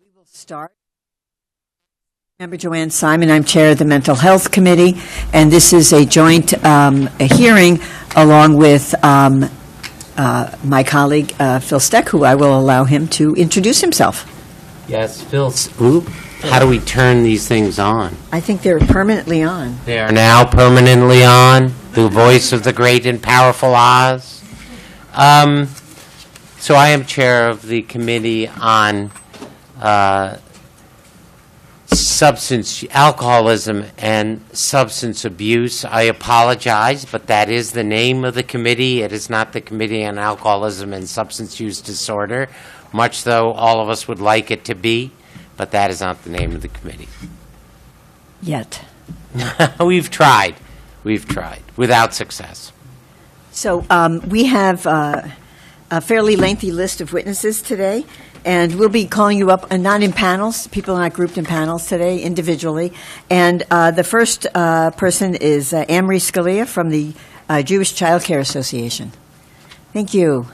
We will start. Member Joanne Simon, I'm chair of the Mental Health Committee, and this is a joint a hearing along with my colleague Phil Steck, who I will allow him to introduce himself. Yes, Phil. How do we turn these things on? I think they're permanently on. They are now permanently on. The voice of the great and powerful Oz. So I am chair of the committee on alcoholism and substance abuse. I apologize, but that is the name of the committee. It is not the Committee on Alcoholism and Substance Use Disorder, much though all of us would like it to be, but that is not the name of the committee. Yet. We've tried, without success. So we have a fairly lengthy list of witnesses today, and we'll be calling you up, not in panels. People are not grouped in panels today, individually. And the first person is Anne-Marie Scalia from the Jewish Child Care Association. Thank you.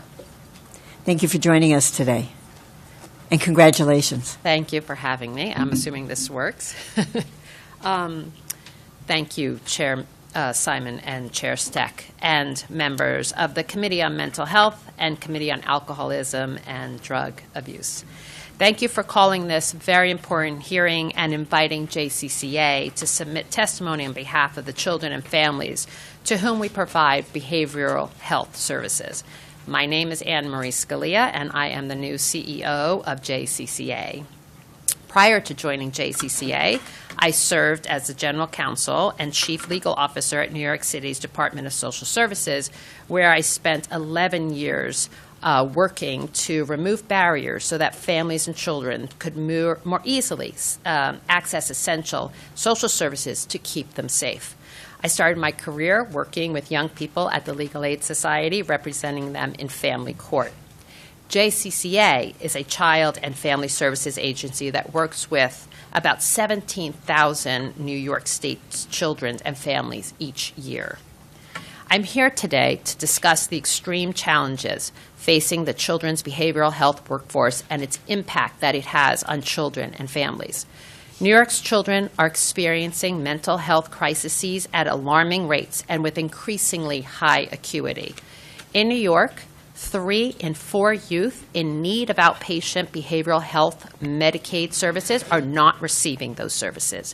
Thank you for joining us today. And congratulations. Thank you for having me. I'm assuming this works. Thank you, Chair Simon and Chair Steck, and members of the Committee on Mental Health and Committee on Alcoholism and Drug Abuse. Thank you for calling this very important hearing and inviting JCCA to submit testimony on behalf of the children and families to whom we provide behavioral health services. My name is Anne-Marie Scalia, and I am the new CEO of JCCA. Prior to joining JCCA, I served as the General Counsel and Chief Legal Officer at New York City's Department of Social Services, where I spent 11 years working to remove barriers so that families and children could more easily access essential social services to keep them safe. I started my career working with young people at the Legal Aid Society, representing them in family court. JCCA is a child and family services agency that works with about 17,000 New York State children and families each year. I'm here today to discuss the extreme challenges facing the children's behavioral health workforce and its impact that it has on children and families. New York's children are experiencing mental health crises at alarming rates and with increasingly high acuity. In New York, 3 in 4 youth in need of outpatient behavioral health Medicaid services are not receiving those services.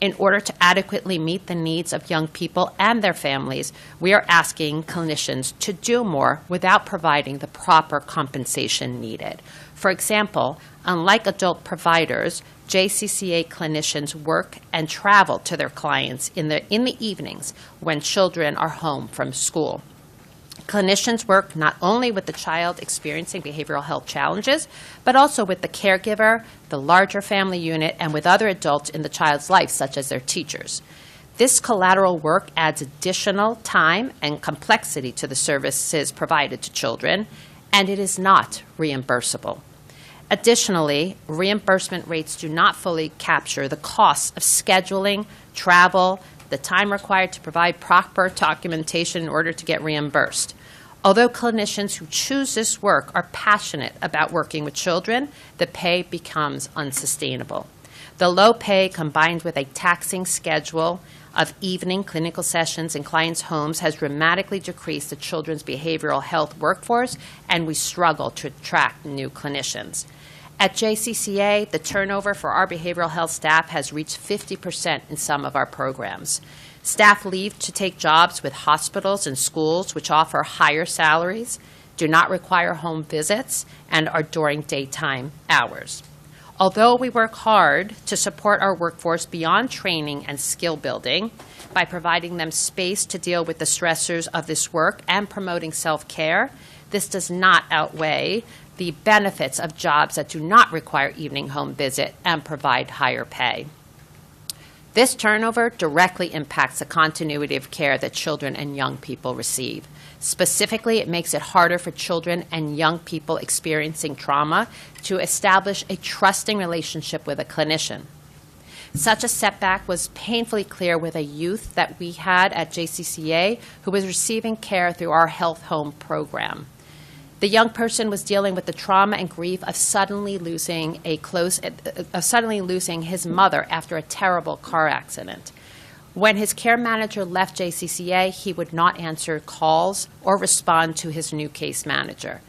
In order to adequately meet the needs of young people and their families, we are asking clinicians to do more without providing the proper compensation needed. For example, unlike adult providers, JCCA clinicians work and travel to their clients in the evenings when children are home from school. Clinicians work not only with the child experiencing behavioral health challenges, but also with the caregiver, the larger family unit, and with other adults in the child's life, such as their teachers. This collateral work adds additional time and complexity to the services provided to children, and it is not reimbursable. Additionally, reimbursement rates do not fully capture the costs of scheduling, travel, the time required to provide proper documentation in order to get reimbursed. Although clinicians who choose this work are passionate about working with children, the pay becomes unsustainable. The low pay, combined with a taxing schedule of evening clinical sessions in clients' homes, has dramatically decreased the children's behavioral health workforce, and we struggle to attract new clinicians. At JCCA, the turnover for our behavioral health staff has reached 50% in some of our programs. Staff leave to take jobs with hospitals and schools, which offer higher salaries, do not require home visits, and are during daytime hours. Although we work hard to support our workforce beyond training and skill building by providing them space to deal with the stressors of this work and promoting self-care, this does not outweigh the benefits of jobs that do not require evening home visit and provide higher pay. This turnover directly impacts the continuity of care that children and young people receive. Specifically, it makes it harder for children and young people experiencing trauma to establish a trusting relationship with a clinician. Such a setback was painfully clear with a youth that we had at JCCA who was receiving care through our Health Home program. The young person was dealing with the trauma and grief of suddenly losing his mother after a terrible car accident. When his care manager left JCCA, he would not answer calls or respond to his new case manager.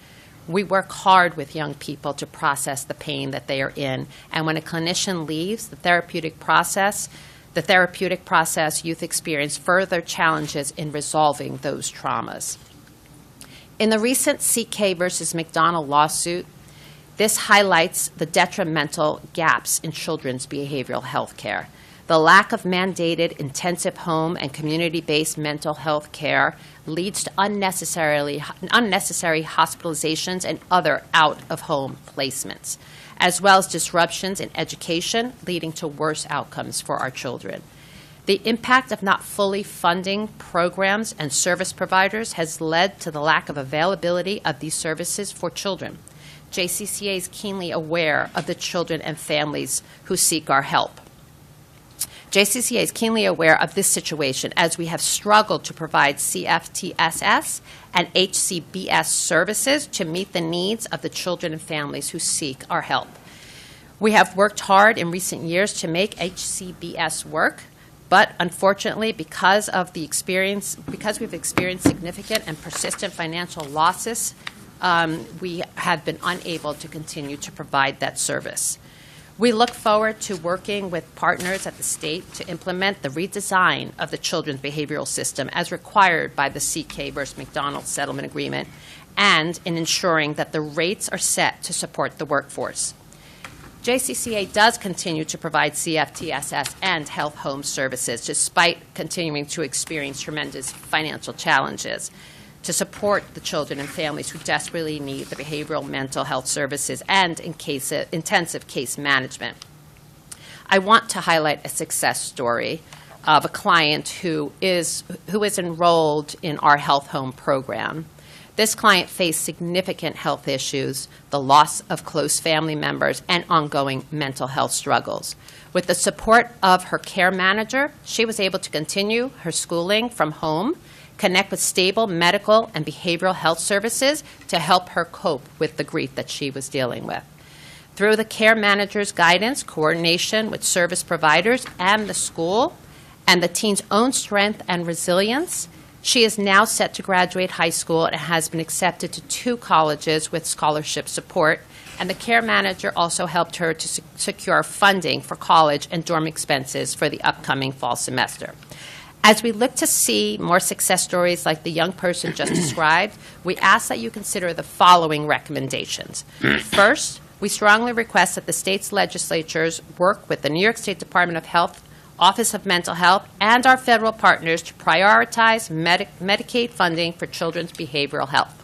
We work hard with young people to process the pain that they are in, and when a clinician leaves the therapeutic process, youth experience further challenges in resolving those traumas. In the recent CK versus McDonald lawsuit, this highlights the detrimental gaps in children's behavioral health care. The lack of mandated intensive home and community-based mental health care leads to unnecessary hospitalizations and other out-of-home placements, as well as disruptions in education, leading to worse outcomes for our children. The impact of not fully funding programs and service providers has led to the lack of availability of these services for children. JCCA is keenly aware of the children and families who seek our help. JCCA is keenly aware of this situation as we have struggled to provide CFTSS and HCBS services to meet the needs of the children and families who seek our help. We have worked hard in recent years to make HCBS work, but unfortunately, because we've experienced significant and persistent financial losses, we have been unable to continue to provide that service. We look forward to working with partners at the state to implement the redesign of the children's behavioral system as required by the CK versus McDonald settlement agreement, and in ensuring that the rates are set to support the workforce. JCCA does continue to provide CFTSS and health home services despite continuing to experience tremendous financial challenges to support the children and families who desperately need the behavioral mental health services and intensive case management. I want to highlight a success story of a client who is enrolled in our health home program. This client faced significant health issues, the loss of close family members, and ongoing mental health struggles. With the support of her care manager, she was able to continue her schooling from home, connect with stable medical and behavioral health services to help her cope with the grief that she was dealing with. Through the care manager's guidance, coordination with service providers and the school, and the teen's own strength and resilience, she is now set to graduate high school and has been accepted to 2 colleges with scholarship support, and the care manager also helped her to secure funding for college and dorm expenses for the upcoming fall semester. As we look to see more success stories like the young person just described, we ask that you consider the following recommendations. First, we strongly request that the state's legislatures work with the New York State Department of Health, Office of Mental Health, and our federal partners to prioritize Medicaid funding for children's behavioral health.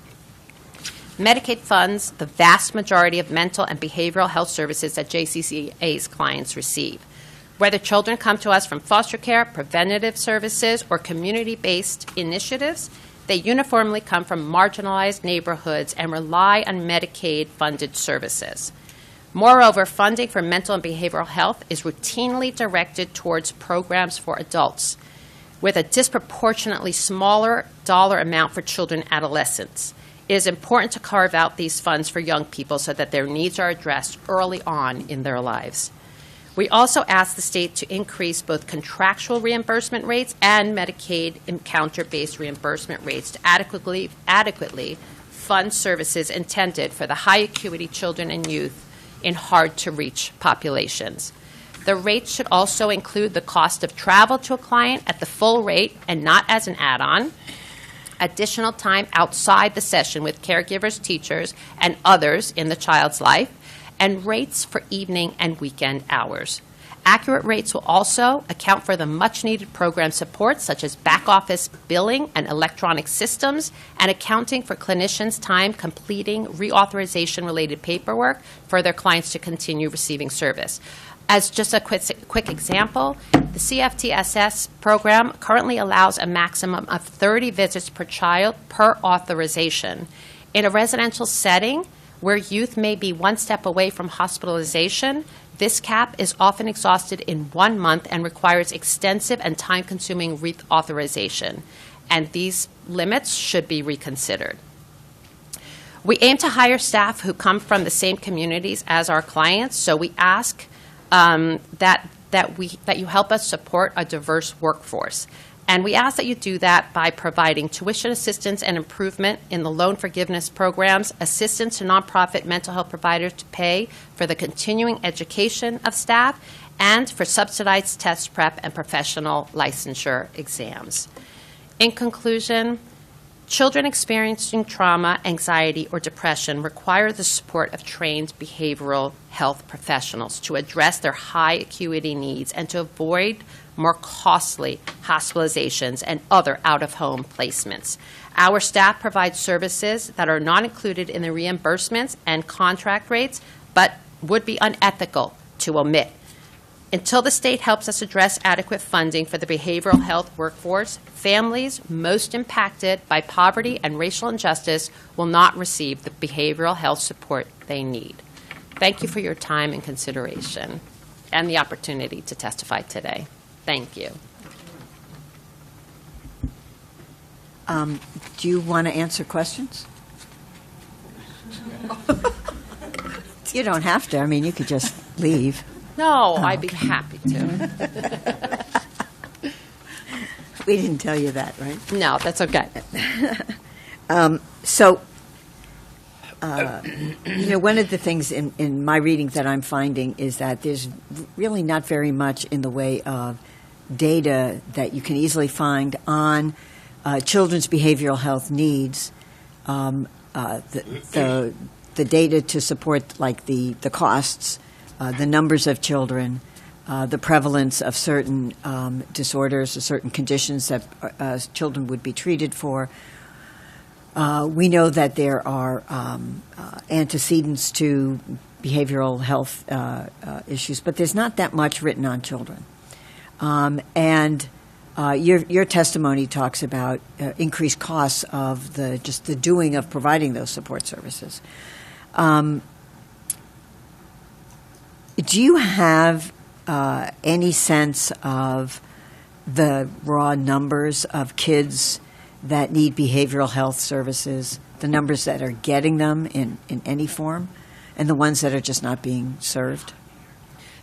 Medicaid funds the vast majority of mental and behavioral health services that JCCA's clients receive. Whether children come to us from foster care, preventative services, or community-based initiatives, they uniformly come from marginalized neighborhoods and rely on Medicaid-funded services. Moreover, funding for mental and behavioral health is routinely directed towards programs for adults, with a disproportionately smaller dollar amount for children and adolescents. It is important to carve out these funds for young people so that their needs are addressed early on in their lives. We also ask the state to increase both contractual reimbursement rates and Medicaid encounter-based reimbursement rates to adequately fund services intended for the high-acuity children and youth in hard-to-reach populations. The rates should also include the cost of travel to a client at the full rate and not as an add-on, additional time outside the session with caregivers, teachers, and others in the child's life, and rates for evening and weekend hours. Accurate rates will also account for the much-needed program support, such as back-office billing and electronic systems, and accounting for clinicians' time completing reauthorization-related paperwork for their clients to continue receiving service. As just a quick example, the CFTSS program currently allows a maximum of 30 visits per child per authorization. In a residential setting, where youth may be one step away from hospitalization, this cap is often exhausted in 1 month and requires extensive and time-consuming reauthorization, and these limits should be reconsidered. We aim to hire staff who come from the same communities as our clients, so we ask that you help us support a diverse workforce. And we ask that you do that by providing tuition assistance and improvement in the loan forgiveness programs, assistance to nonprofit mental health providers to pay for the continuing education of staff, and for subsidized test prep and professional licensure exams. In conclusion, children experiencing trauma, anxiety, or depression require the support of trained behavioral health professionals to address their high acuity needs and to avoid more costly hospitalizations and other out-of-home placements. Our staff provides services that are not included in the reimbursements and contract rates, but would be unethical to omit. Until the state helps us address adequate funding for the behavioral health workforce, families most impacted by poverty and racial injustice will not receive the behavioral health support they need. Thank you for your time and consideration and the opportunity to testify today. Thank you. Do you want to answer questions? You don't have to. I mean, you could just leave. No, I'd be happy to. We didn't tell you that, right? No, that's okay. One of the things in my reading that I'm finding is that there's really not very much in the way of data that you can easily find on children's behavioral health needs. The data to support, like the costs, the numbers of children, the prevalence of certain disorders or certain conditions that children would be treated for. We know that there are antecedents to behavioral health issues, but there's not that much written on children. Your testimony talks about increased costs of the doing of providing those support services. Do you have any sense of the raw numbers of kids that need behavioral health services, the numbers that are getting them in any form, and the ones that are just not being served?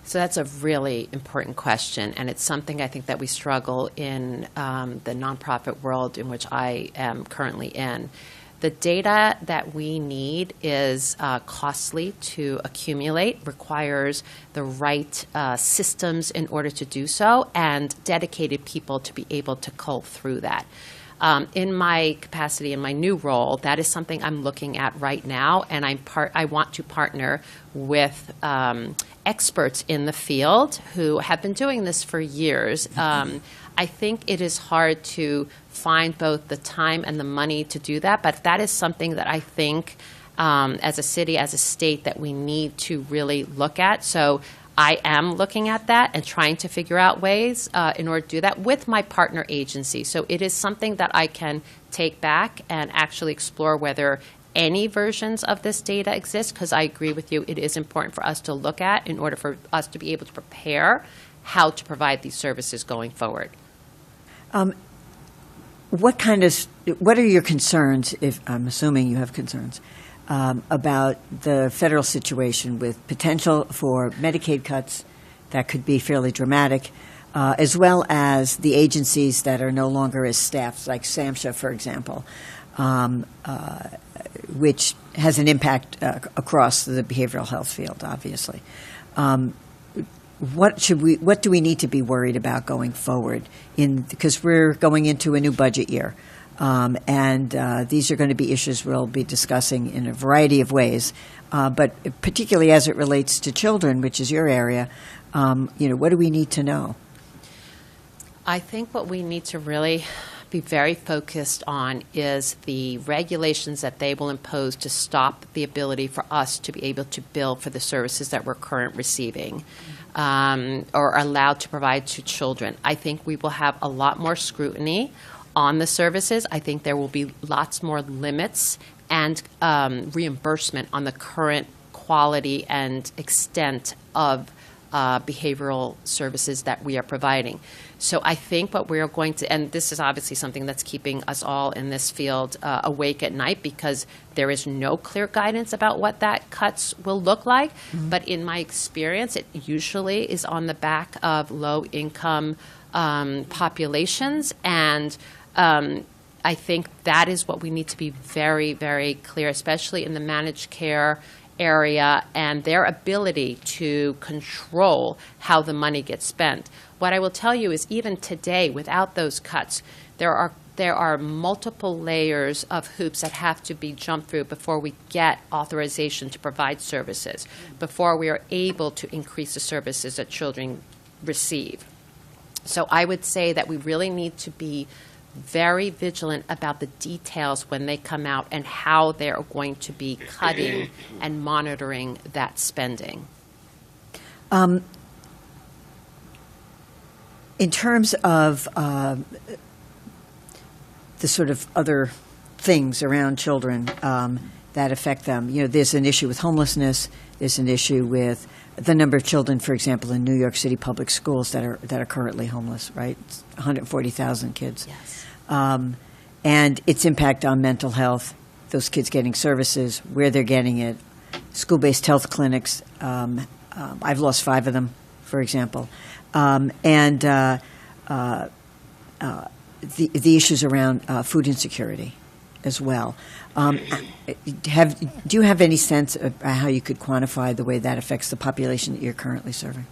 So that's a really important question, and it's something I think that we struggle in the nonprofit world in which I am currently in. The data that we need is costly to accumulate, requires the right systems in order to do so, and dedicated people to be able to cull through that. In my capacity, in my new role, that is something I'm looking at right now, and I want to partner with experts in the field who have been doing this for years. I think it is hard to find both the time and the money to do that, but that is something that I think as a city, as a state, that we need to really look at. So I am looking at that and trying to figure out ways in order to do that with my partner agency. So it is something that I can take back and actually explore whether any versions of this data exist, because I agree with you, it is important for us to look at in order for us to be able to prepare how to provide these services going forward. What are your concerns, if I'm assuming you have concerns, about the federal situation with potential for Medicaid cuts that could be fairly dramatic, as well as the agencies that are no longer as staffed, like SAMHSA, for example, which has an impact across the behavioral health field, obviously. What do we need to be worried about going forward? Because we're going into a new budget year, and these are going to be issues we'll be discussing in a variety of ways. But particularly as it relates to children, which is your area, what do we need to know? I think what we need to really be very focused on is the regulations that they will impose to stop the ability for us to be able to bill for the services that we're currently receiving or allowed to provide to children. I think we will have a lot more scrutiny on the services. I think there will be lots more limits and reimbursement on the current quality and extent of behavioral services that we are providing. So I think what we're going to, and this is obviously something that's keeping us all in this field awake at night, because there is no clear guidance about what that cuts will look like. But in my experience, it usually is on the back of low-income populations, and I think that is what we need to be very, very clear, especially in the managed care area and their ability to control how the money gets spent. What I will tell you is, even today, without those cuts, there are multiple layers of hoops that have to be jumped through before we get authorization to provide services, before we are able to increase the services that children receive. So I would say that we really need to be very vigilant about the details when they come out and how they're going to be cutting and monitoring that spending. In terms of the sort of other things around children that affect them, there's an issue with homelessness. There's an issue with the number of children, for example, in New York City public schools that are currently homeless. Right, it's 140,000 kids. Yes. And its impact on mental health. Those kids getting services, where they're getting it, school-based health clinics. I've lost 5 of them, for example, and the issues around food insecurity as well. Do you have any sense of how you could quantify the way that affects the population that you're currently serving?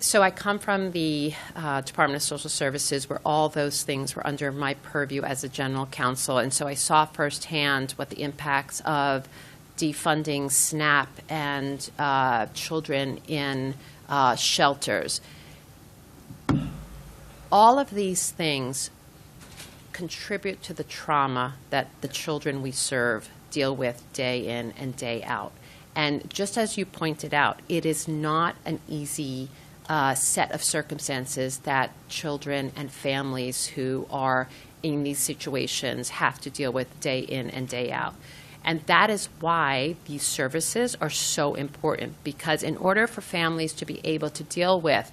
So I come from the Department of Social Services, where all those things were under my purview as a general counsel, and so I saw firsthand what the impacts of defunding SNAP and children in shelters. All of these things contribute to the trauma that the children we serve deal with day in and day out. And just as you pointed out, it is not an easy set of circumstances that children and families who are in these situations have to deal with day in and day out. And that is why these services are so important, because in order for families to be able to deal with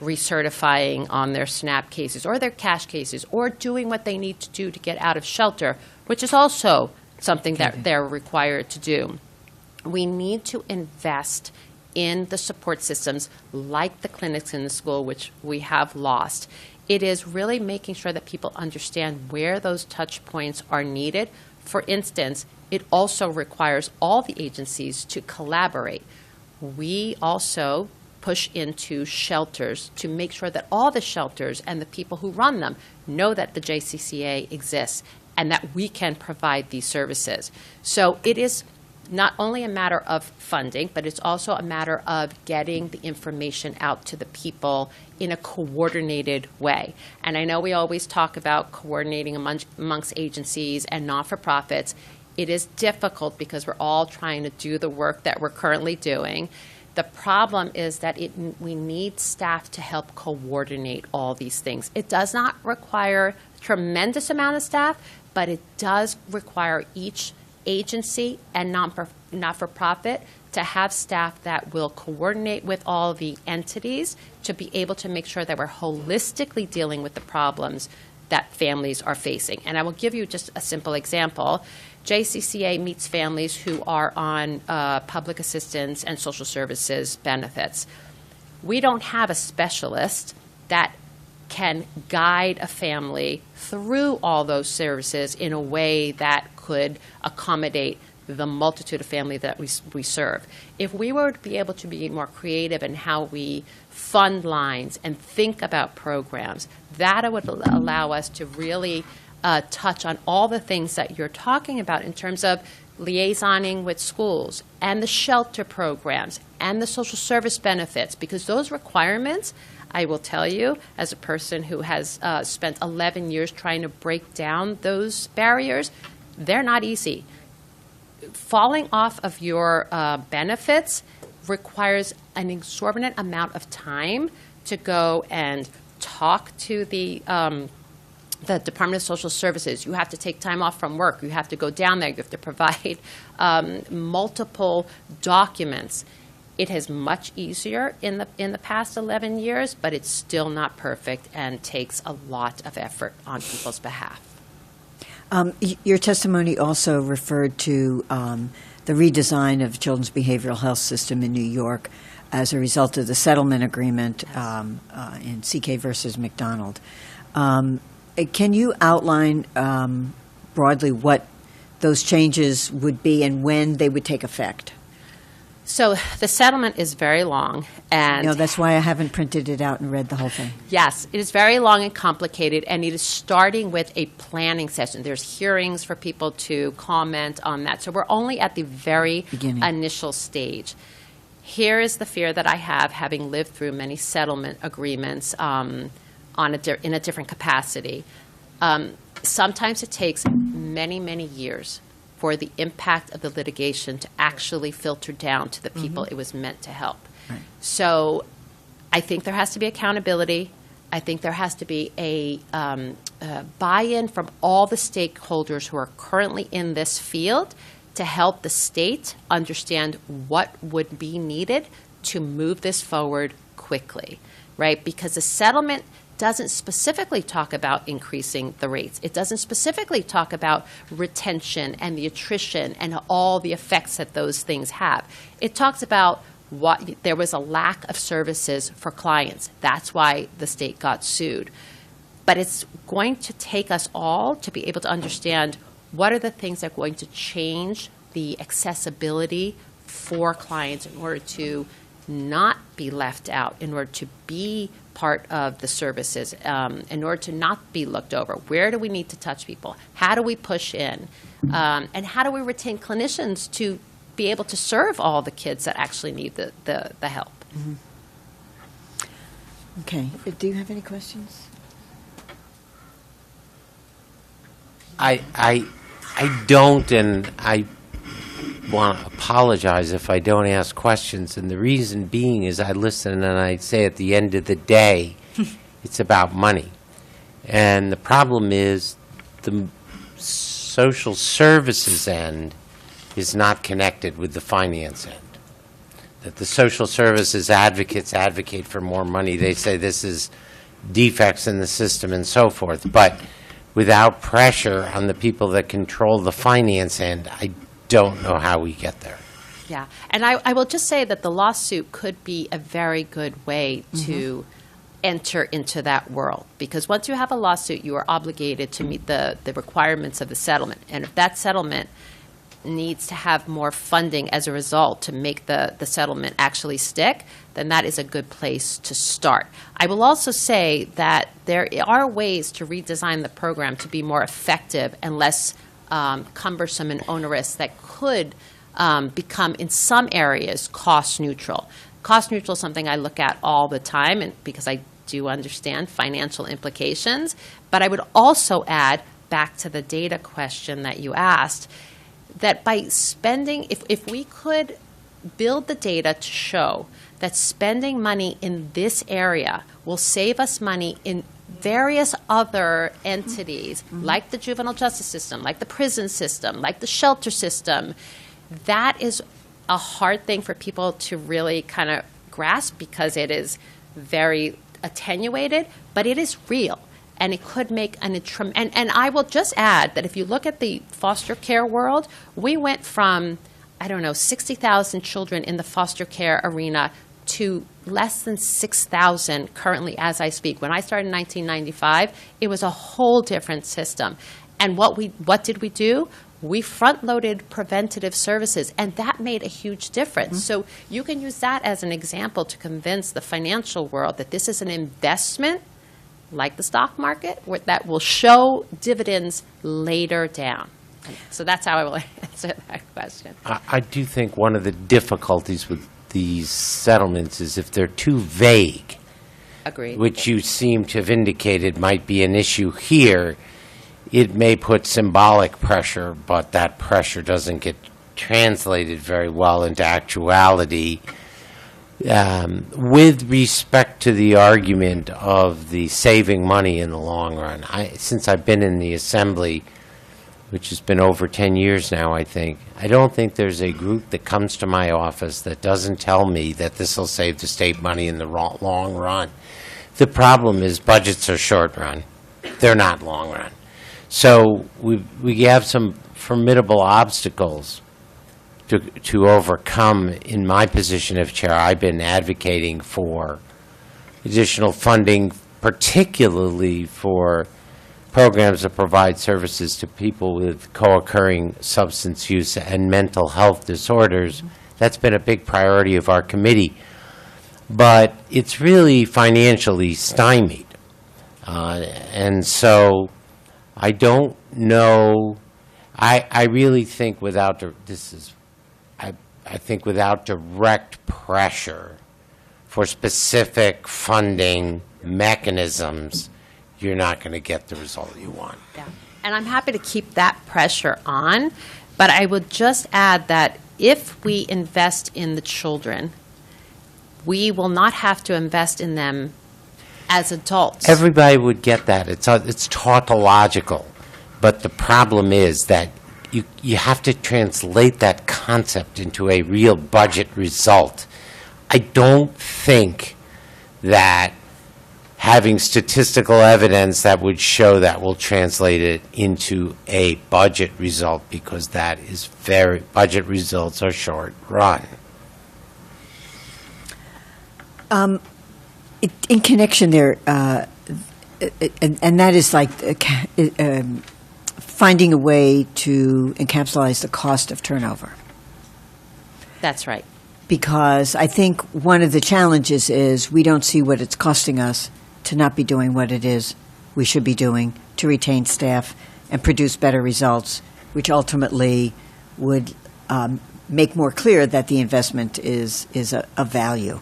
recertifying on their SNAP cases or their cash cases, or doing what they need to do to get out of shelter, which is also something that they're required to do, we need to invest in the support systems like the clinics in the school, which we have lost. It is really making sure that people understand where those touch points are needed. For instance, it also requires all the agencies to collaborate. We also push into shelters to make sure that all the shelters and the people who run them know that the JCCA exists and that we can provide these services. So it is not only a matter of funding, but it's also a matter of getting the information out to the people in a coordinated way. And I know we always talk about coordinating amongst agencies and not-for-profits. It is difficult because we're all trying to do the work that we're currently doing. The problem is that we need staff to help coordinate all these things. It does not require a tremendous amount of staff, but it does require each agency and not-for-profit to have staff that will coordinate with all the entities to be able to make sure that we're holistically dealing with the problems that families are facing. And I will give you just a simple example. JCCA meets families who are on public assistance and social services benefits. We don't have a specialist that can guide a family through all those services in a way that could accommodate the multitude of family that we serve. If we were to be able to be more creative in how we fund lines and think about programs, that would allow us to really touch on all the things that you're talking about in terms of liaisoning with schools and the shelter programs and the social service benefits, because those requirements, I will tell you, as a person who has spent 11 years trying to break down those barriers, they're not easy. Falling off of your benefits requires an exorbitant amount of time to go and talk to the Department of Social Services. You have to take time off from work. You have to go down there. You have to provide multiple documents. It is much easier in the past 11 years, but it's still not perfect and takes a lot of effort on people's behalf. Your testimony also referred to the redesign of the Children's Behavioral Health System in New York as a result of the settlement agreement in CK versus McDonald. Can you outline broadly what those changes would be and when they would take effect? So the settlement is very long, and No, that's why I haven't printed it out and read the whole thing. yes, it is very long and complicated, and it is starting with a planning session. There's hearings for people to comment on that. So we're only at the very Beginning. initial stage. Here is the fear that I have, having lived through many settlement agreements in a different capacity. Sometimes it takes many, many years for the impact of the litigation to actually filter down to the people it was meant to help. Right. So I think there has to be accountability. I think there has to be a buy-in from all the stakeholders who are currently in this field to help the state understand what would be needed to move this forward quickly, right? Because the settlement doesn't specifically talk about increasing the rates. It doesn't specifically talk about retention and the attrition and all the effects that those things have. It talks about what there was a lack of services for clients. That's why the state got sued. But it's going to take us all to be able to understand what are the things that are going to change the accessibility for clients in order to not be left out, in order to be part of the services, in order to not be looked over. Where do we need to touch people? How do we push in? And how do we retain clinicians to be able to serve all the kids that actually need the help? Mm-hmm. Okay. Do you have any questions? I don't, and I want to apologize if I don't ask questions, and the reason being is I listen and I say at the end of the day, it's about money. And the problem is the social services end is not connected with the finance end. That the social services advocates advocate for more money. They say this is defects in the system and so forth, but without pressure on the people that control the finance end, I don't know how we get there. Yeah, and I will just say that the lawsuit could be a very good way to enter into that world, because once you have a lawsuit, you are obligated to meet the requirements of the settlement. And if that settlement needs to have more funding as a result to make the settlement actually stick, then that is a good place to start. I will also say that there are ways to redesign the program to be more effective and less cumbersome and onerous that could become, in some areas, cost neutral. Cost neutral is something I look at all the time, and because I do understand financial implications. But I would also add, back to the data question that you asked, that by spending, if we could build the data to show that spending money in this area will save us money in various other entities, like the juvenile justice system, like the prison system, like the shelter system, that is a hard thing for people to really kind of grasp, because it is very attenuated, but it is real. And it could make and I will just add that if you look at the foster care world, we went from, 60,000 children in the foster care arena to less than 6,000 currently as I speak. When I started in 1995, it was a whole different system. And what did we do? We front-loaded preventative services, and that made a huge difference. So you can use that as an example to convince the financial world that this is an investment, like the stock market, that will show dividends later down. So that's how I will answer that question. I do think one of the difficulties with these settlements is if they're too vague, Agreed. which you seem to have indicated might be an issue here, it may put symbolic pressure, but that pressure doesn't get translated very well into actuality. With respect to the argument of the saving money in the long run, since I've been in the Assembly, which has been over 10 years now, I think, I don't think there's a group that comes to my office that doesn't tell me that this will save the state money in the long run. The problem is budgets are short run. They're not long run. So we have some formidable obstacles to overcome. In my position of chair, I've been advocating for additional funding, particularly for programs that provide services to people with co-occurring substance use and mental health disorders. That's been a big priority of our committee. But it's really financially stymied. And so I don't know. I really think without I think without direct pressure for specific funding mechanisms, you're not going to get the result you want. Yeah. And I'm happy to keep that pressure on, but I would just add that if we invest in the children, we will not have to invest in them as adults. Everybody would get that. It's tautological. But the problem is that you have to translate that concept into a real budget result. I don't think that having statistical evidence that would show that will translate it into a budget result, because that is budget results are short run. In connection there, and that is like finding a way to encapsulate the cost of turnover. That's right. Because I think one of the challenges is we don't see what it's costing us to not be doing what it is we should be doing to retain staff and produce better results, which ultimately would make more clear that the investment is a value.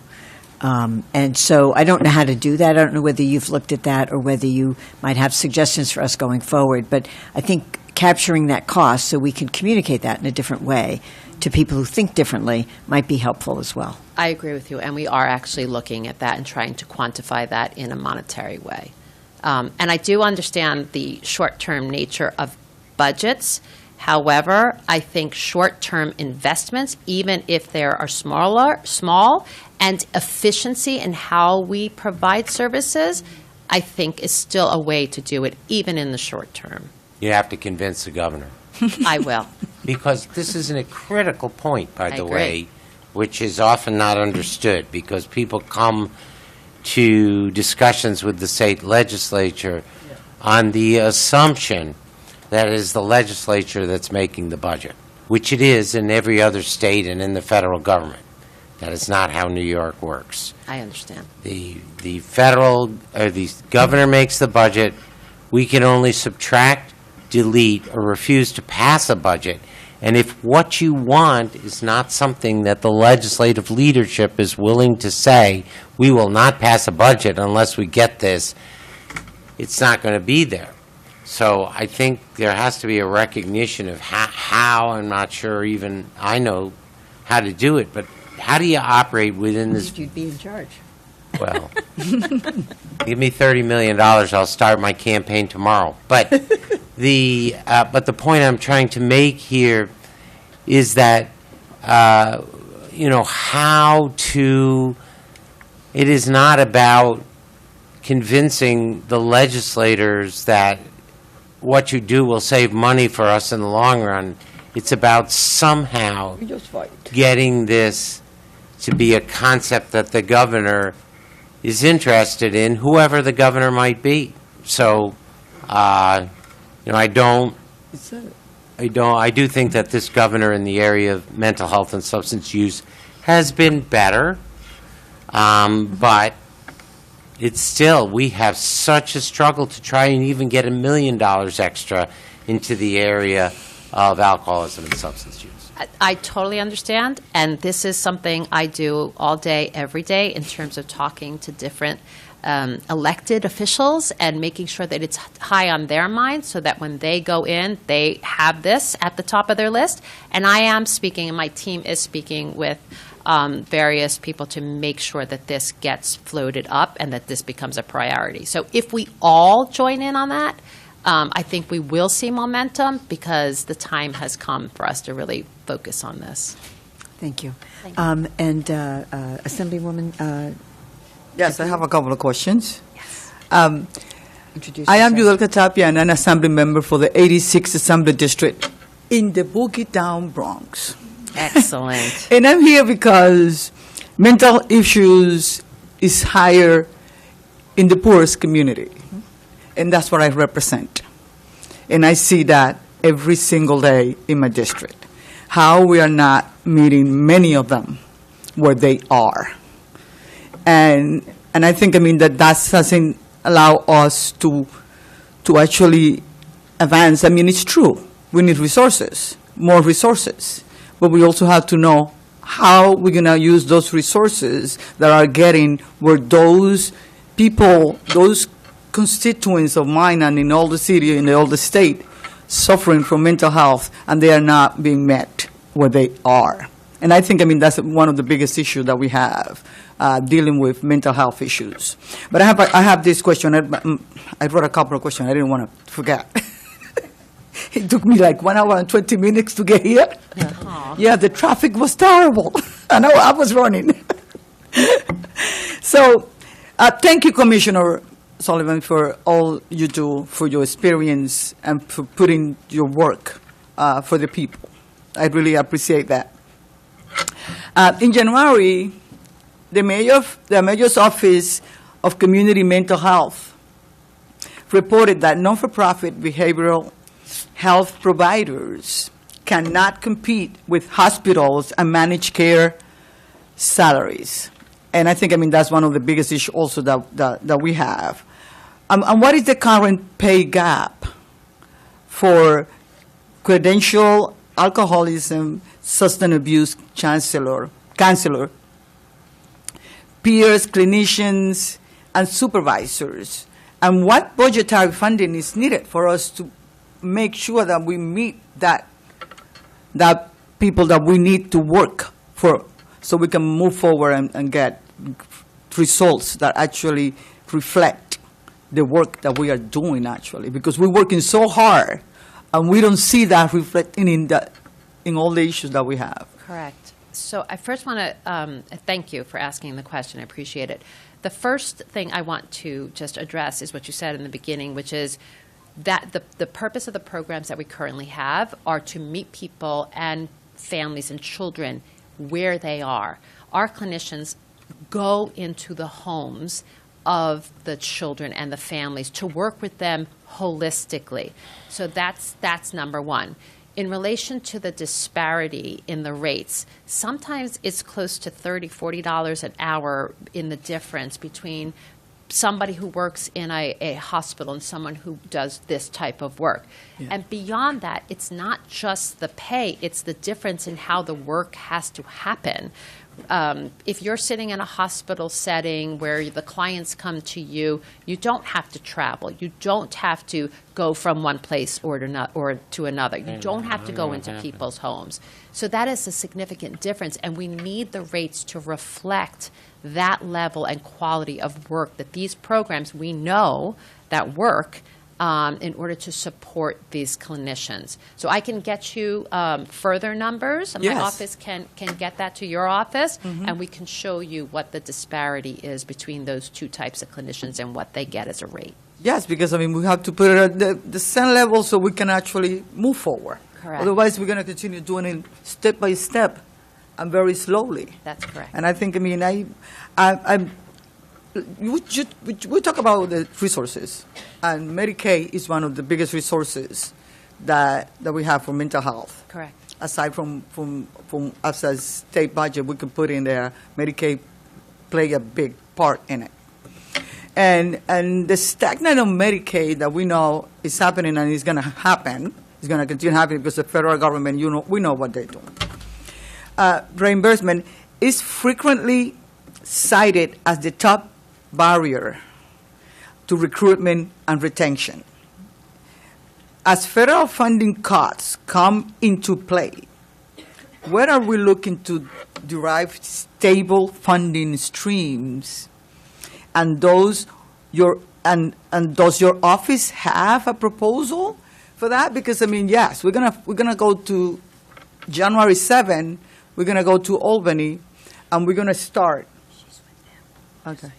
And so I don't know how to do that. I don't know whether you've looked at that or whether you might have suggestions for us going forward. But I think capturing that cost so we can communicate that in a different way to people who think differently might be helpful as well. I agree with you, and we are actually looking at that and trying to quantify that in a monetary way. And I do understand the short-term nature of budgets. However, I think short-term investments, even if they are small, and efficiency in how we provide services, I think is still a way to do it, even in the short term. You have to convince the governor. I will. Because this is a critical point, by the agree. way, which is often not understood, because people come to discussions with the state legislature on the assumption that it is the legislature that's making the budget, which it is in every other state and in the federal government. That is not how New York works. I understand. The governor makes the budget. We can only subtract, delete, or refuse to pass a budget. And if what you want is not something that the legislative leadership is willing to say, we will not pass a budget unless we get this, it's not going to be there. So I think there has to be a recognition of how, I'm not sure even I know how to do it, but how do you operate within this? You'd be in charge. Well, give me $30 million, I'll start my campaign tomorrow. But the point I'm trying to make here is that, it is not about convincing the legislators that what you do will save money for us in the long run. It's about somehow getting this to be a concept that the governor is interested in, whoever the governor might be. So, I do think that this governor in the area of mental health and substance use has been better, but it's still, we have such a struggle to try and even get $1 million extra into the area of alcoholism and substance use. I totally understand, and this is something I do all day, every day, in terms of talking to different elected officials and making sure that it's high on their mind so that when they go in, they have this at the top of their list. And I am speaking, and my team is speaking with various people to make sure that this gets floated up and that this becomes a priority. So if we all join in on that, I think we will see momentum because the time has come for us to really focus on this. Thank you. Thank you. And Assemblywoman, Yes, I have a couple of questions. introduce I am yourself. Yvette Tapia, and an assembly member for the 86th Assembly District in the Boogie Down Bronx. Excellent. And I'm here because mental issues is higher in the poorest community, and that's what I represent. And I see that every single day in my district, how we are not meeting many of them where they are. And I think, that doesn't allow us to actually advance. It's true. We need resources, more resources. But we also have to know how we're going to use those resources that are getting where those people, those constituents of mine and in all the city, in all the state, suffering from mental health, and they are not being met where they are. And I think, that's one of the biggest issues that we have, dealing with mental health issues. But I have this question. I wrote a couple of questions. I didn't want to forget. It took me like 1 hour and 20 minutes to get here. Yeah, the traffic was terrible. I was running. So, thank you, Commissioner Sullivan, for all you do, for your experience, and for putting your work for the people. I really appreciate that. In January, the Mayor's Office of Community Mental Health reported that non-for-profit behavioral health providers cannot compete with hospitals and managed care salaries. And I think, that's one of the biggest issues also that we have. And what is the current pay gap for credentialed alcoholism, substance abuse counselor, peers, clinicians, and supervisors? And what budgetary funding is needed for us to make sure that we meet that people that we need to work for, so we can move forward and get results that actually reflect the work that we are doing, actually, because we're working so hard and we don't see that reflecting in all the issues that we have. Correct. So I first want to thank you for asking the question. I appreciate it. The first thing I want to just address is what you said in the beginning, which is that the purpose of the programs that we currently have are to meet people and families and children where they are. Our clinicians go into the homes of the children and the families to work with them holistically. So that's number one. In relation to the disparity in the rates, sometimes it's close to $30, $40 an hour in the difference between somebody who works in a hospital and someone who does this type of work. Yeah. And beyond that, it's not just the pay, it's the difference in how the work has to happen. If you're sitting in a hospital setting where the clients come to you, you don't have to travel. You don't have to go from one place or to another. You don't have to go into people's homes. So that is a significant difference, and we need the rates to reflect that level and quality of work that these programs, we know that work in order to support these clinicians. So I can get you further numbers. Yes. My office can get that to your office, and we can show you what the disparity is between those two types of clinicians and what they get as a rate. Yes, because we have to put it at the same level so we can actually move forward. Correct. Otherwise, we're going to continue doing it step by step and very slowly. That's correct. And I think, we talk about the resources, and Medicaid is one of the biggest resources that we have for mental health. Correct. Aside from us as state budget, we can put in there, Medicaid play a big part in it. And the stagnant on Medicaid that we know is happening and is going to happen, is going to continue happening because the federal government, we know what they're doing. Reimbursement is frequently cited as the top barrier to recruitment and retention. As federal funding cuts come into play, where are we looking to derive stable funding streams and those your and does your office have a proposal for that? Because, I mean, yes, we're gonna go to January 7, we're gonna go to Albany, and we're gonna start. Okay.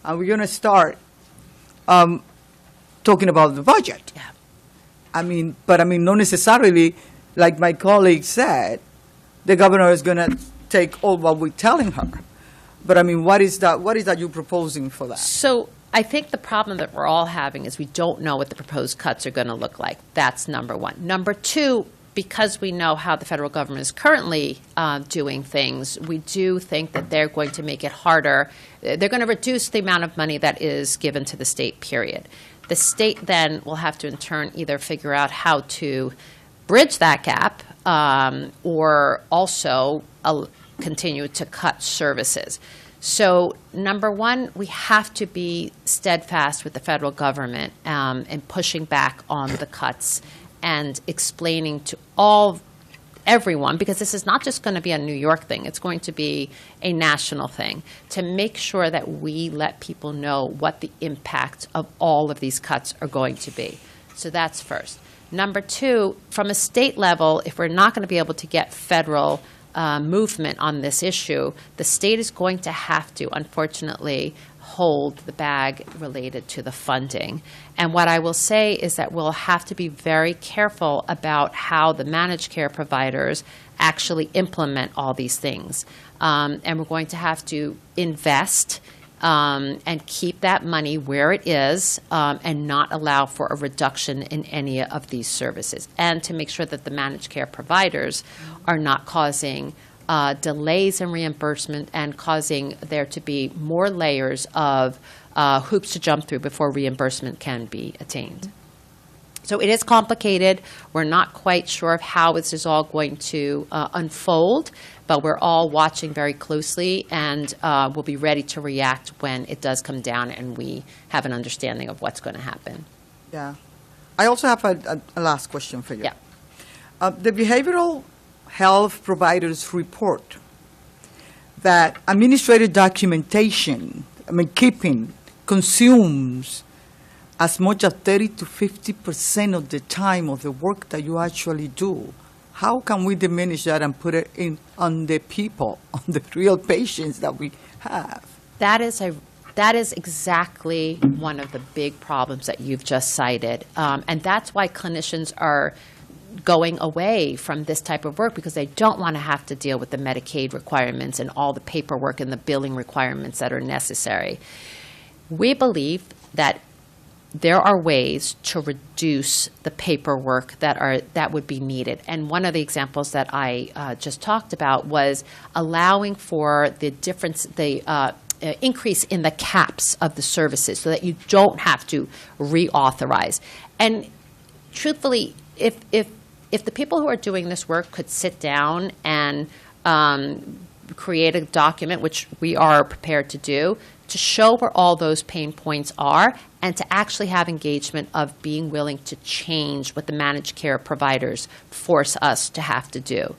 And we're gonna start talking about the budget. Yeah. I mean, but I mean, not necessarily, like my colleague said, the governor is gonna take all what we're telling her. But I mean, what is that you're proposing for that? So I think the problem that we're all having is we don't know what the proposed cuts are going to look like. That's number one. Number two, because we know how the federal government is currently doing things, we do think that they're going to make it harder. They're going to reduce the amount of money that is given to the state, period. The state then will have to, in turn, either figure out how to bridge that gap or also continue to cut services. So, number one, we have to be steadfast with the federal government in pushing back on the cuts and explaining to everyone, because this is not just going to be a New York thing, it's going to be a national thing, to make sure that we let people know what the impact of all of these cuts are going to be. So that's first. Number two, from a state level, if we're not going to be able to get federal movement on this issue, the state is going to have to, unfortunately, hold the bag related to the funding. And what I will say is that we'll have to be very careful about how the managed care providers actually implement all these things. And we're going to have to invest and keep that money where it is and not allow for a reduction in any of these services, and to make sure that the managed care providers are not causing delays in reimbursement and causing there to be more layers of hoops to jump through before reimbursement can be attained. So it is complicated. We're not quite sure of how this is all going to unfold, but we're all watching very closely, and we'll be ready to react when it does come down and we have an understanding of what's going to happen. Yeah. I also have a last question for you. Yeah. The behavioral health providers report that administrative documentation, keeping, consumes as much as 30 to 50% of the time of the work that you actually do. How can we diminish that and put it on the people, on the real patients that we have? That is exactly one of the big problems that you've just cited. And that's why clinicians are going away from this type of work, because they don't want to have to deal with the Medicaid requirements and all the paperwork and the billing requirements that are necessary. We believe that there are ways to reduce the paperwork that would be needed. And one of the examples that I just talked about was allowing for the increase in the caps of the services so that you don't have to reauthorize. And truthfully, if the people who are doing this work could sit down and create a document, which we are prepared to do, to show where all those pain points are, and to actually have engagement of being willing to change what the managed care providers force us to have to do.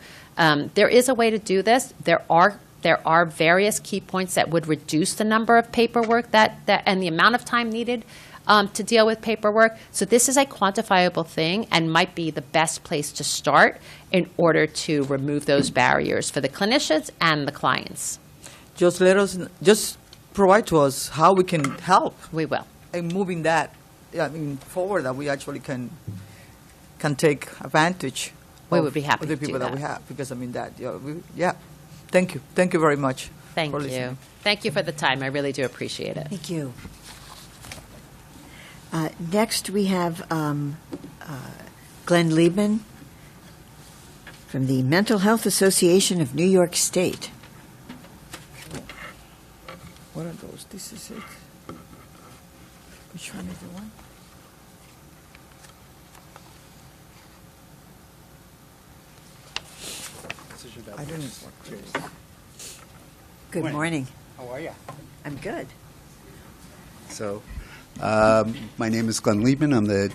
There is a way to do this. There are various key points that would reduce the number of paperwork and the amount of time needed to deal with paperwork. So this is a quantifiable thing and might be the best place to start in order to remove those barriers for the clinicians and the clients. Just provide to us how we can help. We will. In moving that, forward, that we actually can take advantage. We would be happy of the to do people that that. we have, because Thank you. Thank you very much. Thank for you. listening. Thank you for the time. I really do appreciate it. Thank you. Next, we have Glenn Liebman from the Mental Health Association of New York State. What are those? This is it. Which one is the one? I didn't. Good morning. How are you? I'm good. So, my name is Glenn Liebman. I'm the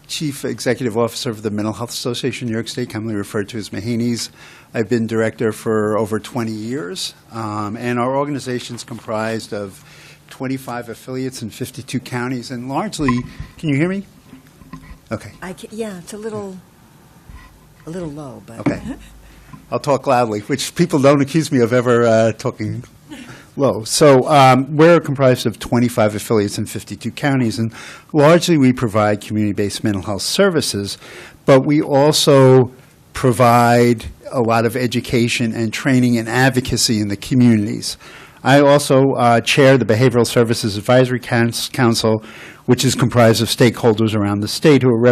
Chief Executive Officer of the Mental Health Association of New York State, commonly referred to as Mahaney's. I've been director for over 20 years, and our organization is comprised of 25 affiliates in 52 counties, and largely, can you hear me? Okay. Yeah, it's a little low, but. Okay. I'll talk loudly, which people don't accuse me of ever talking low. So we're comprised of 25 affiliates in 52 counties, and largely we provide community-based mental health services, but we also provide a lot of education and training and advocacy in the communities. I also chair the Behavioral Services Advisory Council, which is comprised of stakeholders around the state who are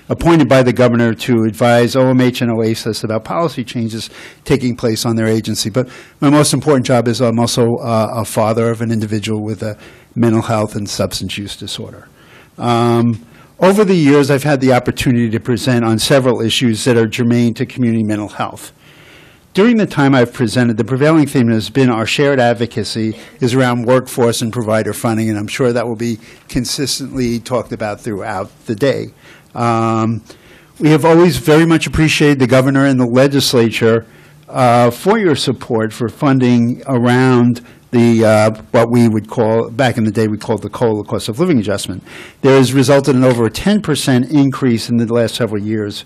appointed by the governor to advise OMH and OASIS about policy changes taking place on their agency. But my most important job is I'm also a father of an individual with a mental health and substance use disorder. Over the years, I've had the opportunity to present on several issues that are germane to community mental health. During the time I've presented, the prevailing theme has been our shared advocacy is around workforce and provider funding, and I'm sure that will be consistently talked about throughout the day. We have always very much appreciated the governor and the legislature for your support for funding around the what we would call, back in the day, we called the COLA, cost of living adjustment. There has resulted in over a 10% increase in the last several years.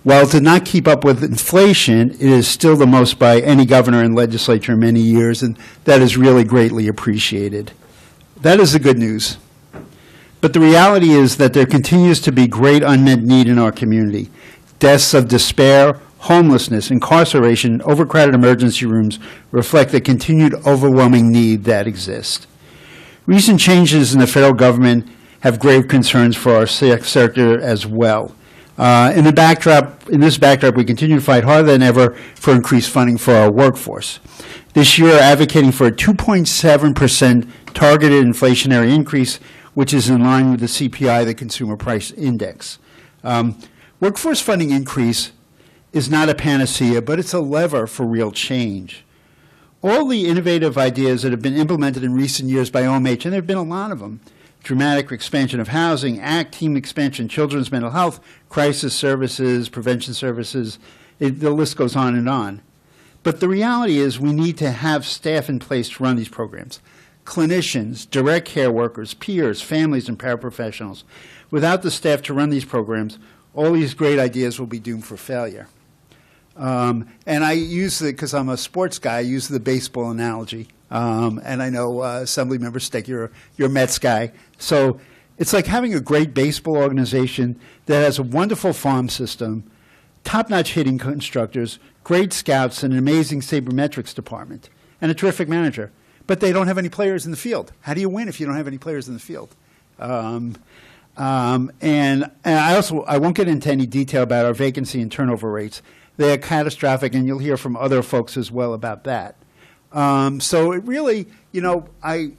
While it did not keep up with inflation, it is still the most by any governor and legislature in many years, and that is really greatly appreciated. That is the good news. But the reality is that there continues to be great unmet need in our community. Deaths of despair, homelessness, incarceration, overcrowded emergency rooms reflect the continued overwhelming need that exists. Recent changes in the federal government have grave concerns for our sector as well. In this backdrop, we continue to fight harder than ever for increased funding for our workforce. This year, advocating for a 2.7% targeted inflationary increase, which is in line with the CPI, the Consumer Price Index. Workforce funding increase is not a panacea, but it's a lever for real change. All the innovative ideas that have been implemented in recent years by OMH, and there have been a lot of them, dramatic expansion of housing, ACT, team expansion, children's mental health, crisis services, prevention services, the list goes on and on. But the reality is we need to have staff in place to run these programs. Clinicians, direct care workers, peers, families, and paraprofessionals. Without the staff to run these programs, all these great ideas will be doomed for failure. And I use because I'm a sports guy, I use the baseball analogy. And I know Assemblymember Stick, you're a Mets guy. So it's like having a great baseball organization that has a wonderful farm system, top-notch hitting instructors, great scouts, and an amazing sabermetrics department, and a terrific manager. But they don't have any players in the field. How do you win if you don't have any players in the field? And I won't get into any detail about our vacancy and turnover rates. They are catastrophic, and you'll hear from other folks as well about that. So it really, I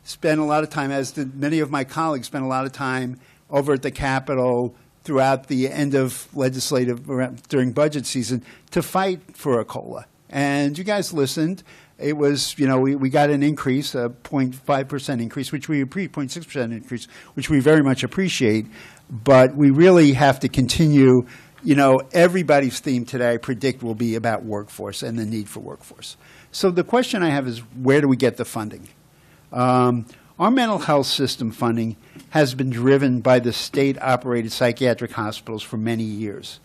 spent a lot of time, as did many of my colleagues, spent a lot of time over at the Capitol throughout the end of during budget season to fight for a COLA. And you guys listened. It was, we got an increase, a 0.5% increase, which we appreciate, 0.6% increase, which we very much appreciate. But we really have to continue. Everybody's theme today, I predict, will be about workforce and the need for workforce. So the question I have is, where do we get the funding? Our mental health system funding has been driven by the state-operated psychiatric hospitals for many years.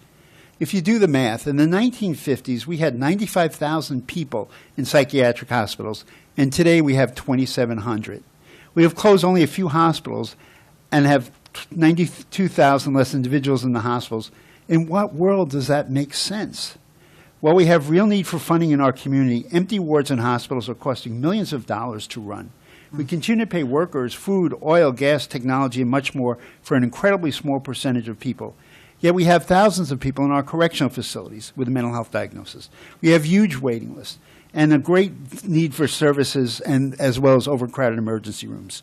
If you do the math, in the 1950s, we had 95,000 people in psychiatric hospitals, and today we have 2,700. We have closed only a few hospitals and have 92,000 less individuals in the hospitals. In what world does that make sense? While we have real need for funding in our community, empty wards in hospitals are costing millions of dollars to run. We continue to pay workers food, oil, gas, technology, and much more for an incredibly small percentage of people. Yet we have thousands of people in our correctional facilities with a mental health diagnosis. We have huge waiting lists and a great need for services, and as well as overcrowded emergency rooms.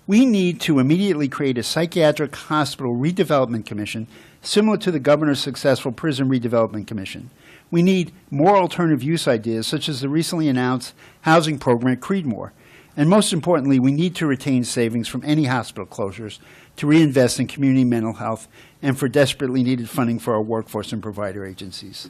We need to immediately create a psychiatric hospital redevelopment commission similar to the governor's successful prison redevelopment commission. We need more alternative use ideas, such as the recently announced housing program at Creedmoor. And most importantly, we need to retain savings from any hospital closures to reinvest in community mental health and for desperately needed funding for our workforce and provider agencies.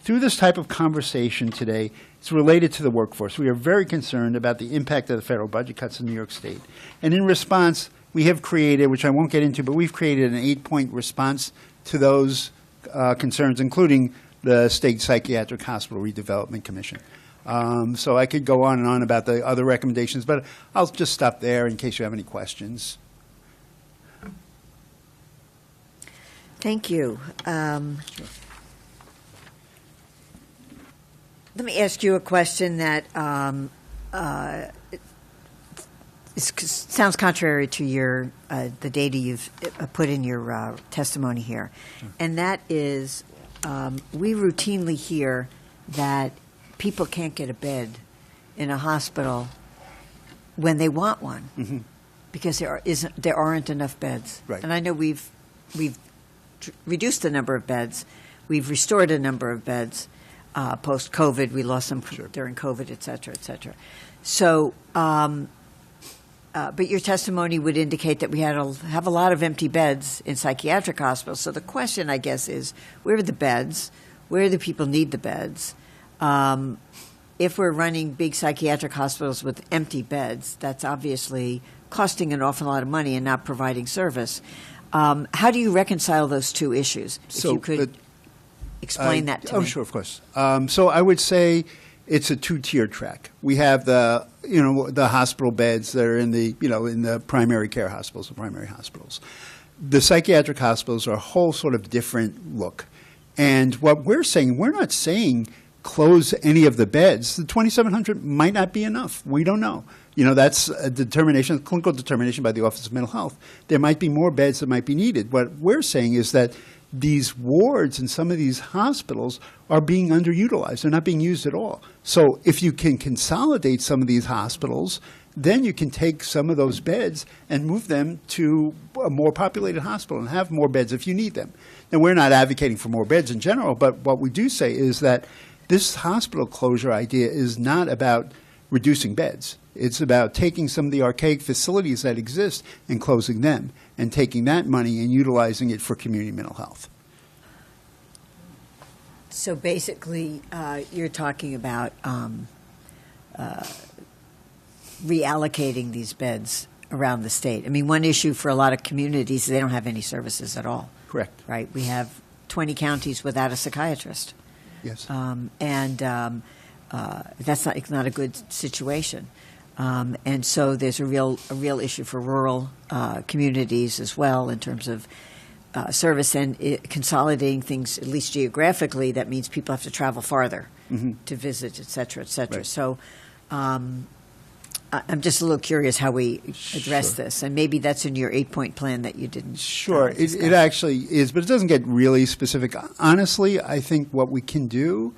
through this type of conversation today, it's related to the workforce. We are very concerned about the impact of the federal budget cuts in New York State. And in response, we have created, which I won't get into, but we've created an 8-point response to those concerns, including the State Psychiatric Hospital Redevelopment Commission. So I could go on and on about the other recommendations, but I'll just stop there in case you have any questions. Thank you. Let me ask you a question that sounds contrary to your the data you've put in your testimony here, and that is we routinely hear that people can't get a bed in a hospital when they want one because there aren't enough beds. Right. And I know we've reduced the number of beds, we've restored a number of beds. Post-COVID, we lost some during COVID, et cetera, et cetera. So, but your testimony would indicate that we have a lot of empty beds in psychiatric hospitals. So the question, I guess, is where are the beds? Where do people need the beds? If we're running big psychiatric hospitals with empty beds, that's obviously costing an awful lot of money and not providing service. How do you reconcile those two issues? If you could explain that to me. Oh, sure, of course. So I would say it's a two-tier track. We have the hospital beds that are in the primary care hospitals, the primary hospitals. The psychiatric hospitals are a whole sort of different look. And what we're not saying close any of the beds. The 2,700 might not be enough. We don't know. That's a determination, clinical determination by the Office of Mental Health. There might be more beds that might be needed. What we're saying is that these wards in some of these hospitals are being underutilized. They're not being used at all. So if you can consolidate some of these hospitals, then you can take some of those beds and move them to a more populated hospital and have more beds if you need them. Now, we're not advocating for more beds in general, but what we do say is that this hospital closure idea is not about reducing beds. It's about taking some of the archaic facilities that exist and closing them and taking that money and utilizing it for community mental health. So basically, you're talking about reallocating these beds around the state. I mean, one issue for a lot of communities is they don't have any services at all. Correct. Right? We have 20 counties without a psychiatrist. Yes. That's not a good situation. And so there's a real issue for rural communities as well in terms of service and consolidating things, at least geographically. That means people have to travel farther to visit, et cetera, et cetera. Right. So I'm just a little curious how we address this, and maybe that's in your 8-point plan that you didn't. Sure, it actually is, but it doesn't get really specific. Honestly, I think what we can do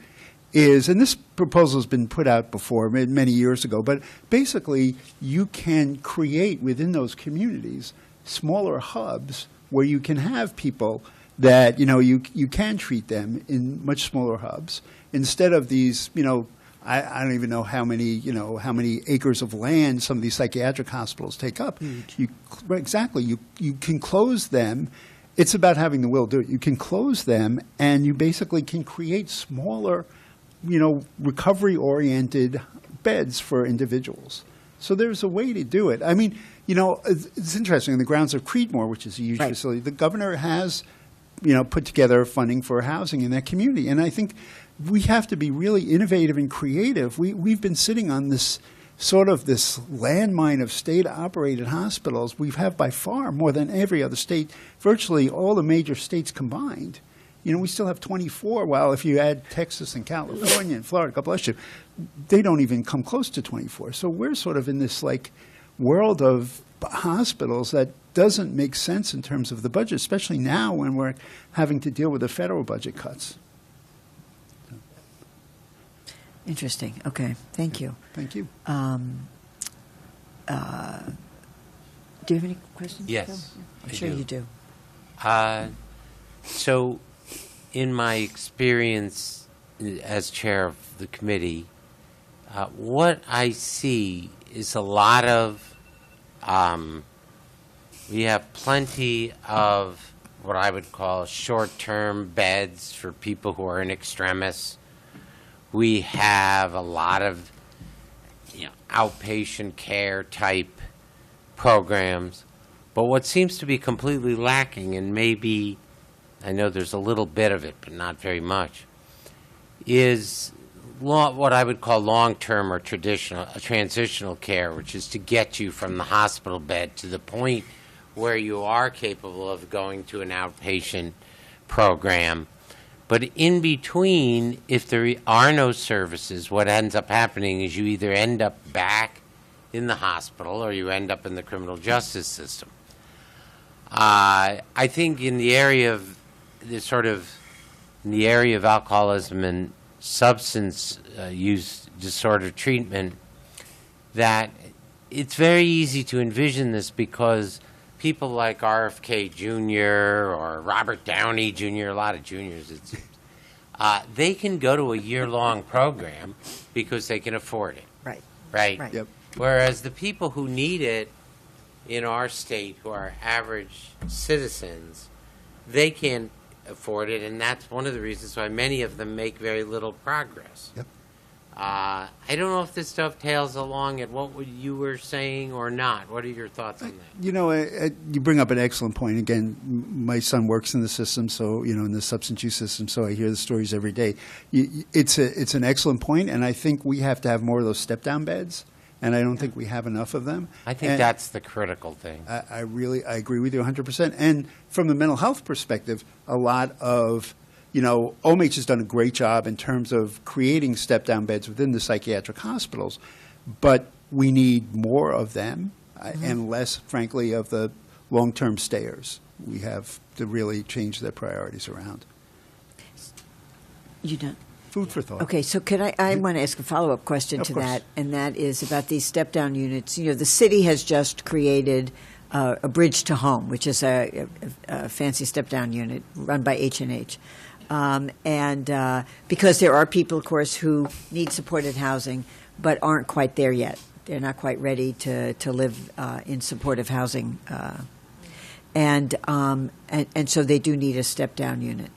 is, and this proposal has been put out before many years ago, but basically you can create within those communities smaller hubs where you can have people that you can treat them in much smaller hubs instead of these I don't even know how many acres of land some of these psychiatric hospitals take up. Exactly. You can close them. It's about having the will to do it. You can close them, and you basically can create smaller, recovery-oriented beds for individuals. So there's a way to do it. I mean, it's interesting. On the grounds of Creedmoor, which is a huge facility, the governor has, put together funding for housing in that community. And I think we have to be really innovative and creative. We've been sitting on this landmine of state-operated hospitals. We have by far more than every other state, virtually all the major states combined. We still have 24, while if you add Texas and California and Florida, God bless you, they don't even come close to 24. So we're sort of in this world of hospitals that doesn't make sense in terms of the budget, especially now when we're having to deal with the federal budget cuts. Interesting. Okay. Thank you. Thank you. Do you have any questions? Yes, I'm I sure do. you do. So, in my experience as chair of the committee, what I see is a lot of, we have plenty of what I would call short-term beds for people who are in extremis. We have a lot of outpatient care type programs. But what seems to be completely lacking, and maybe, I know there's a little bit of it, but not very much, is what I would call long-term or transitional care, which is to get you from the hospital bed to the point where you are capable of going to an outpatient program. But in between, if there are no services, what ends up happening is you either end up back in the hospital or you end up in the criminal justice system. I think in the area of alcoholism and substance use disorder treatment, that it's very easy to envision this because people like RFK Jr. or Robert Downey Jr., a lot of juniors, it seems, they can go to a year-long program because they can afford it. Right. Right? Yep. Whereas the people who need it in our state, who are average citizens, they can't afford it, and that's one of the reasons why many of them make very little progress. Yep. I don't know if this dovetails along at what you were saying or not. What are your thoughts on that? You bring up an excellent point. Again, my son works in the system, so, in the substance use system, so I hear the stories every day. It's an excellent point, and I think we have to have more of those step-down beds, and I don't think we have enough of them. I think that's the critical thing. I agree with you 100%. And from the mental health perspective, a lot of OMH has done a great job in terms of creating step-down beds within the psychiatric hospitals, but we need more of them and less, frankly, of the long-term stayers. We have to really change their priorities around. You done? Food for thought. Okay, so I want to ask a follow-up question Of to course. that, and that is about these step-down units. The city has just created a Bridge to Home, which is a fancy step-down unit run by H&H. Because there are people, of course, who need supported housing but aren't quite there yet. They're not quite ready to live in supportive housing. And so they do need a step-down unit.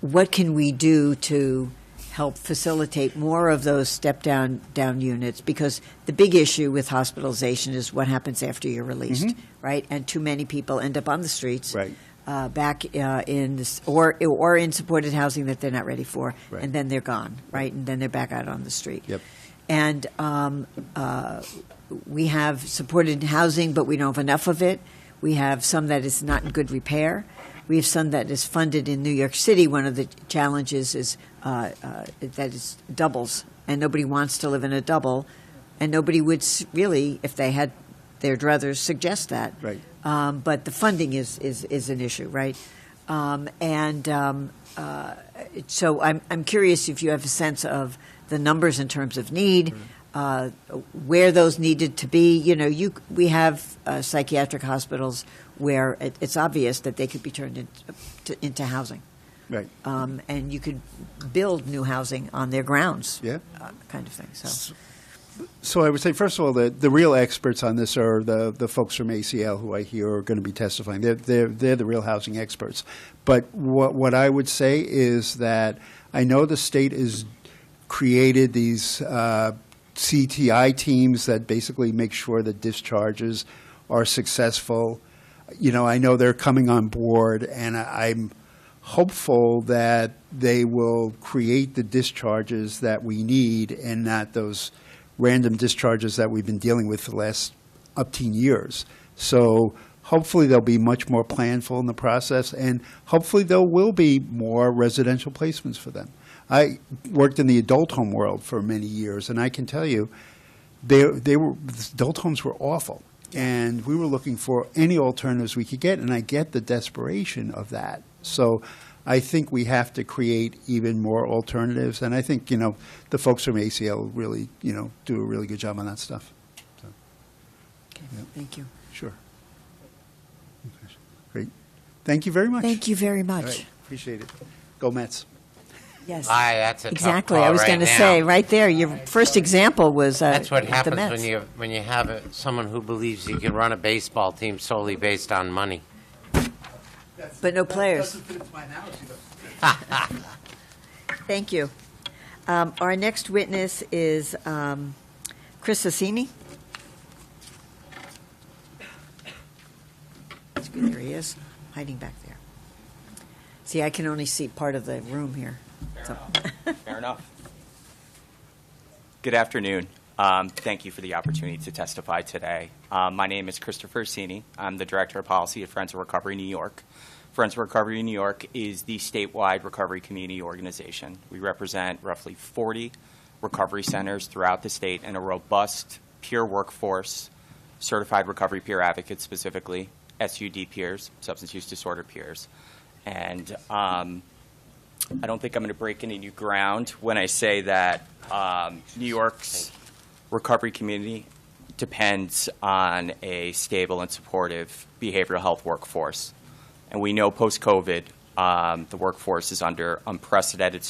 What can we do to help facilitate more of those step-down units? Because the big issue with hospitalization is what happens after you're released, right? And too many people end up on the streets, Right. Back in this, or in supported housing that they're not ready for, Right. and then they're gone, right? And then they're back out on the street. Yep. And we have supported housing, but we don't have enough of it. We have some that is not in good repair. We have some that is funded in New York City. One of the challenges is that it's doubles, and nobody wants to live in a double, and nobody would really, if they had their druthers, suggest that. Right. But the funding is an issue, right? So I'm curious if you have a sense of the numbers in terms of need, where those needed to be. We have psychiatric hospitals where it's obvious that they could be turned into housing. Right. And you could build new housing on their grounds, Yeah. kind of thing. So I would say, first of all, the real experts on this are the folks from ACL who I hear are going to be testifying. They're the real housing experts. But what I would say is that I know the state has created these CTI teams that basically make sure that discharges are successful. I know they're coming on board, and I'm hopeful that they will create the discharges that we need and not those random discharges that we've been dealing with for the last up to years. So hopefully there'll be much more planful in the process, and hopefully there will be more residential placements for them. I worked in the adult home world for many years, and I can tell you, adult homes were awful, and we were looking for any alternatives we could get, and I get the desperation of that. So I think we have to create even more alternatives, and I think, the folks from ACL really, do a really good job on that stuff. So, Okay, thank you. sure. Okay. Great. Thank you very much. Thank you very All much. right. Appreciate it. Go Mets. Yes. That's a tough Exactly. call I was right going to now. say, right there, your first example was That's what the happens Mets. when you have someone who believes he can run a baseball team solely based on money. But no players. Thank you. Our next witness is Chris Sassini. There he is, hiding back there. See, I can only see part of the room here. Fair enough. Good afternoon. Thank you for the opportunity to testify today. My name is Christopher Sassini. I'm the Director of Policy at Friends of Recovery New York. Friends of Recovery New York is the statewide recovery community organization. We represent roughly 40 recovery centers throughout the state and a robust peer workforce, certified recovery peer advocates specifically, SUD peers, substance use disorder peers. And I don't think I'm going to break any new ground when I say that New York's recovery community depends on a stable and supportive behavioral health workforce. And we know post-COVID, the workforce is under unprecedented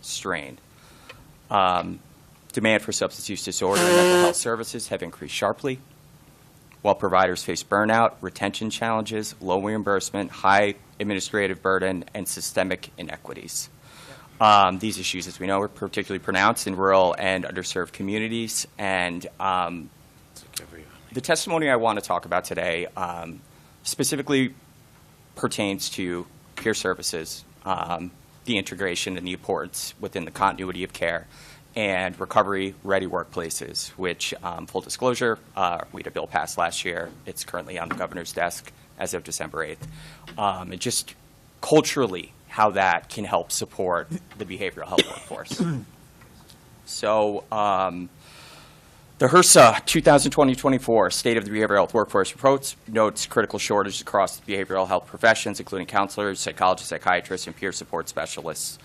strain. Demand for substance use disorder and mental health services have increased sharply, while providers face burnout, retention challenges, low reimbursement, high administrative burden, and systemic inequities. These issues, as we know, are particularly pronounced in rural and underserved communities. And the testimony I want to talk about today specifically pertains to peer services, the integration and the importance within the continuity of care, and recovery-ready workplaces, which, full disclosure, we had a bill passed last year. It's currently on the governor's desk as of December 8th. And just culturally, how that can help support the behavioral health workforce. So the HRSA 2020-24 State of the Behavioral Health Workforce Report notes critical shortages across the behavioral health professions, including counselors, psychologists, psychiatrists, and peer support specialists.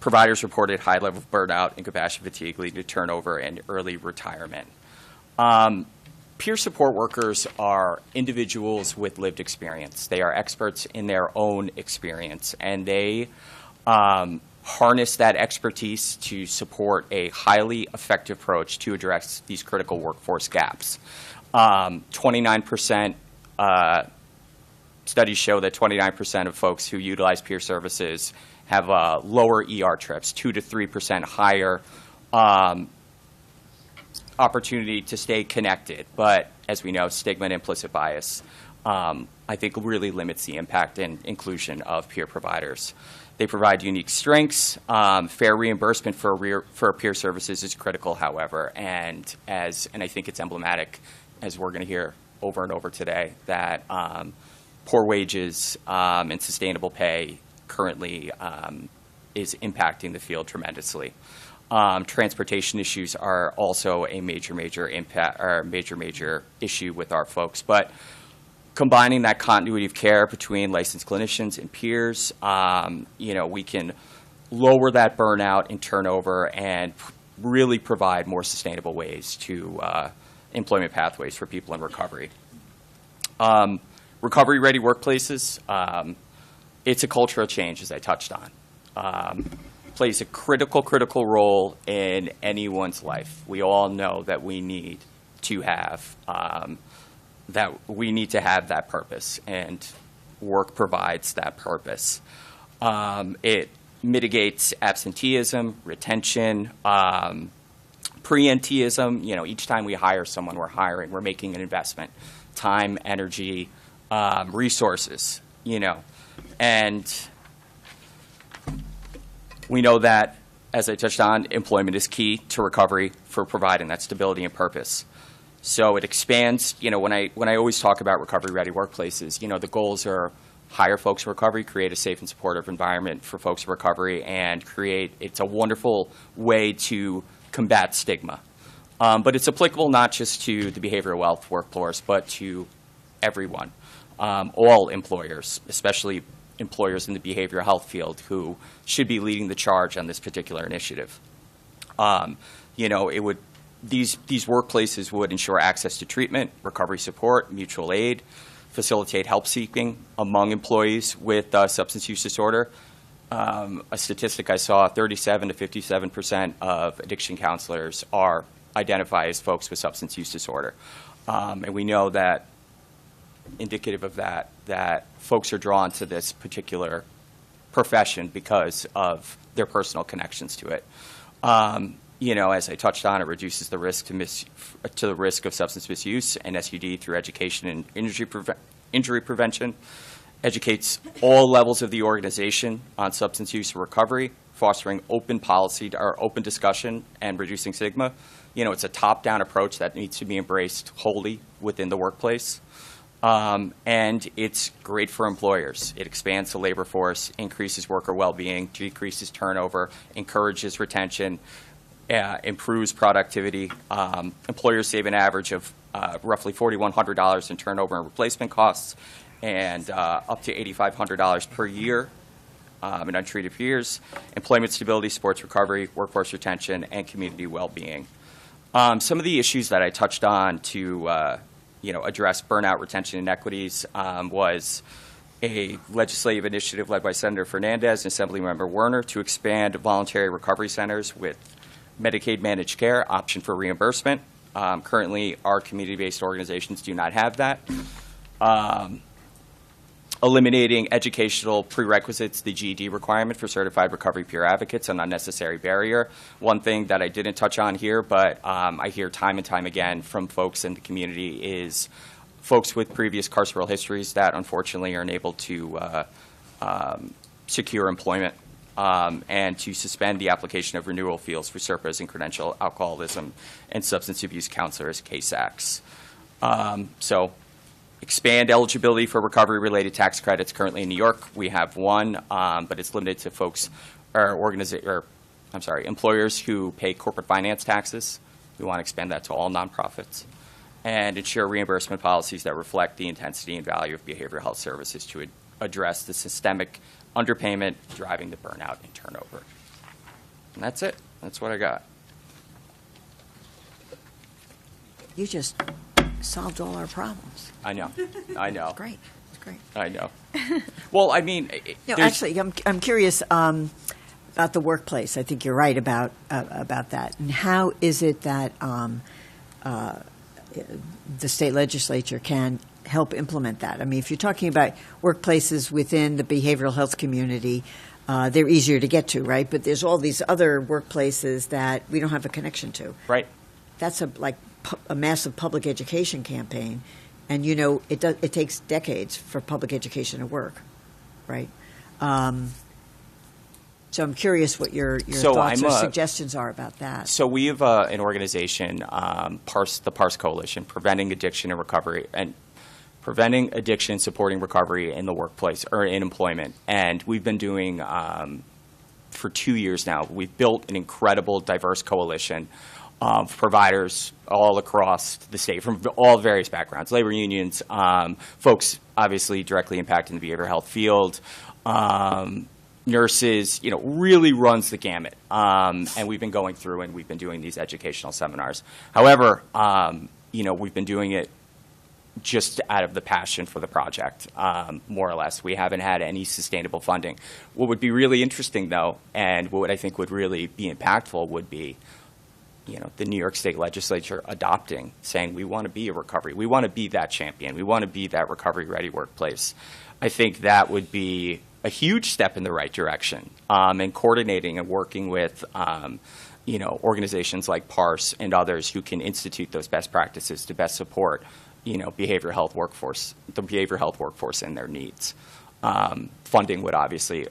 Providers reported high level of burnout and compassion fatigue leading to turnover and early retirement. Peer support workers are individuals with lived experience. They are experts in their own experience, and they harness that expertise to support a highly effective approach to address these critical workforce gaps. 29% studies show that 29% of folks who utilize peer services have lower ER trips, 2 to 3% higher opportunity to stay connected. But as we know, stigma and implicit bias, I think, really limits the impact and inclusion of peer providers. They provide unique strengths. Fair reimbursement for peer services is critical, however, and I think it's emblematic, as we're going to hear over and over today, that poor wages and sustainable pay currently is impacting the field tremendously. Transportation issues are also a major impact, or major issue with our folks. But combining that continuity of care between licensed clinicians and peers, we can lower that burnout and turnover and really provide more sustainable ways to employment pathways for people in recovery. Recovery-ready workplaces, it's a cultural change, as I touched on. Plays a critical role in anyone's life. We all know that we need to have that purpose, and work provides that purpose. It mitigates absenteeism, retention, presenteeism. Each time we hire someone, we're making an investment, time, energy, resources. And we know that, as I touched on, employment is key to recovery for providing that stability and purpose. So it expands. When I always talk about recovery-ready workplaces, the goals are hire folks in recovery, create a safe and supportive environment for folks in recovery, and it's a wonderful way to combat stigma. But it's applicable not just to the behavioral health workforce, but to everyone, all employers, especially employers in the behavioral health field, who should be leading the charge on this particular initiative. These workplaces would ensure access to treatment, recovery support, mutual aid, facilitate help seeking among employees with substance use disorder, a statistic I saw, 37 to 57% of addiction counselors are identify as folks with substance use disorder. And we know that, indicative of that folks are drawn to this particular profession because of their personal connections to it. As I touched on, it reduces the risk to the risk of substance misuse and SUD through education and injury prevention. Educates all levels of the organization on substance use and recovery, fostering open policy or open discussion and reducing stigma. It's a top-down approach that needs to be embraced wholly within the workplace. And it's great for employers. It expands the labor force, increases worker well-being, decreases turnover, encourages retention, improves productivity. Employers save an average of roughly $4,100 in turnover and replacement costs, and up to $8,500 per year in untreated peers. Employment stability supports recovery, workforce retention, and community well-being. Some of the issues that I touched on to address burnout, retention, inequities was a legislative initiative led by Senator Fernandez and Assemblymember Werner to expand voluntary recovery centers with Medicaid managed care, option for reimbursement. Currently, our community-based organizations do not have that. Eliminating educational prerequisites, the GED requirement for certified recovery peer advocates, an unnecessary barrier. One thing that I didn't touch on here, but I hear time and time again from folks in the community is folks with previous carceral histories that unfortunately are unable to secure employment and to suspend the application of renewal fees for SERPAs and credential alcoholism and substance abuse counselors, CASACs. Expand eligibility for recovery-related tax credits. Currently in New York, we have one, but it's limited to folks employers who pay corporate finance taxes. We want to expand that to all nonprofits, and ensure reimbursement policies that reflect the intensity and value of behavioral health services to address the systemic underpayment driving the burnout and turnover. And that's it. That's what I got. You just solved all our problems. I know. It's great. It's great. I know. Well, I mean, actually, I'm curious about the workplace. I think you're right about that. And how is it that the state legislature can help implement that? I mean, if you're talking about workplaces within the behavioral health community, they're easier to get to, right? But there's all these other workplaces that we don't have a connection to. Right. That's a massive public education campaign, and it takes decades for public education to work, right? So I'm curious what your thoughts or suggestions are about that. So we have an organization, the PARS Coalition, Preventing Addiction and Recovery, and preventing addiction, supporting recovery in the workplace or in employment. And we've been doing for 2 years now. We've built an incredible, diverse coalition of providers all across the state from all various backgrounds, labor unions, folks obviously directly impacted in the behavioral health field, nurses, really runs the gamut. And we've been going through and we've been doing these educational seminars. However, we've been doing it just out of the passion for the project, more or less. We haven't had any sustainable funding. What would be really interesting, though, and what I think would really be impactful would be the New York State Legislature adopting, saying we want to be a recovery. We want to be that champion. We want to be that recovery-ready workplace. I think that would be a huge step in the right direction, and coordinating and working with organizations like PARS and others who can institute those best practices to best support the behavioral health workforce and their needs. Funding would obviously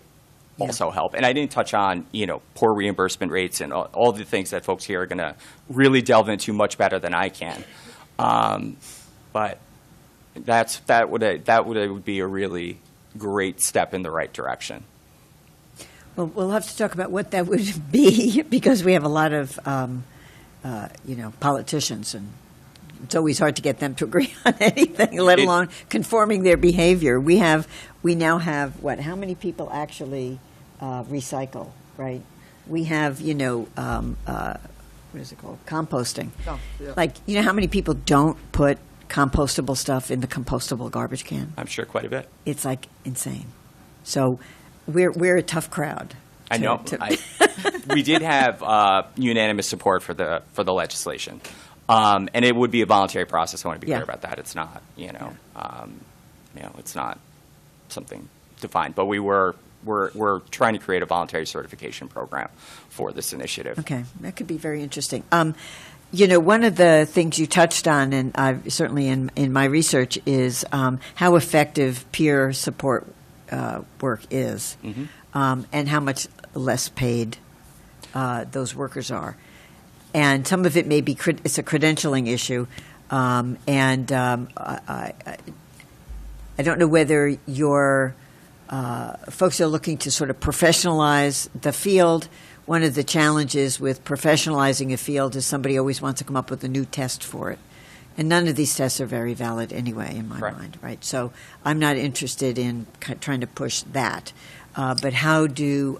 also help. And I didn't touch on, poor reimbursement rates and all the things that folks here are going to really delve into much better than I can. But that would be a really great step in the right direction. Well, we'll have to talk about what that would be because we have a lot of, politicians, and it's always hard to get them to agree on anything, let alone conforming their behavior. We now have how many people actually recycle, right? We have, what is it called? Composting. Oh, yeah. Like, how many people don't put compostable stuff in the compostable garbage can? I'm sure quite a bit. It's insane. So we're a tough crowd. I to- know. to- We did have unanimous support for the legislation, and it would be a voluntary process. I want to be Yeah. clear about that. It's not, it's not something defined. But we're trying to create a voluntary certification program for this initiative. Okay, that could be very interesting. One of the things you touched on, and I've certainly in my research, is how effective peer support work is, and how much less paid those workers are. And some of it may be it's a credentialing issue, and I don't know whether your folks are looking to sort of professionalize the field. One of the challenges with professionalizing a field is somebody always wants to come up with a new test for it. And none of these tests are very valid anyway, in my Correct. mind, right? So I'm not interested in trying to push that. But how do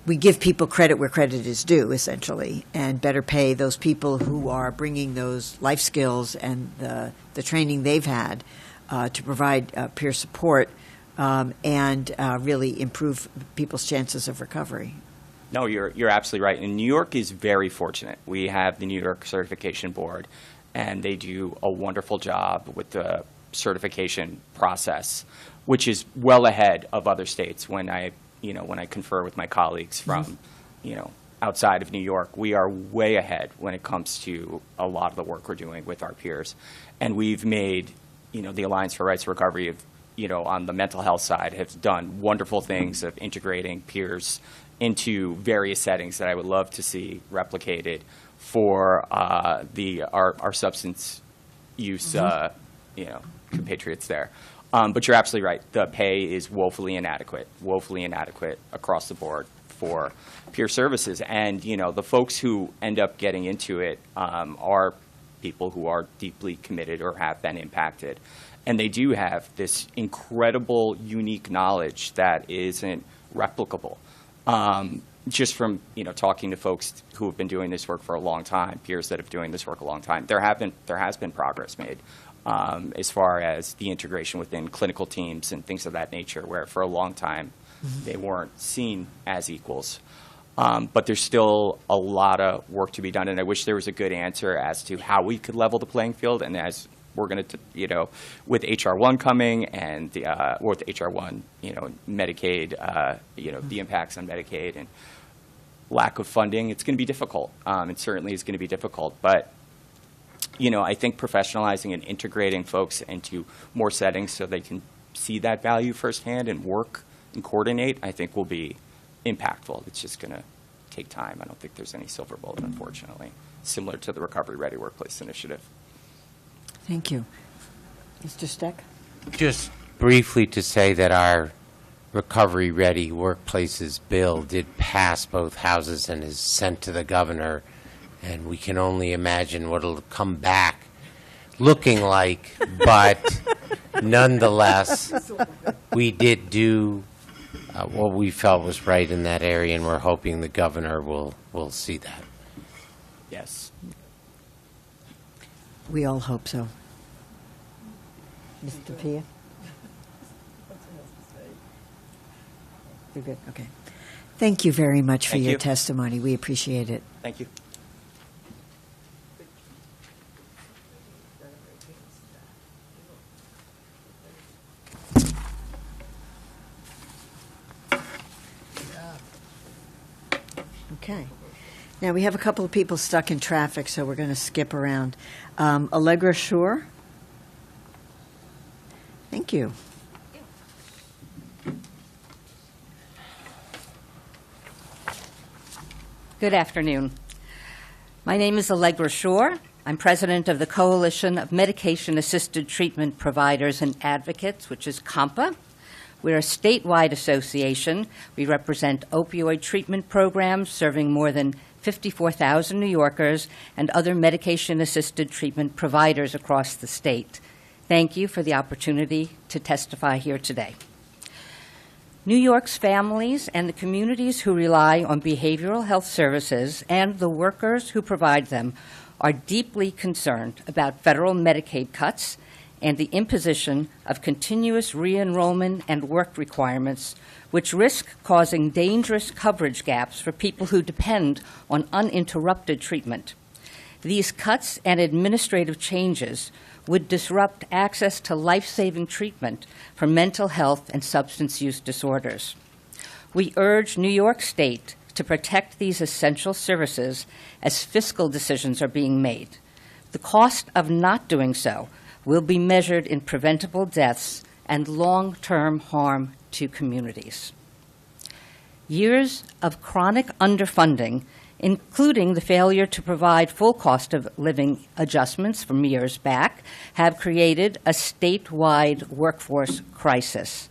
we give people credit where credit is due, essentially, and better pay those people who are bringing those life skills and the training they've had to provide peer support and really improve people's chances of recovery? No, you're absolutely right. And New York is very fortunate. We have the New York Certification Board, and they do a wonderful job with the certification process, which is well ahead of other states. When I confer with my colleagues from, outside of New York, we are way ahead when it comes to a lot of the work we're doing with our peers. And we've made, the Alliance for Rights Recovery on the mental health side has done wonderful things of integrating peers into various settings that I would love to see replicated for our substance use compatriots there. But you're absolutely right. The pay is woefully inadequate across the board for peer services. And, the folks who end up getting into it are people who are deeply committed or have been impacted. And they do have this incredible, unique knowledge that isn't replicable. Just from talking to folks who have been doing this work for a long time, peers that have been doing this work a long time, there has been progress made as far as the integration within clinical teams and things of that nature, where for a long time they weren't seen as equals. But there's still a lot of work to be done, and I wish there was a good answer as to how we could level the playing field. And as we're going to, with HR1 coming and with HR1, Medicaid, the impacts on Medicaid and lack of funding, it's going to be difficult. It certainly is going to be difficult. But, I think professionalizing and integrating folks into more settings so they can see that value firsthand and work and coordinate, I think will be impactful. It's just going to take time. I don't think there's any silver bullet, unfortunately, similar to the Recovery Ready Workplace Initiative. Thank you. Mr. Steck? Just briefly to say that our Recovery Ready Workplaces bill did pass both houses and is sent to the governor, and we can only imagine what it'll come back looking like. But nonetheless, we did do what we felt was right in that area, and we're hoping the governor will see that. Yes. We all hope so. Mr. Pia? You're good, okay. Thank you very much for Thank your you. testimony. We appreciate it. Thank you. Okay. Now, we have a couple of people stuck in traffic, so we're going to skip around. Allegra Shore? Thank you. Good afternoon. My name is Allegra Shore. I'm president of the Coalition of Medication-Assisted Treatment Providers and Advocates, which is COMPA. We're a statewide association. We represent opioid treatment programs serving more than 54,000 New Yorkers and other medication-assisted treatment providers across the state. Thank you for the opportunity to testify here today. New York's families and the communities who rely on behavioral health services and the workers who provide them are deeply concerned about federal Medicaid cuts and the imposition of continuous re-enrollment and work requirements, which risk causing dangerous coverage gaps for people who depend on uninterrupted treatment. These cuts and administrative changes would disrupt access to life-saving treatment for mental health and substance use disorders. We urge New York State to protect these essential services as fiscal decisions are being made. The cost of not doing so will be measured in preventable deaths and long-term harm to communities. Years of chronic underfunding, including the failure to provide full cost of living adjustments from years back, have created a statewide workforce crisis.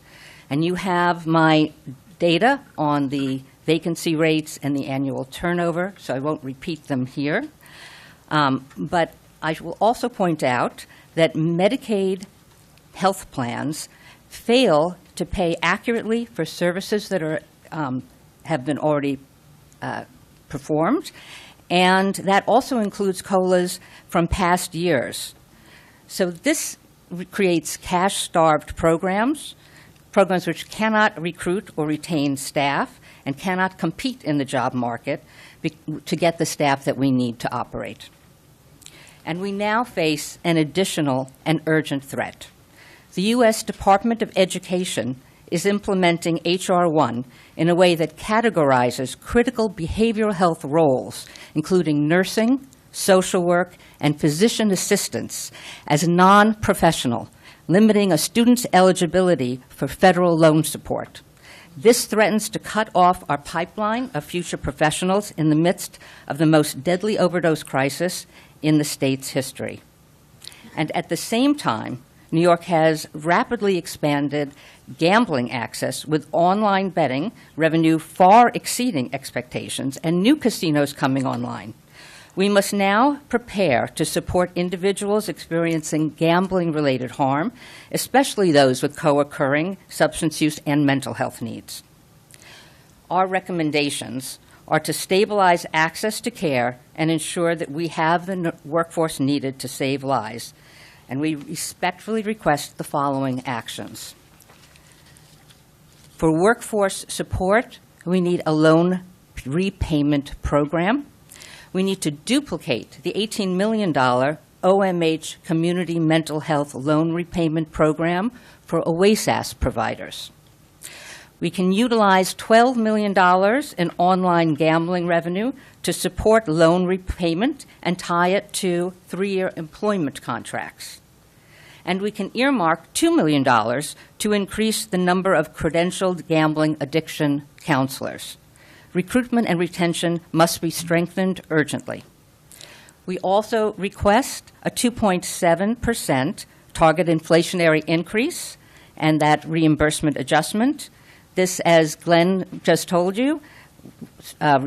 And you have my data on the vacancy rates and the annual turnover, so I won't repeat them here. But I will also point out that Medicaid health plans fail to pay accurately for services that are have been already performed, and that also includes COLAs from past years. So this creates cash-starved programs which cannot recruit or retain staff and cannot compete in the job market to get the staff that we need to operate. And we now face an additional and urgent threat. The U.S. Department of Education is implementing H.R. 1 in a way that categorizes critical behavioral health roles, including nursing, social work, and physician assistants, as non-professional, limiting a student's eligibility for federal loan support. This threatens to cut off our pipeline of future professionals in the midst of the most deadly overdose crisis in the state's history. And at the same time, New York has rapidly expanded gambling access with online betting revenue far exceeding expectations and new casinos coming online. We must now prepare to support individuals experiencing gambling-related harm, especially those with co-occurring substance use and mental health needs. Our recommendations are to stabilize access to care and ensure that we have the workforce needed to save lives. And we respectfully request the following actions. For workforce support, we need a loan repayment program. We need to duplicate the $18 million OMH Community Mental Health Loan Repayment Program for OASAS providers. We can utilize $12 million in online gambling revenue to support loan repayment and tie it to 3-year employment contracts. And we can earmark $2 million to increase the number of credentialed gambling addiction counselors. Recruitment and retention must be strengthened urgently. We also request a 2.7% target inflationary increase and that reimbursement adjustment. This, as Glenn just told you,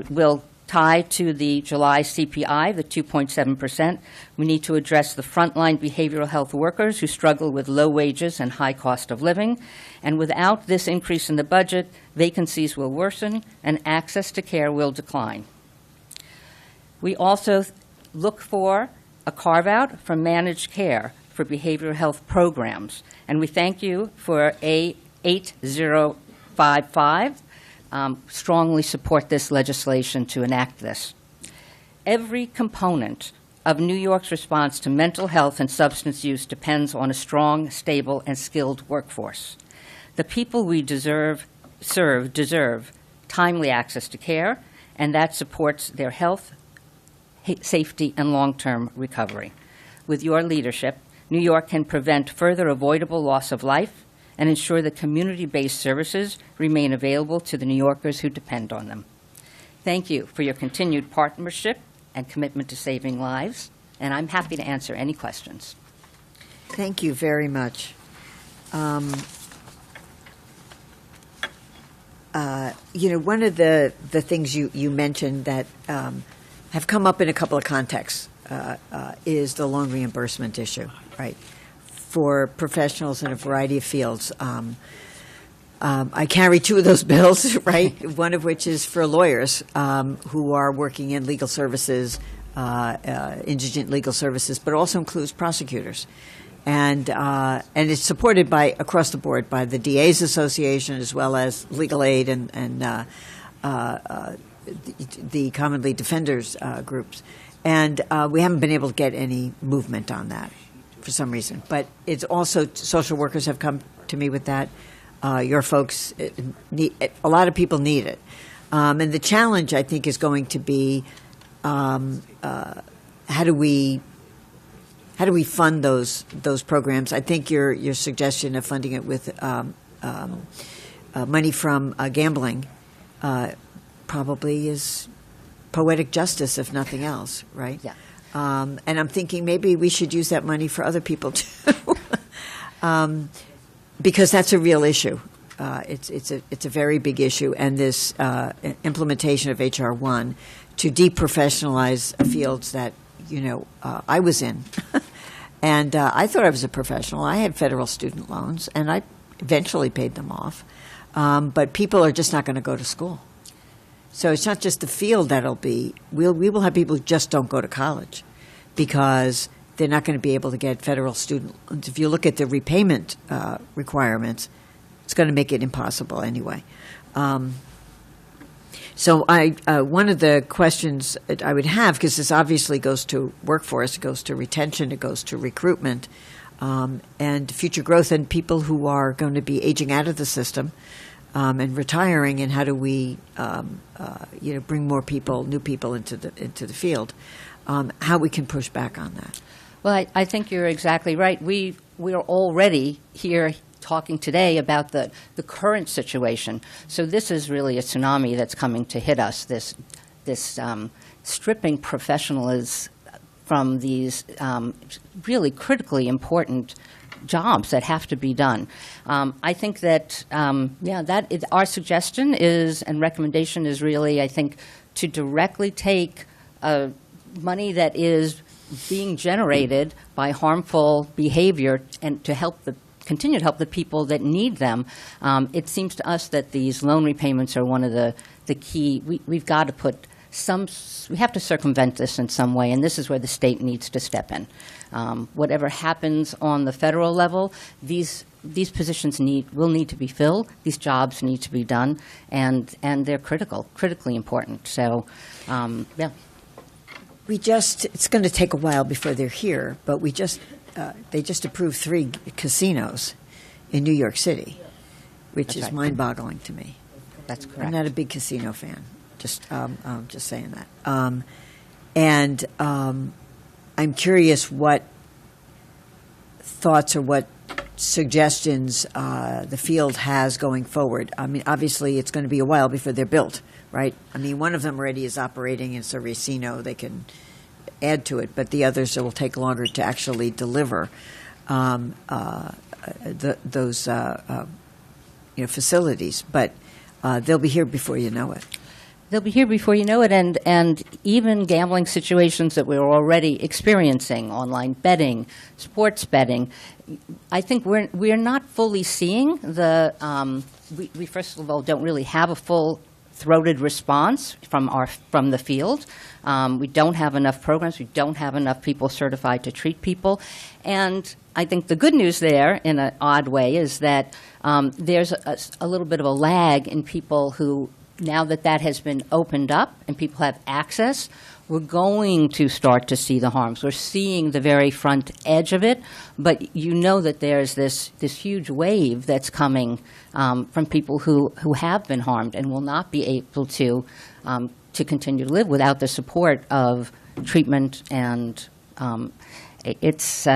will tie to the July CPI, the 2.7%. We need to address the frontline behavioral health workers who struggle with low wages and high cost of living. And without this increase in the budget, vacancies will worsen and access to care will decline. We also look for a carve-out for managed care for behavioral health programs. And we thank you for A8055. Strongly support this legislation to enact this. Every component of New York's response to mental health and substance use depends on a strong, stable, and skilled workforce. The people we serve deserve timely access to care, and that supports their health, safety, and long-term recovery. With your leadership, New York can prevent further avoidable loss of life and ensure that community-based services remain available to the New Yorkers who depend on them. Thank you for your continued partnership and commitment to saving lives, and I'm happy to answer any questions. Thank you very much. One of the things you mentioned that have come up in a couple of contexts is the loan reimbursement issue, right, for professionals in a variety of fields. I carry two of those bills, right, one of which is for lawyers who are working in legal services, indigent legal services, but also includes prosecutors. And it's supported by, across the board, by the DA's Association as well as Legal Aid and the Commonly Defenders groups. And we haven't been able to get any movement on that for some reason. But it's also, social workers have come to me with that. Your folks, a lot of people need it. And the challenge, I think, is going to be how do we fund those programs? I think your suggestion of funding it with money from gambling probably is poetic justice, if nothing else, right? Yeah. And I'm thinking maybe we should use that money for other people too, because that's a real issue. It's a very big issue, and this implementation of HR 1 to deprofessionalize fields that I was in, and I thought I was a professional. I had federal student loans, and I eventually paid them off, but people are just not going to go to school. So it's not just the field that'll be. We will have people who just don't go to college because they're not going to be able to get federal student loans. If you look at the repayment requirements, it's going to make it impossible anyway. So one of the questions that I would have, because this obviously goes to workforce, it goes to retention, it goes to recruitment, and future growth, and people who are going to be aging out of the system and retiring, and how do we, bring more people, new people into the field? How we can push back on that? Well, I think you're exactly right. We are already here talking today about the current situation. So this is really a tsunami that's coming to hit us. This stripping professionals from these really critically important jobs that have to be done. I think that our suggestion is and recommendation is really, I think, to directly take money that is being generated by harmful behavior and to continue to help the people that need them. It seems to us that these loan repayments are one of the key. We've got to put we have to circumvent this in some way, and this is where the state needs to step in. Whatever happens on the federal level, these positions will need to be filled. These jobs need to be done, and they're critically important. So, yeah. It's going to take a while before they're here, but they just approved 3 casinos in New York City, which That's is right. mind-boggling to me. That's correct. I'm not a big casino fan. Just saying that. And I'm curious what thoughts or what suggestions the field has going forward. I mean, obviously, it's going to be a while before they're built, right? I mean, one of them already is operating. It's a Racino. They can add to it, but the others will take longer to actually deliver those facilities. But they'll be here before you know it. They'll be here before you know it, and even gambling situations that we're already experiencing, online betting, sports betting. I think we're not fully seeing we first of all don't really have a full-throated response from the field. We don't have enough programs. We don't have enough people certified to treat people, and I think the good news there, in an odd way, is that there's a little bit of a lag in people who. Now that has been opened up and people have access, we're going to start to see the harms. We're seeing the very front edge of it, but you know that there's this huge wave that's coming from people who have been harmed and will not be able to continue to live without the support of treatment. And it's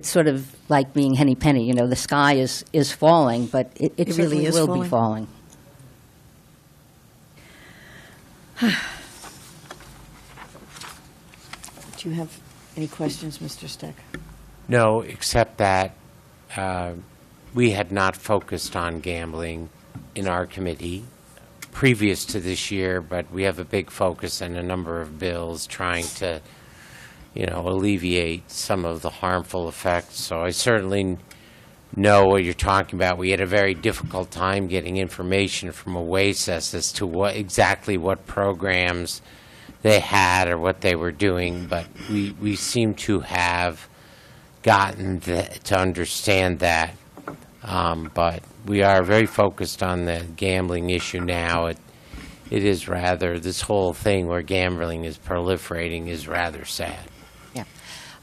sort of like being henny penny. You know, the sky is falling, but it really certainly will be falling. Do you have any questions, Mr. Steck? No, except that we had not focused on gambling in our committee previous to this year, but we have a big focus and a number of bills trying to, alleviate some of the harmful effects. So I certainly know what you're talking about. We had a very difficult time getting information from OASIS as to exactly what programs they had or what they were doing, but we seem to have gotten to understand that. But we are very focused on the gambling issue now. It is rather, this whole thing where gambling is proliferating is rather sad. Yeah.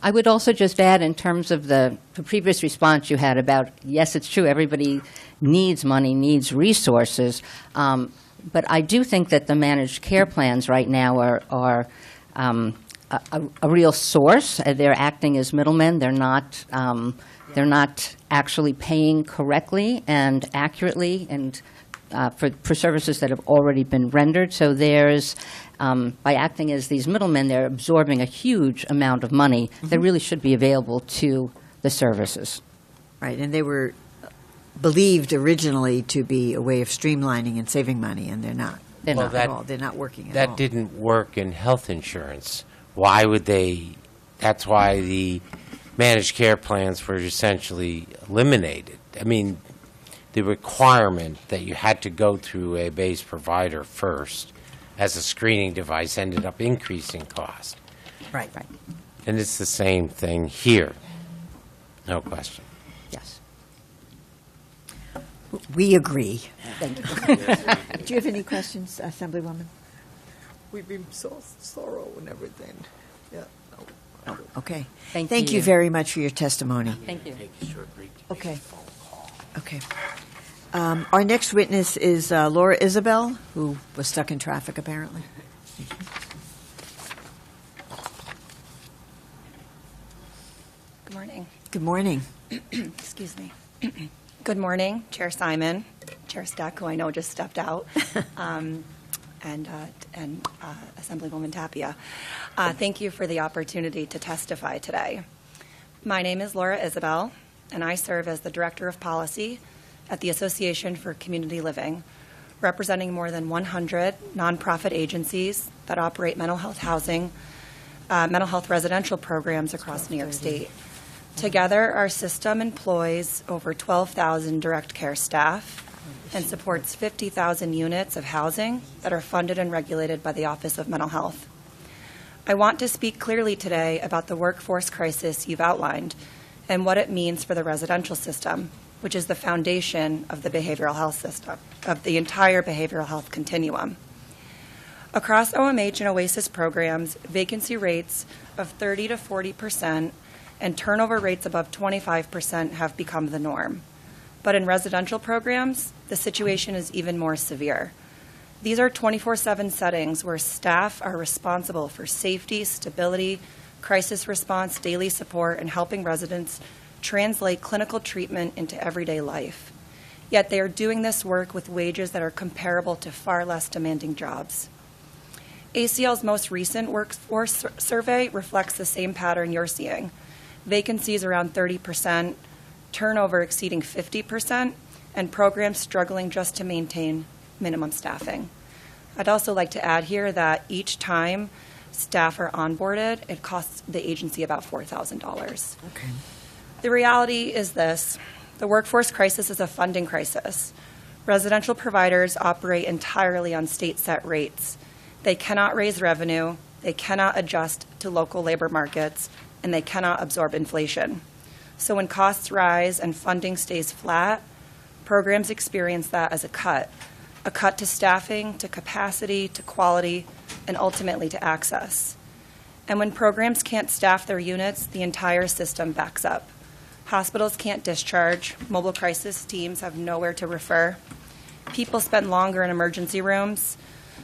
I would also just add, in terms of the previous response you had about, yes, it's true, everybody needs money, needs resources, but I do think that the managed care plans right now are a real source. They're acting as middlemen. They're not actually paying correctly and accurately and for services that have already been rendered. So there's, by acting as these middlemen, they're absorbing a huge amount of money that really should be available to the services. Right, and they were believed originally to be a way of streamlining and saving money, and they're not. They're Well, not. that- At all. They're not working at That all. didn't work in health insurance. Why would they? That's why the managed care plans were essentially eliminated. I mean, the requirement that you had to go through a base provider first as a screening device ended up increasing cost. Right. And it's the same thing here. No question. Yes. We agree. Thank you. Do you have any questions, Assemblywoman? We've been so thorough and everything. Yeah. Okay. Thank you you. very much for your testimony. Thank you. Okay. Okay. Our next witness is Laura Isabel, who was stuck in traffic, apparently. Good morning. Good morning. Excuse me. Good morning, Chair Simon, Chair Steck, who I know just stepped out, and Assemblywoman Tapia. Thank you for the opportunity to testify today. My name is Laura Isabel, and I serve as the Director of Policy at the Association for Community Living, representing more than 100 nonprofit agencies that operate mental health housing, mental health residential programs across New York State. Together, our system employs over 12,000 direct care staff and supports 50,000 units of housing that are funded and regulated by the Office of Mental Health. I want to speak clearly today about the workforce crisis you've outlined and what it means for the residential system, which is the foundation of the behavioral health system, of the entire behavioral health continuum. Across OMH and OASIS programs, vacancy rates of 30 to 40% and turnover rates above 25% have become the norm. But in residential programs, the situation is even more severe. These are 24/7 settings where staff are responsible for safety, stability, crisis response, daily support, and helping residents translate clinical treatment into everyday life. Yet they are doing this work with wages that are comparable to far less demanding jobs. ACL's most recent workforce survey reflects the same pattern you're seeing. Vacancies around 30%, turnover exceeding 50%, and programs struggling just to maintain minimum staffing. I'd also like to add here that each time staff are onboarded, it costs the agency about $4,000. Okay. The reality is this: the workforce crisis is a funding crisis. Residential providers operate entirely on state-set rates. They cannot raise revenue, they cannot adjust to local labor markets, and they cannot absorb inflation. So when costs rise and funding stays flat, programs experience that as a cut to staffing, to capacity, to quality, and ultimately to access. And when programs can't staff their units, the entire system backs up. Hospitals can't discharge, mobile crisis teams have nowhere to refer, people spend longer in emergency rooms,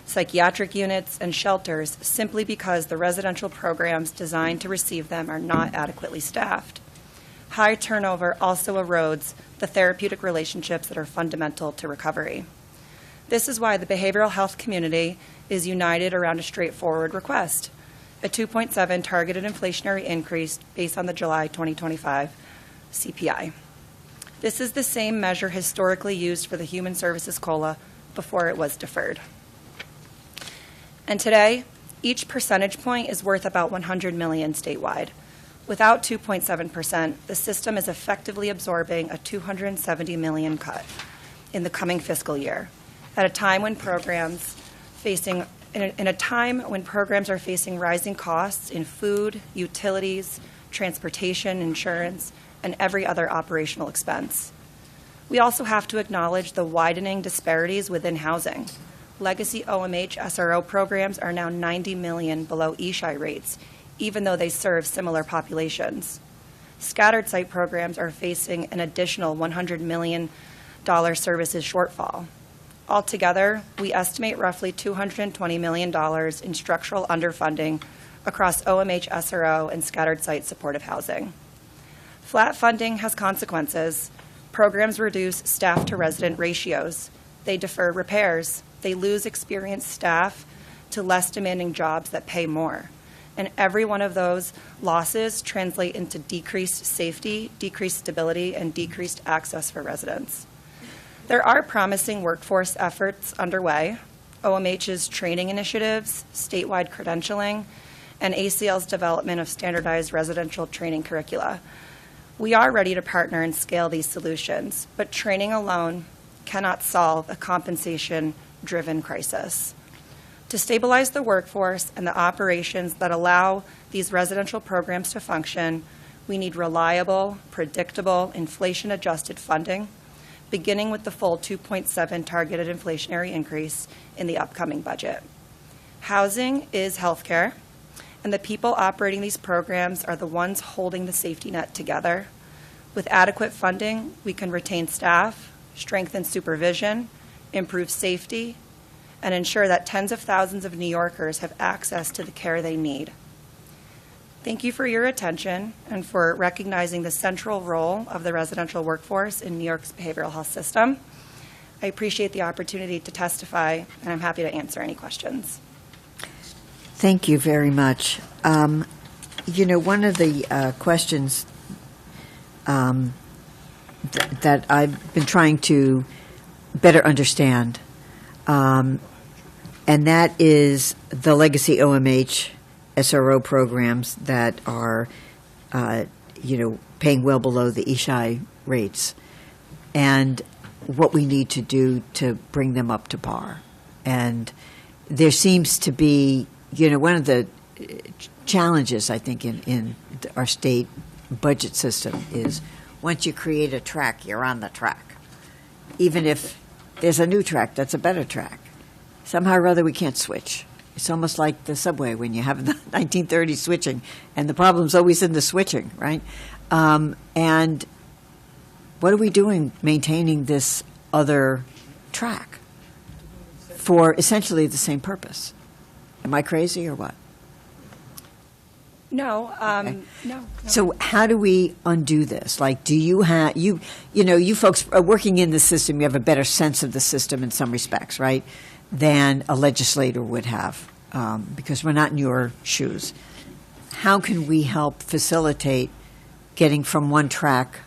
psychiatric units, and shelters simply because the residential programs designed to receive them are not adequately staffed. High turnover also erodes the therapeutic relationships that are fundamental to recovery. This is why the behavioral health community is united around a straightforward request: a 2.7 targeted inflationary increase based on the July 2025 CPI. This is the same measure historically used for the Human Services COLA before it was deferred. And today, each percentage point is worth about $100 million statewide. Without 2.7%, the system is effectively absorbing a $270 million cut in the coming fiscal year, at a time when programs are facing rising costs in food, utilities, transportation, insurance, and every other operational expense. We also have to acknowledge the widening disparities within housing. Legacy OMH SRO programs are now 90 million below ESHI rates, even though they serve similar populations. Scattered site programs are facing an additional $100 million services shortfall. Altogether, we estimate roughly $220 million in structural underfunding across OMH SRO and scattered site supportive housing. Flat funding has consequences. Programs reduce staff to resident ratios. They defer repairs. They lose experienced staff to less demanding jobs that pay more. And every one of those losses translate into decreased safety, decreased stability, and decreased access for residents. There are promising workforce efforts underway. OMH's training initiatives, statewide credentialing, and ACL's development of standardized residential training curricula. We are ready to partner and scale these solutions, but training alone cannot solve a compensation-driven crisis. To stabilize the workforce and the operations that allow these residential programs to function, we need reliable, predictable, inflation-adjusted funding, beginning with the full 2.7 targeted inflationary increase in the upcoming budget. Housing is healthcare, and the people operating these programs are the ones holding the safety net together. With adequate funding, we can retain staff, strengthen supervision, improve safety, and ensure that tens of thousands of New Yorkers have access to the care they need. Thank you for your attention and for recognizing the central role of the residential workforce in New York's behavioral health system. I appreciate the opportunity to testify, and I'm happy to answer any questions. Thank you very much. One of the questions that I've been trying to better understand, and that is the legacy OMH SRO programs that are, paying well below the ESHI rates, and what we need to do to bring them up to par. And there seems to be, one of the challenges, I think, in our state budget system is once you create a track, you're on the track. Even if there's a new track that's a better track, somehow or other we can't switch. It's almost like the subway when you have the 1930s switching, and the problem's always in the switching, right? And what are we doing maintaining this other track for essentially the same purpose? Am I crazy or what? No, Okay. no. So how do we undo this? Like, do you have, you folks are working in the system, you have a better sense of the system in some respects, right, than a legislator would have, because we're not in your shoes. How can we help facilitate getting from one track,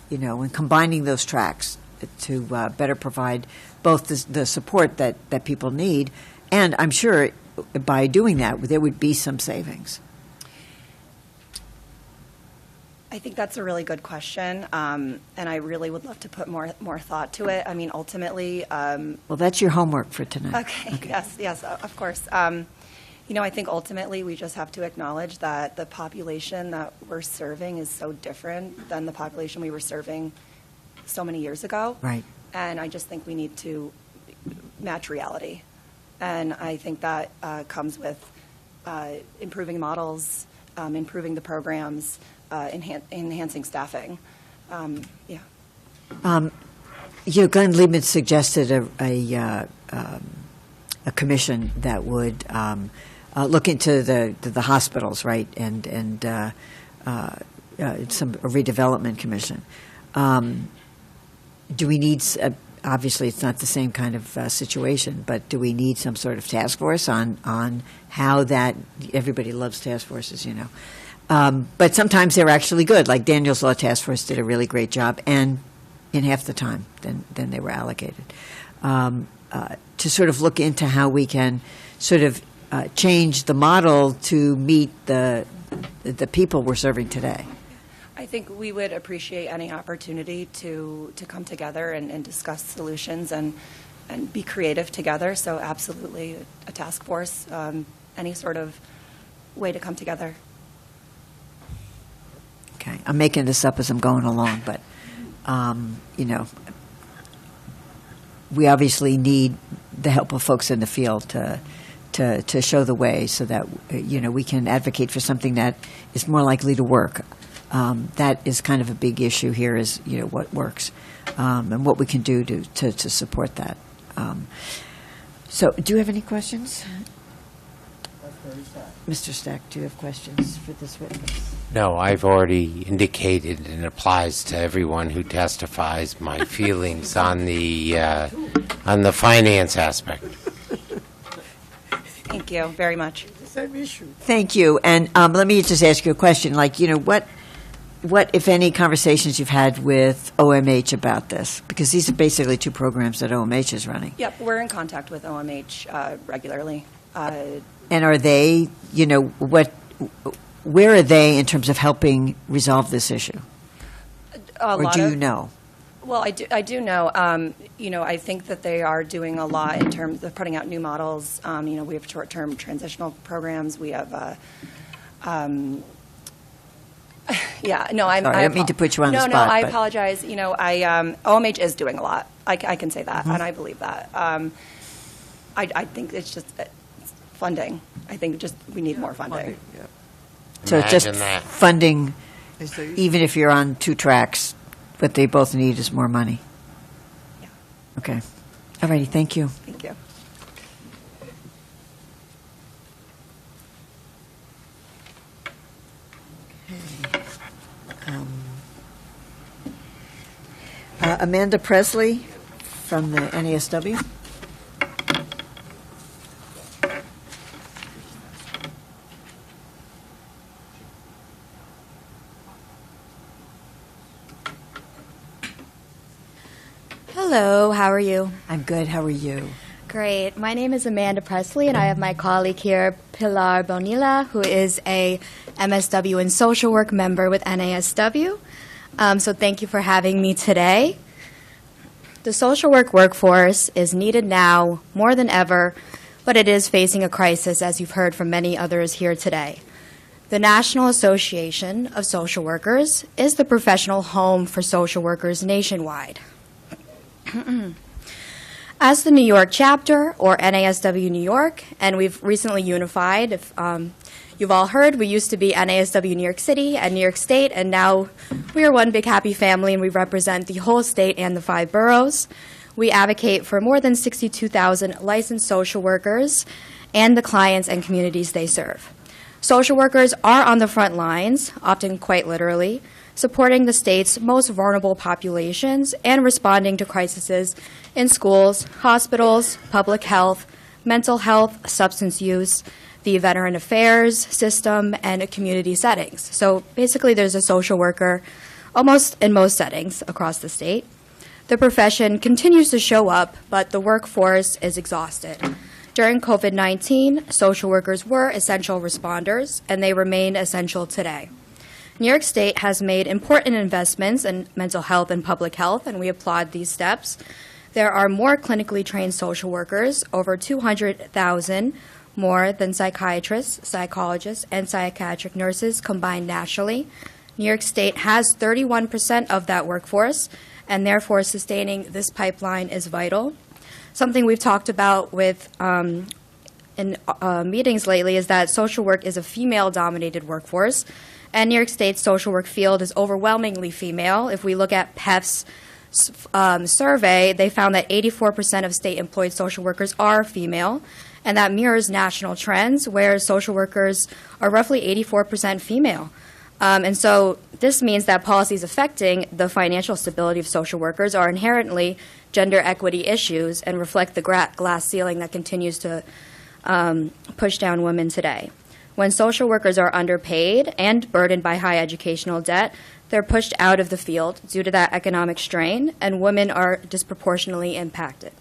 and combining those tracks to better provide both the support that people need, and I'm sure by doing that, there would be some savings. I think that's a really good question, and I really would love to put more thought to it. I mean, ultimately. Well, that's your homework for tonight. Okay. Yes, of course. I think ultimately we just have to acknowledge that the population that we're serving is so different than the population we were serving so many years ago. Right. And I just think we need to match reality. And I think that comes with improving models, improving the programs, enhancing staffing. Glenn Liebman suggested a commission that would look into the hospitals, right, and a redevelopment commission. Do we need? Obviously, it's not the same kind of situation, but do we need some sort of task force on how that? Everybody loves task forces, but sometimes they're actually good. Like Daniel's Law Task Force did a really great job, and in half the time than they were allocated. To sort of look into how we can sort of change the model to meet the people we're serving today. I think we would appreciate any opportunity to come together and discuss solutions and be creative together. So absolutely a task force, any sort of way to come together. Okay, I'm making this up as I'm going along, but, we obviously need the help of folks in the field to show the way so that, we can advocate for something that is more likely to work. That is kind of a big issue here is, what works and what we can do to support that. So do you have any questions? Mr. Stack, do you have questions for this witness? No, I've already indicated, and it applies to everyone who testifies, my feelings on the finance aspect. Thank you very much. Thank you. And let me just ask you a question. Like, what, if any, conversations you've had with OMH about this? Because these are basically two programs that OMH is running. Yep, we're in contact with OMH regularly. And are they, where are they in terms of helping resolve this issue? Or do you know? Well, I do know. I think that they are doing a lot in terms of putting out new models. We have short-term transitional programs. We have, yeah, no, Sorry, I don't mean to put you on the spot. No, I but- apologize. OMH is doing a lot. I can say that, and I believe that. I think it's just funding. I think just we need more funding. So it's just Imagine that. funding, even if you're on two tracks, what they both need is more money. Yeah. Okay. All righty, thank you. Thank you. Amanda Presley from the NASW. Hello, how are you? I'm good, how are you? Great. My name is Amanda Presley, and I have my colleague here, Pilar Bonilla, who is a MSW and social work member with NASW. So thank you for having me today. The social work workforce is needed now more than ever, but it is facing a crisis, as you've heard from many others here today. The National Association of Social Workers is the professional home for social workers nationwide. As the New York chapter, or NASW New York, and we've recently unified, if you've all heard, we used to be NASW New York City and New York State, and now we are one big happy family, and we represent the whole state and the 5 boroughs. We advocate for more than 62,000 licensed social workers and the clients and communities they serve. Social workers are on the front lines, often quite literally, supporting the state's most vulnerable populations and responding to crises in schools, hospitals, public health, mental health, substance use, the veteran affairs system, and community settings. So basically there's a social worker almost in most settings across the state. The profession continues to show up, but the workforce is exhausted. During COVID-19, social workers were essential responders, and they remain essential today. New York State has made important investments in mental health and public health, and we applaud these steps. There are more clinically trained social workers, over 200,000 more than psychiatrists, psychologists, and psychiatric nurses combined nationally. New York State has 31% of that workforce, and therefore sustaining this pipeline is vital. Something we've talked about with in meetings lately is that social work is a female-dominated workforce, and New York State's social work field is overwhelmingly female. If we look at PEF's survey, they found that 84% of state-employed social workers are female, and that mirrors national trends where social workers are roughly 84% female. And so this means that policies affecting the financial stability of social workers are inherently gender equity issues and reflect the glass ceiling that continues to push down women today. When social workers are underpaid and burdened by high educational debt, they're pushed out of the field due to that economic strain, and women are disproportionately impacted.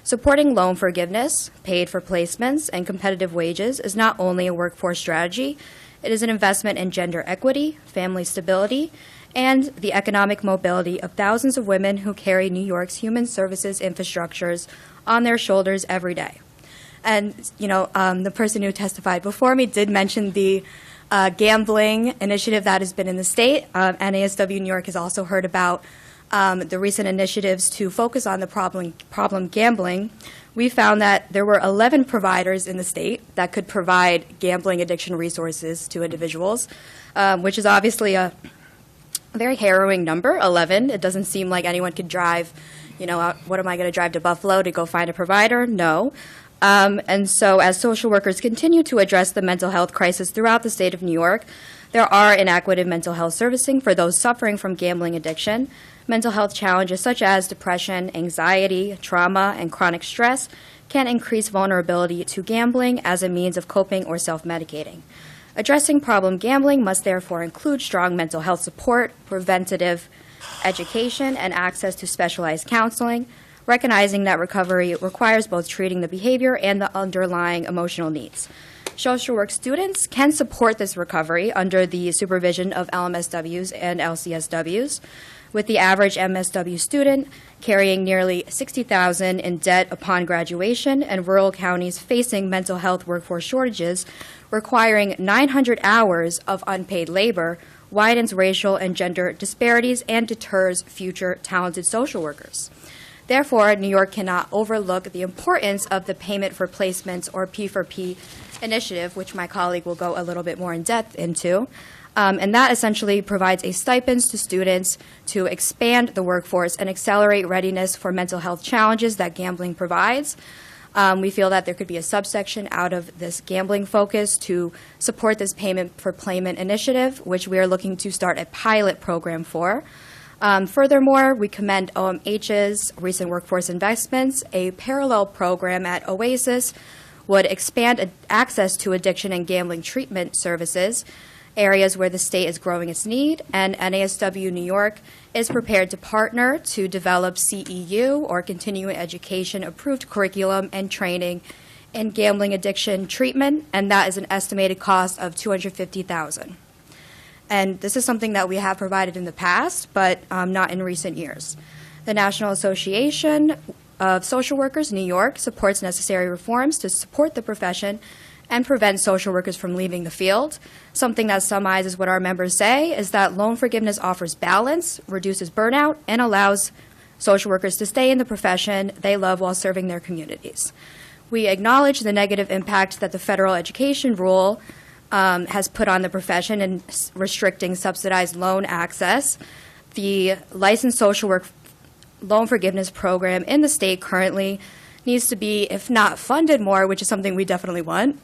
Supporting loan forgiveness, paid for placements, and competitive wages is not only a workforce strategy, it is an investment in gender equity, family stability, and the economic mobility of thousands of women who carry New York's human services infrastructures on their shoulders every day. And, the person who testified before me did mention the gambling initiative that has been in the state. NASW New York has also heard about the recent initiatives to focus on the problem gambling. We found that there were 11 providers in the state that could provide gambling addiction resources to individuals, which is obviously a very harrowing number, 11. It doesn't seem like anyone could drive, what am I going to drive to Buffalo to go find a provider? No. And so as social workers continue to address the mental health crisis throughout the state of New York, there are inadequate mental health servicing for those suffering from gambling addiction. Mental health challenges such as depression, anxiety, trauma, and chronic stress can increase vulnerability to gambling as a means of coping or self-medicating. Addressing problem gambling must therefore include strong mental health support, preventative education, and access to specialized counseling, recognizing that recovery requires both treating the behavior and the underlying emotional needs. Social work students can support this recovery under the supervision of LMSWs and LCSWs, with the average MSW student carrying nearly $60,000 in debt upon graduation and rural counties facing mental health workforce shortages requiring 900 hours of unpaid labor, widens racial and gender disparities and deters future talented social workers. Therefore, New York cannot overlook the importance of the Payment for Placements, or P4P, initiative, which my colleague will go a little bit more in depth into. And that essentially provides a stipends to students to expand the workforce and accelerate readiness for mental health challenges that gambling provides. We feel that there could be a subsection out of this gambling focus to support this Payment for Placement initiative, which we are looking to start a pilot program for. Furthermore, we commend OMH's recent workforce investments. A parallel program at Oasis would expand access to addiction and gambling treatment services, areas where the state is growing its need, and NASW New York is prepared to partner to develop CEU, or continuing education approved curriculum and training in gambling addiction treatment, and that is an estimated cost of $250,000. And this is something that we have provided in the past, but not in recent years. The National Association of Social Workers New York supports necessary reforms to support the profession and prevent social workers from leaving the field. Something that summarizes what our members say is that loan forgiveness offers balance, reduces burnout, and allows social workers to stay in the profession they love while serving their communities. We acknowledge the negative impact that the federal education rule has put on the profession in restricting subsidized loan access. The licensed social work loan forgiveness program in the state currently needs to be, if not funded more, which is something we definitely want,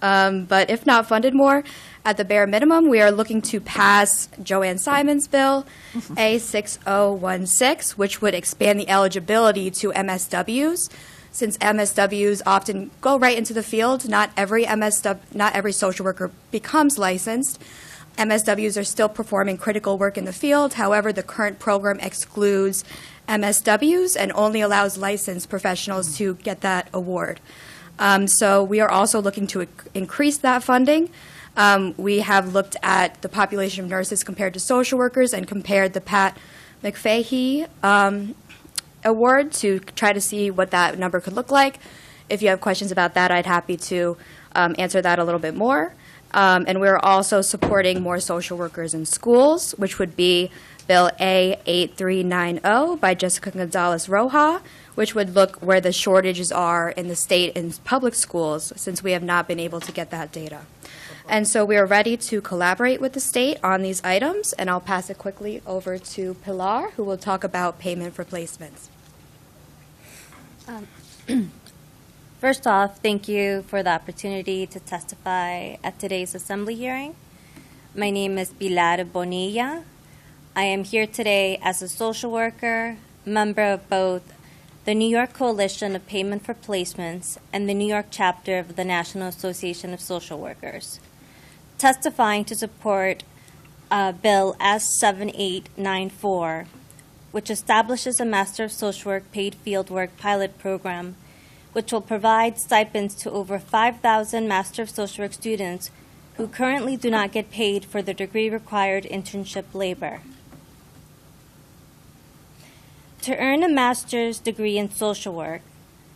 but if not funded more, at the bare minimum, we are looking to pass Joanne Simon's bill, A6016, which would expand the eligibility to MSWs. Since MSWs often go right into the field, not every social worker becomes licensed. MSWs are still performing critical work in the field. However, the current program excludes MSWs and only allows licensed professionals to get that award. So we are also looking to increase that funding. We have looked at the population of nurses compared to social workers and compared the Pat McFahey award to try to see what that number could look like. If you have questions about that, I'd happy to answer that a little bit more. And we're also supporting more social workers in schools, which would be Bill A8390 by Jessica Gonzalez-Roja, which would look where the shortages are in the state in public schools, since we have not been able to get that data. And so we are ready to collaborate with the state on these items, and I'll pass it quickly over to Pilar, who will talk about payment for placements. First off, thank you for the opportunity to testify at today's assembly hearing. My name is Pilar Bonilla. I am here today as a social worker, member of both the New York Coalition of Payment for Placements and the New York chapter of the National Association of Social Workers, testifying to support Bill S7894, which establishes a Master of Social Work paid fieldwork pilot program, which will provide stipends to over 5,000 Master of Social Work students who currently do not get paid for the degree-required internship labor. To earn a master's degree in social work,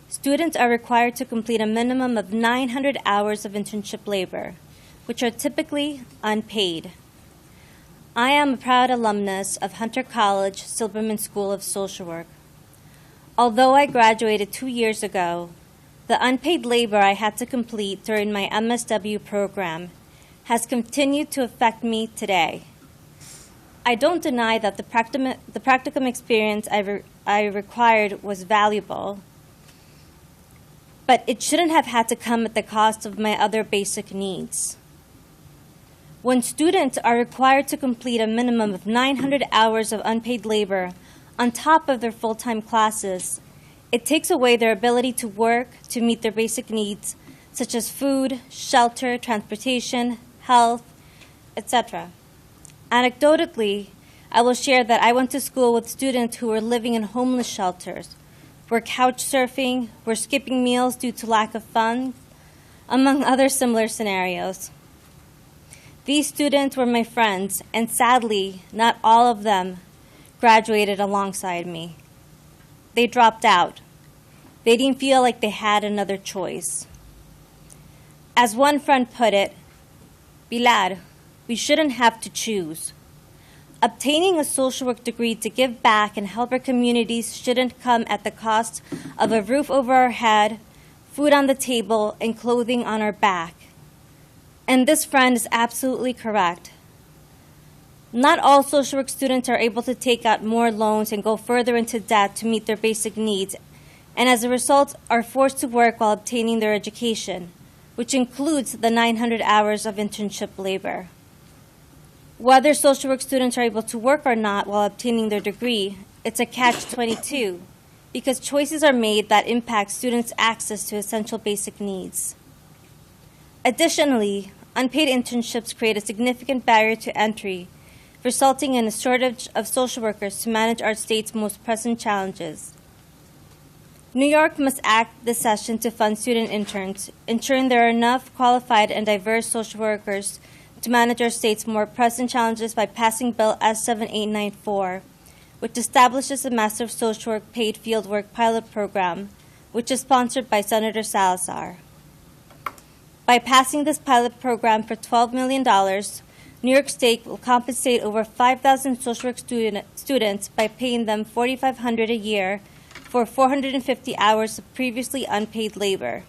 students are required to complete a minimum of 900 hours of internship labor, which are typically unpaid. I am a proud alumnus of Hunter College Silberman School of Social Work. Although I graduated 2 years ago, the unpaid labor I had to complete during my MSW program has continued to affect me today. I don't deny that the practicum experience I required was valuable, but it shouldn't have had to come at the cost of my other basic needs. When students are required to complete a minimum of 900 hours of unpaid labor on top of their full-time classes, it takes away their ability to work to meet their basic needs, such as food, shelter, transportation, health, etc. Anecdotally, I will share that I went to school with students who were living in homeless shelters, were couch surfing, were skipping meals due to lack of funds, among other similar scenarios. These students were my friends, and sadly, not all of them graduated alongside me. They dropped out. They didn't feel like they had another choice. As one friend put it, Pilar, we shouldn't have to choose. Obtaining a social work degree to give back and help our communities shouldn't come at the cost of a roof over our head, food on the table, and clothing on our back. And this friend is absolutely correct. Not all social work students are able to take out more loans and go further into debt to meet their basic needs, and as a result are forced to work while obtaining their education, which includes the 900 hours of internship labor. Whether social work students are able to work or not while obtaining their degree, it's a catch-22, because choices are made that impact students' access to essential basic needs. Additionally, unpaid internships create a significant barrier to entry, resulting in a shortage of social workers to manage our state's most pressing challenges. New York must act this session to fund student interns, ensuring there are enough qualified and diverse social workers to manage our state's more pressing challenges by passing Bill S-7894, which establishes a Master of Social Work Paid Fieldwork Pilot Program, which is sponsored by Senator Salazar. By passing this pilot program for $12 million, New York State will compensate over 5,000 social work students by paying them $4,500 a year for 450 hours of previously unpaid labor.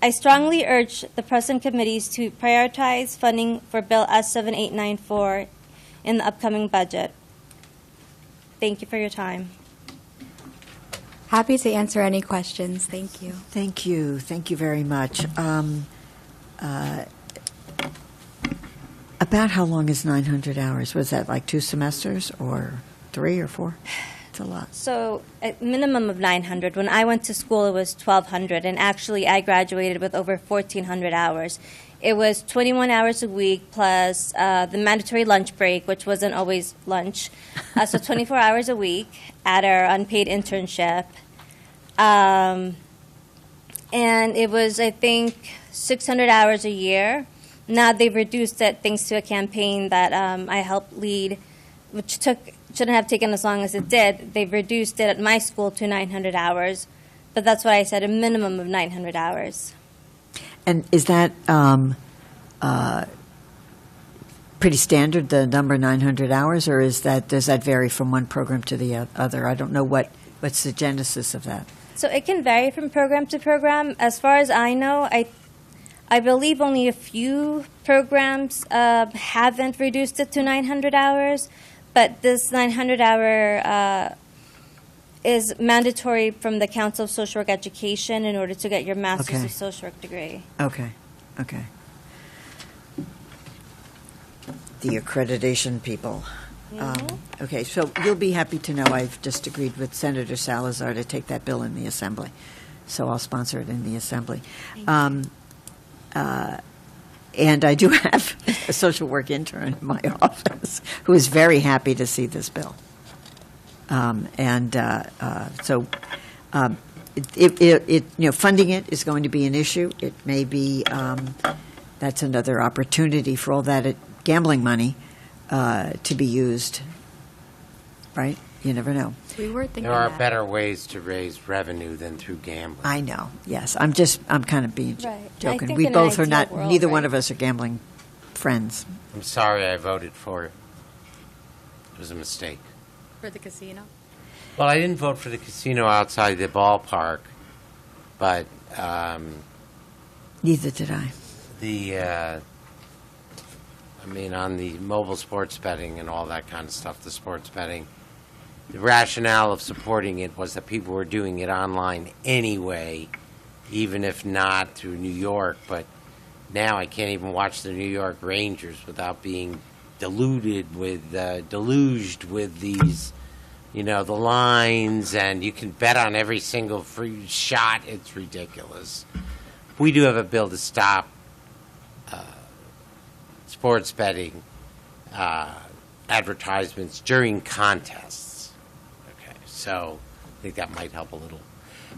I strongly urge the present committees to prioritize funding for Bill S-7894 in the upcoming budget. Thank you for your time. Happy to answer any questions. Thank you. Thank you. Thank you very much. About how long is 900 hours? Was that like 2 semesters or 3 or 4? It's a lot. So a minimum of 900. When I went to school, it was 1,200, and actually I graduated with over 1,400 hours. It was 21 hours a week plus the mandatory lunch break, which wasn't always lunch. So 24 hours a week at our unpaid internship. And it was, I think, 600 hours a year. Now they've reduced it thanks to a campaign that I helped lead, which shouldn't have taken as long as it did. They've reduced it at my school to 900 hours. But that's what I said, a minimum of 900 hours. And is that pretty standard, the number 900 hours, or does that vary from one program to the other? I don't know what's the genesis of that. So it can vary from program to program. As far as I know, I believe only a few programs haven't reduced it to 900 hours, but this 900-hour is mandatory from the Council of Social Work Education in order to get your Master's of Social Work degree. Okay. The accreditation people. Okay, so you'll be happy to know I've just agreed with Senator Salazar to take that bill in the Assembly. So I'll sponsor it in the Assembly. And I do have a social work intern in my office who is very happy to see this bill. Funding it is going to be an issue. It may be that's another opportunity for all that gambling money to be used, right? You never know. We were thinking There are that. better ways to raise revenue than through gambling. I know, yes. I'm kind of being Right. I joking. think We in an both are ideal not, world, neither one right? of us are gambling friends. I'm sorry I voted for it. It was a mistake. For the casino? Well, I didn't vote for the casino outside the ballpark, but Neither did I. on the mobile sports betting and all that kind of stuff, the sports betting, the rationale of supporting it was that people were doing it online anyway, even if not through New York. But now I can't even watch the New York Rangers without being deluged with these, the lines, and you can bet on every single free shot. It's ridiculous. We do have a bill to stop sports betting advertisements during contests. Okay, so I think that might help a little.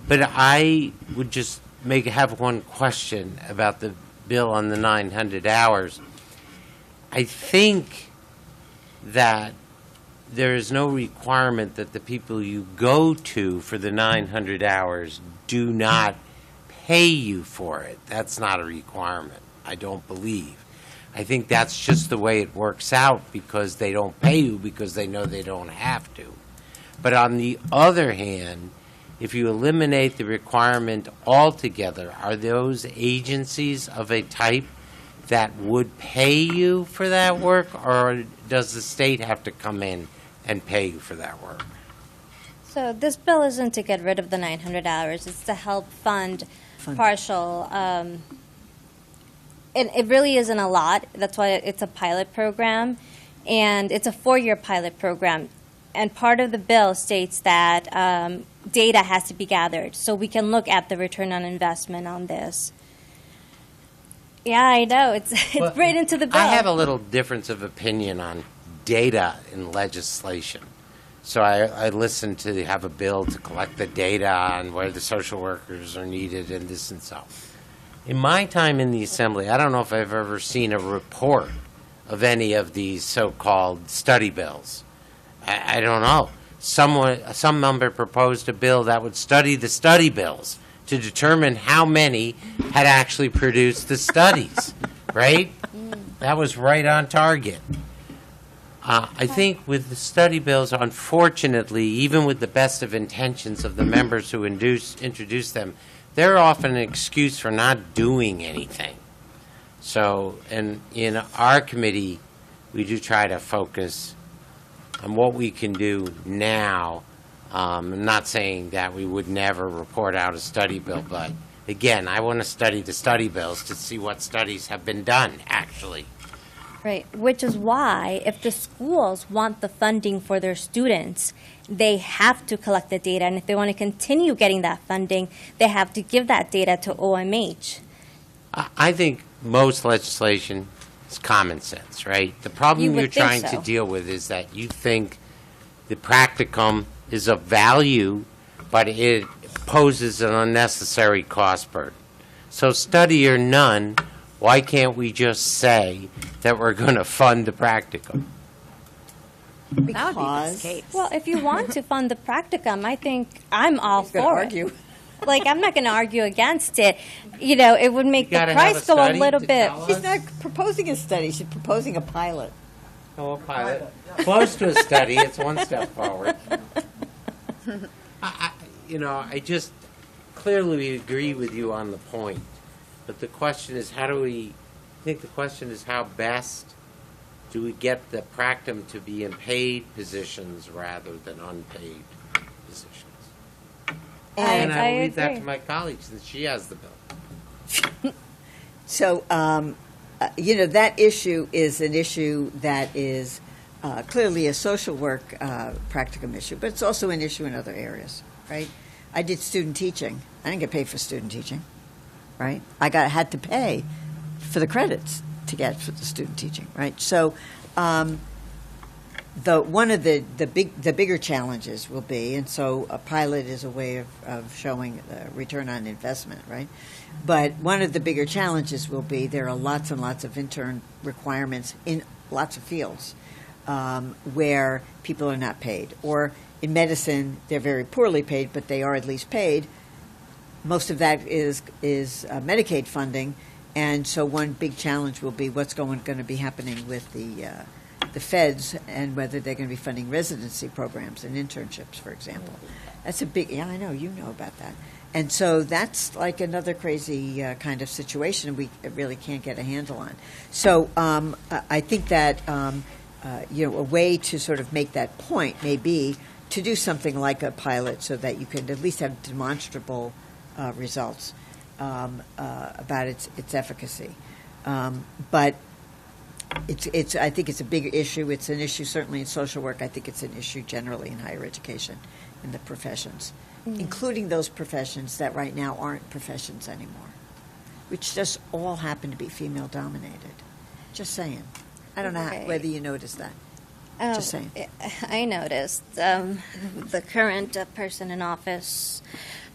But I would just have one question about the bill on the 900 hours. I think that there is no requirement that the people you go to for the 900 hours do not pay you for it. That's not a requirement, I don't believe. I think that's just the way it works out, because they don't pay you because they know they don't have to. But on the other hand, if you eliminate the requirement altogether, are those agencies of a type that would pay you for that work, or does the state have to come in and pay you for that work? So this bill isn't to get rid of the 900 hours. It's to help fund partial. And it really isn't a lot. That's why it's a pilot program. And it's a 4-year pilot program. And part of the bill states that data has to be gathered so we can look at the return on investment on this. Yeah, I know. It's right into the bill. I have a little difference of opinion on data in legislation. So I listened to have a bill to collect the data on where the social workers are needed and this and so. In my time in the Assembly, I don't know if I've ever seen a report of any of these so-called study bills. I don't know. Some member proposed a bill that would study the study bills to determine how many had actually produced the studies, right? That was right on target. I think with the study bills, unfortunately, even with the best of intentions of the members who introduce them, they're often an excuse for not doing anything. So, and in our committee, we do try to focus on what we can do now. I'm not saying that we would never report out a study bill, but again, I want to study the study bills to see what studies have been done, actually. Right, which is why if the schools want the funding for their students, they have to collect the data. And if they want to continue getting that funding, they have to give that data to OMH. I think most legislation is common sense, right? The problem you're trying to deal with is that you think the practicum is of value, but it poses an unnecessary cost burden. So study or none, why can't we just say that we're going to fund the practicum? That would be the case. Well, if you want to fund the practicum, I think I'm all for it. Like, I'm not going to argue against it. It would make the price go a little bit. She's not proposing a study, she's proposing a pilot. Oh, a pilot. Close to a study, it's one step forward. I just clearly agree with you on the point. But the question is, how best do we get the practicum to be in paid positions rather than unpaid positions? And I will leave that to my colleague, since she has the bill. So, that issue is an issue that is clearly a social work practicum issue, but it's also an issue in other areas, right? I did student teaching. I didn't get paid for student teaching, right? I had to pay for the credits to get for the student teaching, right? So, one of the bigger challenges will be, and so a pilot is a way of showing the return on investment, right? But one of the bigger challenges will be there are lots and lots of intern requirements in lots of fields where people are not paid, or in medicine, they're very poorly paid, but they are at least paid. Most of that is Medicaid funding, and so one big challenge will be what's going to be happening with the feds and whether they're going to be funding residency programs and internships, for example. That's a big, yeah, I know, you know about that. And so that's like another crazy kind of situation we really can't get a handle on. So I think that a way to sort of make that point may be to do something like a pilot so that you can at least have demonstrable results about its efficacy. But I think it's a big issue. It's an issue certainly in social work. I think it's an issue generally in higher education, in the professions, including those professions that right now aren't professions anymore, which just all happen to be female-dominated. Just saying. I don't know whether you noticed that. Just saying. I noticed the current person in office.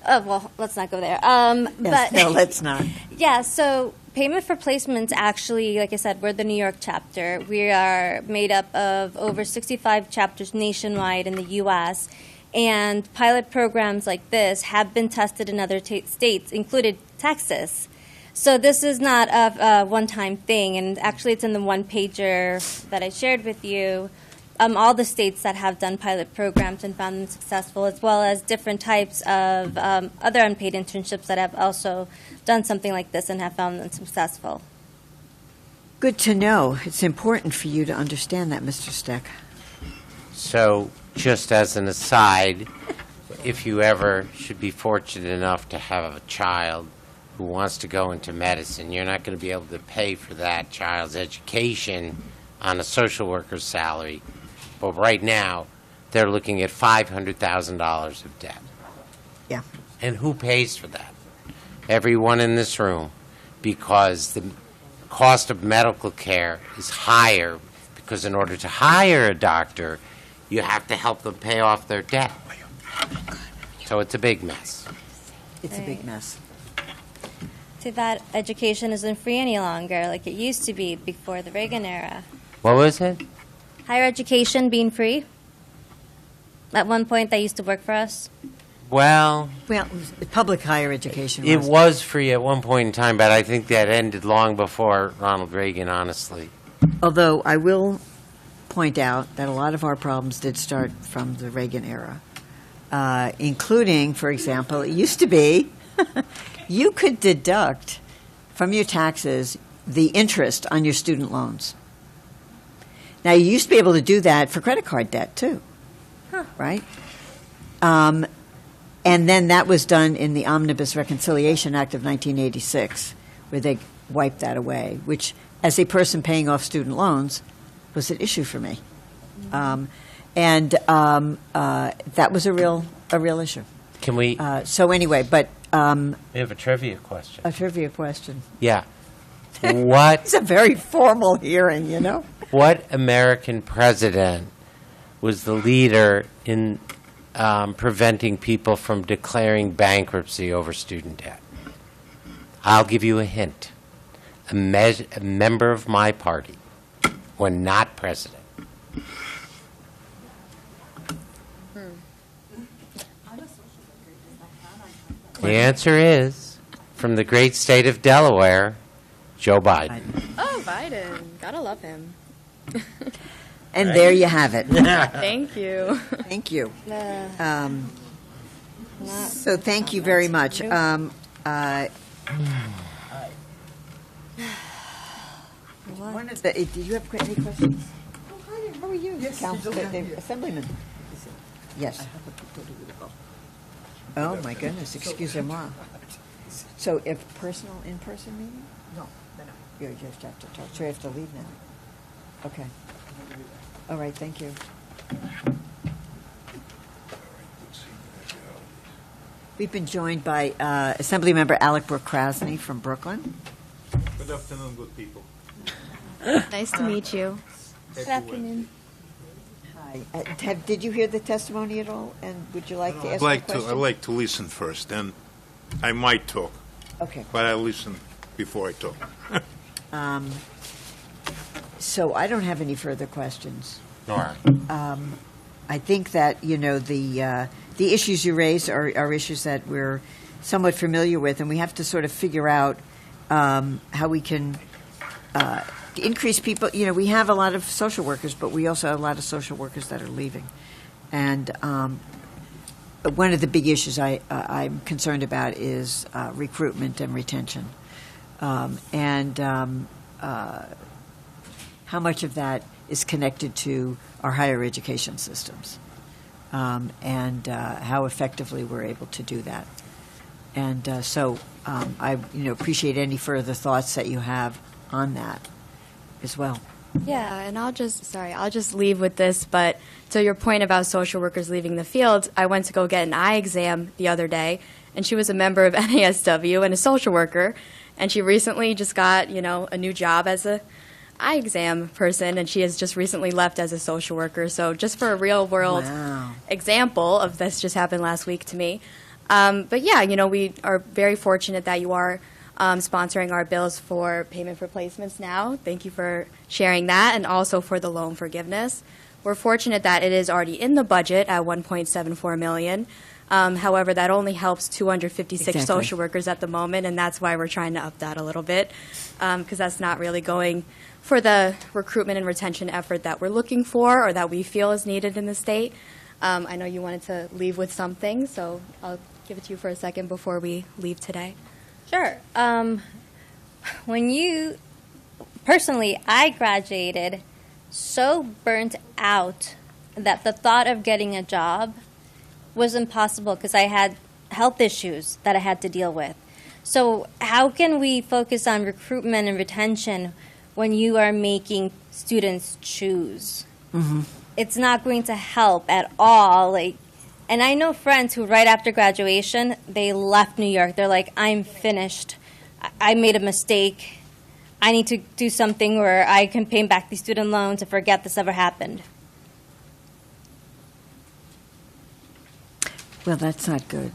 Well, let's not go there. Yes, but no, let's not. Yeah, so Payment for Placements actually, like I said, we're the New York chapter. We are made up of over 65 chapters nationwide in the U.S., and pilot programs like this have been tested in other states, including Texas. So this is not a one-time thing, and actually it's in the one-pager that I shared with you. All the states that have done pilot programs and found them successful, as well as different types of other unpaid internships that have also done something like this and have found them successful. Good to know. It's important for you to understand that, Mr. Steck. So, just as an aside, if you ever should be fortunate enough to have a child who wants to go into medicine, you're not going to be able to pay for that child's education on a social worker's salary. But right now, they're looking at $500,000 of debt. Yeah. And who pays for that? Everyone in this room, because the cost of medical care is higher, because in order to hire a doctor, you have to help them pay off their debt. So it's a big mess. It's a big mess. So that education isn't free any longer like it used to be before the Reagan era. What was it? Higher education being free? At one point, that used to work for us. Well, Public higher education it was free at one point in time, but I think that ended long before Ronald Reagan, honestly. Although I will point out that a lot of our problems did start from the Reagan era, including, for example, it used to be you could deduct from your taxes the interest on your student loans. Now, you used to be able to do that for credit card debt, too, right? And then that was done in the Omnibus Reconciliation Act of 1986, where they wiped that away, which, as a person paying off student loans, was an issue for me. And that was a real issue. Can we? So anyway, but... we have a trivia question. A trivia question. Yeah. What? It's a very formal hearing, you know? What American president was the leader in preventing people from declaring bankruptcy over student debt? I'll give you a hint. A member of my party, when not president. The answer is, from the great state of Delaware, Joe Biden. Oh, Biden. Gotta love him. And there you have it. Thank you. Thank you. So thank you very much. What? One of the, do you have any questions? Oh, hi, how are you? Yes, Assemblyman. Yes. Oh, my goodness, excusez-moi. So if personal in-person meeting? No. You just have to talk, so you have to leave now. Okay. All right, thank you. We've been joined by Assemblymember Alec Brooke-Krasny from Brooklyn. Good afternoon, good people. Nice to meet you. Good afternoon. Hi. Did you hear the testimony at all? And would you like to ask a question? I'd like to listen first, and I might talk, Okay. but I'll listen before I talk. So I don't have any further questions. Nora. I think that, the issues you raise are issues that we're somewhat familiar with, and we have to sort of figure out how we can increase people. We have a lot of social workers, but we also have a lot of social workers that are leaving. And one of the big issues I'm concerned about is recruitment and retention. And how much of that is connected to our higher education systems, and how effectively we're able to do that. And so I appreciate any further thoughts that you have on that as well. Yeah, and I'll just leave with this, but to your point about social workers leaving the field, I went to go get an eye exam the other day, and she was a member of NASW and a social worker, and she recently just got, a new job as a eye exam person, and she has just recently left as a social worker. So just for a real world example of this, just happened last week to me. But yeah, we are very fortunate that you are sponsoring our bills for payment for placements now. Thank you for sharing that, and also for the loan forgiveness. We're fortunate that it is already in the budget at $1.74 million. However, that only helps 256 social workers at the moment, and that's why we're trying to up that a little bit, because that's not really going for the recruitment and retention effort that we're looking for or that we feel is needed in the state. I know you wanted to leave with something, so I'll give it to you for a second before we leave today. Sure. Personally, I graduated so burnt out that the thought of getting a job was impossible because I had health issues that I had to deal with. So how can we focus on recruitment and retention when you are making students choose? Mm-hmm. It's not going to help at all. And I know friends who right after graduation, they left New York. They're like, I'm finished. I made a mistake. I need to do something where I can pay back these student loans and forget this ever happened. Well, that's not good.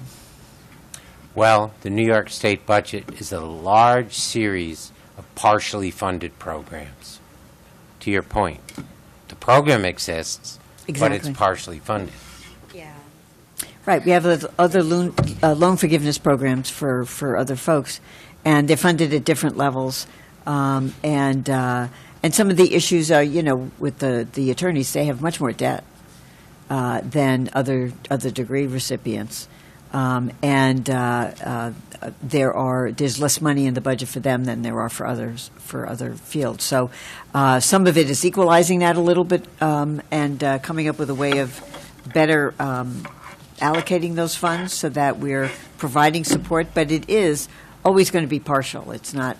Well, the New York State budget is a large series of partially funded programs. To your point, the program exists, but it's partially funded. Yeah. Right. We have other loan forgiveness programs for other folks, and they're funded at different levels. And some of the issues are, with the attorneys, they have much more debt than other degree recipients. There's less money in the budget for them than there are for other fields. So some of it is equalizing that a little bit, and coming up with a way of better allocating those funds so that we're providing support. But it is always going to be partial. It's not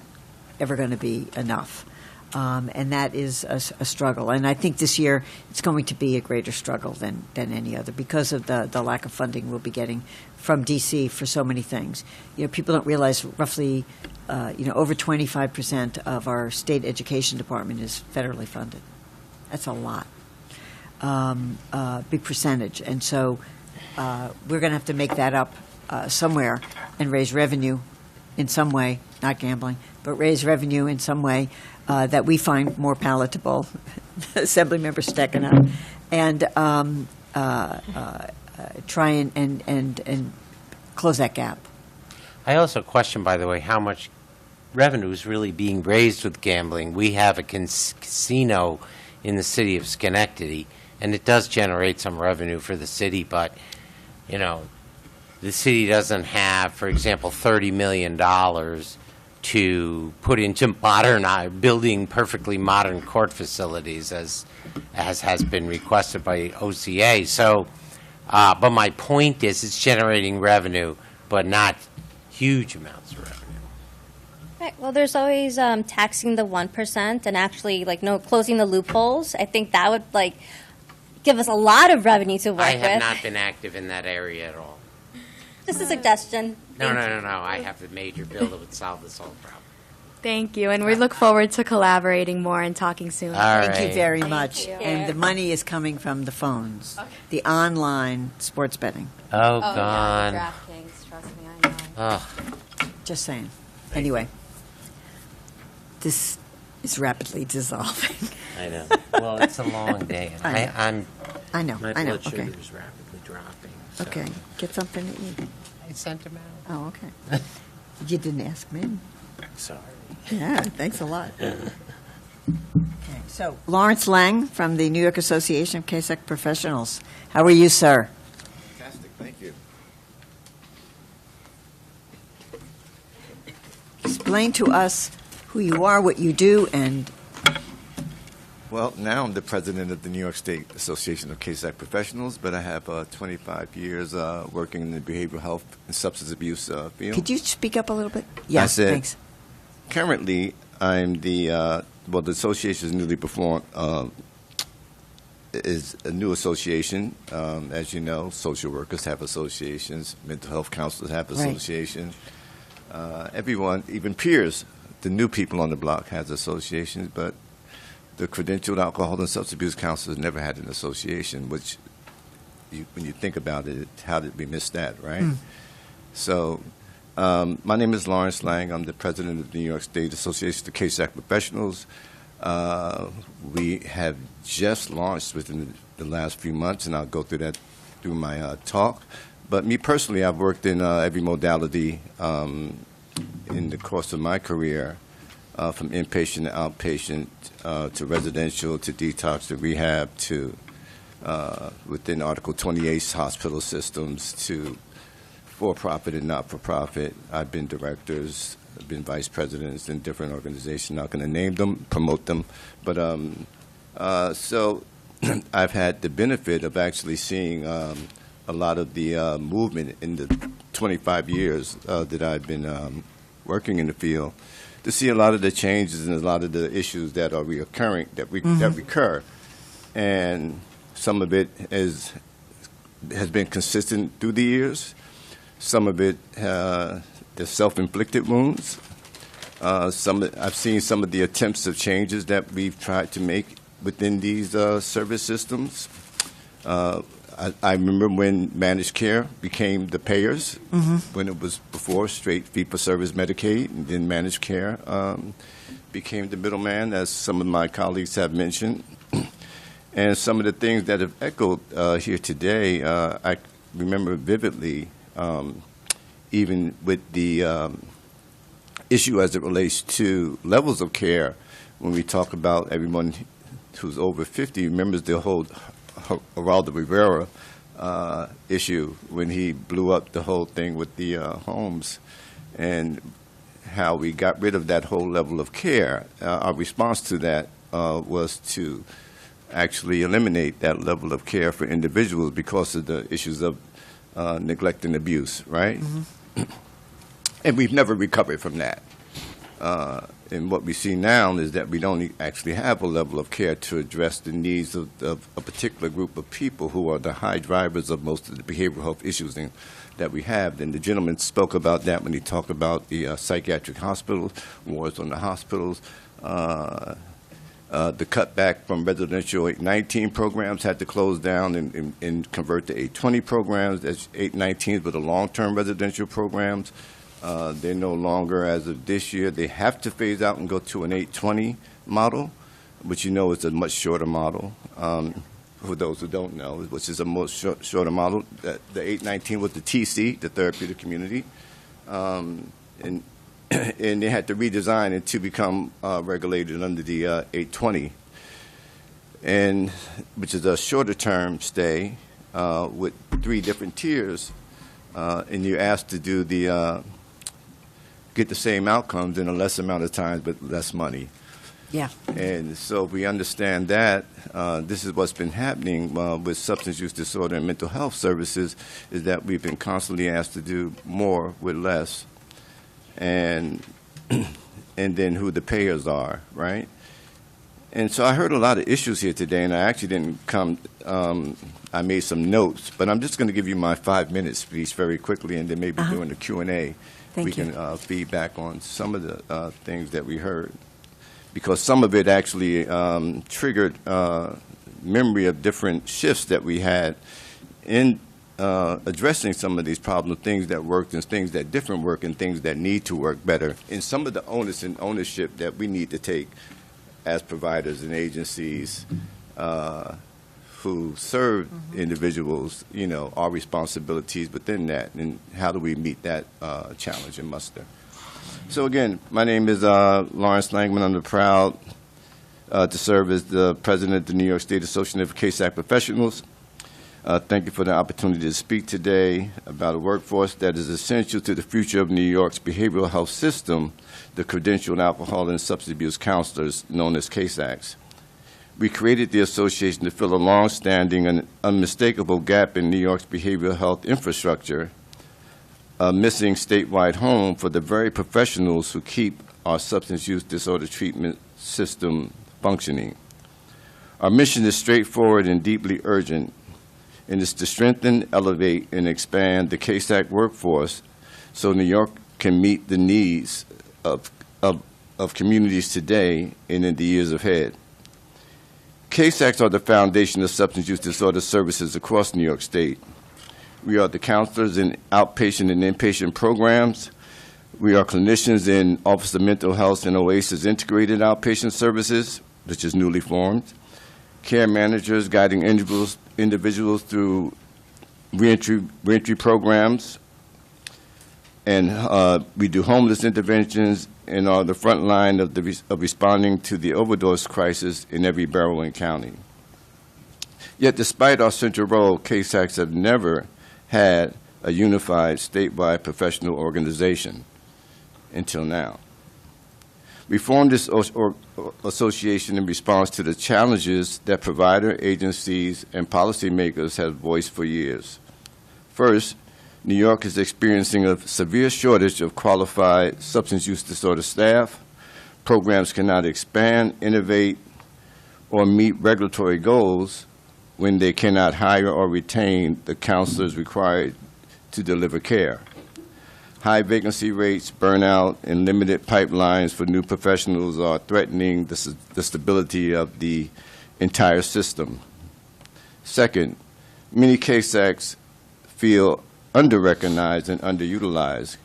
ever going to be enough. And that is a struggle. And I think this year it's going to be a greater struggle than any other because of the lack of funding we'll be getting from D.C. for so many things. People don't realize roughly, over 25% of our state education department is federally funded. That's a lot, big percentage. And so we're going to have to make that up somewhere and raise revenue in some way, not gambling, but raise revenue in some way that we find more palatable, Assemblymember Steck and try and close that gap. I also question, by the way, how much revenue is really being raised with gambling. We have a casino in the city of Schenectady, and it does generate some revenue for the city, but, the city doesn't have, for example, $30 million to put into building perfectly modern court facilities as has been requested by OCA. So, but my point is it's generating revenue, but not huge amounts of revenue. Right. Well, there's always taxing the 1% and actually closing the loopholes. I think that would give us a lot of revenue to work with. I have not been active in that area at all. Just a suggestion. No. I have a major bill that would solve this whole problem. Thank you, and we look forward to collaborating more and talking soon. Thank you very much. And the money is coming from the phones, the online sports betting. Oh, God. Yeah, DraftKings, trust me, I know. Oh. Just saying. Anyway, this is rapidly dissolving. I know. Well, it's a long day. I know, My I know, blood okay. sugar is rapidly dropping. so- Okay, get something to eat. I sent him out. Oh, okay. You didn't ask me. Sorry. Yeah, thanks a lot. Okay, so Lawrence Lang from the New York Association of CASEC Professionals. How are you, sir? Fantastic, thank you. Explain to us who you are, what you do, and Well, now I'm the president of the New York State Association of CASEC Professionals, but I have 25 years working in the behavioral health and substance abuse field. could you speak up a little bit? Yes, said- thanks. Currently, I'm the the association is newly performed. Is a new association. As you know, social workers have associations, mental health counselors have Right. associations. Everyone, even peers, the new people on the block has associations, but the credentialed alcohol and substance abuse counselors never had an association, which, when you think about it, how did we miss that, right? So, my name is Lawrence Lang. I'm the president of the New York State Association of CASEC Professionals. We have just launched within the last few months, and I'll go through that through my talk. But me personally, I've worked in every modality in the course of my career, from inpatient to outpatient to residential to detox to rehab to within Article 28 hospital systems to for-profit and not-for-profit. I've been directors, I've been vice presidents in different organizations. Not going to name them, promote them, but so I've had the benefit of actually seeing a lot of the movement in the 25 years that I've been working in the field, to see a lot of the changes and a lot of the issues that are reoccurring, that recur, and some of it has been consistent through the years. Some of it is self-inflicted wounds. I've seen some of the attempts of changes that we've tried to make within these service systems. I remember when managed care became the payers, when it was before straight fee-for-service Medicaid, and then managed care became the middleman, as some of my colleagues have mentioned. And some of the things that have echoed here today, I remember vividly, even with the issue as it relates to levels of care. When we talk about everyone who's over 50 remembers the whole Geraldo Rivera issue when he blew up the whole thing with the homes, and how we got rid of that whole level of care. Our response to that was to actually eliminate that level of care for individuals because of the issues of neglect and abuse, right? And we've never recovered from that. And what we see now is that we don't actually have a level of care to address the needs of a particular group of people who are the high drivers of most of the behavioral health issues that we have. And the gentleman spoke about that when he talked about the psychiatric hospitals, wars on the hospitals, the cutback from residential 819 programs had to close down and convert to 820 programs. That's 819s, but the long-term residential programs. They're no longer, as of this year, they have to phase out and go to an 820 model, which you know is a much shorter model, for those who don't know, which is a much shorter model. The 819 was the TC, the therapeutic community, and they had to redesign it to become regulated under the 820, and which is a shorter term stay with 3 different tiers, and you're asked to do get the same outcomes in a less amount of time but less money. Yeah. And so if we understand that, this is what's been happening with substance use disorder and mental health services, is that we've been constantly asked to do more with less, and then who the payers are, right? And so I heard a lot of issues here today, and I actually didn't come, I made some notes, but I'm just going to give you my 5-minute speech very quickly, and then maybe during the Q&A, we can feedback on some of the things that we heard, because some of it actually triggered memory of different shifts that we had in addressing some of these problems, things that worked and things that didn't work and things that need to work better, and some of the onus and ownership that we need to take as providers and agencies who serve individuals, our responsibilities within that, and how do we meet that challenge and muster. So again, my name is Lawrence Langman. I'm proud to serve as the president of the New York State Association of Case Act Professionals. Thank you for the opportunity to speak today about a workforce that is essential to the future of New York's behavioral health system, the credentialed alcohol and substance abuse counselors, known as Case Acts. We created the association to fill a long-standing and unmistakable gap in New York's behavioral health infrastructure, a missing statewide home for the very professionals who keep our substance use disorder treatment system functioning. Our mission is straightforward and deeply urgent, and is to strengthen, elevate, and expand the Case Act workforce so New York can meet the needs of communities today and in the years ahead. Case Acts are the foundation of substance use disorder services across New York State. We are the counselors in outpatient and inpatient programs. We are clinicians in Office of Mental Health and OASIS Integrated Outpatient Services, which is newly formed. Care managers guiding individuals through reentry programs, and we do homeless interventions and are the front line of responding to the overdose crisis in every borough and county. Yet, despite our central role, Case Acts have never had a unified statewide professional organization until now. We formed this association in response to the challenges that provider agencies and policymakers have voiced for years. First, New York is experiencing a severe shortage of qualified substance use disorder staff. Programs cannot expand, innovate, or meet regulatory goals when they cannot hire or retain the counselors required to deliver care. High vacancy rates, burnout, and limited pipelines for new professionals are threatening the stability of the entire system. Second, many Case Acts feel under-recognized and underutilized.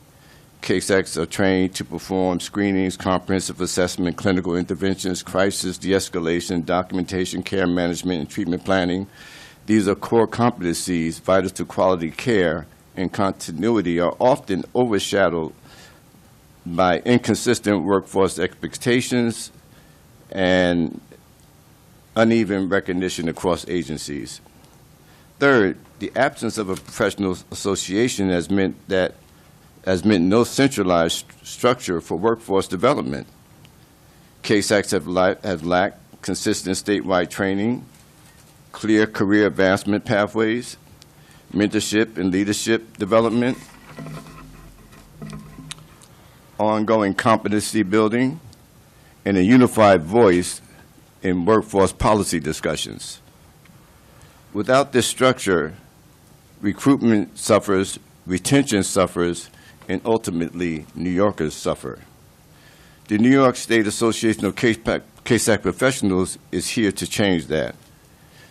Case Acts are trained to perform screenings, comprehensive assessment, clinical interventions, crisis de-escalation, documentation, care management, and treatment planning. These are core competencies vital to quality care, and continuity are often overshadowed by inconsistent workforce expectations and uneven recognition across agencies. Third, the absence of a professional association has meant no centralized structure for workforce development. Case Acts have lacked consistent statewide training, clear career advancement pathways, mentorship and leadership development, ongoing competency building, and a unified voice in workforce policy discussions. Without this structure, recruitment suffers, retention suffers, and ultimately, New Yorkers suffer. The New York State Association of Case Act Professionals is here to change that.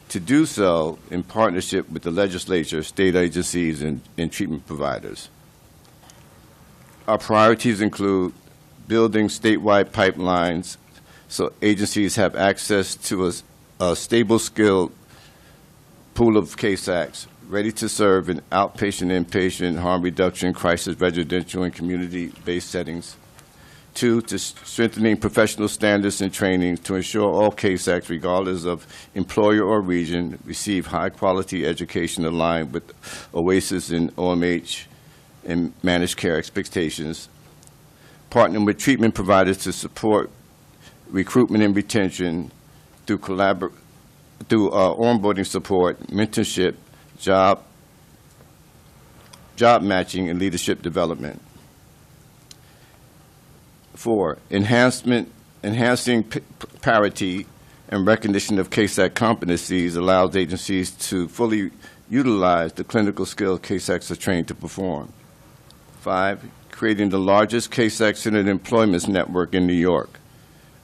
To do so in partnership with the legislature, state agencies, and treatment providers. Our priorities include building statewide pipelines so agencies have access to a stable, skilled pool of Case Acts ready to serve in outpatient, inpatient, harm reduction, crisis, residential, and community-based settings. Two, to strengthening professional standards and training to ensure all Case Acts, regardless of employer or region, receive high-quality education aligned with OASIS and OMH and managed care expectations. Partnering with treatment providers to support recruitment and retention through onboarding support, mentorship, job matching, and leadership development. 4, enhancing parity and recognition of Case Act competencies allows agencies to fully utilize the clinical skills Case Acts are trained to perform. 5, creating the largest Case Act-centered employment network in New York,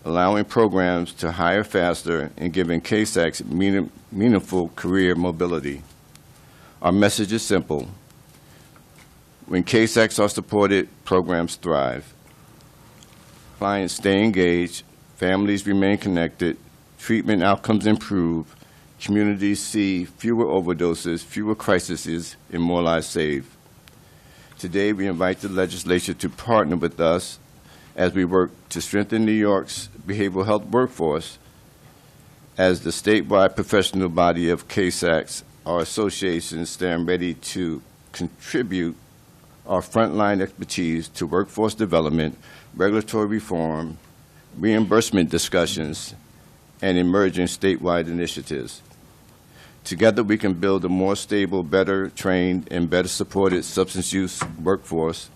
allowing programs to hire faster and giving Case Acts meaningful career mobility. Our message is simple. When Case Acts are supported, programs thrive. Clients stay engaged, families remain connected, treatment outcomes improve, communities see fewer overdoses, fewer crises, and more lives saved. Today, we invite the legislature to partner with us as we work to strengthen New York's behavioral health workforce. As the statewide professional body of KSACs, our associations stand ready to contribute our frontline expertise to workforce development, regulatory reform, reimbursement discussions, and emerging statewide initiatives. Together, we can build a more stable, better trained, and better supported substance use workforce,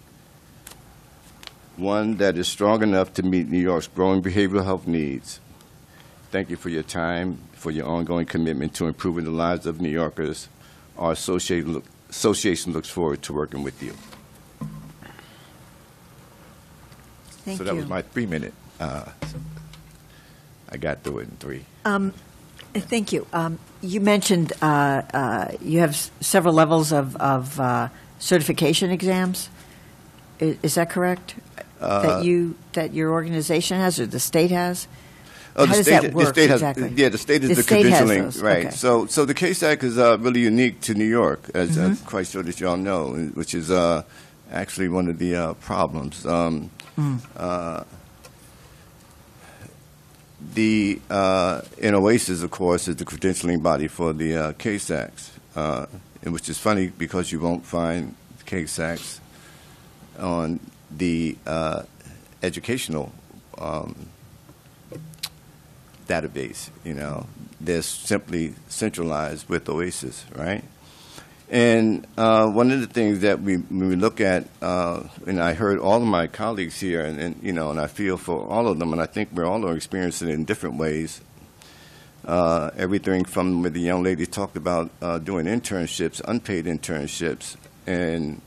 one that is strong enough to meet New York's growing behavioral health needs. Thank you for your time, for your ongoing commitment to improving the lives of New Yorkers. Our association looks forward to working with you. Thank So that you. was my 3-minute. I got through it in 3. Thank you. You mentioned you have several levels of certification exams. Is that correct? That your organization has or the state has? Oh, How the does state, that work the state has, exactly? Yeah, the state is The the state has credentialing, those, right? okay. So the KSAC is really unique to New York, as I'm quite sure that you all know, which is actually one of the problems. The NOACs, of course, is the credentialing body for the KSACs, and which is funny because you won't find KSACs on the educational database. You know, they're simply centralized with OASIS, right? And one of the things that when we look at, and I heard all of my colleagues here, and you know, and I feel for all of them, and I think we all are experiencing it in different ways. Everything from where the young lady talked about doing internships, unpaid internships, and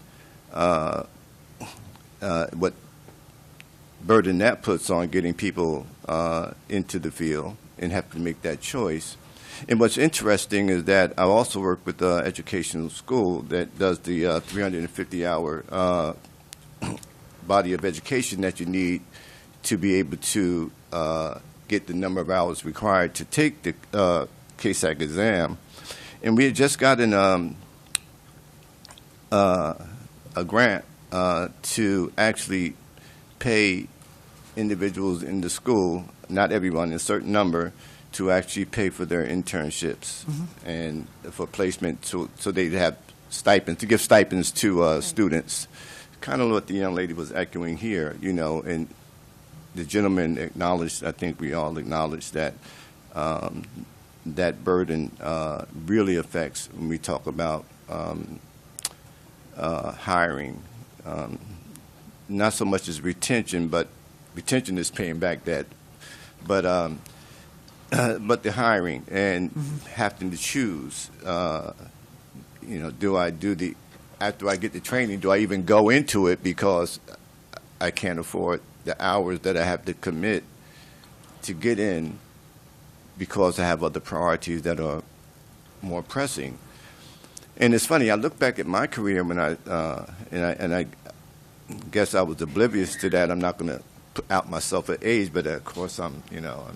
what burden that puts on getting people into the field and have to make that choice. And what's interesting is that I also work with the educational school that does the 350-hour body of education that you need to be able to get the number of hours required to take the KSAC exam. And we had just gotten a grant to actually pay individuals in the school, not everyone, a certain number, to actually pay for their internships and for placement, so they'd have stipends, to give stipends to students. Kind of what the young lady was echoing here, you know, and the gentleman acknowledged, I think we all acknowledge that that burden really affects when we talk about hiring. Not so much as retention, but retention is paying back that. But the hiring and having to choose, you know, do I do the, after I get the training, do I even go into it because I can't afford the hours that I have to commit to get in because I have other priorities that are more pressing. And it's funny, I look back at my career when I guess I was oblivious to that. I'm not going to put out myself at age, but of course I'm, you know,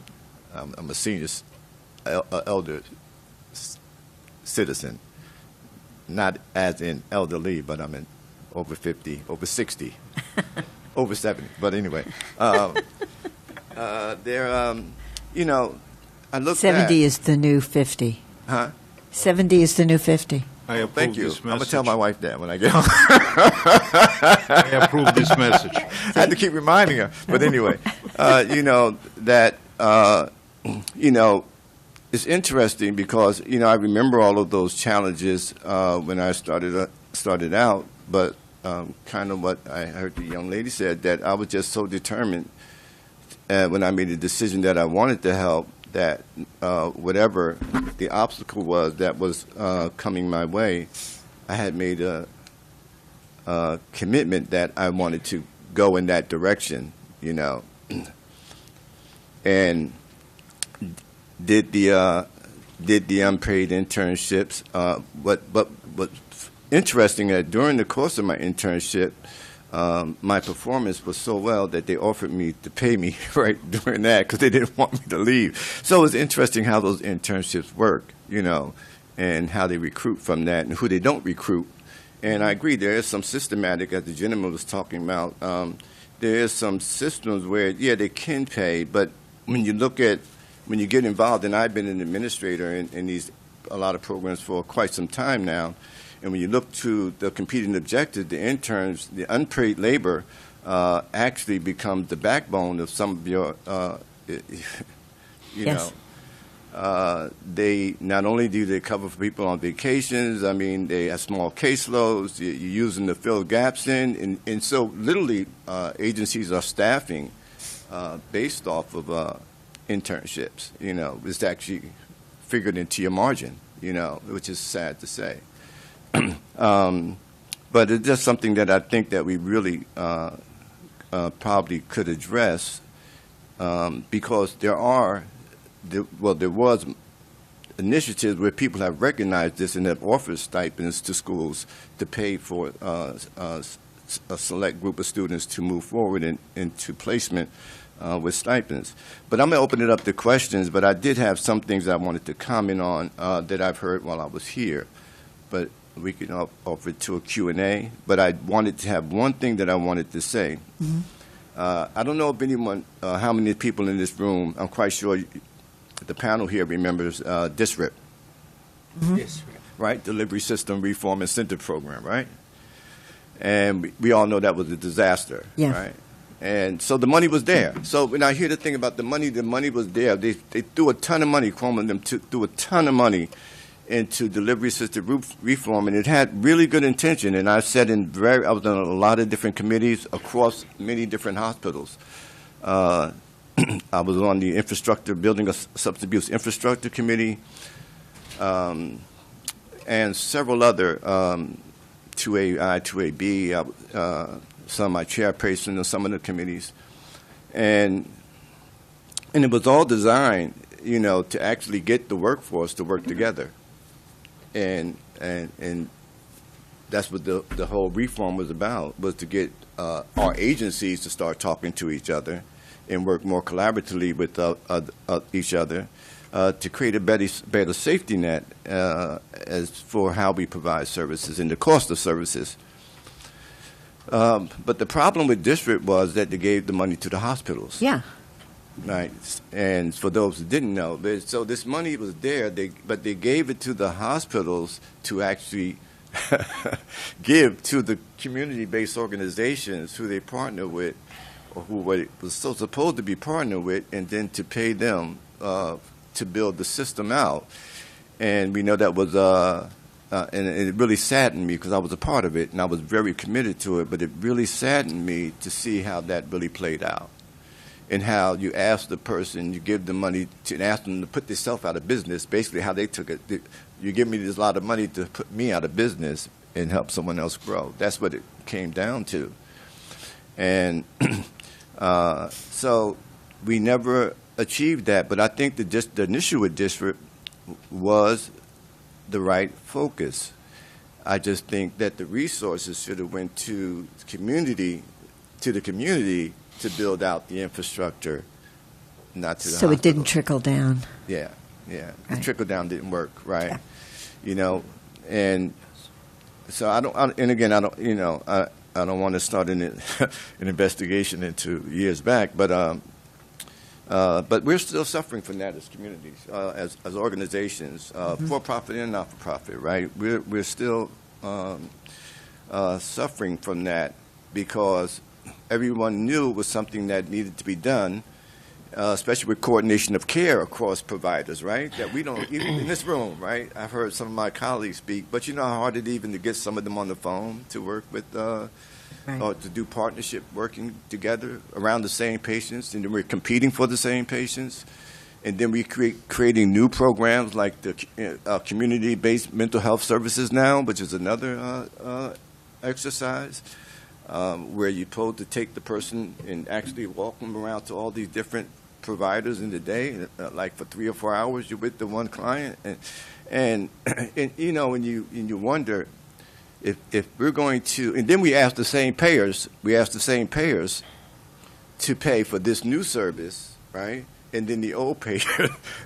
I'm a senior, elder citizen, not as in elderly, but I'm in over 50, over 60, over 70. But anyway, you know, I look 70 back. is the new 50. Huh? 70 is the new 50. I approve Thank you. this I'm going to message. tell my wife that when I get home. I approve this message. I had to keep reminding her. But anyway, you know, that, you know, it's interesting because, you know, I remember all of those challenges when I started out, but kind of what I heard the young lady said, that I was just so determined when I made the decision that I wanted to help, that whatever the obstacle was that was coming my way, I had made a commitment that I wanted to go in that direction, you know, and did the unpaid internships. But what's interesting that during the course of my internship, my performance was so well that they offered me to pay me right during that because they didn't want me to leave. So it's interesting how those internships work, you know, and how they recruit from that and who they don't recruit. And I agree, there is some systematic, as the gentleman was talking about, there is some systems where, yeah, they can pay, but when you look at, when you get involved, and I've been an administrator in these, a lot of programs for quite some time now, and when you look to the competing objectives, the interns, the unpaid labor actually becomes the backbone of some of your, Yes. They not only do they cover for people on vacations, I mean, they have small caseloads, you're using to fill gaps in, and so literally agencies are staffing based off of internships, you know, it's actually figured into your margin, you know, which is sad to say. But it's just something that I think that we really probably could address because there was initiatives where people have recognized this and have offered stipends to schools to pay for a select group of students to move forward into placement with stipends. But I'm going to open it up to questions, but I did have some things I wanted to comment on that I've heard while I was here. But we can offer it to a Q&A. But I wanted to have one thing that I wanted to say. Mm-hmm. I don't know if anyone, how many people in this room, I'm quite sure the panel here remembers DSRIP. Mm-hmm. Yes. Right? Delivery System Reform Incentive Program, right? And we all know that was a disaster, Yeah. right? And so the money was there. So when I hear the thing about the money was there. They threw a ton of money, Cuomo and them threw a ton of money into delivery system reform, and it had really good intention. And I said I was on a lot of different committees across many different hospitals. I was on the infrastructure, building a substance abuse infrastructure committee, and several other 2AI, 2AB, some of my chairperson of some of the committees. And it was all designed, you know, to actually get the workforce to work together. And that's what the whole reform was about, was to get our agencies to start talking to each other and work more collaboratively with each other to create a better safety net as for how we provide services and the cost of services. But the problem with DSRIP was that they gave the money to the hospitals. Yeah. Right, and for those who didn't know, so this money was there, but they gave it to the hospitals to actually give to the community-based organizations who they partner with, or who was so supposed to be partnered with, and then to pay them to build the system out. And we know that was, and it really saddened me because I was a part of it, and I was very committed to it, but it really saddened me to see how that really played out. And how you ask the person, you give them money to ask them to put themselves out of business, basically how they took it. You give me this lot of money to put me out of business and help someone else grow. That's what it came down to. And so we never achieved that, but I think the initial with DSRIP was the right focus. I just think that the resources should have went to the community to build out the infrastructure, not to the So it didn't hospitals. trickle down. Yeah. Right. The trickle down didn't work, right? Yeah. You know, and so I don't want to start an investigation into years back, but we're still suffering from that as communities, as organizations, for-profit and not-for-profit, right? We're still suffering from that because everyone knew it was something that needed to be done, especially with coordination of care across providers, right? That we don't, even in this room, right? I've heard some of my colleagues speak, but you know how hard it is even to get some of them on the phone to work with, or to do partnership working together around the same patients, and then we're competing for the same patients. And then we creating new programs like the community-based mental health services now, which is another exercise. Where you're supposed to take the person and actually walk them around to all these different providers in the day, like for 3 or 4 hours you're with the one client, and you know, and you wonder, if we're going to, and then we ask the same payers to pay for this new service, right? And then the old payer,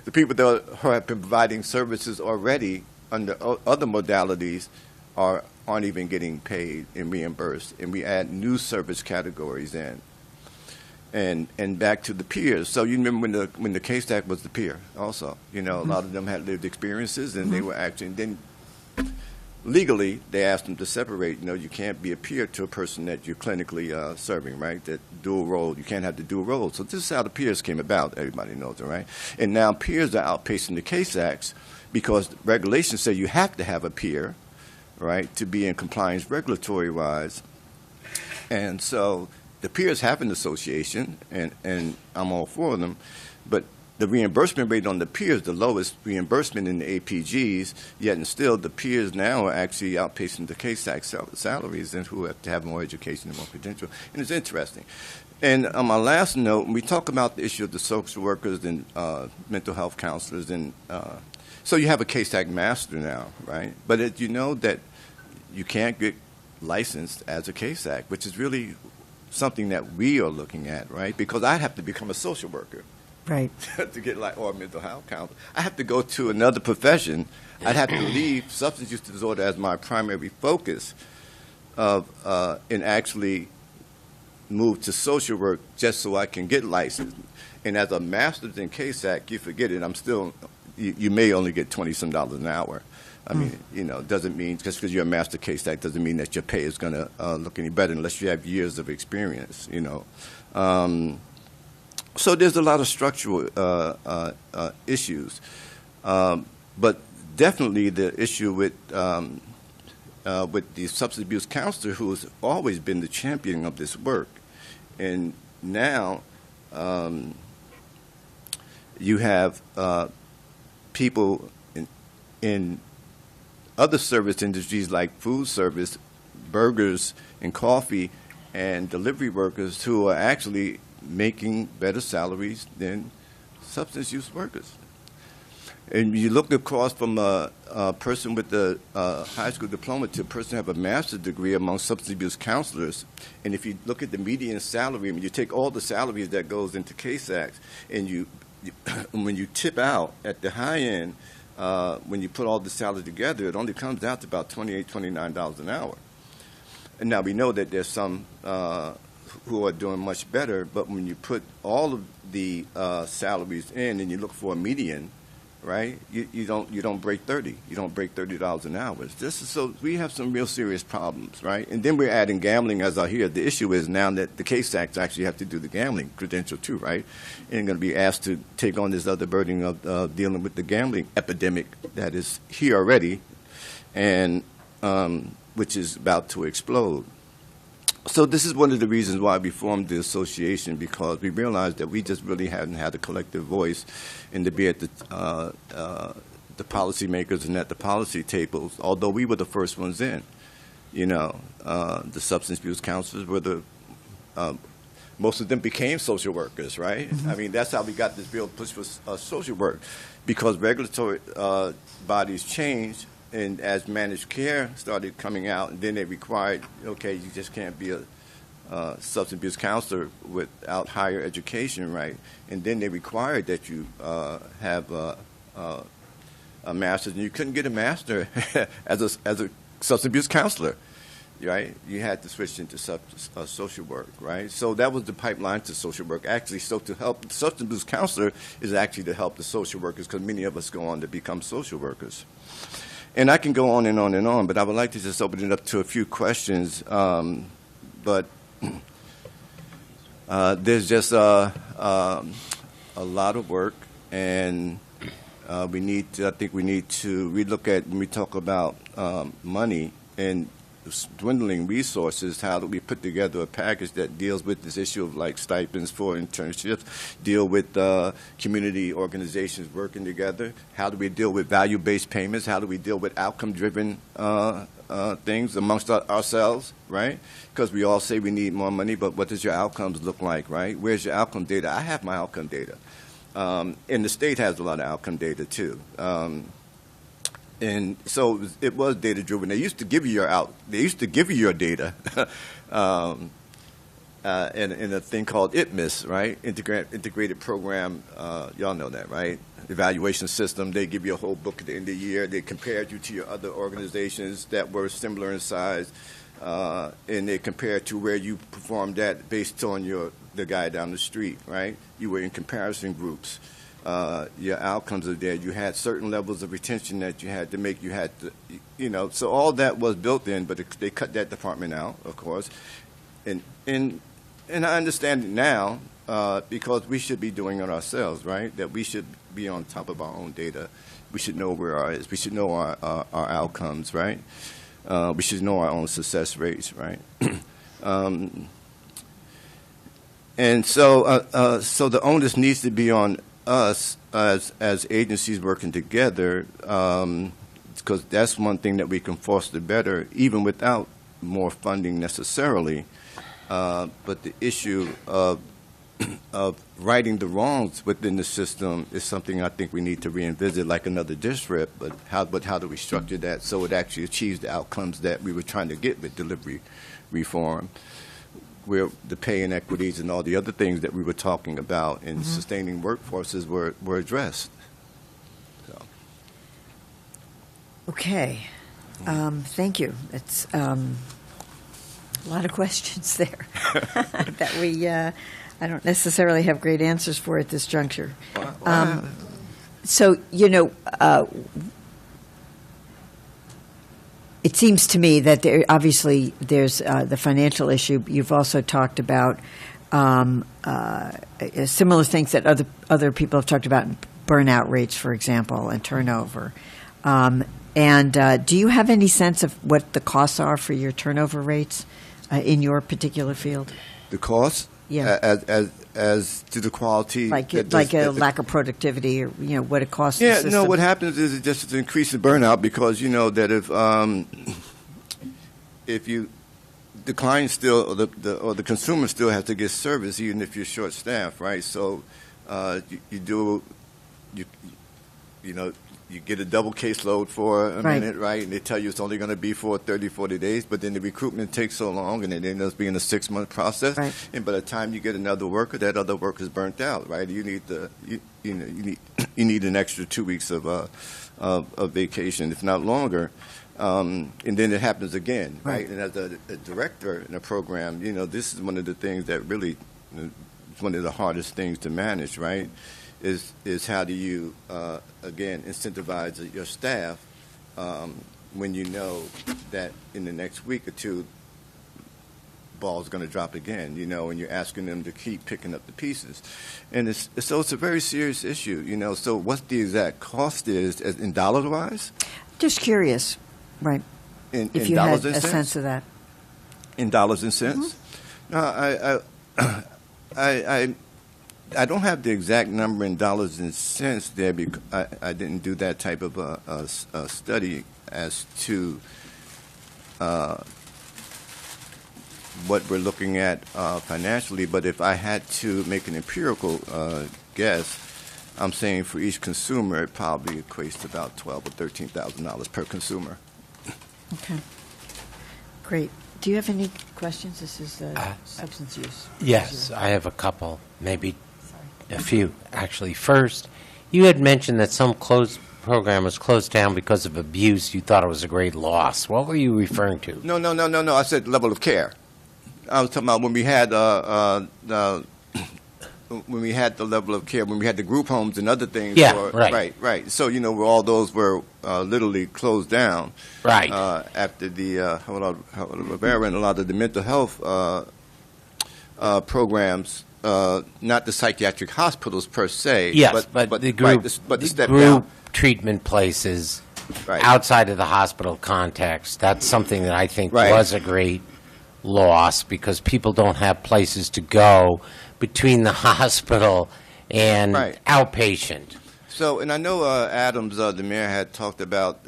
the people that have been providing services already under other modalities aren't even getting paid and reimbursed, and we add new service categories in. And back to the peers. So you remember when the Case Act was the peer also. You know, a lot of them had lived experiences, and they were actually, and then legally they asked them to separate. You know, you can't be a peer to a person that you're clinically serving, right? That dual role, you can't have the dual role. So this is how the peers came about. Everybody knows it, right? And now peers are outpacing the Case Acts because regulations say you have to have a peer, right, to be in compliance regulatory-wise. And so the peers have an association, and I'm all for them, but the reimbursement rate on the peers, the lowest reimbursement in the APGs, yet and still the peers now are actually outpacing the Case Act salaries and who have to have more education and more credential. And it's interesting. And on my last note, we talk about the issue of the social workers and mental health counselors, and so you have a Case Act master now, right? But you know that you can't get licensed as a Case Act, which is really something that we are looking at, right? Because I'd have to become a social worker. Right. To get or a mental health counselor. I have to go to another profession. I'd have to leave substance use disorder as my primary focus and actually move to social work just so I can get licensed. And as a master's in Case Act, you forget it, I'm still, you may only get $20-some an hour. I mean, you know, doesn't mean, just because you're a master Case Act doesn't mean that your pay is going to look any better unless you have years of experience, you know. So there's a lot of structural issues. But definitely the issue with the substance abuse counselor who has always been the champion of this work. And now you have people in other service industries like food service, burgers and coffee, and delivery workers who are actually making better salaries than substance use workers. And you look across from a person with a high school diploma to a person who have a master's degree among substance abuse counselors, and if you look at the median salary, I mean, you take all the salaries that goes into Case Acts, and when you tip out at the high end, when you put all the salary together, it only comes out to about $28, $29 an hour. And now we know that there's some who are doing much better, but when you put all of the salaries in and you look for a median, right, you don't break 30. You don't break $30 an hour. So we have some real serious problems, right? And then we're adding gambling, as I hear. The issue is now that the Case Acts actually have to do the gambling credential too, right? And going to be asked to take on this other burden of dealing with the gambling epidemic that is here already, and which is about to explode. So this is one of the reasons why we formed the association, because we realized that we just really hadn't had a collective voice in to be at the policymakers and at the policy tables, although we were the first ones in. You know, the substance abuse counselors were the, most of them became social workers, right? Mm-hmm. I mean, that's how we got this bill pushed for social work, because regulatory bodies changed. And as managed care started coming out, and then they required, okay, you just can't be a substance abuse counselor without higher education, right? And then they required that you have a master's, and you couldn't get a master as a substance abuse counselor, right? You had to switch into social work, right? So that was the pipeline to social work. Actually, so to help the substance abuse counselor is actually to help the social workers, because many of us go on to become social workers. And I can go on and on and on, but I would like to just open it up to a few questions. But there's just a lot of work, and I think we need to relook at, when we talk about money and dwindling resources, how do we put together a package that deals with this issue of like stipends for internships, deal with community organizations working together, how do we deal with value-based payments, how do we deal with outcome-driven things amongst ourselves, right? Because we all say we need more money, but what does your outcomes look like, right? Where's your outcome data? I have my outcome data. And the state has a lot of outcome data too. And so it was data driven. They used to give you your data, in a thing called ITMIS, right? Integrated Program. Y'all know that, right? Evaluation system. They give you a whole book at the end of the year. They compared you to your other organizations that were similar in size, and they compared to where you performed at based on the guy down the street, right? You were in comparison groups. Your outcomes are there. You had certain levels of retention that you had to make. You had to, so all that was built in, but they cut that department out, of course. And I understand it now because we should be doing it ourselves, right? That we should be on top of our own data. We should know where our is. We should know our outcomes, right? We should know our own success rates, right? And so the onus needs to be on us as agencies working together, because that's one thing that we can foster better, even without more funding necessarily. But the issue of righting the wrongs within the system is something I think we need to revisit, like another district. But how do we structure that so it actually achieves the outcomes that we were trying to get with delivery reform, where the pay inequities and all the other things that we were talking about in sustaining workforces were addressed. So. Okay. Thank you. It's a lot of questions there that I don't necessarily have great answers for at this juncture. So, it seems to me that obviously there's the financial issue. You've also talked about similar things that other people have talked about, burnout rates, for example, and turnover. And do you have any sense of what the costs are for your turnover rates in your particular field? The costs? Yeah. As to the quality, like a lack of productivity, or what it costs. Yeah, the system? no. What happens is it just increases burnout, because that if you the client still or the consumer still has to get service even if you're short staffed, right? So you get a double caseload for a minute, right? And they tell you it's only going to be for 30, 40 days, but then the recruitment takes so long, and it ends up being a 6-month process. Right. And by the time you get another worker, that other worker's burnt out, right? You need you need an extra 2 weeks of vacation, if not longer. And then it happens again, right? And as a director in a program, this is one of the things that really is one of the hardest things to manage, right? Is how do you, again, incentivize your staff when you know that in the next week or two, ball's going to drop again, and you're asking them to keep picking up the pieces. And so it's a very serious issue, So what the exact cost is in dollars-wise? Just curious, right, if you had a sense of that. In dollars and cents? No, I don't have the exact number in dollars and cents there, because I didn't do that type of a study as to what we're looking at financially. But if I had to make an empirical guess, I'm saying for each consumer it probably equates to about $12,000 or $13,000 per consumer. Okay, great. Do you have any questions? This is substance use. Yes, I have a couple, maybe a few, actually. First, you had mentioned that some program was closed down because of abuse. You thought it was a great loss. What were you referring to? No. I said level of care. I was talking about when we had the level of care, when we had the group homes and other things. Yeah, right. So, where all those were literally closed down. Right. After the Bairan, a lot of the mental health programs, not the psychiatric hospitals per se. Yes, but the group, the step group down. treatment places outside of the hospital context. That's something that I think was a great loss, because people don't have places to go between the hospital and outpatient. So, and I know Adams, the mayor, had talked about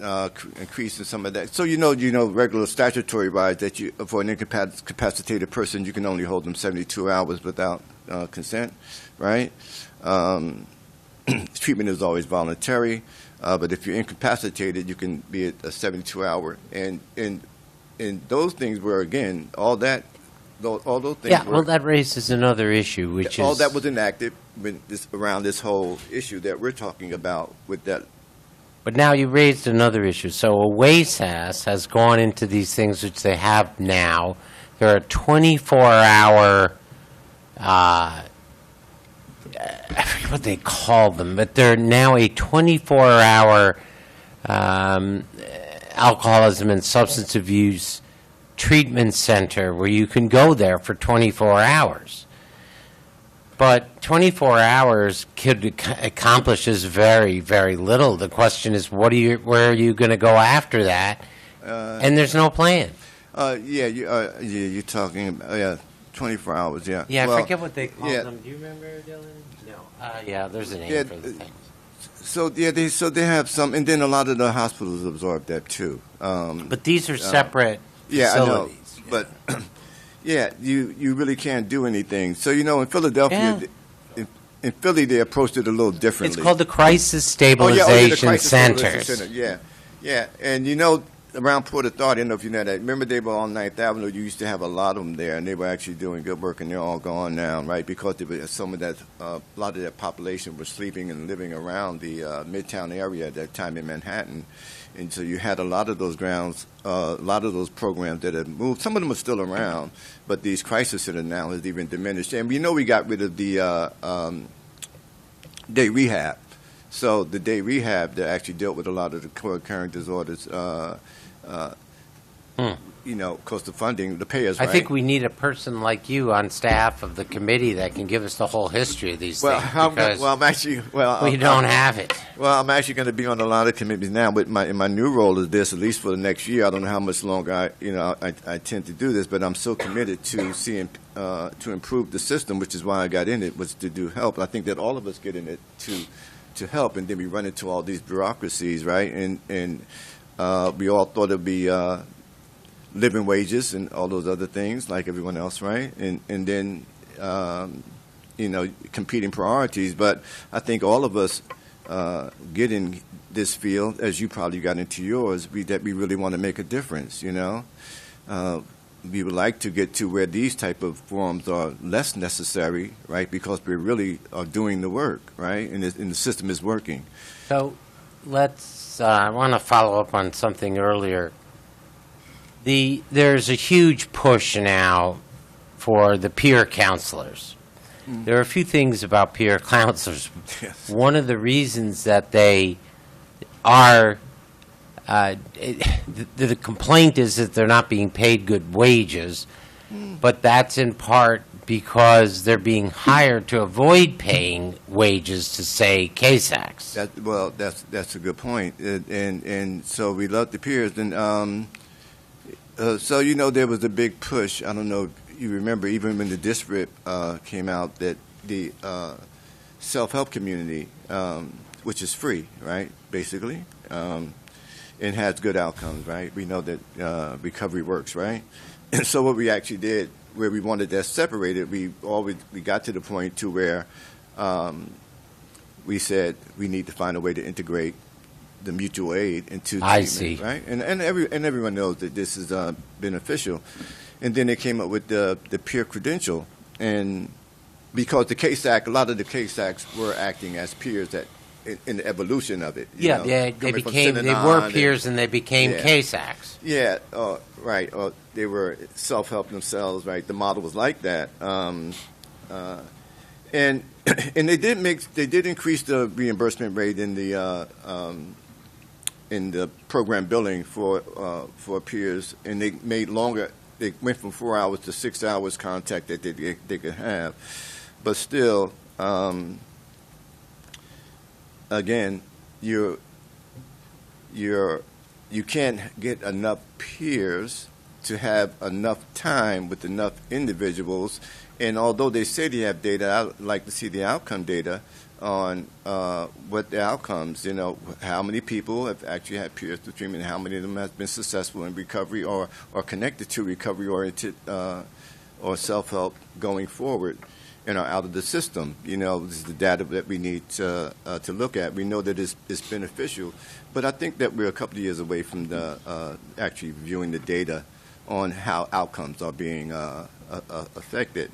increasing some of that. So, regular statutory wise, that for an incapacitated person, you can only hold them 72 hours without consent, right? Treatment is always voluntary. But if you're incapacitated, you can be at a 72-hour. And those things were, again, all those things Yeah, were, well, that raises another issue, which all is... that was enacted around this whole issue that we're talking about with that. But now you raised another issue. So a WASAS has gone into these things which they have now. There are 24-hour, I forget what they call them, but they're now a 24-hour alcoholism and substance abuse treatment center where you can go there for 24 hours. But 24 hours accomplishes very, very little. The question is, where are you going to go after that? And there's no plan. You're talking about 24 hours, yeah. Yeah, well, I forget what they call yeah. them. Do you remember, Dylan? No. Yeah, there's a name Yeah, for the thing. So they have some, and then a lot of the hospitals absorb that too. But these are separate yeah, facilities. I know. But yeah, you really can't do anything. So in Philadelphia, in Philly, they approached it a little differently. It's called the Crisis Stabilization Crisis Centers. Stabilization Center. Yeah, and around Port Authority, I don't know if you know that. Remember they were on 9th Avenue. You used to have a lot of them there, and they were actually doing good work, and they're all gone now, right? Because some of that, a lot of that population was sleeping and living around the Midtown area at that time in Manhattan, and so you had a lot of those grounds, a lot of those programs that had moved. Some of them are still around, but these crisis centers now has even diminished. And we got rid of the day rehab. So the day rehab that actually dealt with a lot of the co-occurring disorders, cost of funding, the payers, right? I think we need a person like you on staff of the committee that can give us the whole history of these things. We don't have it. Well, I'm actually going to be on a lot of committees now. But in my new role is this, at least for the next year. I don't know how much longer I tend to do this, but I'm so committed to seeing to improve the system, which is why I got in it, was to do help. I think that all of us get in it to help, and then we run into all these bureaucracies, right? And we all thought it'd be living wages and all those other things like everyone else, right? And then competing priorities. But I think all of us get in this field, as you probably got into yours, that we really want to make a difference. We would like to get to where these type of forums are less necessary, right? Because we really are doing the work, right? And the system is working. So I want to follow up on something earlier. There's a huge push now for the peer counselors. There are a few things about peer counselors. Yes. One of the reasons that they are the complaint is that they're not being paid good wages, but that's in part because they're being hired to avoid paying wages to, say, CASACs. That's a good point. And so we love the peers. And so, there was a big push. I don't know if you remember, even when the district came out, that the self-help community, which is free, right, basically, and has good outcomes, right? We know that recovery works, right? And so what we actually did, where we wanted that separated, we got to the point to where we said we need to find a way to integrate the mutual aid into treatment, I see. Right? And everyone knows that this is beneficial. And then they came up with the peer credential, and because the CASAC, a lot of the CASACs were acting as peers in the evolution of it. They were peers and they became CASACs. Yeah, right. They were self-help themselves, right? The model was like that. And they did increase the reimbursement rate in the program billing for peers, and they made longer. They went from 4 hours to 6 hours contact that they could have, but still, again, you can't get enough peers to have enough time with enough individuals. And although they say they have data, I'd like to see the outcome data on what the outcomes, how many people have actually had peers to treatment, how many of them have been successful in recovery or connected to recovery-oriented or self-help going forward. and are out of the system. You know, this is the data that we need to look at. We know that it's beneficial, but I think that we're a couple of years away from actually reviewing the data on how outcomes are being affected.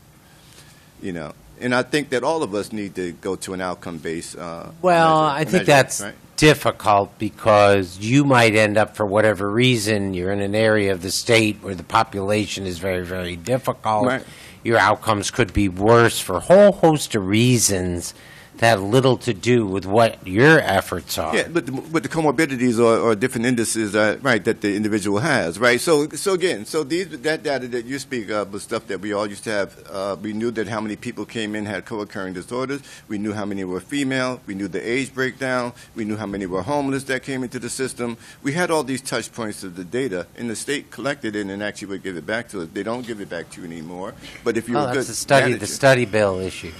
You know, and I think that all of us need to go to an outcome-based. I think that's right? difficult because you might end up, for whatever reason, you're in an area of the state where the population is very, very difficult. Right. Your outcomes could be worse for a whole host of reasons that have little to do with what your efforts are. Yeah, but the comorbidities or different indices, right, that the individual has, right? So again, that data that you speak of was stuff that we all used to have. We knew that how many people came in had co-occurring disorders. We knew how many were female. We knew the age breakdown. We knew how many were homeless that came into the system. We had all these touch points of the data, and the state collected it and actually would give it back to us. They don't give it back to you anymore. But if you're a good that's manager, the study bill issue.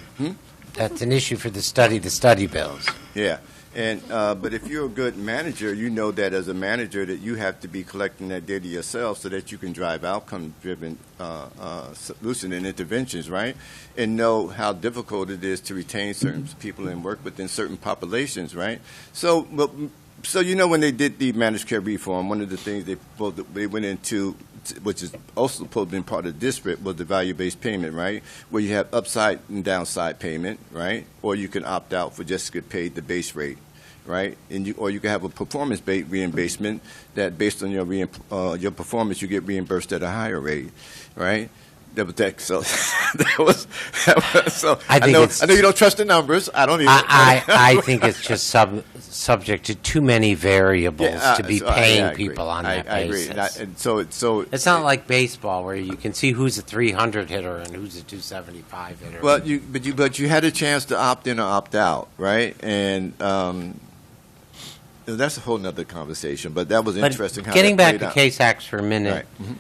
That's an issue for the study bills. Yeah, and but if you're a good manager, you know that as a manager that you have to be collecting that data yourself so that you can drive outcome-driven solution and interventions, right? And know how difficult it is to retain certain people and work within certain populations, right? So you know, when they did the managed care reform, one of the things they went into, which is also supposed to be part of the district, was the value-based payment, right? Where you have upside and downside payment, right? Or you can opt out for just to get paid the base rate, right? Or you can have a performance-based reimbursement that, based on your performance, you get reimbursed at a higher rate, right? So I know you don't trust the numbers. I don't either. I think it's just subject to too many variables to be paying people on that basis. I agree. It's not like baseball where you can see who's a 300 hitter and who's a 275 hitter. Well, but you had a chance to opt in or opt out, right? And that's a whole nother conversation. But that was interesting. Getting back to Case Acts for a minute. Right. Mm-hmm.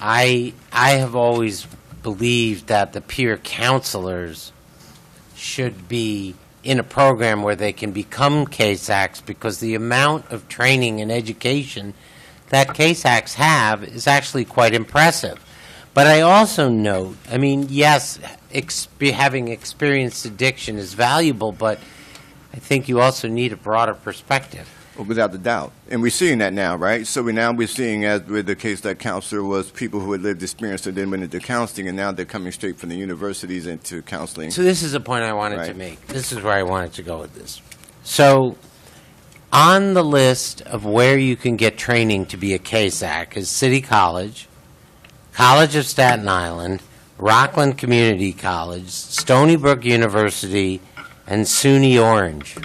I have always believed that the peer counselors should be in a program where they can become case acts, because the amount of training and education that case acts have is actually quite impressive. But I also note, I mean, yes, having experienced addiction is valuable, but I think you also need a broader perspective. Well, without a doubt. And we're seeing that now, right? So we're seeing, as with the case that counselor was people who had lived experience and then went into counseling, and now they're coming straight from the universities into counseling. So this is a point I wanted to make. This is where I wanted to go with this. So on the list of where you can get training to be a case act is City College, College of Staten Island, Rockland Community College, Stony Brook University, and SUNY Orange.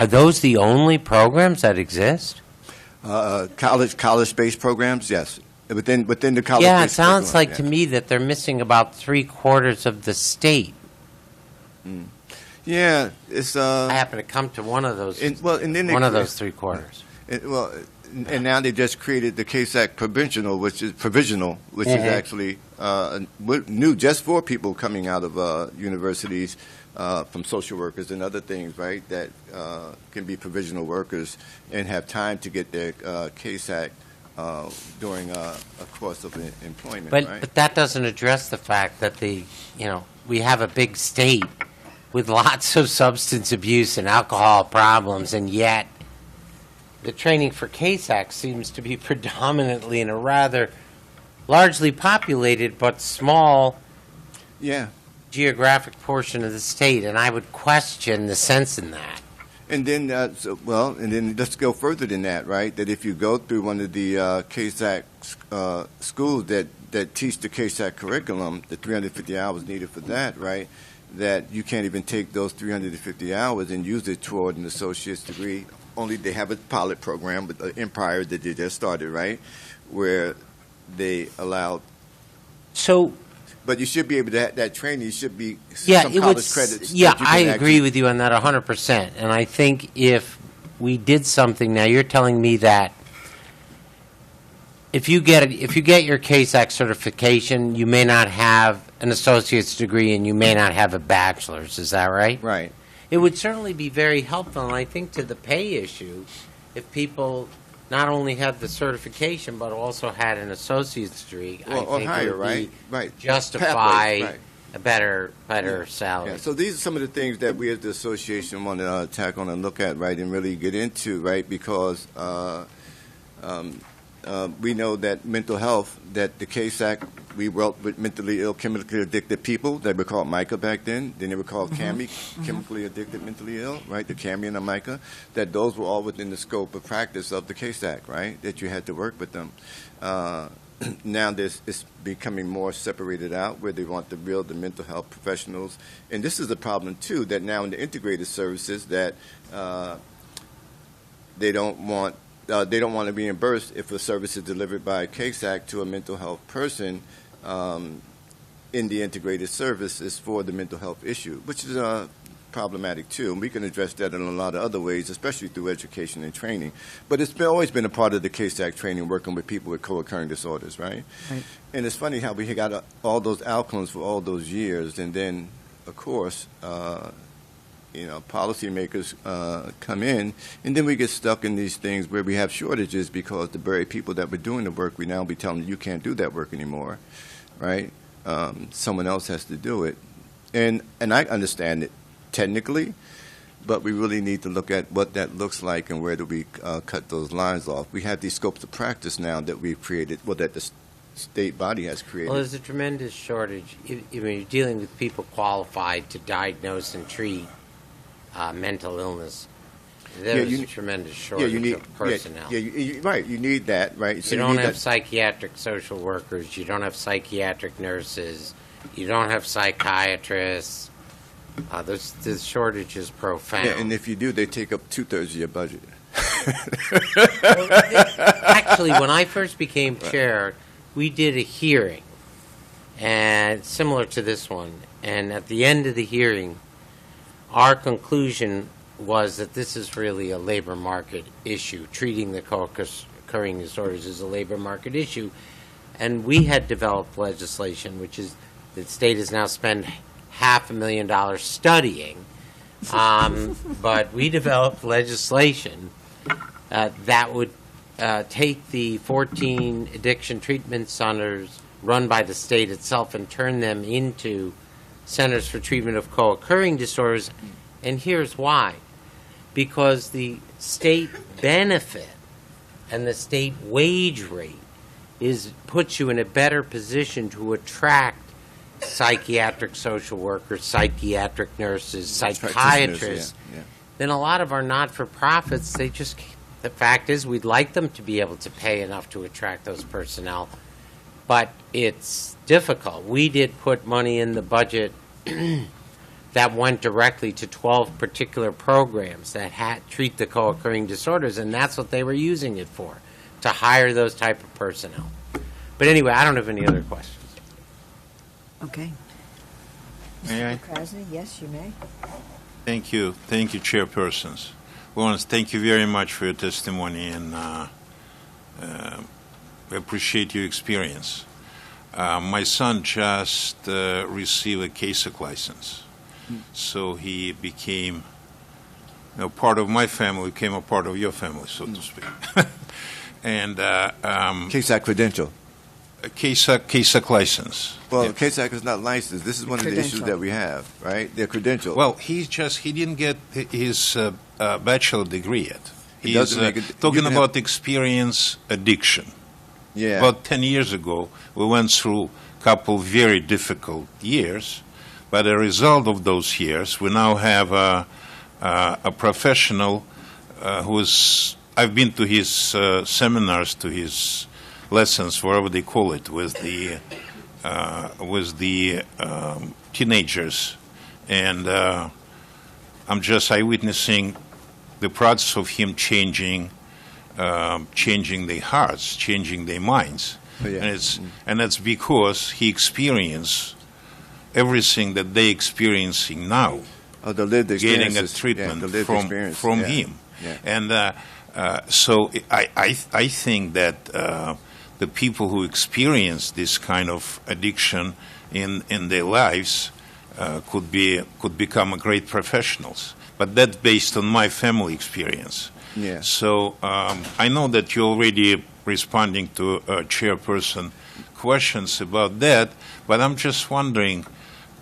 Are those the only programs that exist? College-based programs, yes. Within the college. Yeah, it sounds like to me that they're missing about 3/4 of the state. Yeah, it's. I happen to come to one of those. One of those 3/4. And now they just created the Case Act provisional, which is actually new, just for people coming out of universities. From social workers and other things, right, that can be provisional workers and have time to get their Case Act during a course of employment, right? But that doesn't address the fact that we have a big state with lots of substance abuse and alcohol problems, and yet the training for Case Act seems to be predominantly in a rather largely populated but small geographic portion of the state, and I would question the sense in that. And then, and then let's go further than that, right? That if you go through one of the Case Act schools that teach the Case Act curriculum, the 350 hours needed for that, right? That you can't even take those 350 hours and use it toward an associate's degree. Only they have a pilot program with Empire that they just started, right? Where they allowed. But you should be able to have that training. You should be some college credits. Yeah, I agree with you on that 100%. And I think if we did something, now you're telling me that if you get your Case Act certification, you may not have an associate's degree and you may not have a bachelor's. Is that right? Right. It would certainly be very helpful, and I think to the pay issue, if people not only had the certification but also had an associate's degree, I think higher, it would right? justify a better salary. Yeah, so these are some of the things that we as the association want to tackle on and look at, right, and really get into, right, because we know that mental health, that the CASE Act, we worked with mentally ill, chemically addicted people. They were called MICA back then. Then they were called CAMI, chemically addicted, mentally ill, right, the CAMI and the MICA, that those were all within the scope of practice of the CASE Act, right, that you had to work with them. Now it's becoming more separated out where they want the mental health professionals. And this is a problem, too, that now in the integrated services that they don't want to reimburse if a service is delivered by a CASE Act to a mental health person in the integrated services for the mental health issue, which is problematic too. And we can address that in a lot of other ways, especially through education and training. But it's always been a part of the CASE Act training, working with people with co-occurring disorders, right? Right. And it's funny how we got all those outcomes for all those years, and then, of course, policymakers come in, and then we get stuck in these things where we have shortages because the very people that were doing the work, we now be telling them you can't do that work anymore, right? Someone else has to do it. And I understand it technically, but we really need to look at what that looks like and where do we cut those lines off. We have these scopes of practice now that we've created, that the state body has created. Well, there's a tremendous shortage. You're dealing with people qualified to diagnose and treat mental illness. There's a tremendous shortage of personnel. Right. You need that, right? So you don't have psychiatric social workers. You don't have psychiatric nurses. You don't have psychiatrists. The shortage is profound. Yeah, and if you do, they take up 2/3 of your budget. Actually, when I first became chair, we did a hearing, and similar to this one. And at the end of the hearing, our conclusion was that this is really a labor market issue. Treating the co-occurring disorders is a labor market issue. And we had developed legislation, which is the state has now spent $500,000 studying. But we developed legislation that would take the 14 addiction treatment centers run by the state itself and turn them into centers for treatment of co-occurring disorders. And here's why. Because the state benefit and the state wage rate puts you in a better position to attract psychiatric social workers, psychiatric nurses, psychiatrists. Then a lot of our not-for-profits, the fact is we'd like them to be able to pay enough to attract those personnel, but it's difficult. We did put money in the budget that went directly to 12 particular programs that treat the co-occurring disorders, and that's what they were using it for, to hire those type of personnel. But anyway, I don't have any other questions. Okay. May I? Mr. Krasny, yes, you may. Thank you. Thank you, chairpersons. Lawrence, thank you very much for your testimony, and we appreciate your experience. My son just received a CASEC license, so he became part of my family, became a part of your family, so to speak. And CASEC credential. CASEC license. Well, yeah. CASEC is not licensed. This is one of the issues that we have, right? Their credential. Well, he didn't get his bachelor degree yet. He's talking about experience addiction. Yeah. About 10 years ago, we went through a couple very difficult years. But as a result of those years, we now have a professional I've been to his seminars, to his lessons, whatever they call it, with the teenagers, and I'm just eyewitnessing the process of him changing their hearts, changing their minds, and that's because he experienced everything that they're experiencing now, getting a treatment from him, and so I think that the people who experience this kind of addiction in their lives could become great professionals. But that's based on my family experience. Yeah. So I know that you're already responding to chairperson questions about that, but I'm just wondering,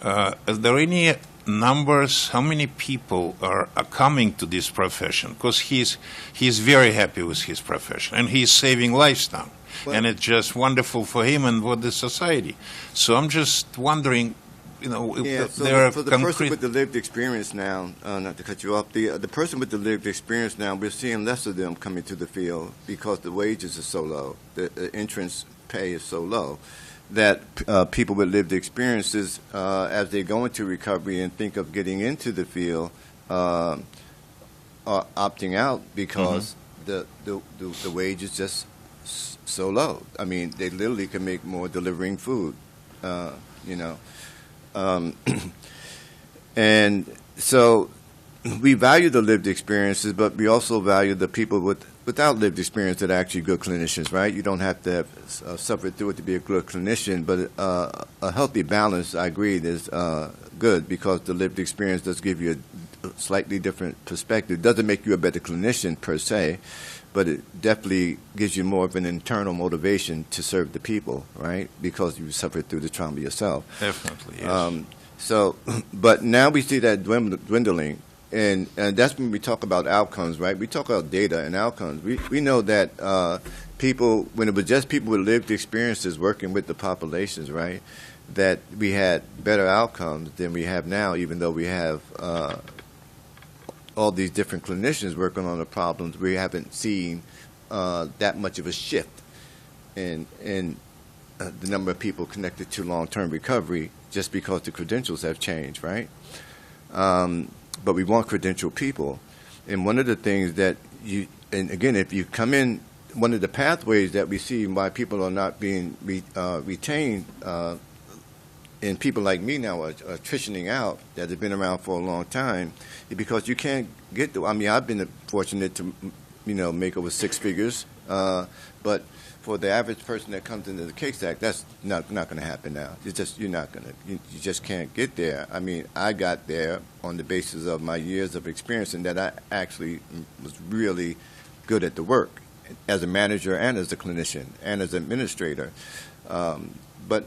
Are there any numbers? How many people are coming to this profession? Because he's very happy with his profession, and he's saving lives now. Well, and it's just wonderful for him and for the society. So I'm just wondering, if so there are for the person with the lived experience now, not to cut you off, the person with the lived experience now, we're seeing less of them coming to the field because the wages are so low, the entrance pay is so low, that people with lived experiences, as they go into recovery and think of getting into the field, are opting out because the wage is just so low. I mean, they literally can make more delivering food, and so we value the lived experiences, but we also value the people without lived experience that are actually good clinicians, right? You don't have to have suffered through it to be a good clinician, but a healthy balance, I agree, is good because the lived experience does give you a slightly different perspective. It doesn't make you a better clinician per se, but it definitely gives you more of an internal motivation to serve the people, right? Because you suffered through the trauma yourself. Definitely, yes. But now we see that dwindling, and that's when we talk about outcomes, right? We talk about data and outcomes. We know that people, when it was just people with lived experiences working with the populations, right, that we had better outcomes than we have now, even though we have all these different clinicians working on the problems. We haven't seen that much of a shift in the number of people connected to long-term recovery just because the credentials have changed, right? But we want credentialed people. And one of the things that and again, if you come in, one of the pathways that we see why people are not being retained, and people like me now are transitioning out that have been around for a long time, is because you can't get I've been fortunate to, make over six figures, but for the average person that comes into the CASE Act, that's not going to happen now. You just can't get there. I mean, I got there on the basis of my years of experience and that I actually was really good at the work as a manager and as a clinician and as an administrator. But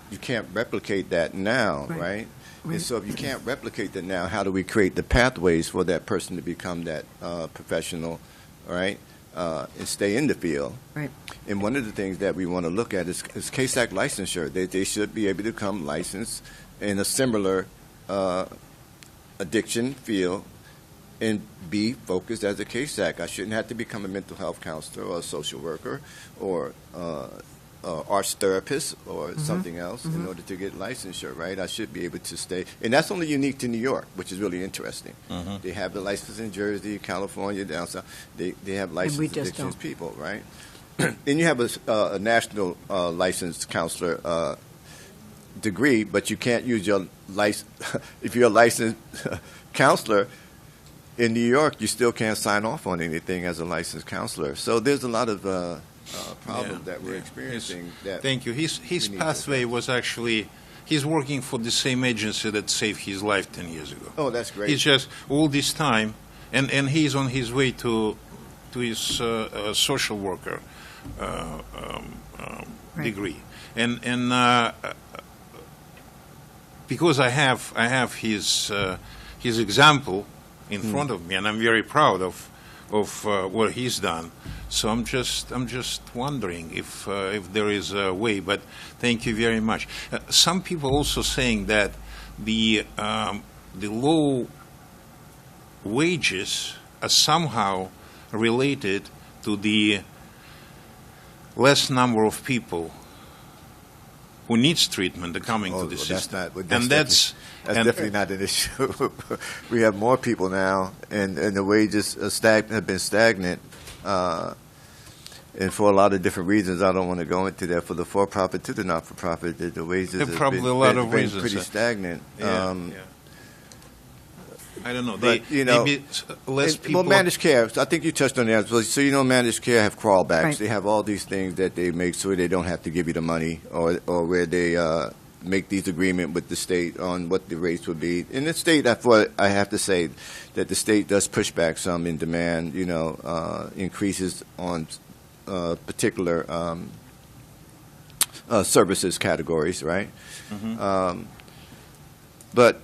you can't replicate that now, right? And so if you can't replicate that now, how do we create the pathways for that person to become that professional, right? And stay in the field. Right. And one of the things that we want to look at is CASE Act licensure. They should be able to become licensed in a similar addiction field and be focused as a CASE Act. I shouldn't have to become a mental health counselor or a social worker or arts therapist or something else in order to get licensure, right? I should be able to stay. And that's only unique to New York, which is really interesting. They have the license in Jersey, California, down south. They have licensed addictions people, right? Then you have a national licensed counselor degree, but you can't use your license. If you're a licensed counselor in New York, you still can't sign off on anything as a licensed counselor. So there's a lot of problem that we're experiencing. Thank you. His pathway was actually, he's working for the same agency that saved his life 10 years ago. Oh, that's great. He's just all this time, and he's on his way to his social worker degree. And because I have his example in front of me, and I'm very proud of what he's done. So I'm just wondering if there is a way. But thank you very much. Some people also saying that the low wages are somehow related to the less number of people who needs treatment are coming to the system. That's definitely not an issue. We have more people now, and the wages have been stagnant. And for a lot of different reasons, I don't want to go into that. For the for-profit to the not-for-profit, the wages have been pretty stagnant. I don't know. But, maybe less people. Well, managed care. I think you touched on that. So managed care have crawlbacks. Right. They have all these things that they make so they don't have to give you the money, or where they make these agreement with the state on what the rates would be. In the state, I have to say that the state does push back some in demand. Increases on particular services categories, right? But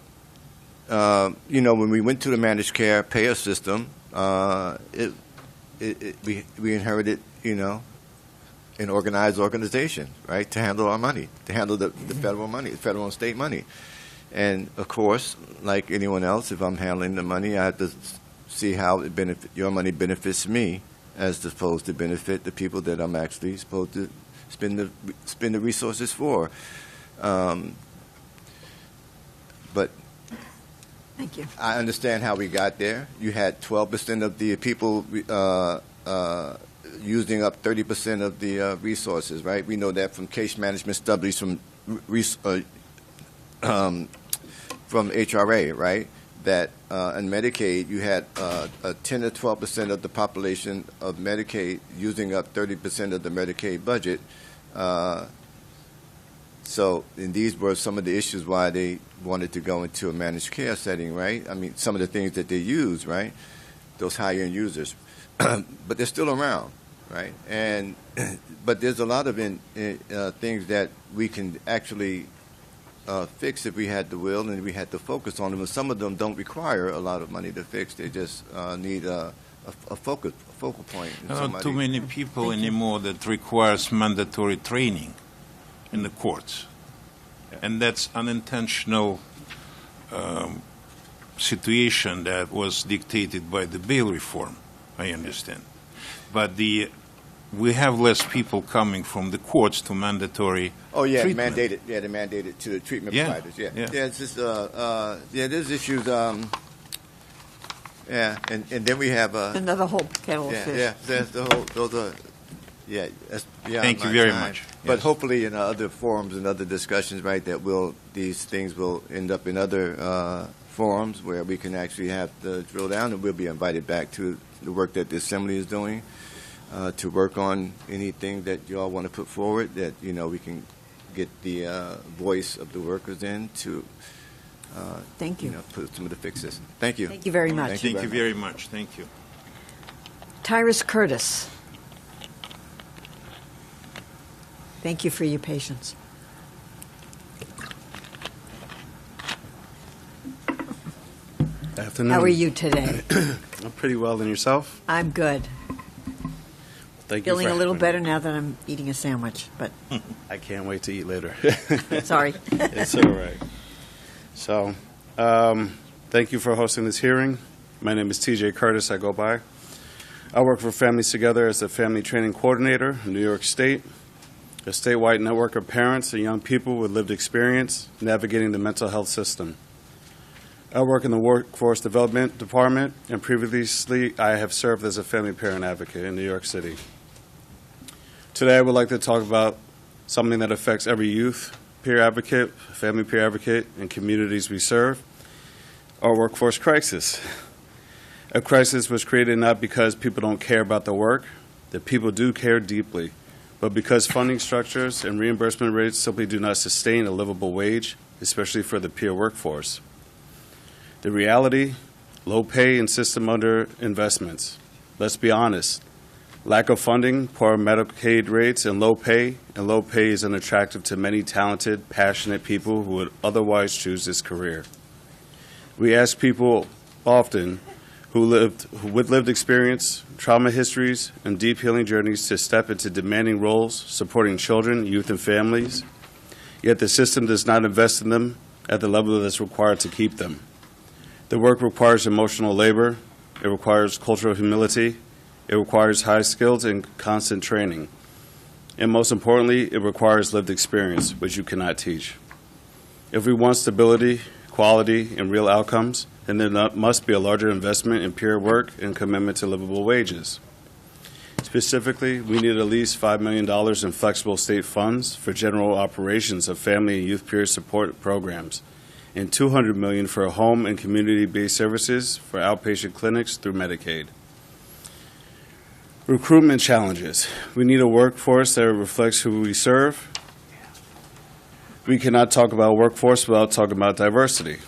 when we went to the managed care payer system, we inherited, an organized organization, right, to handle our money, to handle the federal money, federal and state money. And, of course, like anyone else, if I'm handling the money, I have to see how your money benefits me as opposed to benefit the people that I'm actually supposed to spend the resources for. But Thank you. I understand how we got there. You had 12% of the people using up 30% of the resources, right? We know that from case management studies from HRA, right? That in Medicaid, you had 10 or 12% of the population of Medicaid using up 30% of the Medicaid budget. So, and these were some of the issues why they wanted to go into a managed care setting, right? I mean, some of the things that they use, right? Those high-end users. But they're still around, right? And but there's a lot of things that we can actually fix if we had the will and we had to focus on them. And some of them don't require a lot of money to fix. They just need a focal point. There are not too many people anymore that requires mandatory training in the courts. And that's unintentional situation that was dictated by the bail reform, I understand. But we have less people coming from the courts to mandatory treatment. Mandated. Yeah, they mandated to the treatment providers. Yeah, it's just there's issues. And then we have another whole kettle of fish. Yeah, that's the whole. Those are. Yeah, that's beyond Thank you my very time. much. But Yes. hopefully in other forums and other discussions, right, these things will end up in other forums where we can actually have to drill down, and we'll be invited back to the work that the Assembly is doing to work on anything that you all want to put forward that, we can get the voice of the workers in to Thank you. put some of the fixes. Thank you. Thank you very much. Thank you very much. Thank you. Tyrus Curtis. Thank you for your patience. Afternoon. How are you today? I'm pretty well, and yourself? I'm good. Thank you. Feeling for a little having better now that I'm eating a sandwich, but me. I can't wait to eat later. sorry. It's all right. So, thank you for hosting this hearing. My name is TJ Curtis, I go by. I work for Families Together as the Family Training Coordinator in New York State, a statewide network of parents and young people with lived experience navigating the mental health system. I work in the Workforce Development Department, and previously I have served as a family parent advocate in New York City. Today I would like to talk about something that affects every youth peer advocate, family peer advocate, and communities we serve, our workforce crisis. A crisis was created not because people don't care about the work, that people do care deeply, but because funding structures and reimbursement rates simply do not sustain a livable wage, especially for the peer workforce. The reality, low pay and system underinvestments. Let's be honest. Lack of funding, poor Medicaid rates, and low pay is unattractive to many talented, passionate people who would otherwise choose this career. We ask people often with lived experience, trauma histories, and deep healing journeys to step into demanding roles supporting children, youth, and families, yet the system does not invest in them at the level that is required to keep them. The work requires emotional labor, it requires cultural humility, it requires high skills and constant training. And most importantly, it requires lived experience, which you cannot teach. If we want stability, quality, and real outcomes, then there must be a larger investment in peer work and commitment to livable wages. Specifically, we need at least $5 million in flexible state funds for general operations of family and youth peer support programs, and $200 million for home and community-based services for outpatient clinics through Medicaid. Recruitment challenges. We need a workforce that reflects who we serve. We cannot talk about workforce without talking about diversity.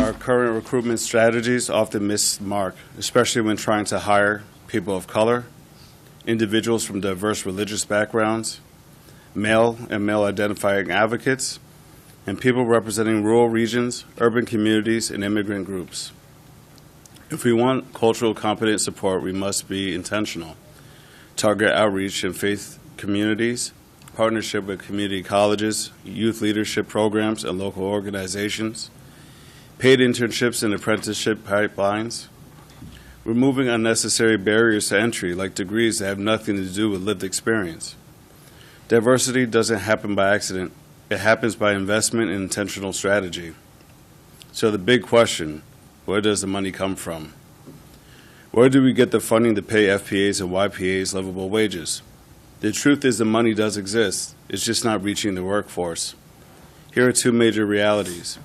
Our current recruitment strategies often miss the mark, especially when trying to hire people of color, individuals from diverse religious backgrounds, male and male identifying advocates, and people representing rural regions, urban communities, and immigrant groups. If we want cultural competent support, we must be intentional. Target outreach in faith communities, partnership with community colleges, youth leadership programs, and local organizations, paid internships and apprenticeship pipelines, removing unnecessary barriers to entry like degrees that have nothing to do with lived experience. Diversity doesn't happen by accident. It happens by investment and intentional strategy. So the big question, where does the money come from? Where do we get the funding to pay FPAs and YPAs livable wages? The truth is the money does exist. It's just not reaching the workforce. Here are two major realities.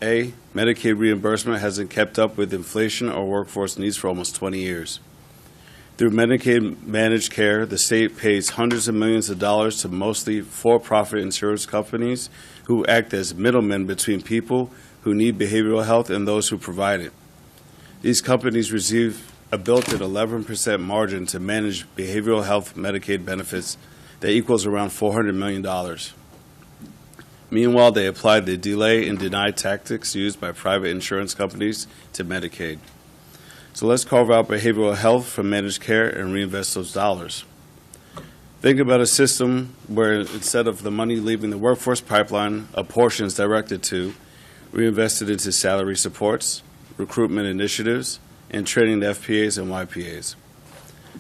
A, Medicaid reimbursement hasn't kept up with inflation or workforce needs for almost 20 years. Through Medicaid managed care, the state pays hundreds of millions of dollars to mostly for-profit insurance companies who act as middlemen between people who need behavioral health and those who provide it. These companies receive a built-in 11% margin to manage behavioral health Medicaid benefits that equals around $400 million. Meanwhile, they applied the delay and deny tactics used by private insurance companies to Medicaid. So let's carve out behavioral health from managed care and reinvest those dollars. Think about a system where instead of the money leaving the workforce pipeline, a portion is directed to, reinvested into salary supports, recruitment initiatives, and training the FPAs and YPAs.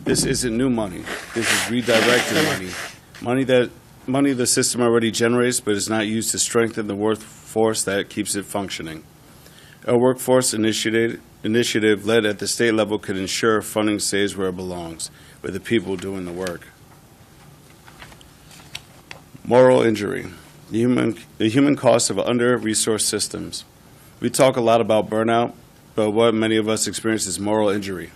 This isn't new money. This is redirected money. Money the system already generates but is not used to strengthen the workforce that keeps it functioning. A workforce initiative led at the state level could ensure funding stays where it belongs, with the people doing the work. Moral injury, the human cost of under-resourced systems. We talk a lot about burnout, but what many of us experience is moral injury.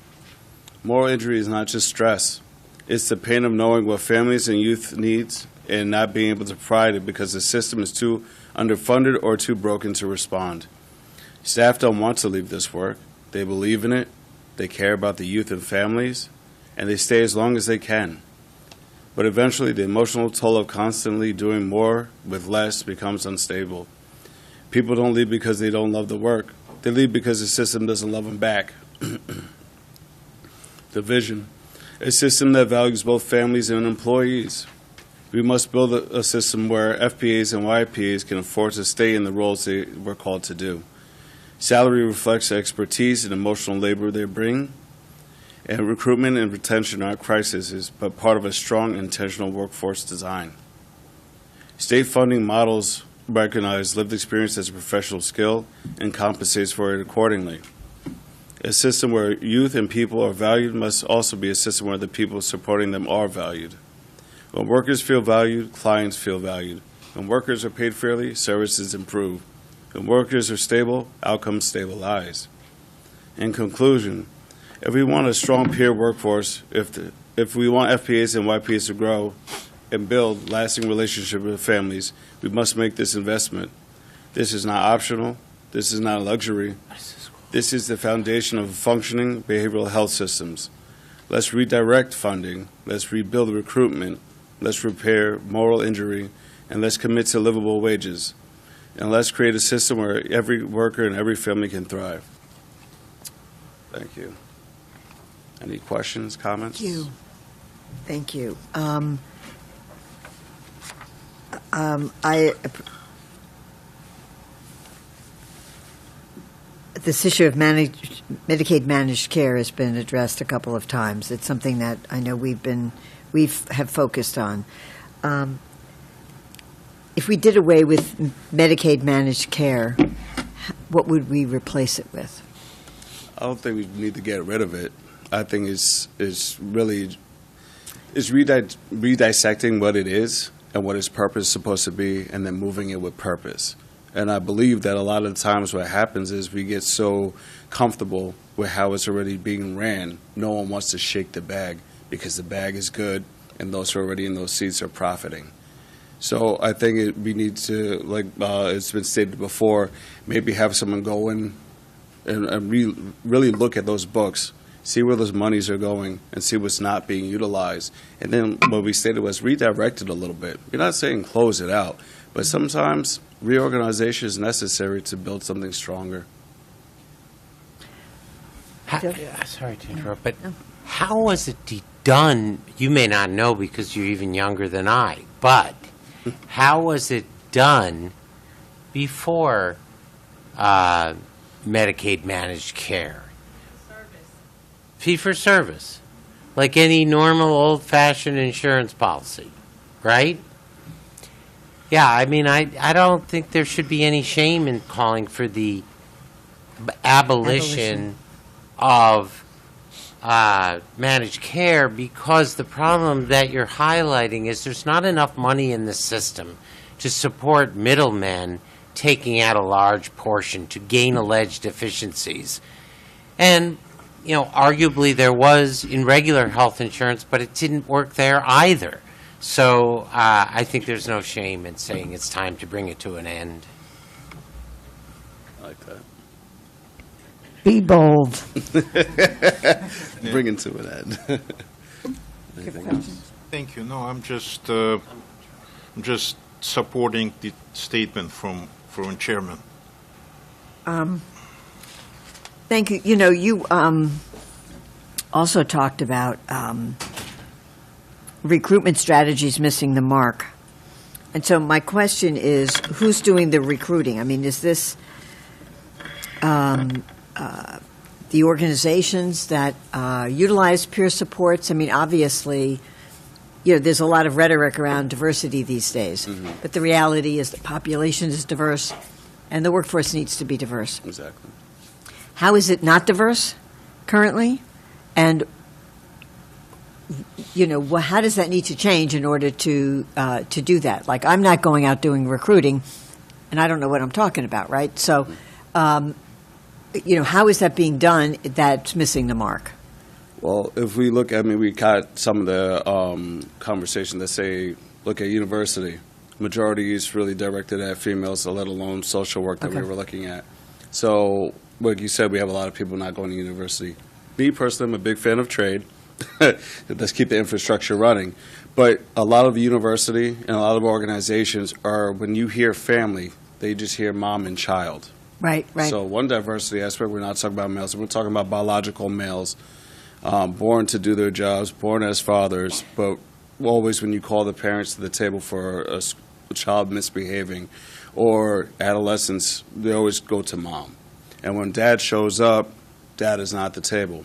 Moral injury is not just stress. It's the pain of knowing what families and youth needs and not being able to provide it because the system is too underfunded or too broken to respond. Staff don't want to leave this work. They believe in it, they care about the youth and families, and they stay as long as they can. But eventually, the emotional toll of constantly doing more with less becomes unstable. People don't leave because they don't love the work. They leave because the system doesn't love them back. The vision, a system that values both families and employees. We must build a system where FPAs and YPAs can afford to stay in the roles they were called to do. Salary reflects the expertise and emotional labor they bring, and recruitment and retention aren't crises, but part of a strong, intentional workforce design. State funding models recognize lived experience as a professional skill and compensates for it accordingly. A system where youth and people are valued must also be a system where the people supporting them are valued. When workers feel valued, clients feel valued. When workers are paid fairly, services improve. When workers are stable, outcomes stabilize. In conclusion, if we want a strong peer workforce, if we want FPAs and YPAs to grow and build lasting relationships with families, we must make this investment. This is not optional. This is not a luxury. This is the foundation of functioning behavioral health systems. Let's redirect funding. Let's rebuild recruitment. Let's repair moral injury. And let's commit to livable wages. And let's create a system where every worker and every family can thrive. Thank you. Any questions, comments? Thank you. This issue of Medicaid managed care has been addressed a couple of times. It's something that I know we have focused on. If we did away with Medicaid managed care, what would we replace it with? I don't think we need to get rid of it. I think it's redissecting what it is and what its purpose is supposed to be, and then moving it with purpose. And I believe that a lot of the times what happens is we get so comfortable with how it's already being ran, no one wants to shake the bag because the bag is good and those who are already in those seats are profiting. So I think we need to, like it's been stated before, maybe have someone go in and really look at those books see where those monies are going, and see what's not being utilized. And then what we stated was redirect it a little bit. We're not saying close it out, but sometimes reorganization is necessary to build something stronger. Sorry to interrupt, but how was it done? You may not know because you're even younger than I, but how was it done before Medicaid managed care? Fee for service, like any normal old-fashioned insurance policy, right? Yeah, I mean, I don't think there should be any shame in calling for the abolition of managed care, because the problem that you're highlighting is there's not enough money in the system to support middlemen taking out a large portion to gain alleged efficiencies. And, you know, arguably there was in regular health insurance, but it didn't work there either. So I think there's no shame in saying it's time to bring it to an end. I like that. Be bold. Bring it to an end. Anything else? Thank you. No, I'm just supporting the statement from Chairman. Thank you. You know, you also talked about recruitment strategies missing the mark. And so my question is, who's doing the recruiting? I mean, is this the organizations that utilize peer supports? I mean, obviously, you know, there's a lot of rhetoric around diversity these days, but the reality is the population is diverse and the workforce needs to be diverse. Exactly. How is it not diverse currently? And, you know, how does that need to change in order to do that? Like, I'm not going out doing recruiting, and I don't know what I'm talking about, right? So, you know, how is that being done that's missing the mark? Well, if we look, I mean, we got some of the conversation that say, look at university. Majority is really directed at females, let alone social work that we were looking at. So, like you said, we have a lot of people not going to university. Me, personally, I'm a big fan of trade. Let's keep the infrastructure running. But a lot of university and a lot of organizations are, when you hear family, they just hear mom and child. Right, right. So one diversity aspect, we're not talking about males. We're talking about biological males, born to do their jobs, born as fathers, but always when you call the parents to the table for a child misbehaving or adolescence, they always go to mom. And when dad shows up, dad is not at the table.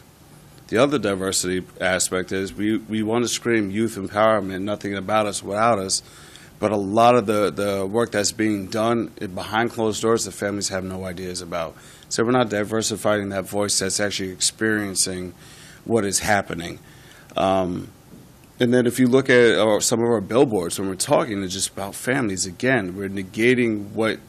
The other diversity aspect is we want to scream youth empowerment, nothing about us without us, but a lot of the work that's being done behind closed doors, the families have no ideas about. So we're not diversifying that voice that's actually experiencing what is happening. And then if you look at some of our billboards, when we're talking, it's just about families. Again, we're negating what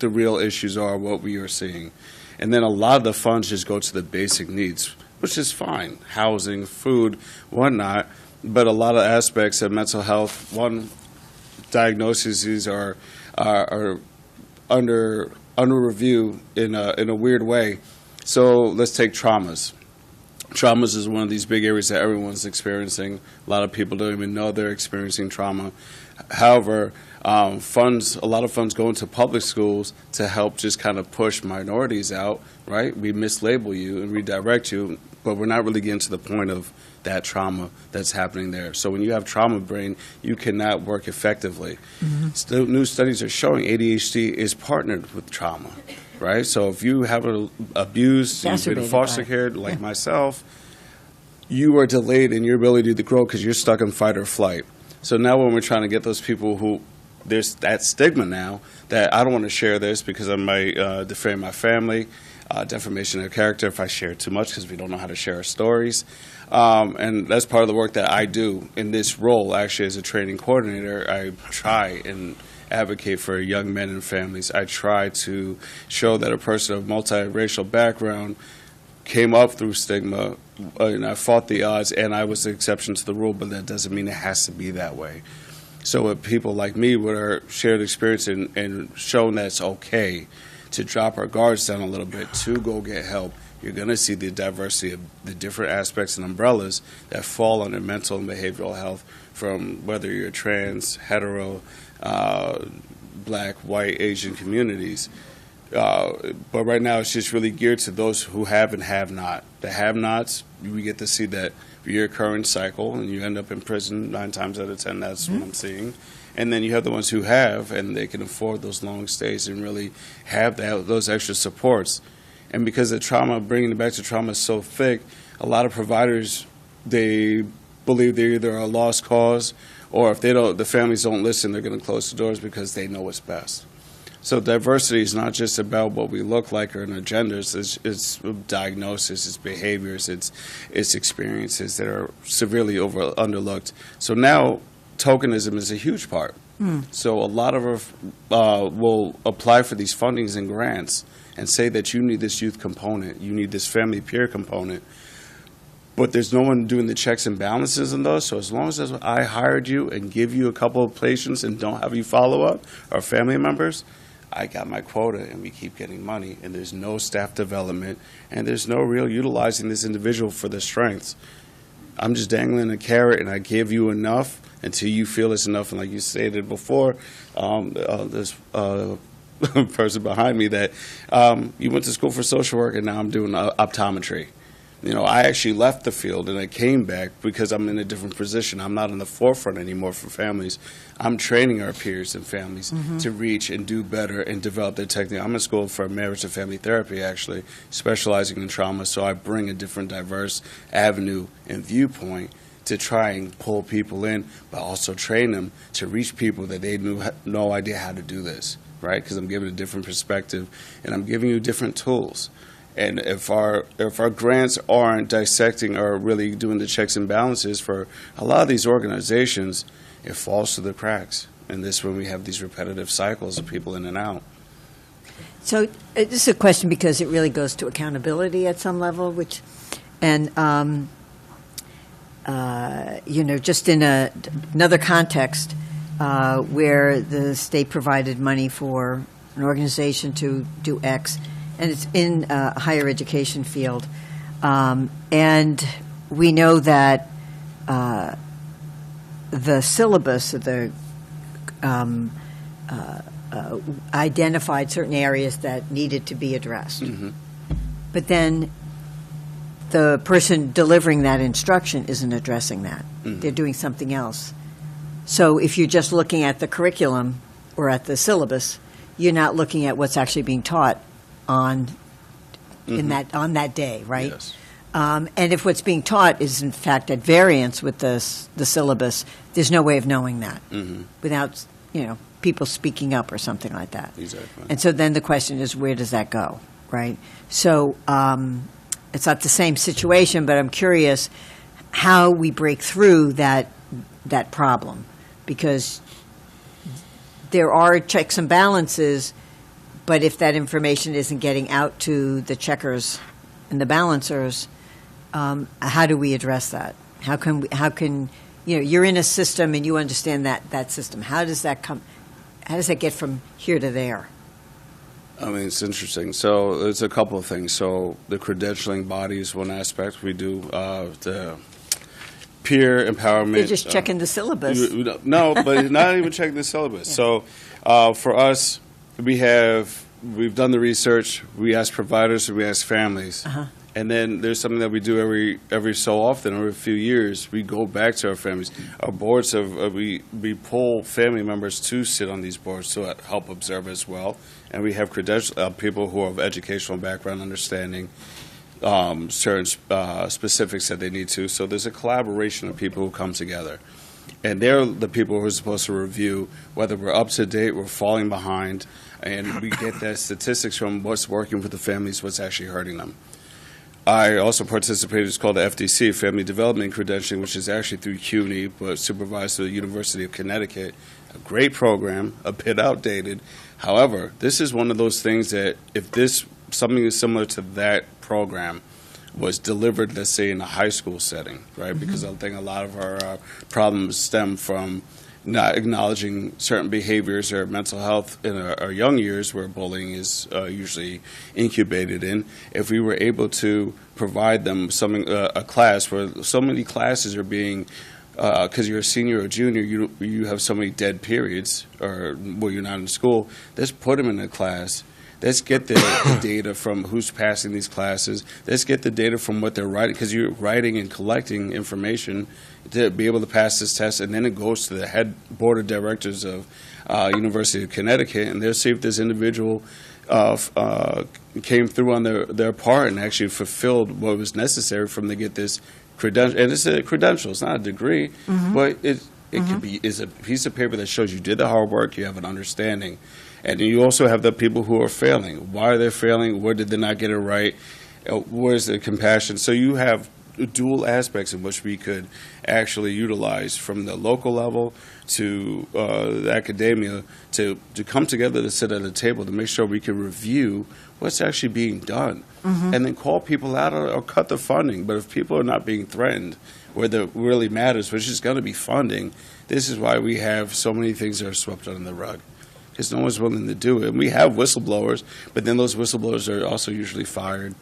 the real issues are, what we are seeing. And then a lot of the funds just go to the basic needs, which is fine, housing, food, whatnot. But a lot of aspects of mental health, one, diagnoses are under review in a weird way. So let's take traumas. Traumas is one of these big areas that everyone's experiencing. A lot of people don't even know they're experiencing trauma. However, a lot of funds go into public schools to help just kind of push minorities out, right? We mislabel you and redirect you, but we're not really getting to the point of that trauma that's happening there. So when you have trauma brain, you cannot work effectively. Still, new studies are showing ADHD is partnered with trauma, right? So if you have abused, you've been foster cared, like myself, you are delayed in your ability to grow because you're stuck in fight or flight. So now when we're trying to get those people who, there's that stigma now that I don't want to share this because I might defame my family, defamation of character if I share too much because we don't know how to share our stories. And that's part of the work that I do in this role, actually, as a training coordinator. I try and advocate for young men and families. I try to show that a person of multiracial background came up through stigma, and I fought the odds, and I was the exception to the rule, but that doesn't mean it has to be that way. So with people like me with our shared experience and shown that it's okay to drop our guards down a little bit, to go get help, you're going to see the diversity of the different aspects and umbrellas that fall under mental and behavioral health, from whether you're trans, hetero, black, white, Asian communities. But right now, it's just really geared to those who have and have not. The have-nots, we get to see that reoccurring cycle, and you end up in prison 9 times out of 10. That's what I'm seeing. And then you have the ones who have, and they can afford those long stays and really have those extra supports. And because the trauma, bringing it back to trauma, is so thick, a lot of providers, they believe they're either a lost cause, or if the families don't listen, they're going to close the doors because they know what's best. So diversity is not just about what we look like or in our genders. It's diagnosis, it's behaviors, it's experiences that are severely underlooked. So now tokenism is a huge part. So a lot of our will apply for these fundings and grants and say that you need this youth component, you need this family peer component, but there's no one doing the checks and balances in those. So as long as I hired you and give you a couple of patients and don't have you follow up, or family members, I got my quota and we keep getting money, and there's no staff development, and there's no real utilizing this individual for their strengths. I'm just dangling a carrot, and I give you enough until you feel it's enough. And like you stated before, this person behind me, that you went to school for social work and now I'm doing optometry. You know, I actually left the field and I came back because I'm in a different position. I'm not in the forefront anymore for families. I'm training our peers and families to reach and do better and develop their technique. I'm in school for marriage and family therapy, actually, specializing in trauma, so I bring a different diverse avenue and viewpoint to try and pull people in, but also train them to reach people that they no idea how to do this, right? Because I'm giving a different perspective and I'm giving you different tools. And if our grants aren't dissecting or really doing the checks and balances for a lot of these organizations, it falls through the cracks. And this is when we have these repetitive cycles of people in and out. So this is a question because it really goes to accountability at some level, just in another context where the state provided money for an organization to do X, and it's in a higher education field. And we know that the syllabus of the identified certain areas that needed to be addressed. But then the person delivering that instruction isn't addressing that. They're doing something else. So if you're just looking at the curriculum or at the syllabus, you're not looking at what's actually being taught on that day, right? Yes. And if what's being taught is in fact at variance with the syllabus, there's no way of knowing that without people speaking up or something like that. Exactly. And so then the question is, where does that go, right? So it's not the same situation, but I'm curious how we break through that problem, because there are checks and balances. But if that information isn't getting out to the checkers and the balancers, how do we address that? How can you're in a system and you understand that system. How does that get from here to there? I mean, it's interesting. So there's a couple of things. So the credentialing body is one aspect. We do the peer empowerment. They're just checking the syllabus. No, but not even checking the syllabus. Yeah. So for us, we've done the research, we ask providers, and we ask families. And then there's something that we do every so often, every few years. We go back to our families. Our boards we pull family members to sit on these boards to help observe as well. And we have people who are of educational background understanding certain specifics that they need to. So there's a collaboration of people who come together. And they're the people who are supposed to review whether we're up to date, we're falling behind, and we get that statistics from what's working with the families, what's actually hurting them. I also participated in what's called the FDC, Family Development Credentialing, which is actually through CUNY, but supervised through the University of Connecticut. A great program, a bit outdated. However, this is one of those things that if something is similar to that program was delivered, let's say, in a high school setting, right? Because I think a lot of our problems stem from not acknowledging certain behaviors or mental health in our young years, where bullying is usually incubated in. If we were able to provide them something, a class where so many classes are being, because you're a senior or junior, you have so many dead periods, or where you're not in school. Let's put them in a class. Let's get the data from who's passing these classes. Let's get the data from what they're writing, because you're writing and collecting information to be able to pass this test, and then it goes to the head board of directors of University of Connecticut, and they'll see if this individual came through on their part and actually fulfilled what was necessary for them to get this credential. And it's a credential, it's not a degree, but it could be is a piece of paper that shows you did the hard work, you have an understanding. And you also have the people who are failing. Why are they failing? Where did they not get it right? Where's the compassion? So you have dual aspects in which we could actually utilize, from the local level to the academia, to come together to sit at a table to make sure we can review what's actually being done, and then call people out or cut the funding. But if people are not being threatened, where it really matters, which is going to be funding, this is why we have so many things that are swept under the rug, because no one's willing to do it. And we have whistleblowers, but then those whistleblowers are also usually fired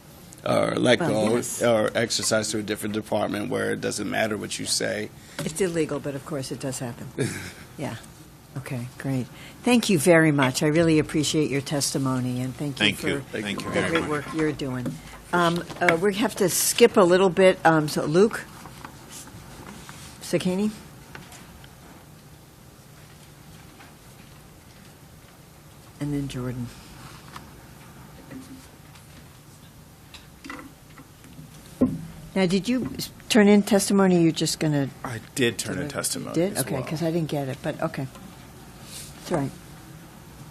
or let go, or exercised to a different department where it doesn't matter what you say. It's illegal, but of course it does happen. Yeah. Okay, great. Thank you very much. I really appreciate your testimony, and thank you for Thank you the very great much. work you're doing. We have to skip a little bit. So Luke Sakini? And then Jordan. Now, did you turn in testimony? You're just going to... I did turn in testimony. Did? as Okay, well. because I didn't get it, but okay. It's all right.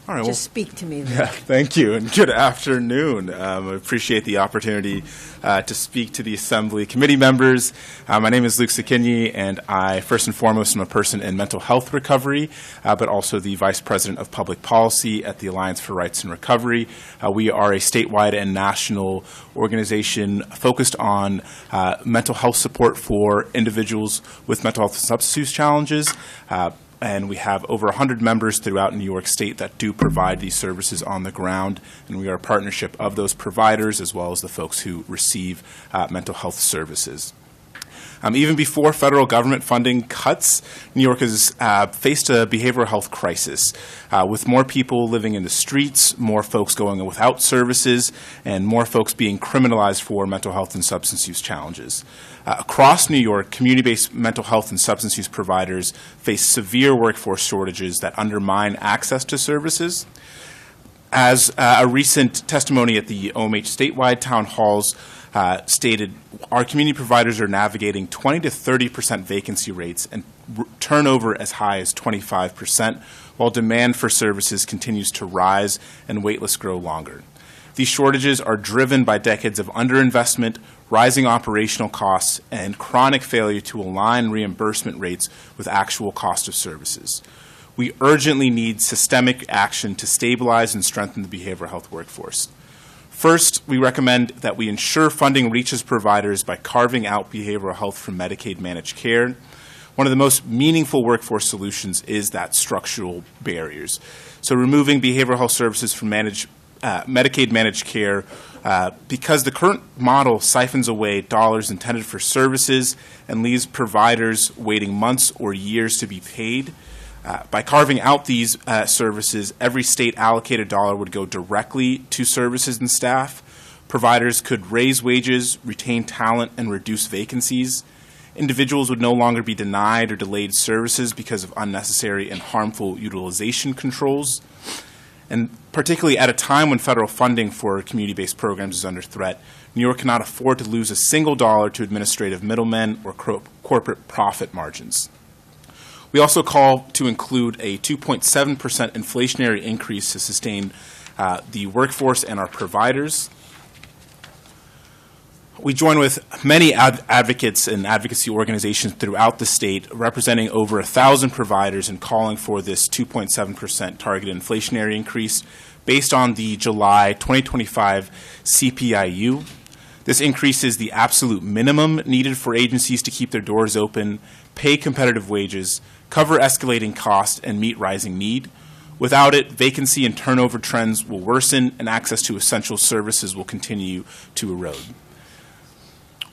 All right, Just speak to me. Luke. Yeah, thank you, and good afternoon. I appreciate the opportunity to speak to the Assembly committee members. My name is Luke Sakini, and I, first and foremost, am a person in mental health recovery, but also the Vice President of Public Policy at the Alliance for Rights and Recovery. We are a statewide and national organization focused on mental health support for individuals with mental health and substance use challenges. And we have over 100 members throughout New York State that do provide these services on the ground. And we are a partnership of those providers as well as the folks who receive mental health services. Even before federal government funding cuts, New York has faced a behavioral health crisis, with more people living in the streets, more folks going without services, and more folks being criminalized for mental health and substance use challenges. Across New York, community-based mental health and substance use providers face severe workforce shortages that undermine access to services. As a recent testimony at the OMH statewide town halls stated, our community providers are navigating 20 to 30% vacancy rates and turnover as high as 25%, while demand for services continues to rise and wait lists grow longer. These shortages are driven by decades of underinvestment, rising operational costs, and chronic failure to align reimbursement rates with actual cost of services. We urgently need systemic action to stabilize and strengthen the behavioral health workforce. First, we recommend that we ensure funding reaches providers by carving out behavioral health from Medicaid managed care. One of the most meaningful workforce solutions is that structural barriers. So removing behavioral health services from Medicaid managed care, because the current model siphons away dollars intended for services and leaves providers waiting months or years to be paid. By carving out these services, every state allocated dollar would go directly to services and staff. Providers could raise wages, retain talent, and reduce vacancies. Individuals would no longer be denied or delayed services because of unnecessary and harmful utilization controls. And particularly at a time when federal funding for community-based programs is under threat, New York cannot afford to lose a single dollar to administrative middlemen or corporate profit margins. We also call to include a 2.7% inflationary increase to sustain the workforce and our providers. We join with many advocates and advocacy organizations throughout the state, representing over 1,000 providers, and calling for this 2.7% targeted inflationary increase based on the July 2025 CPIU. This increases the absolute minimum needed for agencies to keep their doors open, pay competitive wages, cover escalating costs, and meet rising need. Without it, vacancy and turnover trends will worsen, and access to essential services will continue to erode.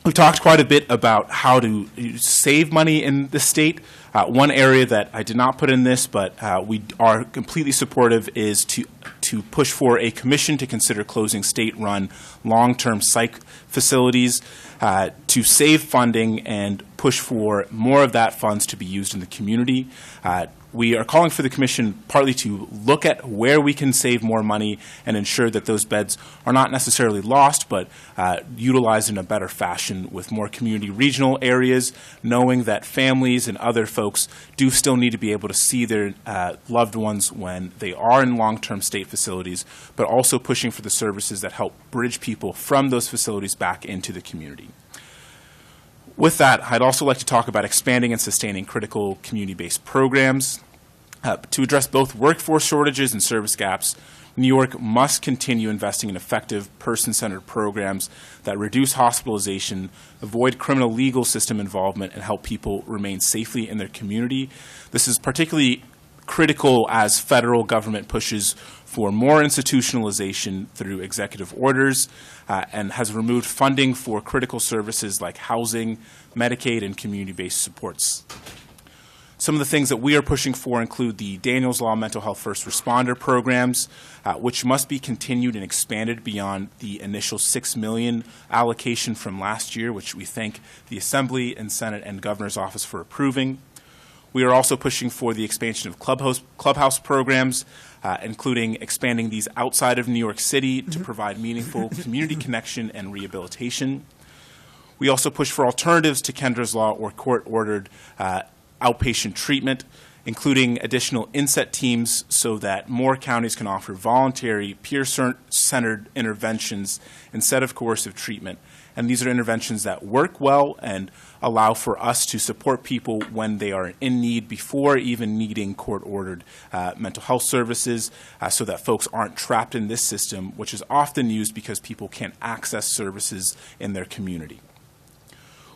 We've talked quite a bit about how to save money in the state. One area that I did not put in this, but we are completely supportive, is to push for a commission to consider closing state-run long-term psych facilities to save funding and push for more of that funds to be used in the community. We are calling for the commission partly to look at where we can save more money and ensure that those beds are not necessarily lost, but utilized in a better fashion with more community regional areas, knowing that families and other folks do still need to be able to see their loved ones when they are in long-term state facilities, but also pushing for the services that help bridge people from those facilities back into the community. With that, I'd also like to talk about expanding and sustaining critical community-based programs. To address both workforce shortages and service gaps, New York must continue investing in effective, person-centered programs that reduce hospitalization, avoid criminal legal system involvement, and help people remain safely in their community. This is particularly critical as federal government pushes for more institutionalization through executive orders and has removed funding for critical services like housing, Medicaid, and community-based supports. Some of the things that we are pushing for include the Daniels Law Mental Health First Responder programs, which must be continued and expanded beyond the initial $6 million allocation from last year, which we thank the Assembly and Senate and Governor's Office for approving. We are also pushing for the expansion of clubhouse programs, including expanding these outside of New York City to provide meaningful community connection and rehabilitation. We also push for alternatives to Kendra's Law or court-ordered outpatient treatment, including additional inset teams so that more counties can offer voluntary, peer-centered interventions instead of coercive treatment. And these are interventions that work well and allow for us to support people when they are in need before even needing court-ordered mental health services so that folks aren't trapped in this system, which is often used because people can't access services in their community.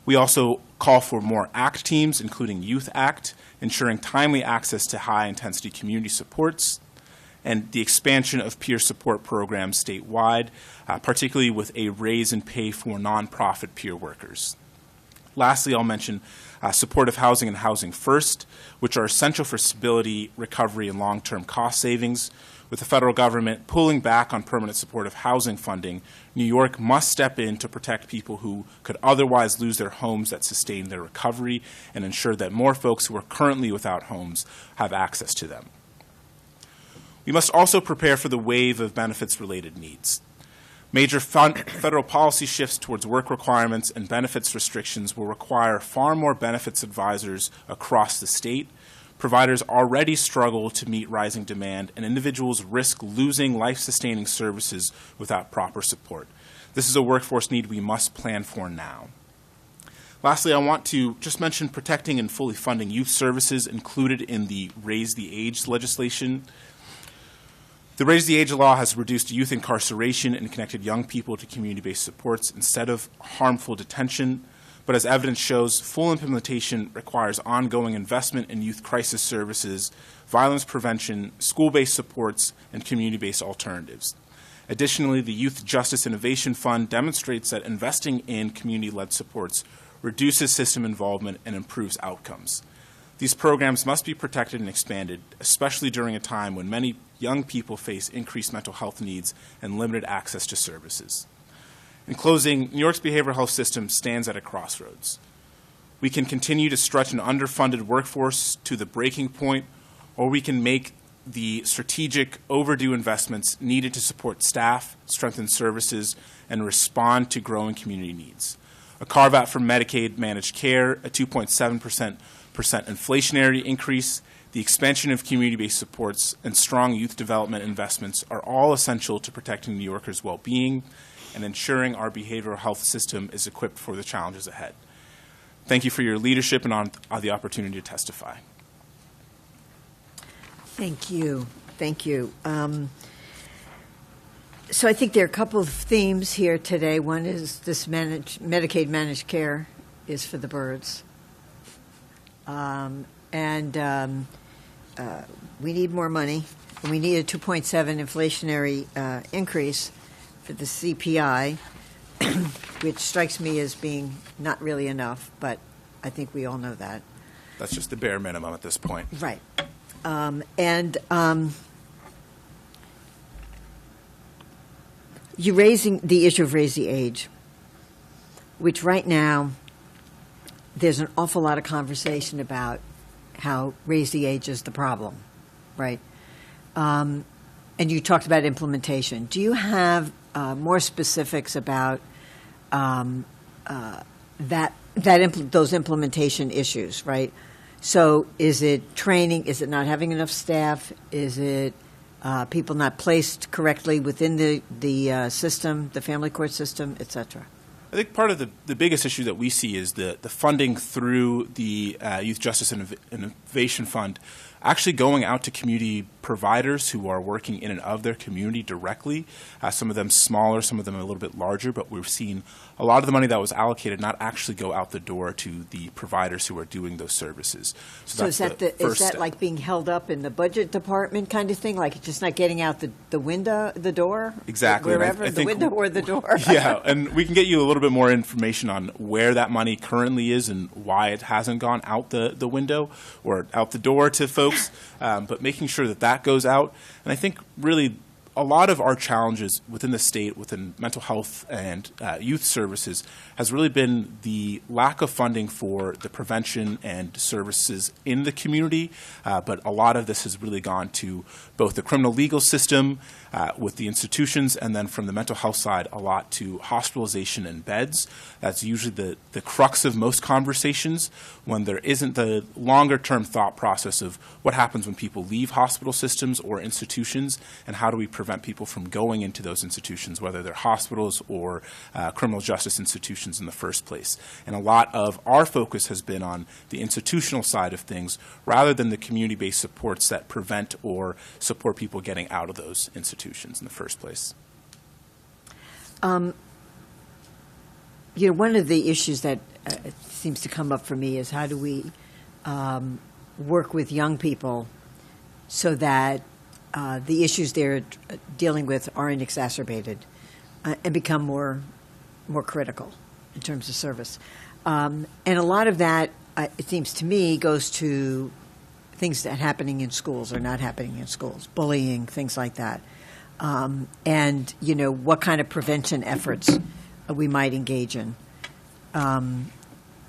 We also call for more ACT teams, including Youth ACT, ensuring timely access to high-intensity community supports, and the expansion of peer support programs statewide, particularly with a raise in pay for nonprofit peer workers. Lastly, I'll mention supportive housing and housing first, which are essential for stability, recovery, and long-term cost savings. With the federal government pulling back on permanent supportive housing funding, New York must step in to protect people who could otherwise lose their homes that sustain their recovery and ensure that more folks who are currently without homes have access to them. We must also prepare for the wave of benefits-related needs. Major federal policy shifts towards work requirements and benefits restrictions will require far more benefits advisors across the state. Providers already struggle to meet rising demand, and individuals risk losing life-sustaining services without proper support. This is a workforce need we must plan for now. Lastly, I want to just mention protecting and fully funding youth services included in the Raise the Age legislation. The Raise the Age law has reduced youth incarceration and connected young people to community-based supports instead of harmful detention. But as evidence shows, full implementation requires ongoing investment in youth crisis services, violence prevention, school-based supports, and community-based alternatives. Additionally, the Youth Justice Innovation Fund demonstrates that investing in community-led supports reduces system involvement and improves outcomes. These programs must be protected and expanded, especially during a time when many young people face increased mental health needs and limited access to services. In closing, New York's behavioral health system stands at a crossroads. We can continue to stretch an underfunded workforce to the breaking point, or we can make the strategic, overdue investments needed to support staff, strengthen services, and respond to growing community needs. A carve-out from Medicaid managed care, a 2.7% inflationary increase, the expansion of community-based supports, and strong youth development investments are all essential to protecting New Yorkers' well-being and ensuring our behavioral health system is equipped for the challenges ahead. Thank you for your leadership and on the opportunity to testify. Thank you. Thank you. So I think there are a couple of themes here today. One is this Medicaid managed care is for the birds. and we need more money. And we need a 2.7 inflationary increase for the CPI, which strikes me as being not really enough, but I think we all know that. That's just the bare minimum at this point. Right. You're raising the issue of raise the age, which right now there's an awful lot of conversation about how raise the age is the problem, right? And you talked about implementation. Do you have more specifics about those implementation issues, right? So is it training? Is it not having enough staff? Is it people not placed correctly within the system, the family court system, et cetera? I think part of the biggest issue that we see is the funding through the Youth Justice Innovation Fund actually going out to community providers who are working in and of their community directly. Some of them smaller, some of them a little bit larger, but we've seen a lot of the money that was allocated not actually go out the door to the providers who are doing those services. So is that like being held up in the budget department kind of thing, like it's just not getting out the window, the door? Exactly. Wherever, the window or the door? Yeah, and we can get you a little bit more information on where that money currently is and why it hasn't gone out the window or out the door to folks, but making sure that goes out. And I think really a lot of our challenges within the state, within mental health and youth services, has really been the lack of funding for the prevention and services in the community. But a lot of this has really gone to both the criminal legal system with the institutions, and then from the mental health side, a lot to hospitalization and beds. That's usually the crux of most conversations, when there isn't the longer-term thought process of what happens when people leave hospital systems or institutions, and how do we prevent people from going into those institutions, whether they're hospitals or criminal justice institutions in the first place. And a lot of our focus has been on the institutional side of things rather than the community-based supports that prevent or support people getting out of those institutions in the first place. One of the issues that seems to come up for me is how do we work with young people so that the issues they're dealing with aren't exacerbated and become more critical in terms of service. And a lot of that, it seems to me, goes to things that are happening in schools or not happening in schools, bullying, things like that. And, what kind of prevention efforts we might engage in. And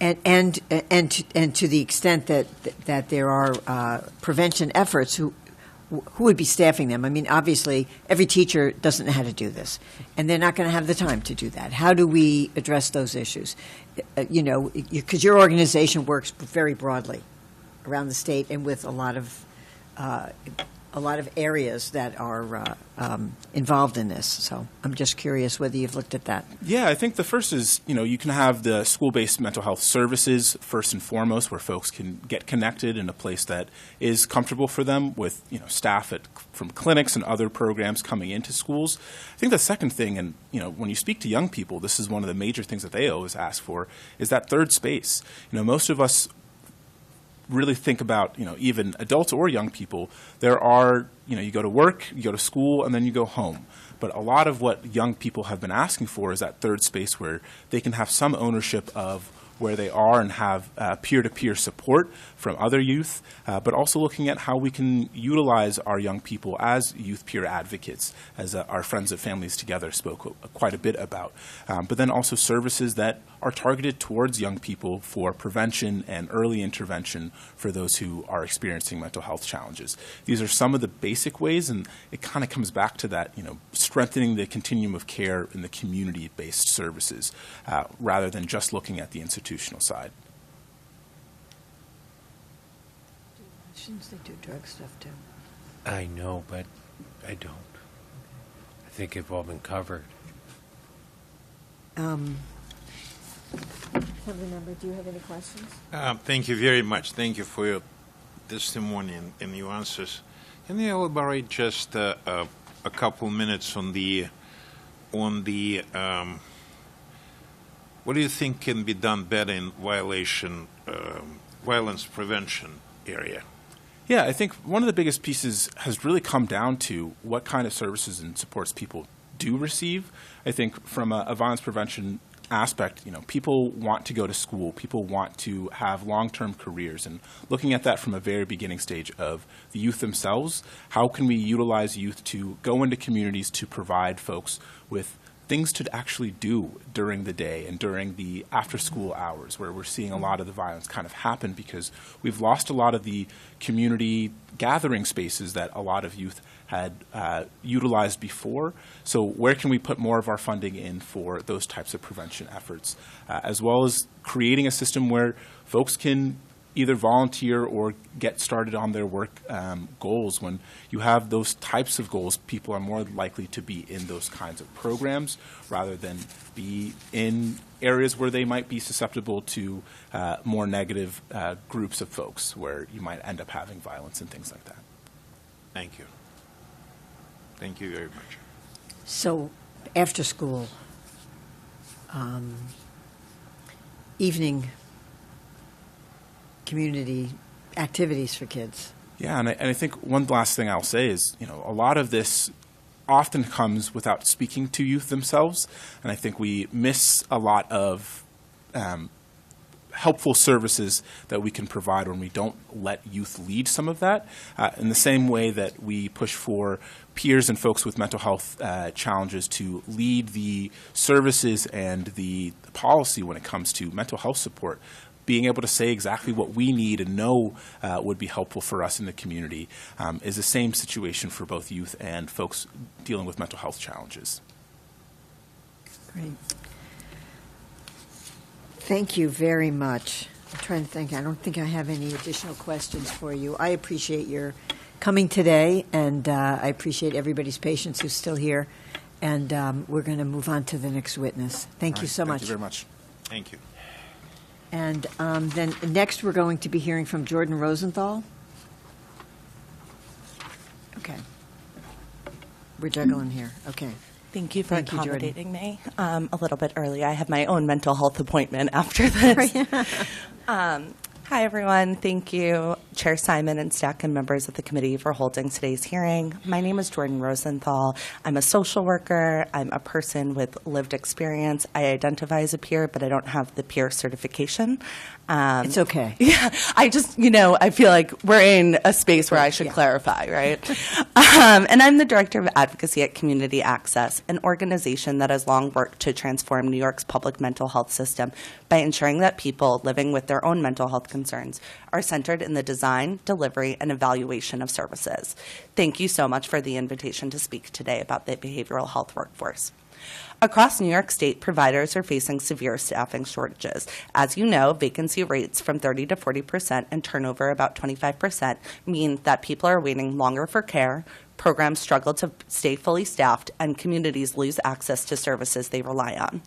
to the extent that there are prevention efforts, who would be staffing them? I mean, obviously, every teacher doesn't know how to do this, and they're not going to have the time to do that. How do we address those issues? Because your organization works very broadly around the state and with a lot of areas that are involved in this. So I'm just curious whether you've looked at that. Yeah, I think the first is, you can have the school-based mental health services first and foremost, where folks can get connected in a place that is comfortable for them with, staff from clinics and other programs coming into schools. I think the second thing, and, when you speak to young people, this is one of the major things that they always ask for, is that third space. Most of us really think about, even adults or young people, there are, you go to work, you go to school, and then you go home. But a lot of what young people have been asking for is that third space where they can have some ownership of where they are and have peer-to-peer support from other youth, but also looking at how we can utilize our young people as youth peer advocates, as our Friends of Families Together spoke quite a bit about. But then also services that are targeted towards young people for prevention and early intervention for those who are experiencing mental health challenges. These are some of the basic ways, and it kind of comes back to that, strengthening the continuum of care in the community-based services rather than just looking at the institutional side. Shouldn't they do drug stuff too? I know, but I don't. I think it's all been covered. Assembly member, do you have any questions? Thank you very much. Thank you for your testimony and your answers. Can you elaborate just a couple minutes on the what do you think can be done better in violence prevention area? Yeah, I think one of the biggest pieces has really come down to what kind of services and supports people do receive. I think from a violence prevention aspect, people want to go to school, people want to have long-term careers, and looking at that from a very beginning stage of the youth themselves, how can we utilize youth to go into communities to provide folks with things to actually do during the day and during the after-school hours, where we're seeing a lot of the violence kind of happen because we've lost a lot of the community gathering spaces that a lot of youth had utilized before. So where can we put more of our funding in for those types of prevention efforts, as well as creating a system where folks can either volunteer or get started on their work goals. When you have those types of goals, people are more likely to be in those kinds of programs rather than be in areas where they might be susceptible to more negative groups of folks where you might end up having violence and things like that. Thank you. Thank you very much. So, after school, evening community activities for kids. Yeah, and I think one last thing I'll say is, a lot of this often comes without speaking to youth themselves, and I think we miss a lot of helpful services that we can provide when we don't let youth lead some of that. In the same way that we push for peers and folks with mental health challenges to lead the services and the policy when it comes to mental health support, being able to say exactly what we need and know would be helpful for us in the community is the same situation for both youth and folks dealing with mental health challenges. Great. Thank you very much. I'm trying to think. I don't think I have any additional questions for you. I appreciate your coming today, and I appreciate everybody's patience who's still here. And we're going to move on to the next witness. Thank you so much. Thank you very much. Thank you. And then next we're going to be hearing from Jordan Rosenthal. Okay. We're juggling here. Okay. Thank you for Thank you, Jordan. accommodating me a little bit early. I have my own mental health appointment after this. Hi, everyone. Thank you, Chair Simon and staff and members of the committee for holding today's hearing. My name is Jordan Rosenthal. I'm a social worker. I'm a person with lived experience. I identify as a peer, but I don't have the peer certification. It's okay. Yeah, I just, I feel like we're in a space where I should clarify, right? And I'm the Director of Advocacy at Community Access, an organization that has long worked to transform New York's public mental health system by ensuring that people living with their own mental health concerns are centered in the design, delivery, and evaluation of services. Thank you so much for the invitation to speak today about the behavioral health workforce. Across New York State, providers are facing severe staffing shortages. As you know, vacancy rates from 30 to 40% and turnover about 25% mean that people are waiting longer for care, programs struggle to stay fully staffed, and communities lose access to services they rely on.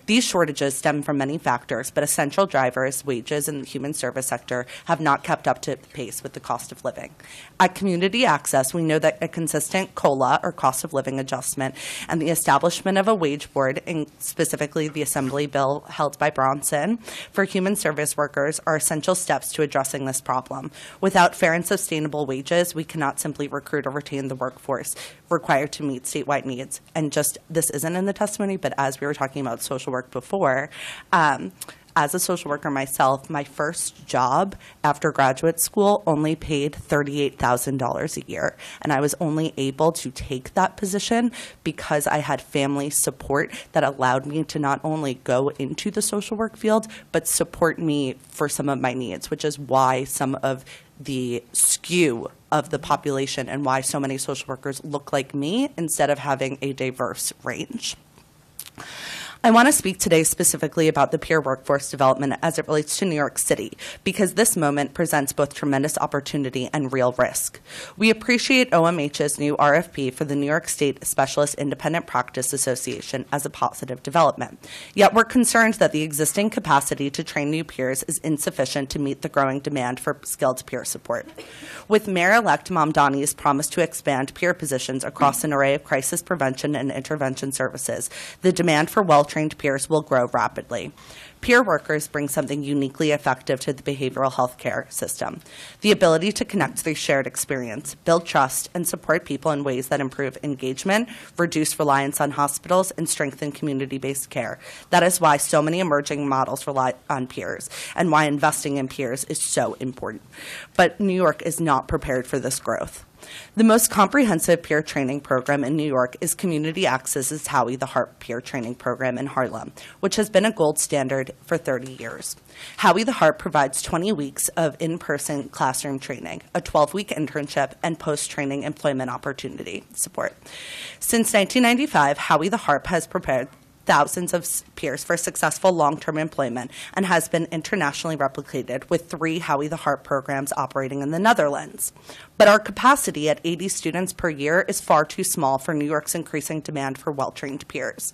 These shortages stem from many factors, but essential drivers, wages in the human service sector, have not kept up to pace with the cost of living. At Community Access, we know that a consistent COLA, or cost of living adjustment, and the establishment of a wage board, specifically the Assembly bill held by Bronson, for human service workers are essential steps to addressing this problem. Without fair and sustainable wages, we cannot simply recruit or retain the workforce required to meet statewide needs. And this isn't in the testimony, but as we were talking about social work before, as a social worker myself, my first job after graduate school only paid $38,000 a year. And I was only able to take that position because I had family support that allowed me to not only go into the social work field, but support me for some of my needs, which is why some of the skew of the population and why so many social workers look like me instead of having a diverse range. I want to speak today specifically about the peer workforce development as it relates to New York City, because this moment presents both tremendous opportunity and real risk. We appreciate OMH's new RFP for the New York State Specialist Independent Practice Association as a positive development. Yet we're concerned that the existing capacity to train new peers is insufficient to meet the growing demand for skilled peer support. With Mayor-elect Mamdani's promise to expand peer positions across an array of crisis prevention and intervention services, the demand for well-trained well-trained peers will grow rapidly. Peer workers bring something uniquely effective to the behavioral health care system: the ability to connect through shared experience, build trust, and support people in ways that improve engagement, reduce reliance on hospitals, and strengthen community-based care. That is why so many emerging models rely on peers, and why investing in peers is so important. But New York is not prepared for this growth. The most comprehensive peer training program in New York is Community Access's Howie the Harp Peer Training Program in Harlem, which has been a gold standard for 30 years. Howie the Harp provides 20 weeks of in-person classroom training, a 12-week internship, and post-training employment opportunity support. Since 1995, Howie the Harp has prepared thousands of peers for successful long-term employment and has been internationally replicated, with 3 Howie the Harp programs operating in the Netherlands. But our capacity at 80 students per year is far too small for New York's increasing demand for well-trained peers.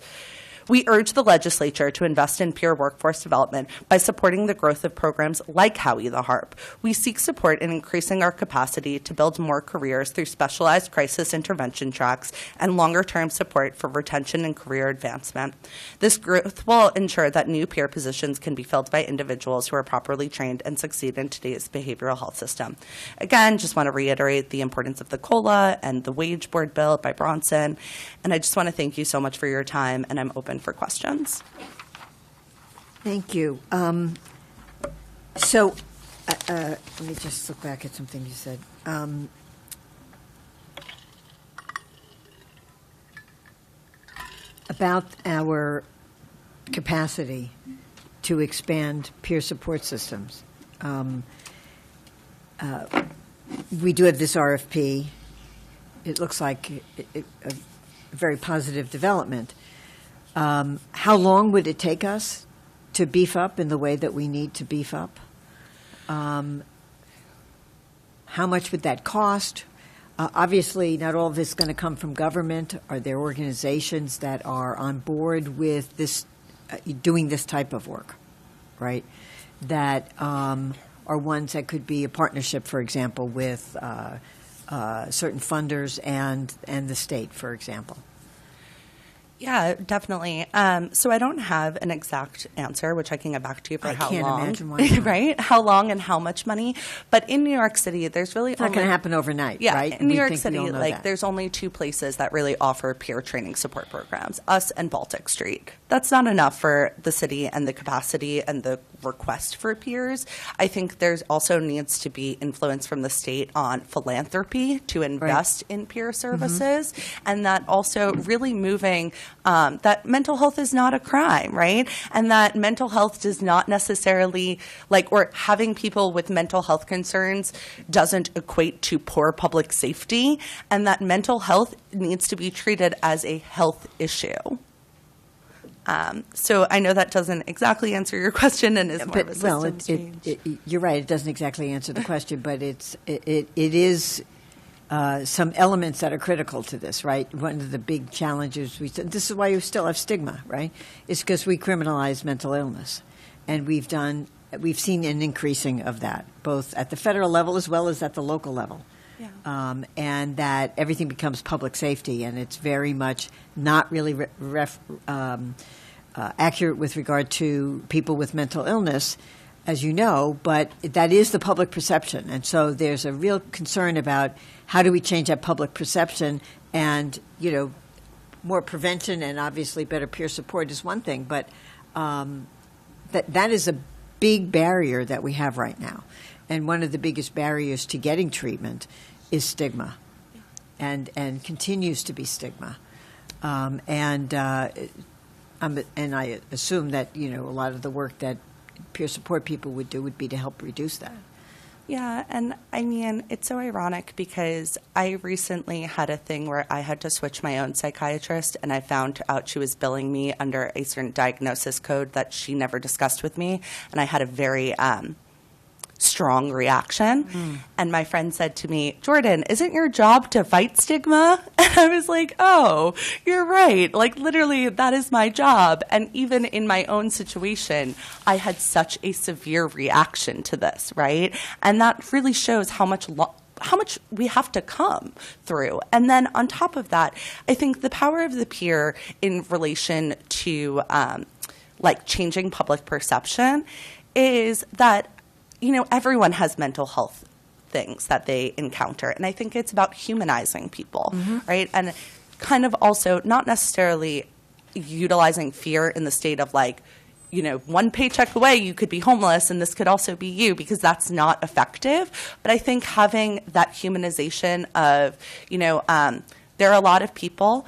We urge the legislature to invest in peer workforce development by supporting the growth of programs like Howie the Harp. We seek support in increasing our capacity to build more careers through specialized crisis intervention tracks and longer-term support for retention and career advancement. This growth will ensure that new peer positions can be filled by individuals who are properly trained and succeed in today's behavioral health system. Again, just want to reiterate the importance of the COLA and the wage board bill by Bronson. And I just want to thank you so much for your time, and I'm open for questions. Thank you. Let me just look back at something you said. About our capacity to expand peer support systems. We do have this RFP. It looks like a very positive development. How long would it take us to beef up in the way that we need to beef up? How much would that cost? Obviously, not all of this is going to come from government. Are there organizations that are on board with this, doing this type of work, right? That are ones that could be a partnership, for example, with certain funders and the state, for example. Yeah, definitely. So I don't have an exact answer, which I can get back to you for how long. I can't imagine why not. Right? How long and how much money. But in New York City, there's really It's not going to happen overnight, yeah, right? In New We York think we City, all know like that. there's only 2 places that really offer peer training support programs, us and Baltic Street. That's not enough for the city and the capacity and the request for peers. I think there's also needs to be influence from the state on philanthropy to invest in peer services, and that also really moving that mental health is not a crime, right? And that mental health does not necessarily, or having people with mental health concerns doesn't equate to poor public safety, and that mental health needs to be treated as a health issue. So I know that doesn't exactly answer your question and is more of a systems change. You're right. It doesn't exactly answer the question, but it is some elements that are critical to this, right? One of the big challenges this is why you still have stigma, right? It's because we criminalize mental illness, and we've seen an increasing of that, both at the federal level as well as at the local level. Yeah. And that everything becomes public safety, and it's very much not really accurate with regard to people with mental illness, as you know, but that is the public perception. And so there's a real concern about how do we change that public perception, and, more prevention and obviously better peer support is one thing, but that is a big barrier that we have right now. And one of the biggest barriers to getting treatment is stigma, and continues to be stigma. And I assume that, a lot of the work that peer support people would do would be to help reduce that. Yeah, and I mean, it's so ironic because I recently had a thing where I had to switch my own psychiatrist, and I found out she was billing me under a certain diagnosis code that she never discussed with me, and I had a very strong reaction. And my friend said to me, "Jordan, isn't your job to fight stigma?" And I was like, "Oh, you're right. Literally, that is my job." And even in my own situation, I had such a severe reaction to this, right? And that really shows how how much we have to come through. And then on top of that, I think the power of the peer in relation to like changing public perception is that, you know, everyone has mental health things that they encounter. And I think it's about humanizing people, right? And kind of also not necessarily utilizing fear in the state of like, you know, one paycheck away, you could be homeless, and this could also be you, because that's not effective. But I think having that humanization of, you know, there are a lot of people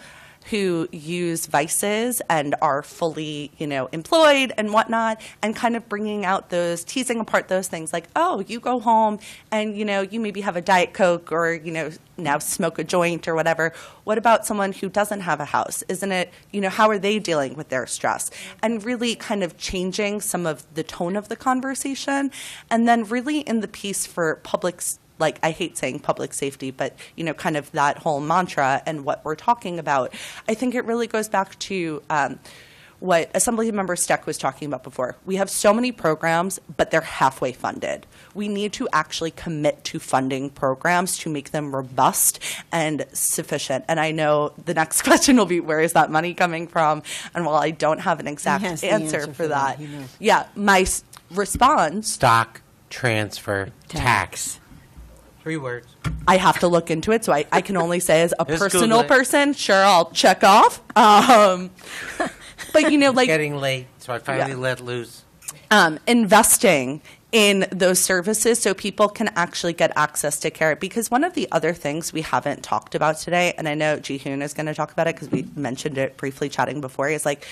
who use vices and are fully, you know, employed and whatnot, and kind of bringing out those, teasing apart those things like, oh, you go home and, you know, you maybe have a Diet Coke or, you know, now smoke a joint or whatever. What about someone who doesn't have a house? Isn't it, you know, how are they dealing with their stress? And really kind of changing some of the tone of the conversation. And then really in the piece for public, like, I hate saying public safety, but, you know, kind of that whole mantra and what we're talking about, I think it really goes back to what Assemblymember Steck was talking about before. We have so many programs, but they're halfway funded. We need to actually commit to funding programs to make them robust and sufficient. And I know the next question will be, where is that money coming from? And while I don't have an exact answer for that, yeah, my response... Stock transfer tax. 3 words. I have to look into it, so I can only say as a personal person, sure, I'll check off. But, you know, like... It's getting late, so I finally let loose. Investing in those services so people can actually get access to care. Because one of the other things we haven't talked about today, and I know Ji-Hoon is going to talk about it because we mentioned it briefly chatting before, is like,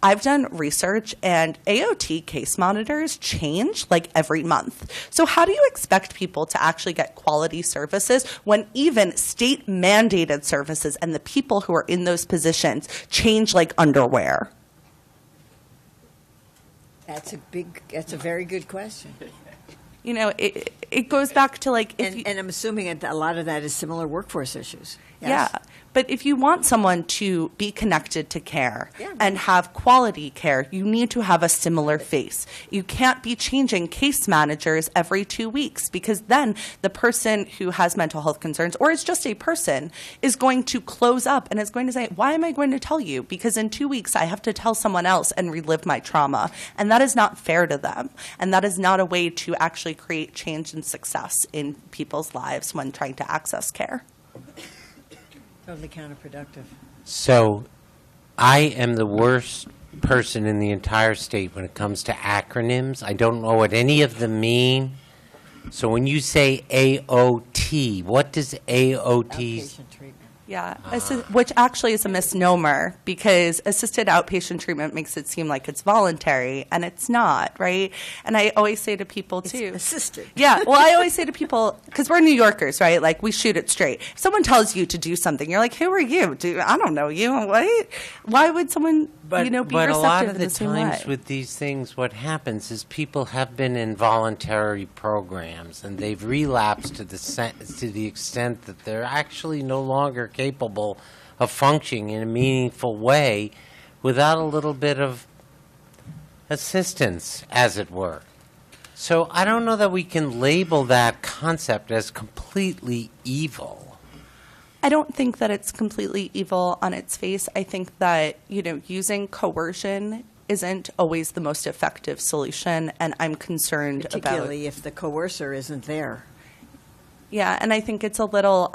I've done research and AOT case monitors change like every month. So how do you expect people to actually get quality services when even state mandated services and the people who are in those positions change like underwear? That's a very good question. You know, it goes back to like... And I'm assuming a lot of that is similar workforce issues. Yes? Yeah. But if you want someone to be connected to care and have quality care, you need to have a similar face. You can't be changing case managers every 2 weeks, because then the person who has mental health concerns, or is just a person, is going to close up and is going to say, why am I going to tell you? Because in 2 weeks I have to tell someone else and relive my trauma. And that is not fair to them. And that is not a way to actually create change and success in people's lives when trying to access care. Totally counterproductive. So I am the worst person in the entire state when it comes to acronyms. I don't know what any of them mean. So when you say AOT, what does AOT? Yeah, which actually is a misnomer, because assisted outpatient treatment makes it seem like it's voluntary, and it's not, right? And I always say to people, too. It's assisted. Yeah, well, I always say to people, because we're New Yorkers, right? Like, we shoot it straight. If someone tells you to do something, you're like, who are you? I don't know you. What? Why would someone, be But receptive a lot of in the the same times way? with these things, what happens is people have been in voluntary programs, and they've relapsed to the extent that they're actually no longer capable of functioning in a meaningful way without a little bit of assistance, as it were. So I don't know that we can label that concept as completely evil. I don't think that it's completely evil on its face. I think that, using coercion isn't always the most effective solution, and I'm concerned particularly if the coercer isn't there. Yeah, and I think it's a little,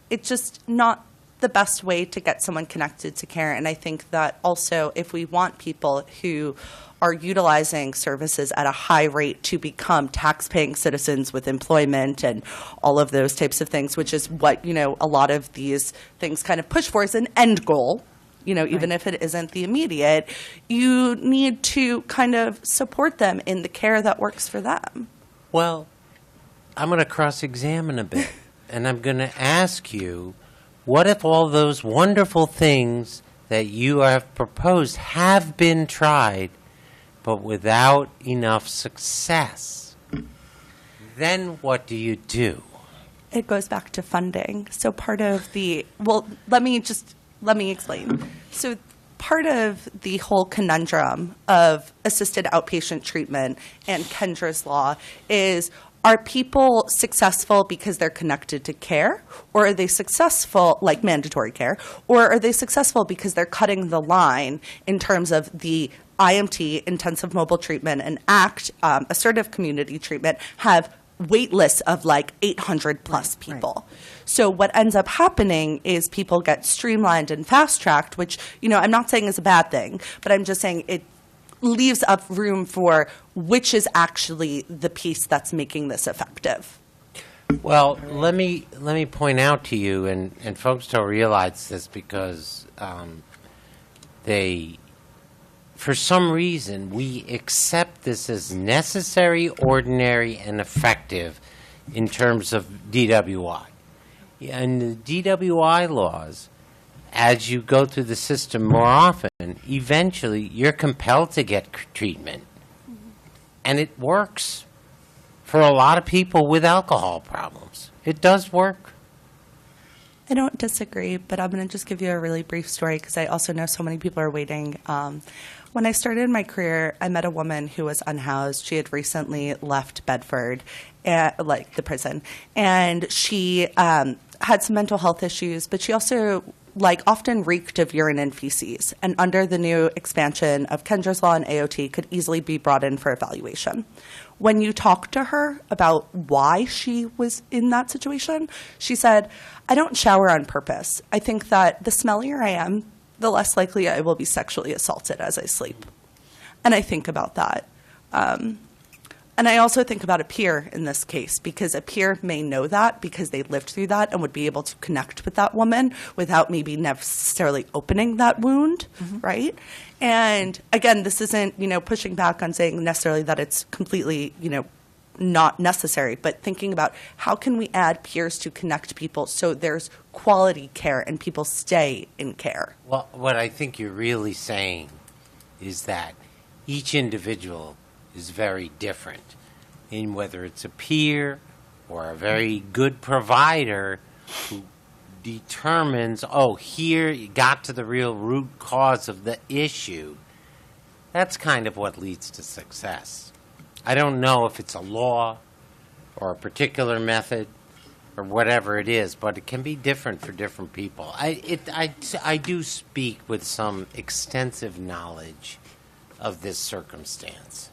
it's just not the best way to get someone connected to care. And I think that also if we want people who are utilizing services at a high rate to become tax-paying citizens with employment and all of those types of things, which is what, a lot of these things kind of push for as an end goal, even if it isn't the immediate, you need to kind of support them in the care that works for them. Well, I'm going to cross-examine a bit, and I'm going to ask you, what if all those wonderful things that you have proposed have been tried, but without enough success? Then what do you do? It goes back to funding. So part of let me explain. So part of the whole conundrum of assisted outpatient treatment and Kendra's law is, are people successful because they're connected to care, or are they successful, like mandatory care, or are they successful because they're cutting the line in terms of the IMT, intensive mobile treatment, and ACT, assertive community treatment, have wait lists of like 800 plus people. Right. So what ends up happening is people get streamlined and fast-tracked, which, I'm not saying is a bad thing, but I'm just saying it leaves up room for which is actually the piece that's making this effective. Well, let me point out to you, and folks don't realize this because for some reason, we accept this as necessary, ordinary, and effective in terms of DWI. And the DWI laws, as you go through the system more often, eventually you're compelled to get treatment. And it works for a lot of people with alcohol problems. It does work. I don't disagree, but I'm going to just give you a really brief story because I also know so many people are waiting. When I started my career, I met a woman who was unhoused. She had recently left Bedford, like the prison, and she had some mental health issues, but she also often reeked of urine and feces, and under the new expansion of Kendra's Law and AOT could easily be brought in for evaluation. When you talk to her about why she was in that situation, she said, I don't shower on purpose. I think that the smellier I am, the less likely I will be sexually assaulted as I sleep. And I think about that. And I also think about a peer in this case, because a peer may know that because they lived through that and would be able to connect with that woman without maybe necessarily opening that wound, right? And again, this isn't, pushing back on saying necessarily that it's completely, not necessary, but thinking about how can we add peers to connect people so there's quality care and people stay in care. Well, what I think you're really saying is that each individual is very different in whether it's a peer or a very good provider who determines, here you got to the real root cause of the issue. That's kind of what leads to success. I don't know if it's a law or a particular method or whatever it is, but it can be different for different people. I do speak with some extensive knowledge of this circumstance.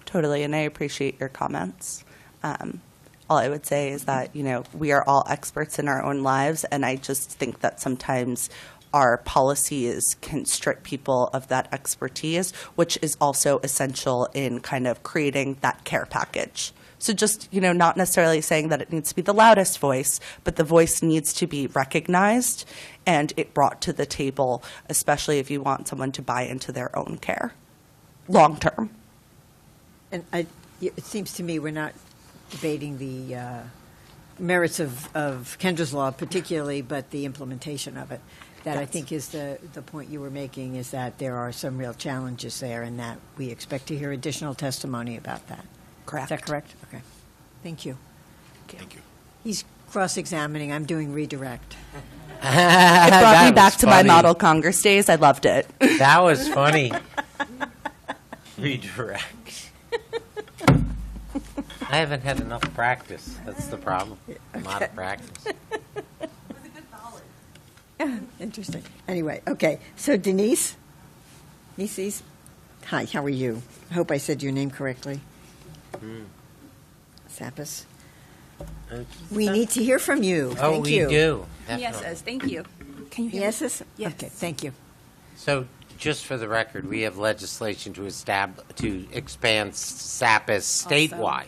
Totally, and I appreciate your comments. All I would say is that, we are all experts in our own lives, and I just think that sometimes our policies can strip people of that expertise, which is also essential in kind of creating that care package. So just, not necessarily saying that it needs to be the loudest voice, but the voice needs to be recognized and it brought to the table, especially if you want someone to buy into their own care long term. And it seems to me we're not debating the merits of Kendra's Law particularly, but the implementation of it. That I think is the point you were making, is that there are some real challenges there and that we expect to hear additional testimony about that. Correct. Is that correct? Okay. Thank you. Thank you. He's cross-examining. I'm doing redirect. It brought me back to my model Congress days. I loved it. That was funny. Redirect. I haven't had enough practice. That's the problem. I'm out of practice. Interesting. Anyway, okay. So Denise? Denise, hi, how are you? I hope I said your name correctly. Sapis. We need to hear from you. Thank we you. do. Yes, thank you. Can you hear me? Yes? Yes. Okay, thank you. So, just for the record, we have legislation to expand SAPIS statewide.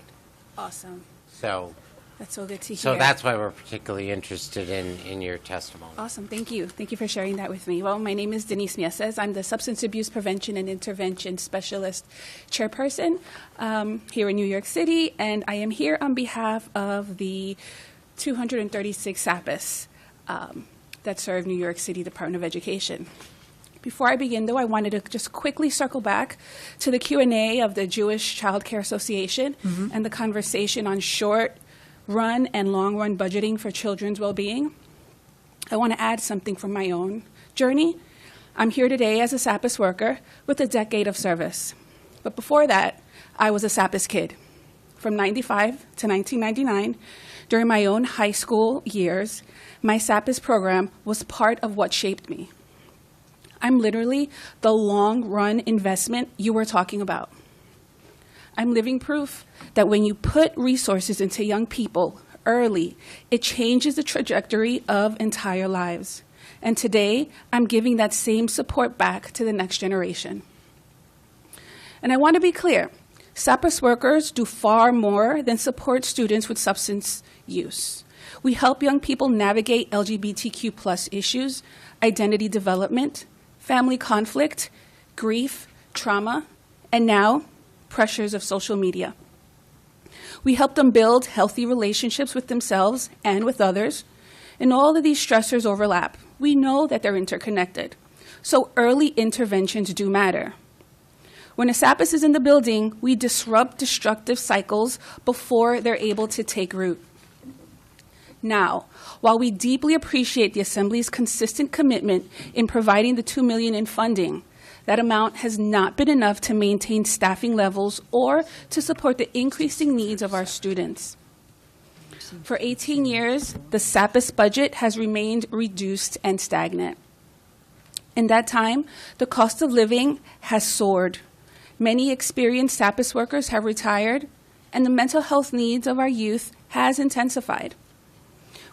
Awesome. So that's so good to hear. So that's why we're particularly interested in your testimony. Awesome. Thank you. Thank you for sharing that with me. Well, my name is Denise Mieses. I'm the Substance Abuse Prevention and Intervention Specialist Chairperson here in New York City, and I am here on behalf of the 236 SAPIS that serve New York City Department of Education. Before I begin, though, I wanted to just quickly circle back to the Q&A of the Jewish Child Care Association and the conversation on short-run and long-run budgeting for children's well-being. I want to add something from my own journey. I'm here today as a SAPIS worker with a decade of service. But before that, I was a SAPIS kid. from 95 to 1999, during my own high school years, my SAPIS program was part of what shaped me. I'm literally the long-run investment you were talking about. I'm living proof that when you put resources into young people early, it changes the trajectory of entire lives. And today, I'm giving that same support back to the next generation. And I want to be clear, SAPIS workers do far more than support students with substance use. We help young people navigate LGBTQ+ issues, identity development, family conflict, grief, trauma, and now, pressures of social media. We help them build healthy relationships with themselves and with others, and all of these stressors overlap. We know that they're interconnected, so early interventions do matter. When a SAPIS is in the building, we disrupt destructive cycles before they're able to take root. Now, while we deeply appreciate the Assembly's consistent commitment in providing the $2 million in funding, that amount has not been enough to maintain staffing levels or to support the increasing needs of our students. For 18 years, the SAPIS budget has remained reduced and stagnant. In that time, the cost of living has soared. Many experienced SAPIS workers have retired, and the mental health needs of our youth has intensified.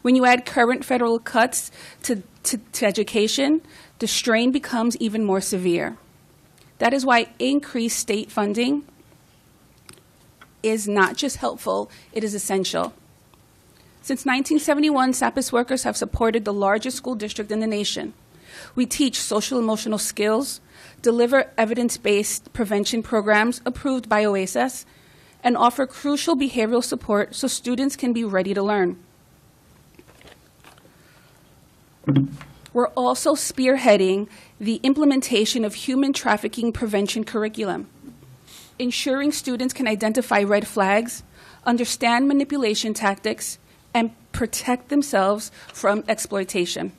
When you add current federal cuts to education, the strain becomes even more severe. That is why increased state funding is not just helpful, it is essential. Since 1971, SAPIS workers have supported the largest school district in the nation. We teach social emotional skills, deliver evidence-based prevention programs approved by OASIS, and offer crucial behavioral support so students can be ready to learn. We're also spearheading the implementation of human trafficking prevention curriculum, ensuring students can identify red flags, understand manipulation tactics, and protect themselves from exploitation.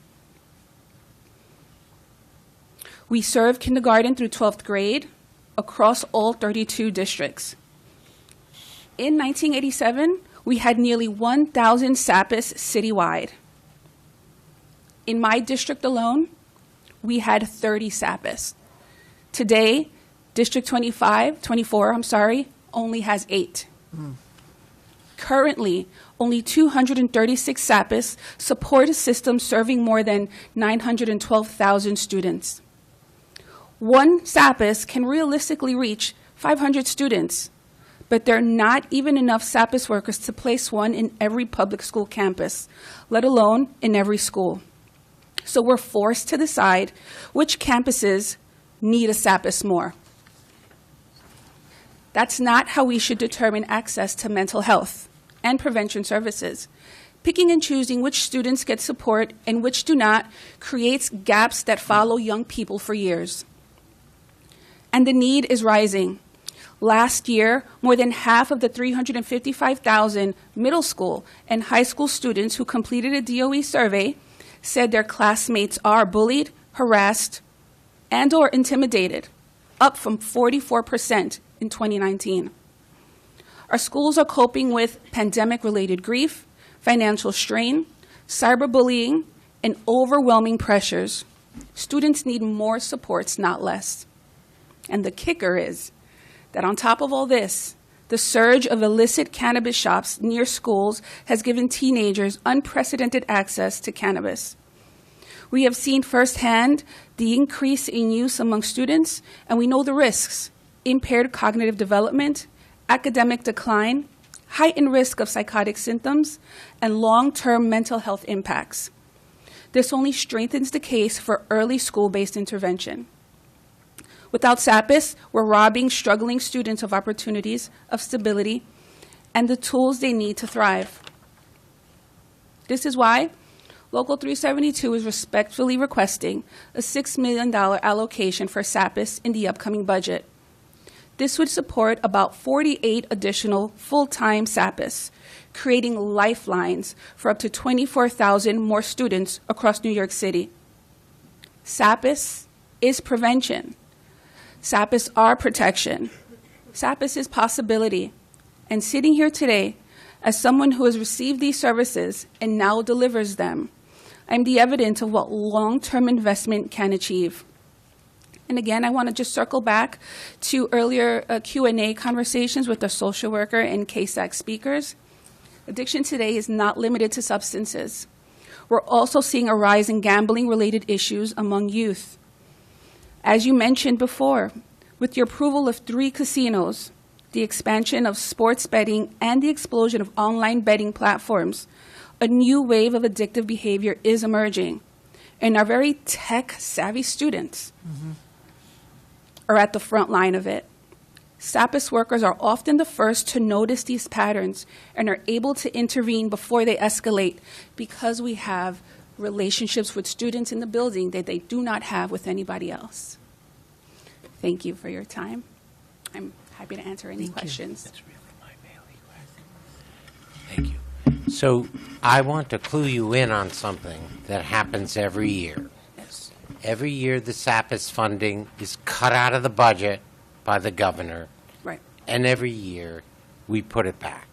We serve kindergarten through 12th grade across all 32 districts. In 1987, we had nearly 1,000 SAPIS citywide. In my district alone, we had 30 SAPIS. Today, District 24, only has 8. Currently, only 236 SAPIS support a system serving more than 912,000 students. One SAPIS can realistically reach 500 students, but there are not even enough SAPIS workers to place one in every public school campus, let alone in every school. So we're forced to decide which campuses need a SAPIS more. That's not how we should determine access to mental health and prevention services. Picking and choosing which students get support and which do not creates gaps that follow young people for years. And the need is rising. Last year, more than half of the 355,000 middle school and high school students who completed a DOE survey said their classmates are bullied, harassed, and or intimidated, up from 44% in 2019. Our schools are coping with pandemic-related grief, financial strain, cyberbullying, and overwhelming pressures. Students need more supports, not less. And the kicker is that on top of all this, the surge of illicit cannabis shops near schools has given teenagers unprecedented access to cannabis. We have seen firsthand the increase in use among students, and we know the risks: impaired cognitive development, academic decline, heightened risk of psychotic symptoms, and long-term mental health impacts. This only strengthens the case for early school-based intervention. Without SAPIS, we're robbing struggling students of opportunities, of stability, and the tools they need to thrive. This is why Local 372 is respectfully requesting a $6 million allocation for SAPIS in the upcoming budget. This would support about 48 additional full-time SAPIS, creating lifelines for up to 24,000 more students across New York City. SAPIS is prevention. SAPIS are protection. SAPIS is possibility. And sitting here today, as someone who has received these services and now delivers them, I'm the evidence of what long-term investment can achieve. And again, I want to just circle back to earlier Q&A conversations with the social worker and KSAC speakers. Addiction today is not limited to substances. We're also seeing a rise in gambling-related issues among youth. As you mentioned before, with the approval of 3 casinos, the expansion of sports betting, and the explosion of online betting platforms, a new wave of addictive behavior is emerging. And our very tech-savvy students are at the front line of it. SAPIS workers are often the first to notice these patterns and are able to intervene before they escalate because we have relationships with students in the building that they do not have with anybody else. Thank you for your time. I'm happy to answer any questions. That's really my main question. Thank you. So I want to clue you in on something that happens every year. Yes. Every year the SAPIS funding is cut out of the budget by the governor. Right. And every year we put it back.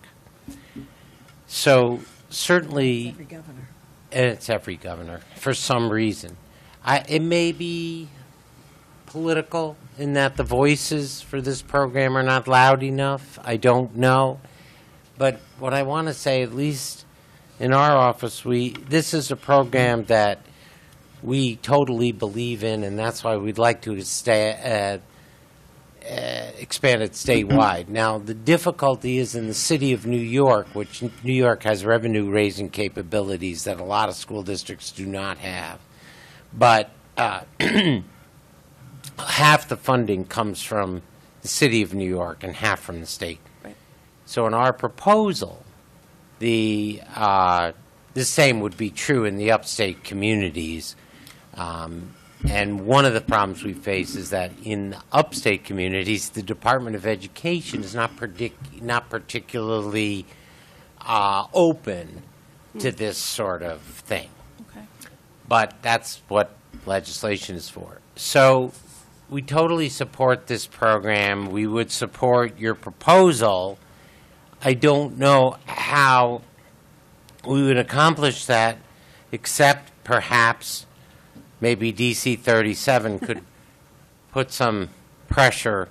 So certainly, Every governor. and it's every governor, for some reason. It may be political in that the voices for this program are not loud enough. I don't know. But what I want to say, at least in our office, this is a program that we totally believe in, and that's why we'd like to expand it statewide. Now, the difficulty is in the city of New York, which New York has revenue-raising capabilities that a lot of school districts do not have. But half the funding comes from the city of New York and half from the state. Right. So in our proposal, the same would be true in the upstate communities. And one of the problems we face is that in the upstate communities, the Department of Education is not particularly open to this sort of thing. Okay. But that's what legislation is for. So we totally support this program. We would support your proposal. I don't know how we would accomplish that, except perhaps maybe DC 37 could put some pressure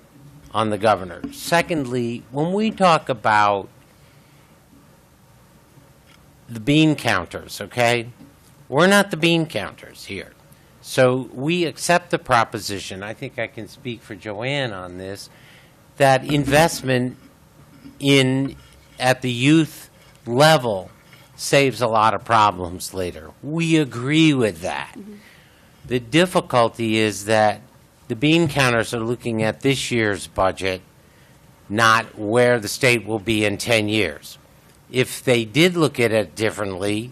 on the governor. Secondly, when we talk about the bean counters, okay, we're not the bean counters here. So we accept the proposition, I think I can speak for Joanne on this, that investment at the youth level saves a lot of problems later. We agree with that. Mm-hmm. The difficulty is that the bean counters are looking at this year's budget, not where the state will be in 10 years. If they did look at it differently,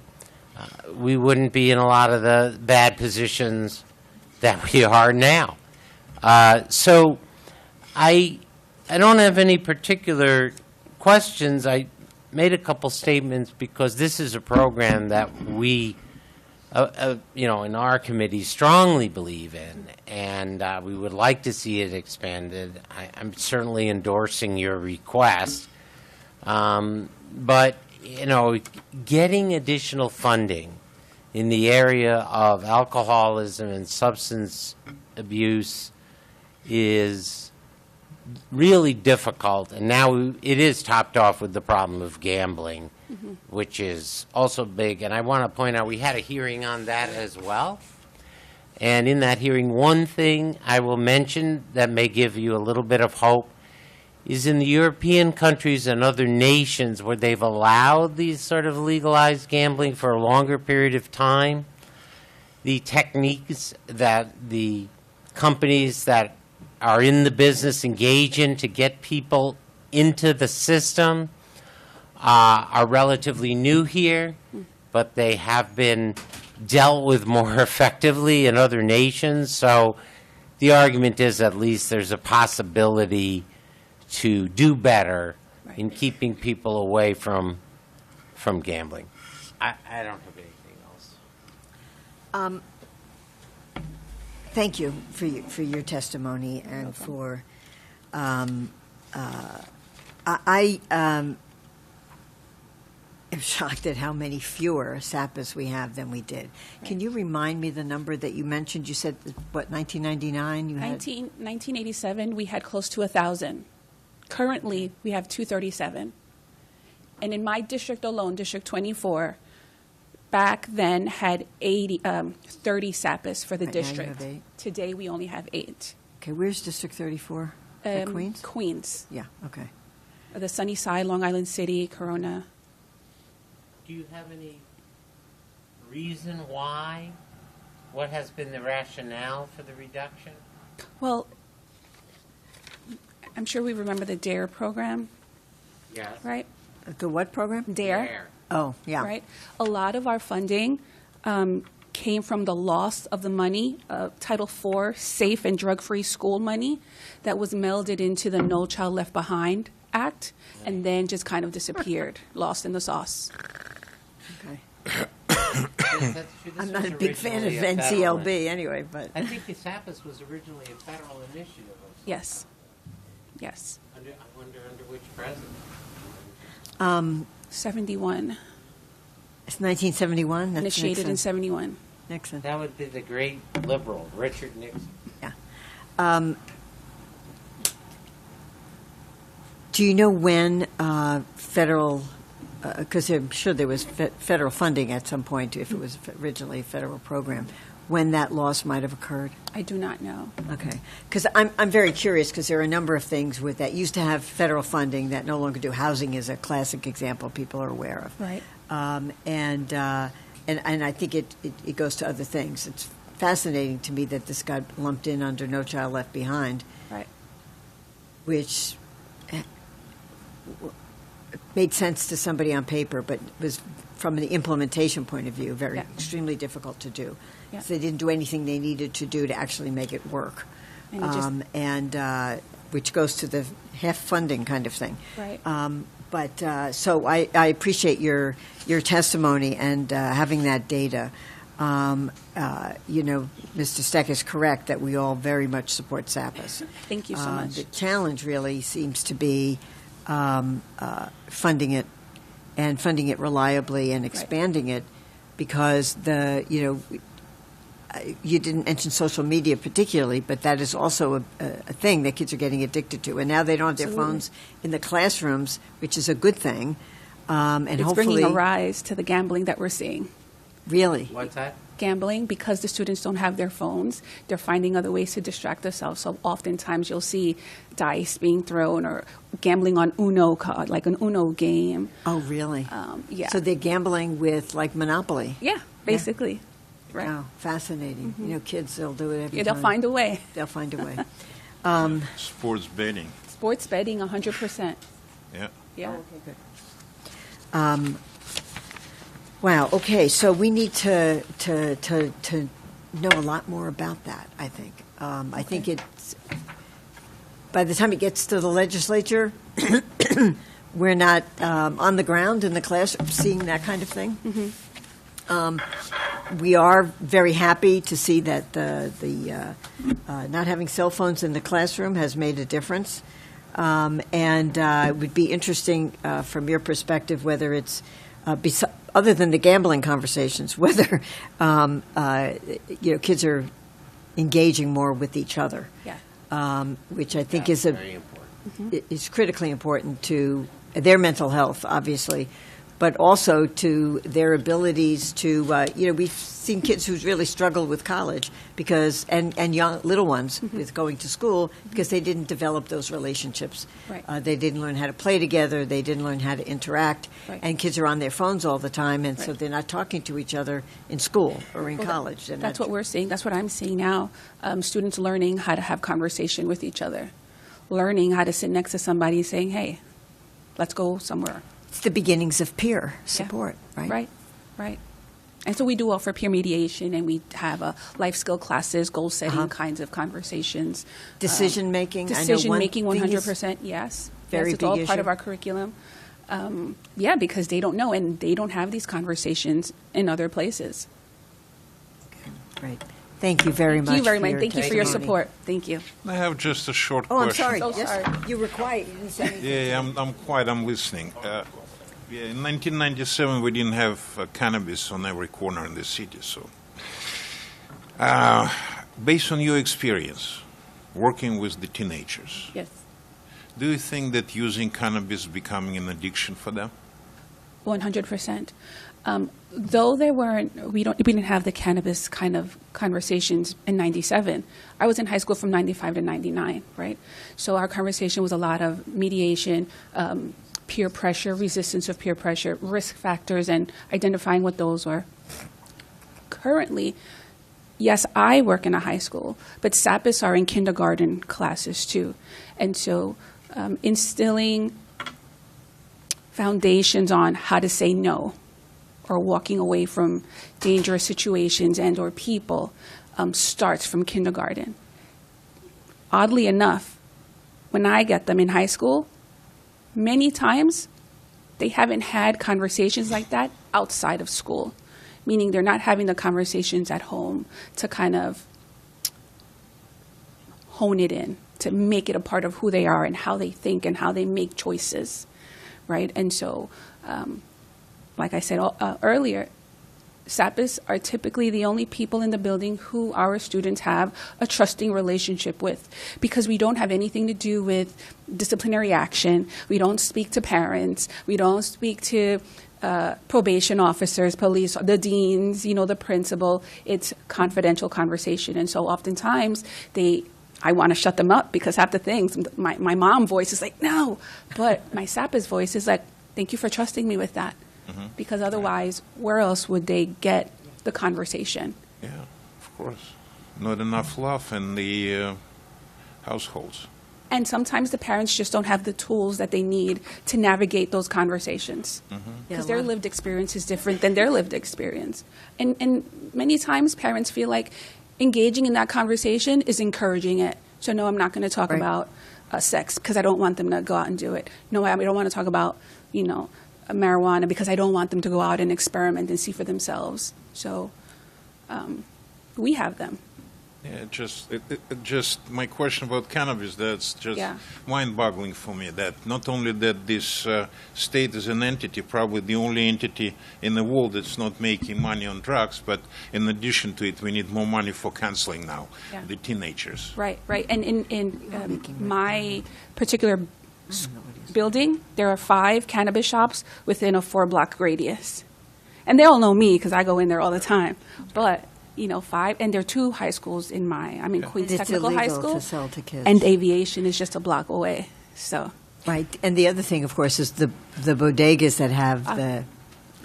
we wouldn't be in a lot of the bad positions that we are now. So I don't have any particular questions. I made a couple statements because this is a program that we in our committee strongly believe in, and we would like to see it expanded. I'm certainly endorsing your request. But, getting additional funding in the area of alcoholism and substance abuse is really difficult, and now it is topped off with the problem of gambling, which is also big. And I want to point out we had a hearing on that as well. And in that hearing, one thing I will mention that may give you a little bit of hope is in the European countries and other nations where they've allowed these sort of legalized gambling for a longer period of time, the techniques that the companies that are in the business engage in to get people into the system are relatively new here, but they have been dealt with more effectively in other nations. So the argument is at least there's a possibility to do better in keeping people away from gambling. I don't have anything else. Thank you for your testimony and for I am shocked at how many fewer SAPAs we have than we did. Can you remind me the number that you mentioned? You said, what, 1999 you had? 1987, we had close to 1,000. Currently, we have 237. And in my district alone, District 24, back then had 30 SAPAs for the Right, now you district. have 8. Today, we only have 8. Okay, where's District 34? At Queens? Queens. Yeah, okay. The Sunny Side, Long Island City, Corona. Do you have any reason why? What has been the rationale for the reduction? Well, I'm sure we remember the DARE program, Yes. right? The what program? DARE. Oh, yeah. Right? A lot of our funding came from the loss of the money, Title IV, safe and drug-free school money, that was melded into the No Child Left Behind Act, and then just kind of disappeared, lost in the sauce. Okay. That's true. This I'm not was a big fan of originally a federal NCLB anyway, but. I think the SAPAS was originally a federal initiative. Yes. Yes. I wonder under which president. 71. It's 1971? That's Initiated in Nixon. 71. Nixon. That would be the great liberal, Richard Nixon. Yeah. Do you know when federal, because I'm sure there was federal funding at some point, if it was originally a federal program, when that loss might have occurred? I do not know. Okay. Because I'm very curious, because there are a number of things with that used to have federal funding that no longer do. Housing is a classic example people are aware of. Right. And I think it goes to other things. It's fascinating to me that this got lumped in under No Child Left Behind. Right. Which made sense to somebody on paper, but was, from the implementation point of view, extremely difficult to do. Yeah. So they didn't do anything they needed to do to actually make it work. And which goes to the half funding kind of thing. Right. So I appreciate your testimony and having that data. Mr. Steck is correct that we all very much support SAPAS. Thank you so much. The challenge really seems to be funding it and funding it reliably and expanding it, because you didn't mention social media particularly, but that is also a thing that kids are getting addicted to. And now they don't have their phones in the classrooms, which is a good thing. And it's hopefully bringing a rise to the gambling that we're seeing. Really? What's that? Gambling, because the students don't have their phones, they're finding other ways to distract themselves. So oftentimes you'll see dice being thrown or gambling on Uno card, like an Uno game. Oh, really? Yeah. So they're gambling with, like, Monopoly? Yeah, basically. Right. Wow, fascinating. Kids, they'll do it every time. They'll find a way. They'll find a way. Sports betting. Sports betting, 100%. Yeah. Yeah. Oh, okay, good. Wow. Okay. So we need to know a lot more about that. I think. I think it's by the time it gets to the legislature, we're not on the ground in the classroom seeing that kind of thing. We are very happy to see that the not having cell phones in the classroom has made a difference, and it would be interesting from your perspective whether it's other than the gambling conversations, whether kids are engaging more with each other, which I think is very important. is critically important to their mental health, obviously, but also to their abilities to, we've seen kids who really struggle with college because, and young, little ones with going to school because they didn't develop those relationships. Right. They didn't learn how to play together. They didn't learn how to interact. Right. And kids are on their phones all the time, and so Right. they're not talking to each other in school or in Well, college. And that's what we're seeing. That's what I'm seeing now. Students learning how to have conversation with each other, learning how to sit next to somebody and saying, hey, let's go somewhere. It's the beginnings of peer support, right? Right. And so we do offer peer mediation, and we have life skill classes, goal setting kinds of conversations. Decision making. Decision making, 100%. Yes. Very yes, it's big all issue. part of our curriculum. Because they don't know, and they don't have these conversations in other places. Great. Thank you very much. Thank you very for much. your Thank you for your testimony. support. Thank you. I have just a short Oh, I'm question. sorry. So Yes, sorry. you were quiet. You didn't say anything. Yeah, I'm quiet. I'm listening. In 1997, we didn't have cannabis on every corner in the city. So, based on your experience working with the teenagers, Yes. do you think that using cannabis is becoming an addiction for them? 100%. Though we didn't have the cannabis kind of conversations in '97. I was in high school from '95 to '99, right? So our conversation was a lot of mediation, peer pressure, resistance of peer pressure, risk factors, and identifying what those were. Currently, yes, I work in a high school, but SAPIS are in kindergarten classes too, and so instilling foundations on how to say no, or walking away from dangerous situations and or people starts from kindergarten. Oddly enough, when I get them in high school, many times they haven't had conversations like that outside of school, meaning they're not having the conversations at home to kind of hone it in, to make it a part of who they are and how they think and how they make choices, right? And so, like I said earlier, SAPIS are typically the only people in the building who our students have a trusting relationship with, because we don't have anything to do with disciplinary action. We don't speak to parents. We don't speak to probation officers, police, the deans, the principal. It's confidential conversation. And so oftentimes I want to shut them up because half the things, my mom voice is like, no, but my SAPIS voice is like, thank you for trusting me with that. Because otherwise, where else would they get the conversation? Yeah, of course. Not enough love in the households. And sometimes the parents just don't have the tools that they need to navigate those conversations. Because their lived experience is different than their lived experience. And many times parents feel like engaging in that conversation is encouraging it. So no, I'm not going to talk about sex because I don't want them to go out and do it. No, I don't want to talk about, marijuana because I don't want them to go out and experiment and see for themselves. So we have them. Yeah, just my question about cannabis, that's just mind-boggling for me, that not only that this state is an entity, probably the only entity in the world that's not making money on drugs, but in addition to it, we need more money for counseling now, the teenagers. Right. And in my particular building, there are 5 cannabis shops within a 4-block radius. And they all know me because I go in there all the time. But 5, and there are 2 high schools in I'm in Queens It's Technical High illegal School. to sell to kids. And aviation is just a block away. So. Right. And the other thing, of course, is the bodegas that have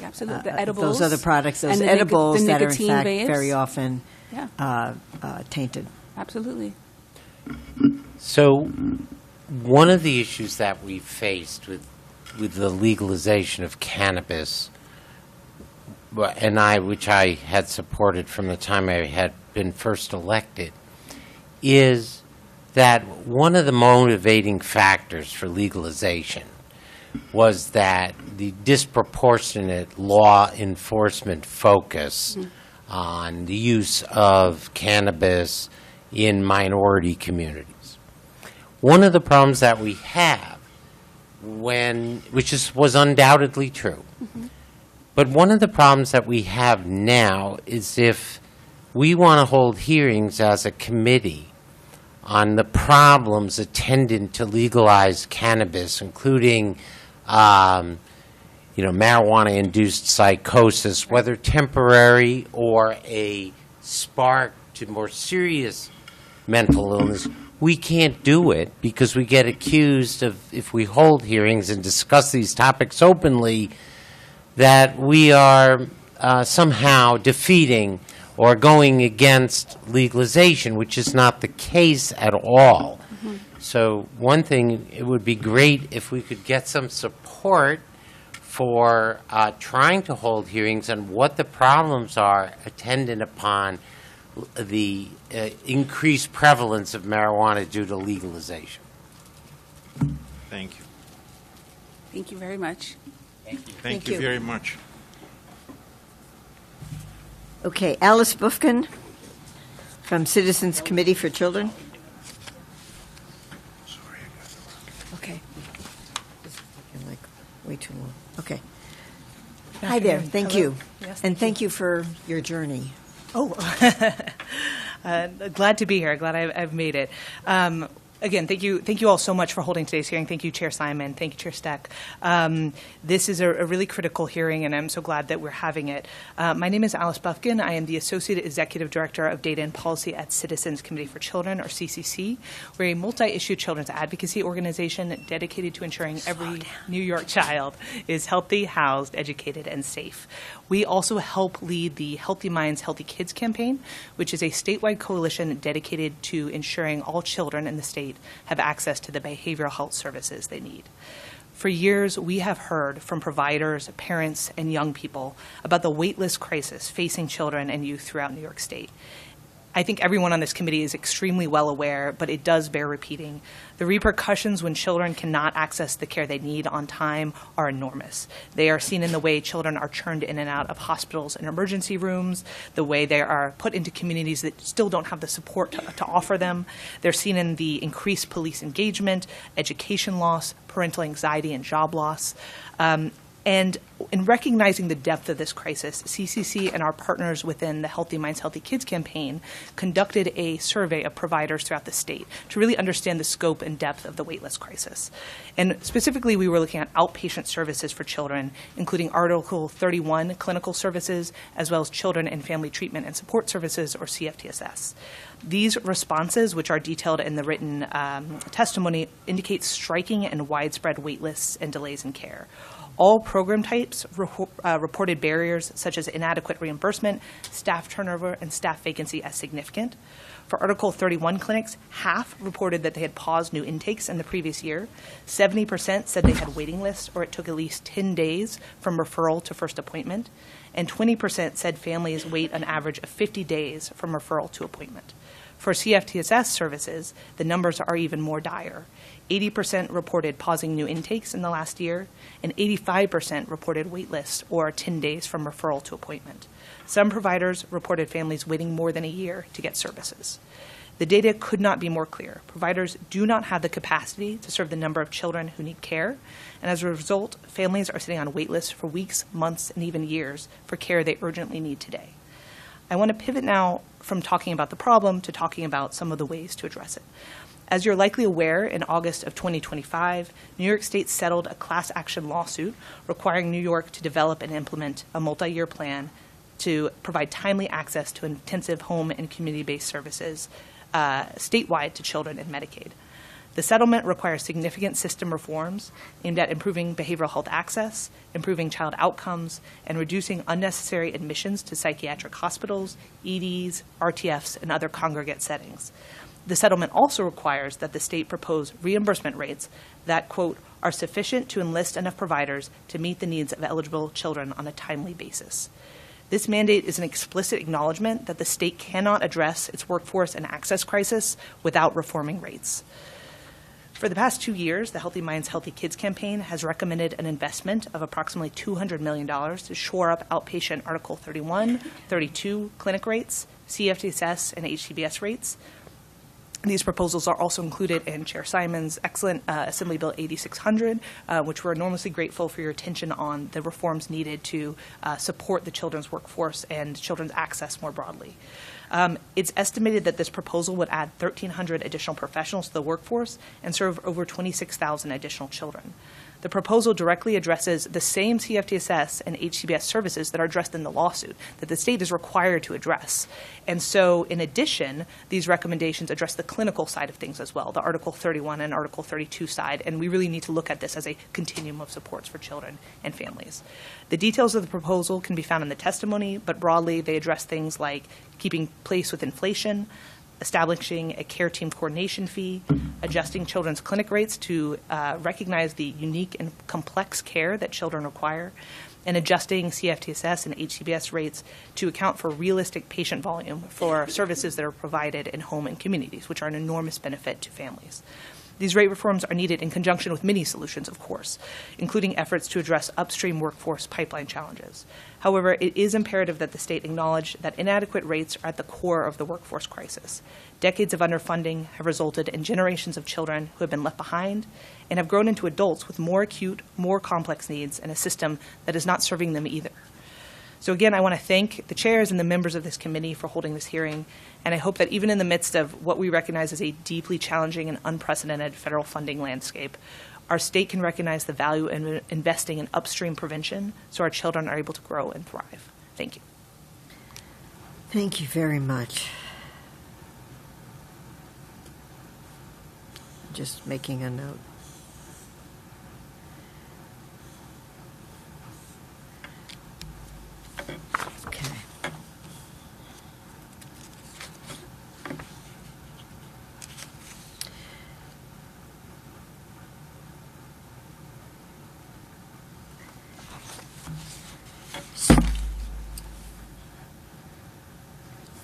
absolutely. The edibles. Those other products, those and the edibles that are in nicotine fact vapes. very often tainted. Absolutely. So one of the issues that we faced with the legalization of cannabis, which I had supported from the time I had been first elected, is that one of the motivating factors for legalization was that the disproportionate law enforcement focus on the use of cannabis in minority communities. One of the problems that we have, which was undoubtedly true, but one of the problems that we have now is if we want to hold hearings as a committee on the problems attendant to legalized cannabis, including marijuana-induced psychosis, whether temporary or a spark to more serious mental illness, we can't do it because we get accused of, if we hold hearings and discuss these topics openly, that we are somehow defeating or going against legalization, which is not the case at all. So one thing, it would be great if we could get some support for trying to hold hearings on what the problems are attendant upon the increased prevalence of marijuana due to legalization. Thank you. Thank you very much. Thank you very much. Okay, Alice Bufkin. from Citizens Committee for Children. Okay. This is taking like way too long. Okay. Hi there. Thank Hello. you. Yes, And thank you for your journey. Oh, glad to be here. Glad I've made it. Again, thank you all so much for holding today's hearing. Thank you, Chair Simon. Thank you, Chair Steck. This is a really critical hearing, and I'm so glad that we're having it. My name is Alice Buffkin. I am the Associate Executive Director of Data and Policy at Citizens Committee for Children, or CCC. We're a multi-issue children's advocacy organization dedicated to ensuring every New York child is healthy, housed, educated, and safe. We also help lead the Healthy Minds, Healthy Kids campaign, which is a statewide coalition dedicated to ensuring all children in the state have access to the behavioral health services they need. For years, we have heard from providers, parents, and young people about the waitlist crisis facing children and youth throughout New York State. I think everyone on this committee is extremely well aware, but it does bear repeating. The repercussions when children cannot access the care they need on time are enormous. They are seen in the way children are churned in and out of hospitals and emergency rooms, the way they are put into communities that still don't have the support to offer them. They're seen in the increased police engagement, education loss, parental anxiety, and job loss. And in recognizing the depth of this crisis, CCC and our partners within the Healthy Minds, Healthy Kids campaign conducted a survey of providers throughout the state to really understand the scope and depth of the waitlist crisis. And specifically, we were looking at outpatient services for children, including Article 31 clinical services, as well as children and family treatment and support services, or CFTSS. These responses, which are detailed in the written testimony, indicate striking and widespread waitlists and delays in care. All program types reported barriers such as inadequate reimbursement, staff turnover, and staff vacancy as significant. For Article 31 clinics, half reported that they had paused new intakes in the previous year. 70% said they had waiting lists or it took at least 10 days from referral to first appointment. And 20% said families wait an average of 50 days from referral to appointment. For CFTSS services, the numbers are even more dire. 80% reported pausing new intakes in the last year, and 85% reported wait lists or 10 days from referral to appointment. Some providers reported families waiting more than a year to get services. The data could not be more clear. Providers do not have the capacity to serve the number of children who need care, and as a result, families are sitting on wait lists for weeks, months, and even years for care they urgently need today. I want to pivot now from talking about the problem to talking about some of the ways to address it. As you're likely aware, in August of 2025, New York State settled a class action lawsuit requiring New York to develop and implement a multi-year plan to provide timely access to intensive home and community-based services statewide to children in Medicaid. The settlement requires significant system reforms aimed at improving behavioral health access, improving child outcomes, and reducing unnecessary admissions to psychiatric hospitals, EDs, RTFs, and other congregate settings. The settlement also requires that the state propose reimbursement rates that, quote, are sufficient to enlist enough providers to meet the needs of eligible children on a timely basis. This mandate is an explicit acknowledgement that the state cannot address its workforce and access crisis without reforming rates. For the past 2 years, the Healthy Minds, Healthy Kids campaign has recommended an investment of approximately $200 million to shore up outpatient Article 31, 32 clinic rates, CFTSS, and HCBS rates. These proposals are also included in Chair Simon's excellent Assembly Bill 8600, which we're enormously grateful for your attention on the reforms needed to support the children's workforce and children's access more broadly. It's estimated that this proposal would add 1,300 additional professionals to the workforce and serve over 26,000 additional children. The proposal directly addresses the same CFTSS and HCBS services that are addressed in the lawsuit that the state is required to address. And so, in addition, these recommendations address the clinical side of things as well, the Article 31 and Article 32 side, and we really need to look at this as a continuum of supports for children and families. The details of the proposal can be found in the testimony, but broadly, they address things like keeping pace with inflation, establishing a care team coordination fee, adjusting children's clinic rates to recognize the unique and complex care that children require, and adjusting CFTSS and HCBS rates to account for realistic patient volume for services that are provided in home and communities, which are an enormous benefit to families. These rate reforms are needed in conjunction with many solutions, of course, including efforts to address upstream workforce pipeline challenges. However, it is imperative that the state acknowledge that inadequate rates are at the core of the workforce crisis. Decades of underfunding have resulted in generations of children who have been left behind and have grown into adults with more acute, more complex needs and a system that is not serving them either. So again, I want to thank the chairs and the members of this committee for holding this hearing, and I hope that even in the midst of what we recognize as a deeply challenging and unprecedented federal funding landscape, our state can recognize the value in investing in upstream prevention so our children are able to grow and thrive. Thank you. Thank you very much. Just making a note.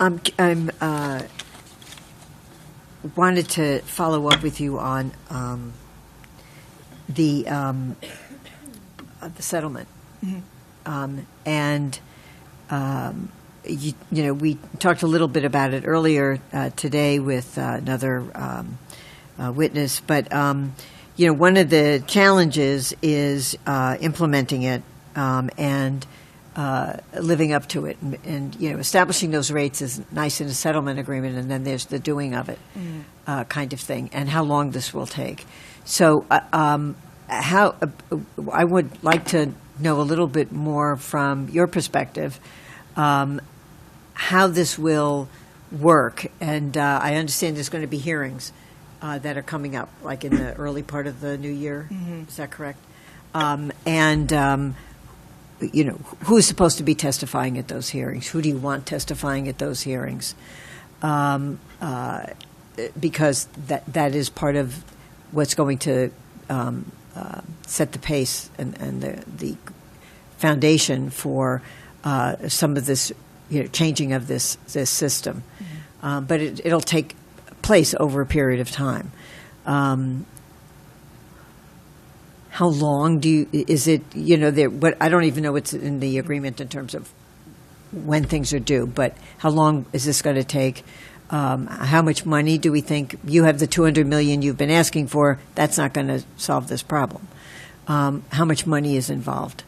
Okay. Wanted to follow up with you on the settlement, and you know, we talked a little bit about it earlier today with another witness, but you know, one of the challenges is implementing it and living up to it, and you know, establishing those rates is nice in a settlement agreement, and then there's the doing of it kind of thing, and how long this will take. So, how I would like to know a little bit more from your perspective how this will work, and I understand there's going to be hearings that are coming up, like in the early part of the new year. Is that correct? You know, who is supposed to be testifying at those hearings? Who do you want testifying at those hearings? Because that is part of what's going to set the pace and the foundation for some of this, you know, changing of this system. But it'll take place over a period of time. How long is it, you know, what I don't even know what's in the agreement in terms of when things are due, but how long is this going to take? How much money do we think? You have the $200 million you've been asking for. That's not going to solve this problem. How much money is involved?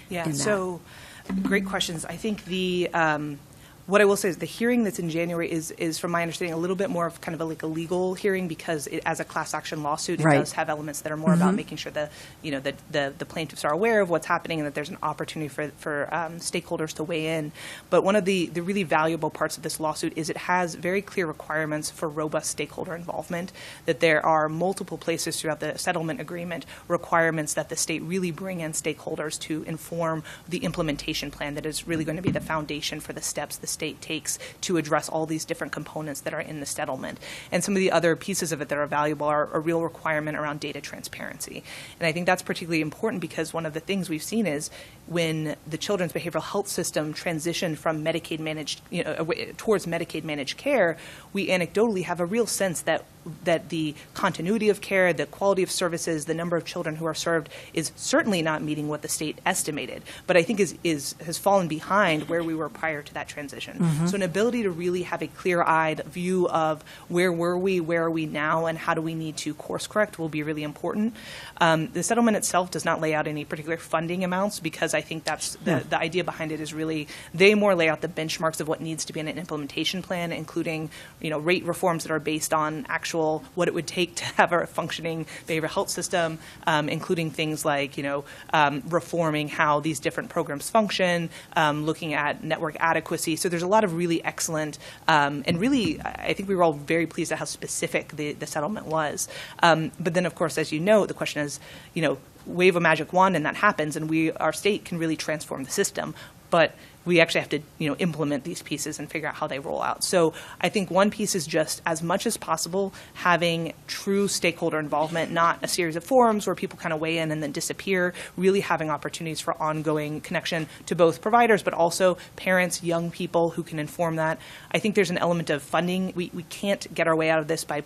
Yeah, so great questions. I think what I will say is the hearing that's in January is, from my understanding, a little bit more of kind of a legal hearing, because as a class action lawsuit, it does have elements that are more about making sure the plaintiffs are aware of what's happening and that there's an opportunity for stakeholders to weigh in. But one of the really valuable parts of this lawsuit is it has very clear requirements for robust stakeholder involvement, that there are multiple places throughout the settlement agreement requirements that the state really bring in stakeholders to inform the implementation plan that is really going to be the foundation for the steps the state takes to address all these different components that are in the settlement. And some of the other pieces of it that are valuable are a real requirement around data transparency. And I think that's particularly important because one of the things we've seen is when the children's behavioral health system transitioned from Medicaid managed, towards Medicaid managed care, we anecdotally have a real sense that the continuity of care, the quality of services, the number of children who are served is certainly not meeting what the state estimated, but I think has fallen behind where we were prior to that transition. So an ability to really have a clear-eyed view of where were we, where are we now, and how do we need to course correct will be really important. The settlement itself does not lay out any particular funding amounts, because I think that's the idea behind it is really they more lay out the benchmarks of what needs to be in an implementation plan, including rate reforms that are based on actual what it would take to have a functioning behavioral health system, including things like reforming how these different programs function, looking at network adequacy. So there's a lot of really excellent and really I think we were all very pleased at how specific the settlement was. But then of course, as you know, the question is, wave a magic wand and that happens, and our state can really transform the system. But we actually have to, implement these pieces and figure out how they roll out. So I think one piece is just, as much as possible, having true stakeholder involvement, not a series of forums where people kind of weigh in and then disappear, really having opportunities for ongoing connection to both providers, but also parents, young people who can inform that. I think there's an element of funding. We can't get our way out of this by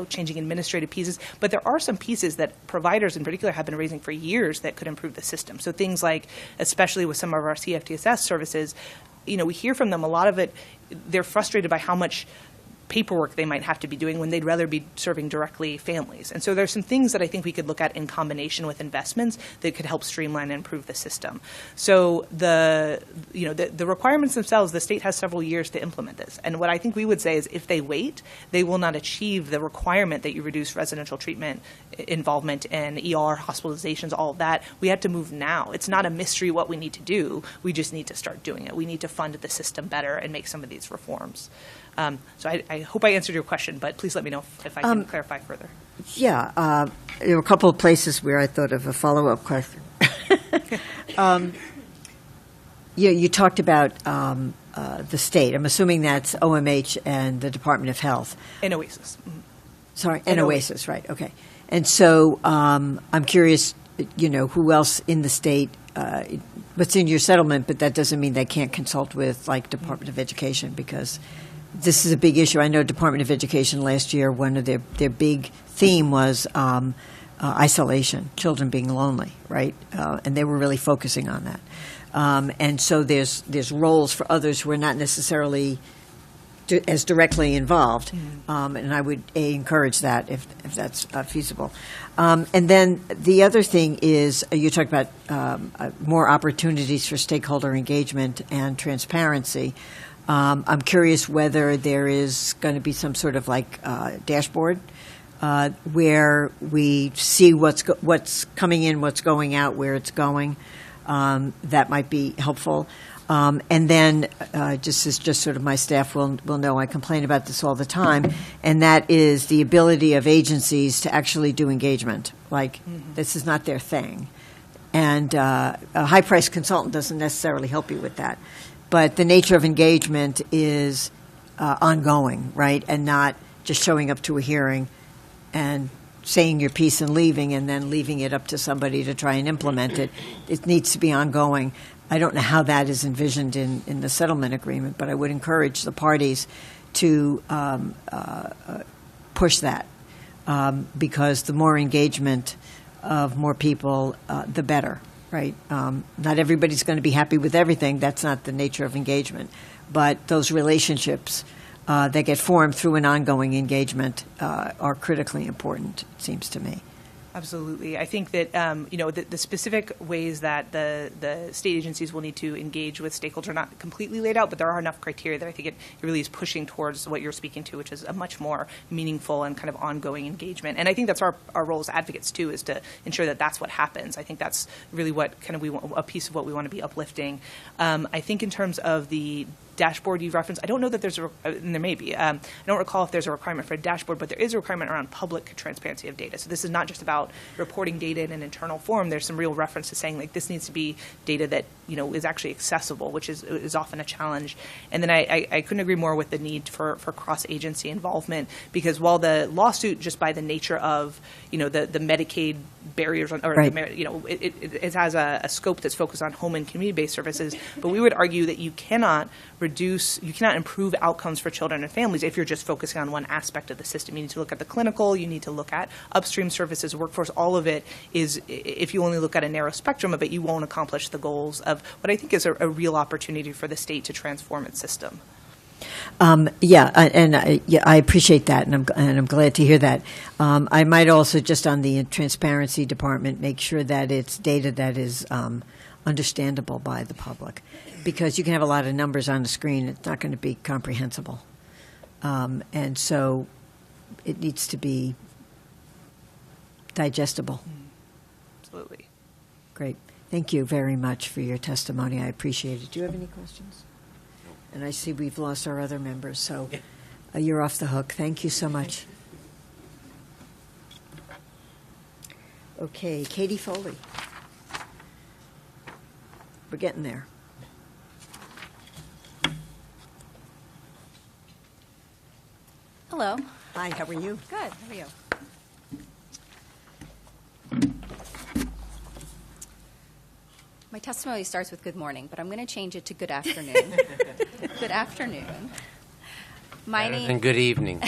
changing administrative pieces, but there are some pieces that providers in particular have been raising for years that could improve the system. So things like, especially with some of our CFTSS services, we hear from them a lot of it, they're frustrated by how much paperwork they might have to be doing when they'd rather be serving directly families. And so there's some things that I think we could look at in combination with investments that could help streamline and improve the system. So the requirements themselves, the state has several years to implement this. And what I think we would say is if they wait, they will not achieve the requirement that you reduce residential treatment involvement and ER hospitalizations, all of that. We have to move now. It's not a mystery what we need to do. We just need to start doing it. We need to fund the system better and make some of these reforms. So I hope I answered your question, but please let me know if I can clarify further. Yeah, there were a couple of places where I thought of a follow-up question. You talked about the state. I'm assuming that's OMH and the Department of Health. And OASIS. Mm-hmm. Sorry, and OASIS, right, okay. And so I'm curious, who else in the state, what's in your settlement, but that doesn't mean they can't consult with, like, Department of Education, because this is a big issue. I know Department of Education last year, one of their big theme was isolation, children being lonely, right? And they were really focusing on that. And so there's roles for others who are not necessarily as directly involved, and I would encourage that if that's feasible. And then the other thing is you talked about more opportunities for stakeholder engagement and transparency. I'm curious whether there is going to be some sort of dashboard where we see what's coming in, what's going out, where it's going. That might be helpful. And then, just sort of my staff will know, I complain about this all the time, and that is the ability of agencies to actually do engagement. This is not their thing. And a high-priced consultant doesn't necessarily help you with that. But the nature of engagement is ongoing, right, and not just showing up to a hearing and saying your piece and leaving leaving it up to somebody to try and implement it. It needs to be ongoing. I don't know how that is envisioned in the settlement agreement, but I would encourage the parties to push that because the more engagement of more people, the better. Right. Not everybody's going to be happy with everything. That's not the nature of engagement. But those relationships that get formed through an ongoing engagement are critically important, it seems to me. Absolutely. I think that, the specific ways that the state agencies will need to engage with stakeholders are not completely laid out, but there are enough criteria that I think it really is pushing towards what you're speaking to, which is a much more meaningful and kind of ongoing engagement. And I think that's our role as advocates, too, is to ensure that that's what happens. I think that's really what kind of we want, a piece of what we want to be uplifting. I think in terms of the dashboard you referenced, I don't know that and there may be. I don't recall if there's a requirement for a dashboard, but there is a requirement around public transparency of data. So this is not just about reporting data in an internal form. There's some real reference to saying this needs to be data that is actually accessible, which is often a challenge. And then I couldn't agree more with the need for cross-agency involvement, because while the lawsuit, just by the nature of the Medicaid barriers, it has a scope that's focused on home and community-based services, but we would argue that you cannot improve outcomes for children and families if you're just focusing on one aspect of the system. You need to look at the clinical, you need to look at upstream services, workforce. All of it is, if you only look at a narrow spectrum of it, you won't accomplish the goals of what I think is a real opportunity for the state to transform its system. I appreciate that, and I'm glad to hear that. I might also, just on the transparency department, make sure that it's data that is understandable by the public, because you can have a lot of numbers on the screen. It's not going to be comprehensible. And so it needs to be digestible. Absolutely. Great. Thank you very much for your testimony. I appreciate it. Do you have any questions? And I see we've lost our other members, so you're off the hook. Thank you so much. Okay, Katie Foley. We're getting there. Hello. Hi, how are you? Good. How are you? My testimony starts with good morning, but I'm going to change it to good afternoon. Good afternoon. Better than good evening.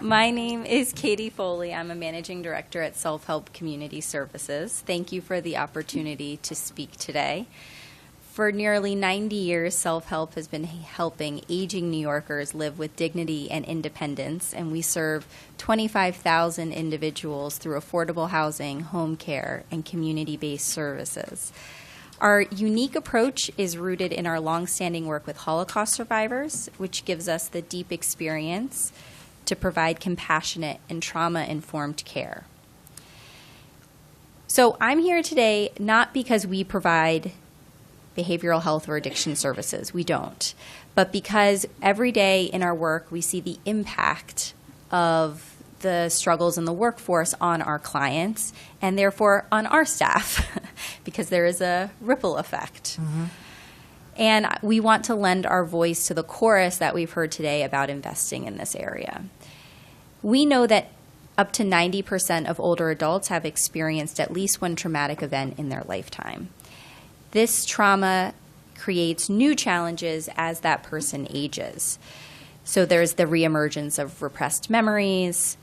My name is Katie Foley. I'm a managing director at Self-Help Community Services. Thank you for the opportunity to speak today. For nearly 90 years, Self-Help has been helping aging New Yorkers live with dignity and independence, and we serve 25,000 individuals through affordable housing, home care, and community-based services. Our unique approach is rooted in our longstanding work with Holocaust survivors, which gives us the deep experience to provide compassionate and trauma-informed care. So I'm here today not because we provide behavioral health or addiction services. We don't. But because every day in our work we see the impact of the struggles in the workforce on our clients and therefore on our staff because there is a ripple effect. Mm-hmm. And we want to lend our voice to the chorus that we've heard today about investing in this area. We know that up to 90% of older adults have experienced at least one traumatic event in their lifetime. This trauma creates new challenges as that person ages. So there's the reemergence of repressed memories,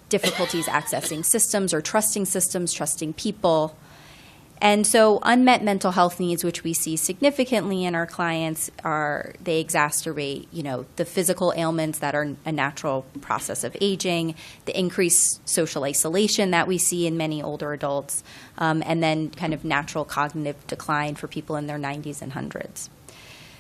difficulties accessing systems or trusting systems, trusting people. And so unmet mental health needs, which we see significantly in our clients, they exacerbate, the physical ailments that are a natural process of aging, the increased social isolation that we see in many older adults, and then kind of natural cognitive decline for people in their 90s and 100s.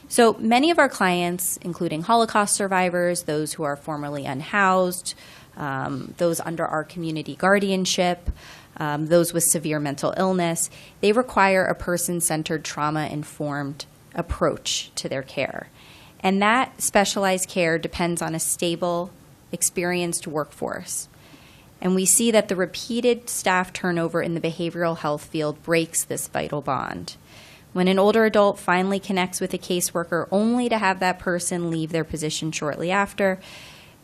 So many of our clients, including Holocaust survivors, those who are formerly unhoused, those under our community guardianship, those with severe mental illness, they require a person-centered, trauma-informed approach to their care. And that specialized care depends on a stable, experienced workforce. And we see that the repeated staff turnover in the behavioral health field breaks this vital bond. When an older adult finally connects with a caseworker only to have that person leave their position shortly after,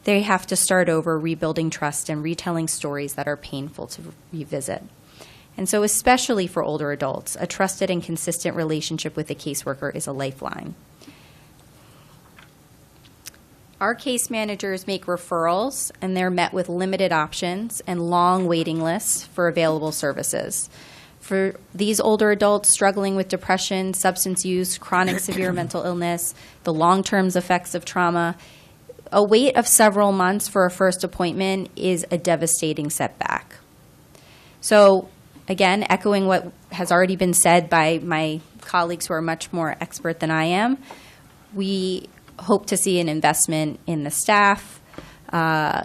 they have to start over rebuilding trust and retelling stories that are painful to revisit. And so especially for older adults, a trusted and consistent relationship with a caseworker is a lifeline. Our case managers make referrals, and they're met with limited options and long waiting lists for available services. For these older adults struggling with depression, substance use, chronic severe mental illness, the long-term effects of trauma, a wait of several months for a first appointment is a devastating setback. So, again, echoing what has already been said by my colleagues who are much more expert than I am, we hope to see an investment in the staff,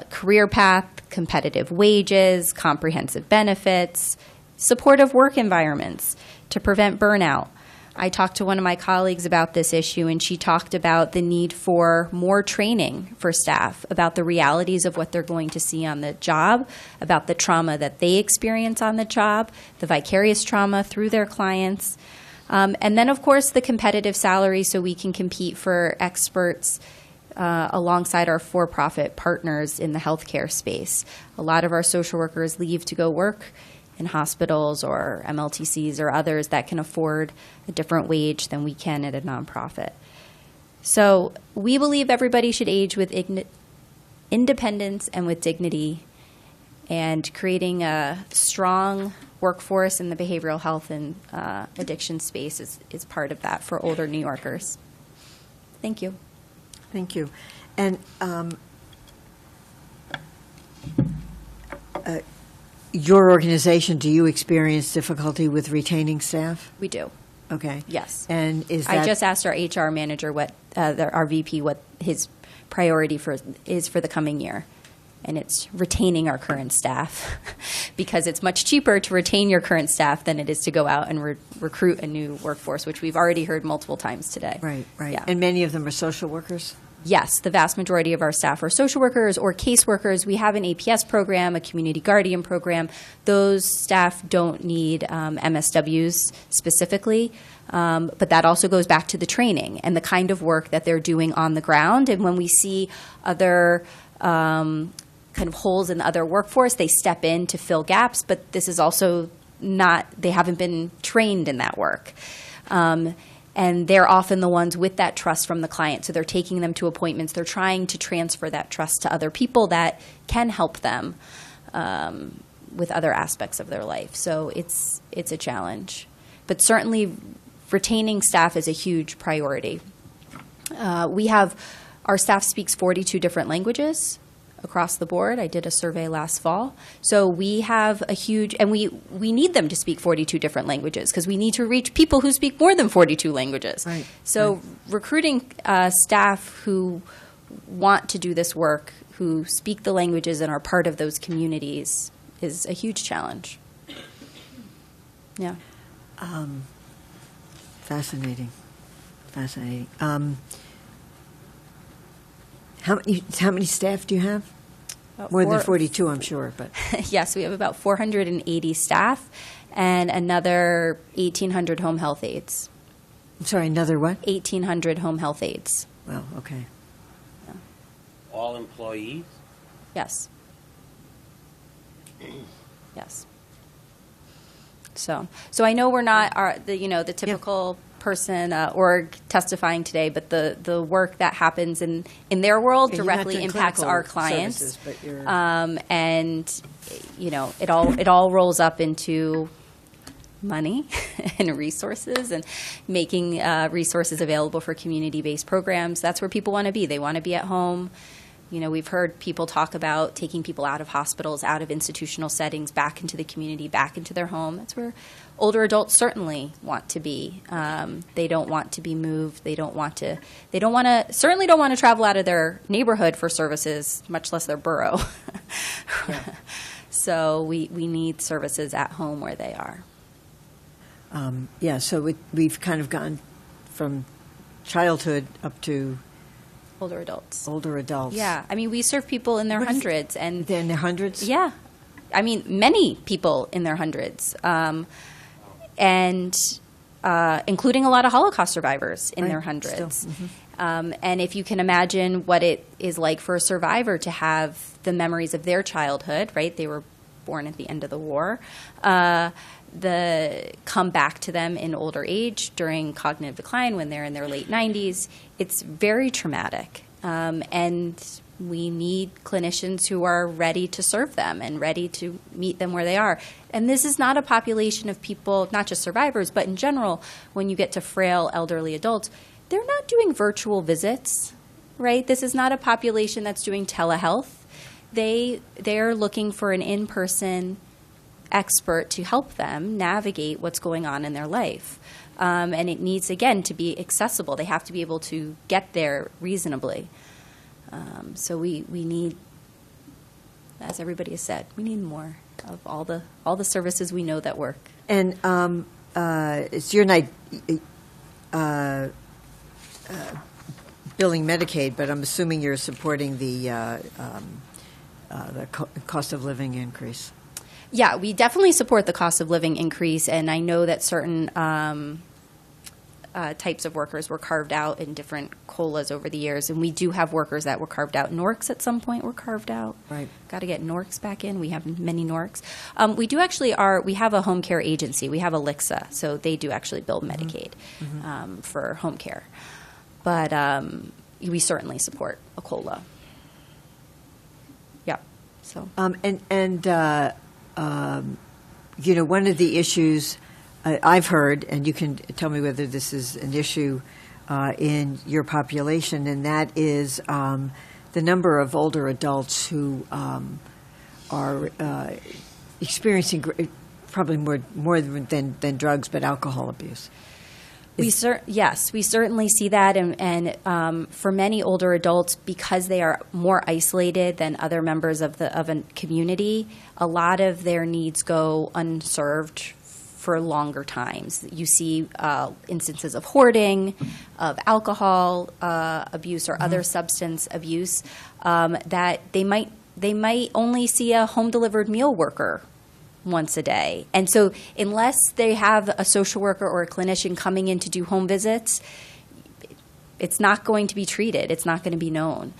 career path, competitive wages, comprehensive benefits, supportive work environments to prevent burnout. I talked to one of my colleagues about this issue, and she talked about the need for more training for staff about the realities of what they're going to see on the job, about the trauma that they experience on the job, the vicarious trauma through their clients, and then, of course, the competitive salary so we can compete for experts alongside our for-profit partners in the healthcare space. A lot of our social workers leave to go work in hospitals or MLTCs or others that can afford a different wage than we can at a nonprofit. So we believe everybody should age with independence and with dignity, and creating a strong workforce in the behavioral health and addiction space is part of that for older New Yorkers. Thank you. Thank you. And your organization, do you experience difficulty with retaining staff? We do. Okay. Yes. And is that... I just asked our HR manager, our VP, what his priority is for the coming year. And it's retaining our current staff because it's much cheaper to retain your current staff than it is to go out and recruit a new workforce, which we've already heard multiple times today. Right, right. Yeah. And many of them are social workers? yes, the vast majority of our staff are social workers or caseworkers. We have an APS program, a community guardian program. Those staff don't need MSWs specifically, but that also goes back to the training and the kind of work that they're doing on the ground. And when we see other kind of holes in the other workforce, they step in to fill gaps, but this is also not, they haven't been trained in that work. And they're often the ones with that trust from the client. So they're taking them to appointments. They're trying to transfer that trust to other people that can help them with other aspects of their life. So it's a challenge. But certainly retaining staff is a huge priority. Our staff speaks 42 different languages across the board. I did a survey last fall. So we have a huge, and we need them to speak 42 different languages because we need to reach people who speak more than 42 languages. Right. So recruiting staff who want to do this work, who speak the languages and are part of those communities is a huge challenge. Yeah. Fascinating. How many staff do you have? More than 42, I'm sure. But yes, we have about 480 staff and another 1,800 home health aides. I'm sorry, another what? 1,800 home health aides. Well, okay. Yeah. All employees? Yes. Yes. So I know we're not the typical person org testifying today, but the work that happens in their world directly impacts our clients, and it all rolls up into money and resources and making resources available for community-based programs. That's where people want to be. They want to be at home. We've heard people talk about taking people out of hospitals, out of institutional settings, back into the community, back into their home. That's where older adults certainly want to be. They don't want to be moved. Certainly don't want to travel out of their neighborhood for services, much less their borough. Yeah. So we need services at home where they are. So we've kind of gone from childhood up to older adults. Yeah. I mean, we serve people in their hundreds. And they're in their hundreds? Yeah. I mean, many people in their hundreds. And including a lot of Holocaust survivors in their hundreds. Mm-hmm. And if you can imagine what it is like for a survivor to have the memories of their childhood, right? They were born at the end of the war. Come back to them in older age during cognitive decline when they're in their late 90s. It's very traumatic. And we need clinicians who are ready to serve them and ready to meet them where they are. And this is not a population of people, not just survivors, but in general, when you get to frail elderly adults, they're not doing virtual visits, right? This is not a population that's doing telehealth. They're looking for an in-person expert to help them navigate what's going on in their life. And it needs, again, to be accessible. They have to be able to get there reasonably. So we need, as everybody has said, we need more of all the services we know that work. And it's your night billing Medicaid, but I'm assuming you're supporting the cost of living increase. Yeah, we definitely support the cost of living increase, and I know that certain types of workers were carved out in different COLAs over the years, and we do have workers that were carved out. NORCs at some point were carved out. Right. Got to get NORCs back in. We have many NORCs. We have a home care agency. We have Alexa, so they do actually bill Medicaid for home care. But we certainly support a COLA. Yeah. So. One of the issues I've heard, and you can tell me whether this is an issue in your population, and that is the number of older adults who are experiencing probably more than drugs, but alcohol abuse. Yes, we certainly see that, and for many older adults, because they are more isolated than other members of a community, a lot of their needs go unserved for longer times. You see instances of hoarding, of alcohol abuse or other substance abuse, that they might only see a home-delivered meal worker once a day. And so unless they have a social worker or a clinician coming in to do home visits, it's not going to be treated. It's not going to be known.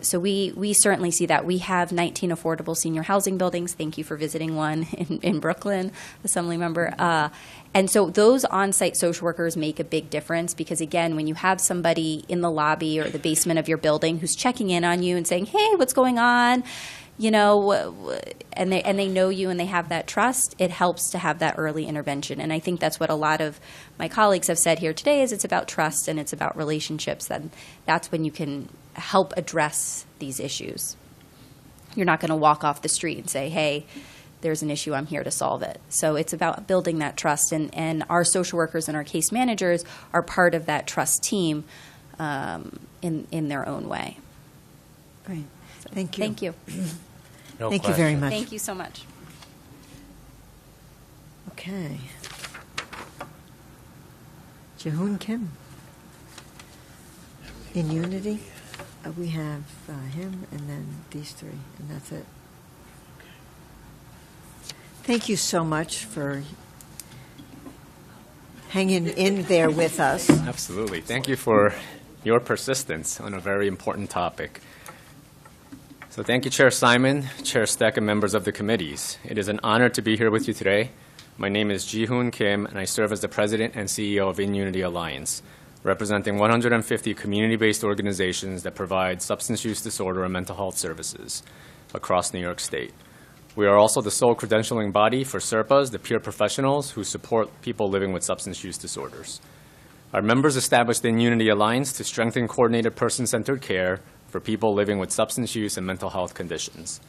So we certainly see that. We have 19 affordable senior housing buildings. Thank you for visiting one in Brooklyn, Assembly Member. And so those on-site social workers make a big difference because, again, when you have somebody in the lobby or the basement of your building who's checking in on you and saying, hey, what's going on? You know, and they know you and they have that trust, it helps to have that early intervention. And I think that's what a lot of my colleagues have said here today is it's about trust and it's about relationships. And that's when you can help address these issues. You're not going to walk off the street and say, hey, there's an issue, I'm here to solve it. So it's about building that trust. And our social workers and our case managers are part of that trust team in their own way. Great. Thank you. Thank you. No Thank you very question. much. Thank you so much. Okay. Jahoon Kim. In Unity, we have him and then these three, and that's it. Thank you so much for hanging in there with us. Absolutely. Thank you for your persistence on a very important topic. So thank you, Chair Simon, Chair Steck, and members of the committees. It is an honor to be here with you today. My name is Ji-Hoon Kim, and I serve as the President and CEO of In Unity Alliance, representing 150 community-based organizations that provide substance use disorder and mental health services across New York State. We are also the sole credentialing body for SERPAs, the peer professionals who support people living with substance use disorders. Our members established the In Unity Alliance to strengthen coordinated person-centered care for people living with substance use and mental health conditions,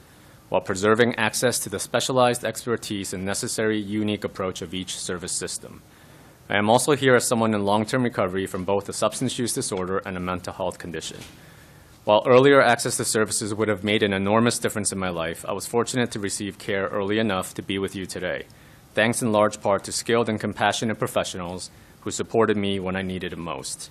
while preserving access to the specialized expertise and necessary unique approach of each service system. I am also here as someone in long-term recovery from both a substance use disorder and a mental health condition. While earlier access to services would have made an enormous difference in my life, I was fortunate to receive care early enough to be with you today, thanks in large part to skilled and compassionate professionals who supported me when I needed it most.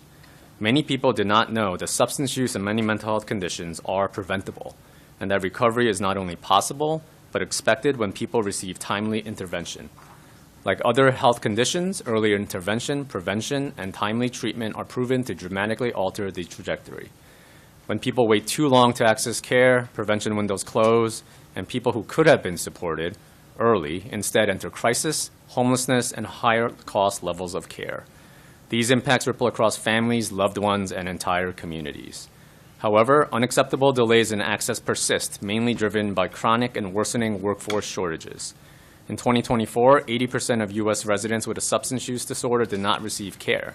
Many people did not know that substance use and many mental health conditions are preventable, and that recovery is not only possible, but expected when people receive timely intervention. Like other health conditions, early intervention, prevention, and timely treatment are proven to dramatically alter the trajectory. When people wait too long to access care, prevention windows close, and people who could have been supported early instead enter crisis, homelessness, and higher cost levels of care. These impacts ripple across families, loved ones, and entire communities. However, unacceptable delays in access persist, mainly driven by chronic and worsening workforce shortages. In 2024, 80% of U.S. residents with a substance use disorder did not receive care,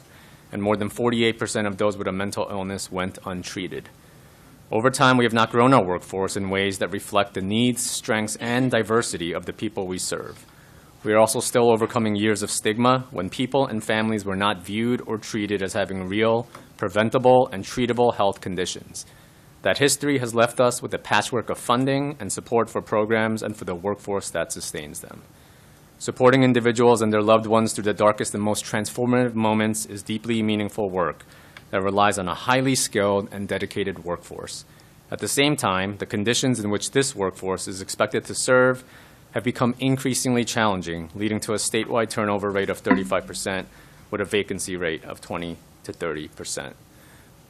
and more than 48% of those with a mental illness went untreated. Over time, we have not grown our workforce in ways that reflect the needs, strengths, and diversity of the people we serve. We are also still overcoming years of stigma when people and families were not viewed or treated as having real, preventable, and treatable health conditions. That history has left us with a patchwork of funding and support for programs and for the workforce that sustains them. Supporting individuals and their loved ones through the darkest and most transformative moments is deeply meaningful work that relies on a highly skilled and dedicated workforce. At the same time, the conditions in which this workforce is expected to serve have become increasingly challenging, leading to a statewide turnover rate of 35% with a vacancy rate of 20 to 30%.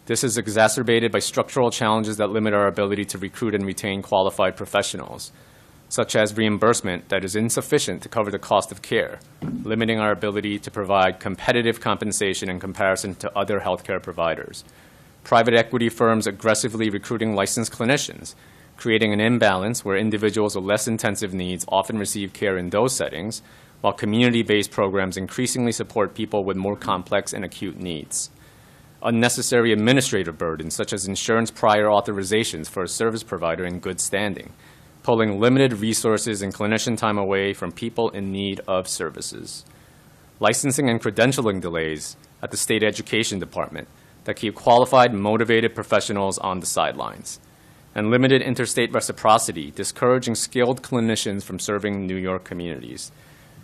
This is exacerbated by structural challenges that limit our ability to recruit and retain qualified professionals, such as reimbursement that is insufficient to cover the cost of care, limiting our ability to provide competitive compensation in comparison to other healthcare providers. Private equity firms aggressively recruiting licensed clinicians, creating an imbalance where individuals with less intensive needs often receive care in those settings, while community-based programs increasingly support people with more complex and acute needs. Unnecessary administrative burdens, such as insurance prior authorizations for a service provider in good standing, pulling limited resources and clinician time away from people in need of services. Licensing and credentialing delays at the state education department that keep qualified, motivated professionals on the sidelines. And limited interstate reciprocity, discouraging skilled clinicians from serving New York communities.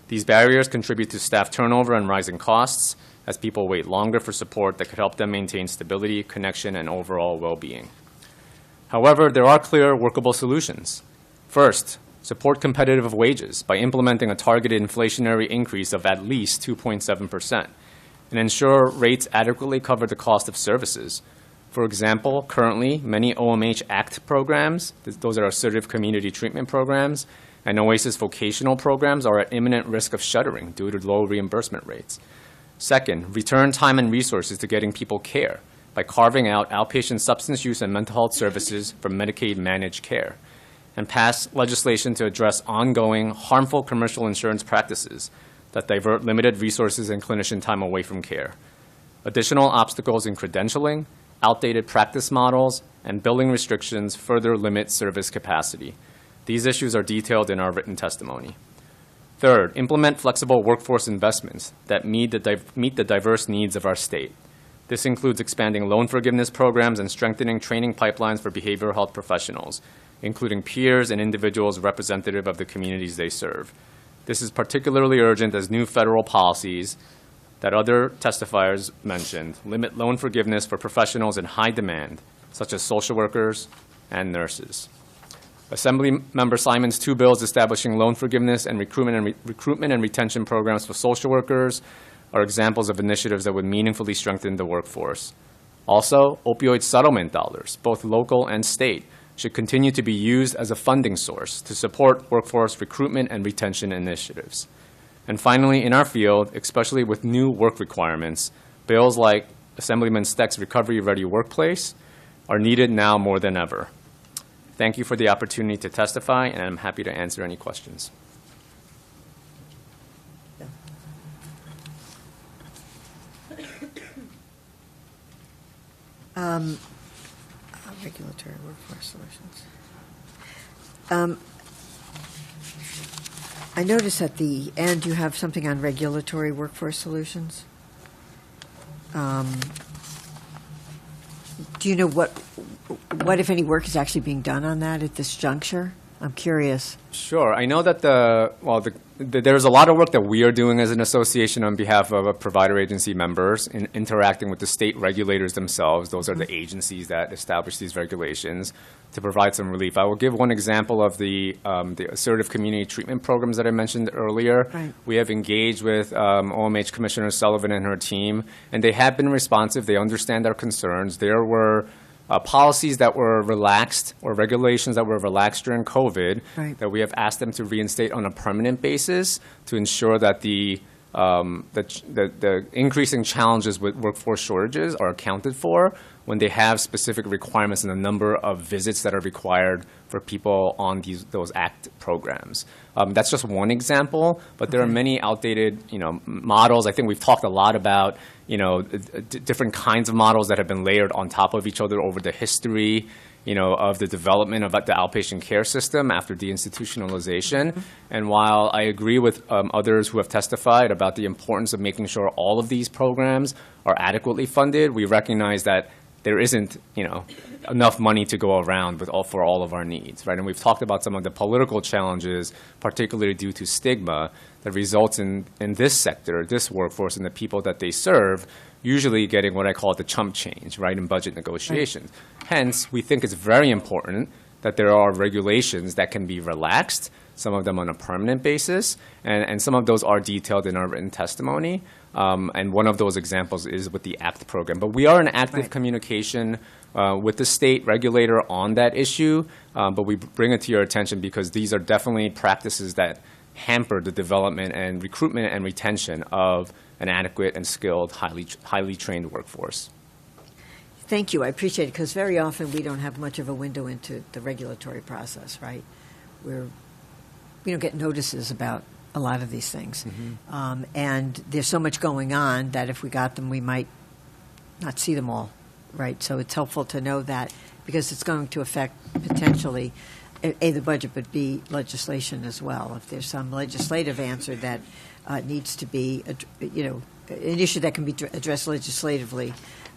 These barriers contribute to staff turnover and rising costs as people wait longer for support that could help them maintain stability, connection, and overall well-being. However, there are clear workable solutions. First, support competitive wages by implementing a targeted inflationary increase of at least 2.7%, and ensure rates adequately cover the cost of services. For example, currently, many OMH ACT programs, those are assertive community treatment programs, and OASIS vocational programs are at imminent risk of shuttering due to low reimbursement rates. Second, return time and resources to getting people care by carving out outpatient substance use and mental health services from Medicaid managed care, and pass legislation to address ongoing harmful commercial insurance practices that divert limited resources and clinician time away from care. Additional obstacles in credentialing, outdated practice models, and billing restrictions further limit service capacity. These issues are detailed in our written testimony. Third, implement flexible workforce investments that meet the diverse needs of our state. This includes expanding loan forgiveness programs and strengthening training pipelines for behavioral health professionals, including peers and individuals representative of the communities they serve. This is particularly urgent as new federal policies that other testifiers mentioned limit loan forgiveness for professionals in high demand, such as social workers and nurses. Assemblymember Simon's two bills establishing loan forgiveness and recruitment and retention programs for social workers are examples of initiatives that would meaningfully strengthen the workforce. Also, opioid settlement dollars, both local and state, should continue to be used as a funding source to support workforce recruitment and retention initiatives. And finally, in our field, especially with new work requirements, bills like Assemblyman Steck's Recovery Ready Workplace are needed now more than ever. Thank you for the opportunity to testify, and I'm happy to answer any questions. Regulatory workforce solutions. I notice at the end you have something on regulatory workforce solutions. Do you know what, if any, work is actually being done on that at this juncture? I'm curious. Sure. I know that there's a lot of work that we are doing as an association on behalf of provider agency members in interacting with the state regulators themselves. Those are the agencies that establish these regulations to provide some relief. I will give one example of the assertive community treatment programs that I mentioned earlier. Right. We have engaged with OMH Commissioner Sullivan and her team, and they have been responsive. They understand our concerns. There were policies that were relaxed or regulations that were relaxed during COVID that we have asked them to reinstate on a permanent basis to ensure that the increasing challenges with workforce shortages are accounted for when they have specific requirements in the number of visits that are required for people on those ACT programs. That's just one example, but there are many outdated, models. I think we've talked a lot about, different kinds of models that have been layered on top of each other over the history, of the development of the outpatient care system after deinstitutionalization. And while I agree with others who have testified about the importance of making sure all of these programs are adequately funded, we recognize that there isn't, enough money to go around for all of our needs, right? And we've talked about some of the political challenges, particularly due to stigma, that results in this sector, this workforce, and the people that they serve, usually getting what I call the chump change, right, in budget negotiations. Right. Hence, we think it's very important that there are regulations that can be relaxed, some of them on a permanent basis, and some of those are detailed in our written testimony. And one of those examples is with the ACT program. But we are in active communication with the state regulator on that issue, but we bring it to your attention because these are definitely practices that hamper the development and recruitment and retention of an adequate and skilled, highly trained workforce. Thank you. I appreciate it because very often we don't have much of a window into the regulatory process, right? We don't get notices about a lot of these things. Mm-hmm. And there's so much going on that if we got them, we might not see them all, right? So it's helpful to know that because it's going to affect potentially, A, the budget, but B, legislation as well. If there's some legislative answer that needs to be, an issue that can be addressed legislatively,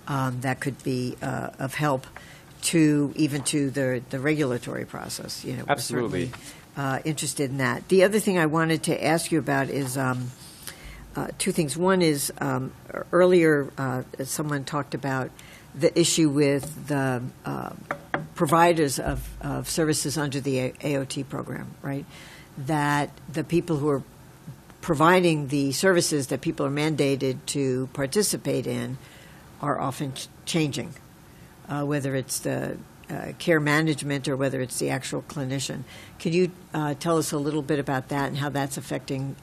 that could be of help to even to the regulatory process. You know, Absolutely. We're certainly interested in that. The other thing I wanted to ask you about is two things. One is earlier someone talked about the issue with the providers of services under the AOT program, right? That the people who are providing the services that people are mandated to participate in are often changing, whether it's the care management or whether it's the actual clinician. Can you tell us a little bit about that and how that's affecting,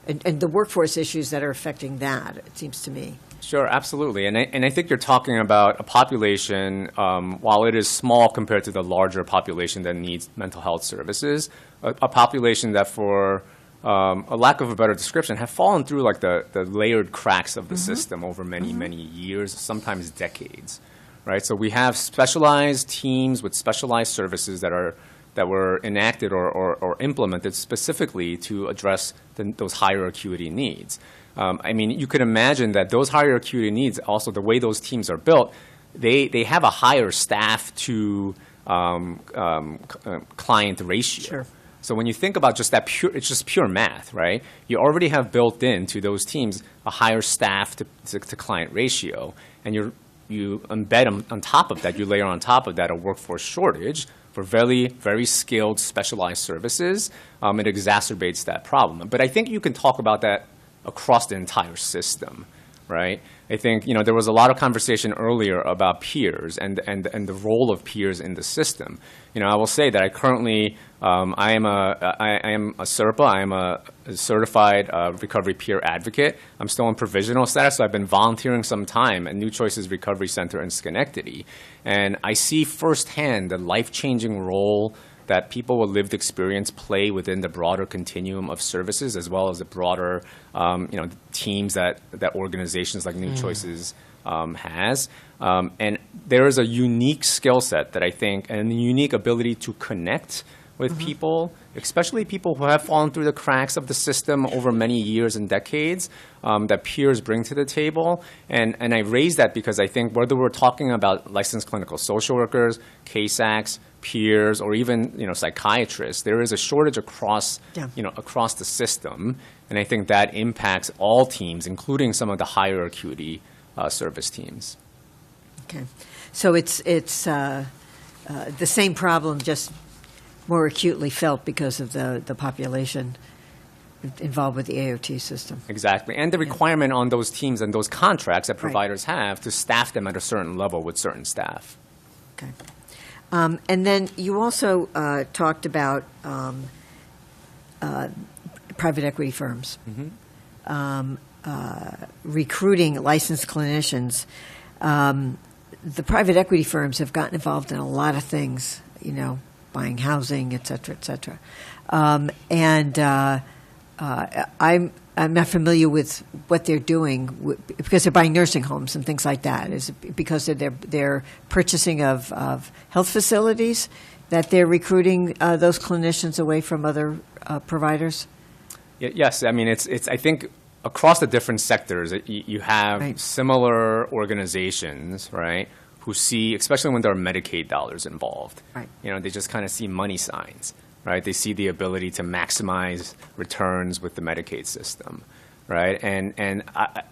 and the workforce issues that are affecting that, it seems to me? Sure, absolutely. And I think you're talking about a population, while it is small compared to the larger population that needs mental health services, a population that for a lack of a better description, have fallen through like the layered cracks of the system over many, many years, sometimes decades, right? So we have specialized teams with specialized services that were enacted or implemented specifically to address those higher acuity needs. I mean, you could imagine that those higher acuity needs, also the way those teams are built, they have a higher staff to client ratio. Sure. So when you think about just that it's just pure math, right? You already have built into those teams a higher staff to client ratio, and you embed on top of that, you layer on top of that a workforce shortage for very, very skilled, specialized services. It exacerbates that problem. But I think you can talk about that across the entire system, right? I think there was a lot of conversation earlier about peers and the role of peers in the system. I will say that I currently I am a CERPA. I am a certified recovery peer advocate. I'm still in provisional status, so I've been volunteering some time at New Choices Recovery Center in Schenectady, and I see firsthand the life-changing role that people with lived experience play within the broader continuum of services, as well as the broader, teams that organizations like New Choices has. And there is a unique skill set that I think, and a unique ability to connect with people, especially people who have fallen through the cracks of the system over many years and decades, that peers bring to the table. And I raise that because I think whether we're talking about licensed clinical social workers, CASACs, peers, or even psychiatrists, there is a shortage across across the system, and I think that impacts all teams, including some of the higher acuity service teams. Okay, so it's the same problem, just more acutely felt because of the population involved with the AOT system. Exactly, and the requirement on those teams and those contracts that providers have to staff them at a certain level with certain staff. Okay. And then you also talked about private equity firms recruiting licensed clinicians. The private equity firms have gotten involved in a lot of things, buying housing, et cetera, et cetera. I'm not familiar with what they're doing because they're buying nursing homes and things like that. Is it because of their purchasing of health facilities that they're recruiting those clinicians away from other providers? Yes, I mean it's I think across the different sectors you have similar organizations, right, who see, especially when there are Medicaid dollars involved, right. They just kind of see money signs. Right, they see the ability to maximize returns with the Medicaid system, right? And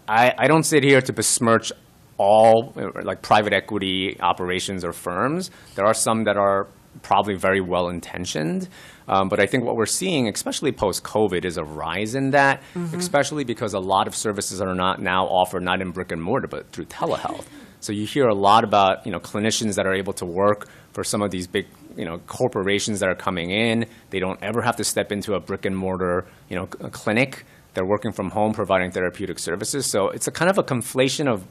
I don't sit here to besmirch all like private equity operations or firms. There are some that are probably very well intentioned, but I think what we're seeing, especially post-COVID, is a rise in that, especially because a lot of services are not now offered not in brick and mortar but through telehealth. So you hear a lot about clinicians that are able to work for some of these big corporations that are coming in. They don't ever have to step into a brick and mortar a clinic. They're working from home providing therapeutic services. So it's a kind of a conflation of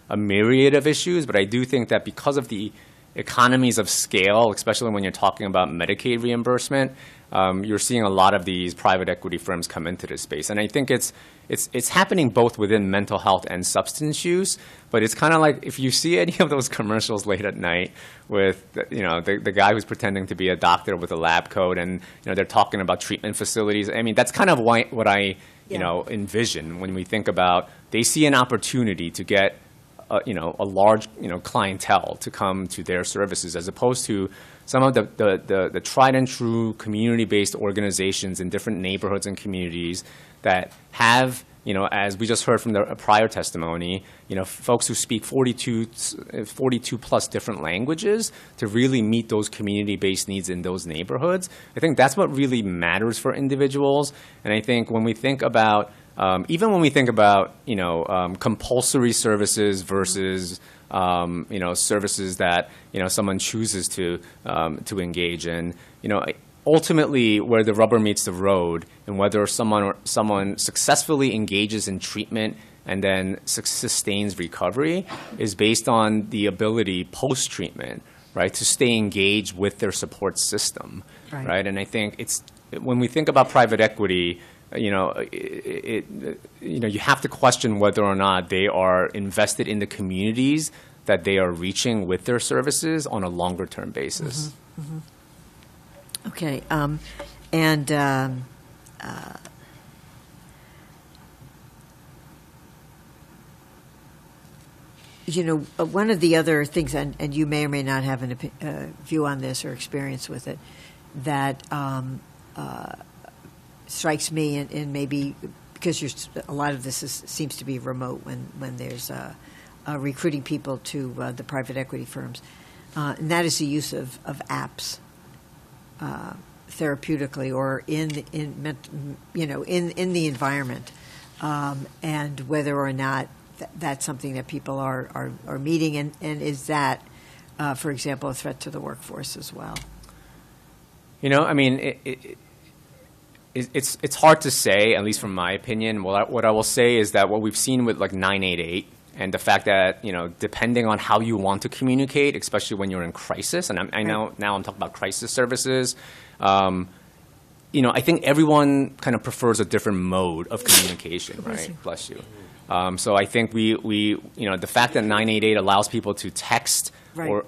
a myriad of issues, but I do think that because of the economies of scale, especially when you're talking about Medicaid reimbursement, you're seeing a lot of these private equity firms come into this space. And I think it's happening both within mental health and substance use, but it's kind of like if you see any of those commercials late at night with the guy who's pretending to be a doctor with a lab coat and they're talking about treatment facilities. I mean, that's kind of what I envision when we think about they see an opportunity to get a large clientele to come to their services, as opposed to some of the tried and true community-based organizations in different neighborhoods and communities that have, as we just heard from the prior testimony, folks who speak 42 plus different languages to really meet those community-based needs in those neighborhoods. I think that's what really matters for individuals. And I think when we think about, even when we think about, compulsory services versus, services that, someone chooses to engage in, ultimately, where the rubber meets the road, and whether someone successfully engages in treatment and then sustains recovery, is based on the ability post-treatment, right, to stay engaged with their support system, right? And I think when we think about private equity, you have to question whether or not they are invested in the communities that they are reaching with their services on a longer-term basis. Mm-hmm. Mm-hmm. Okay, one of the other things, and you may or may not have a view on this or experience with it, that strikes me, and maybe because a lot of this seems to be remote when there's recruiting people to the private equity firms, and that is the use of apps. Therapeutically or in the environment, and whether or not that's something that people are meeting, and is that, for example, a threat to the workforce as well? It's hard to say, at least from my opinion. What I will say is that what we've seen with like 988 and the fact that, depending on how you want to communicate, especially when you're in crisis, and I know now I'm talking about crisis services, I think everyone kind of prefers a different mode of communication, right? Bless you. So I think we the fact that 988 allows people to text or,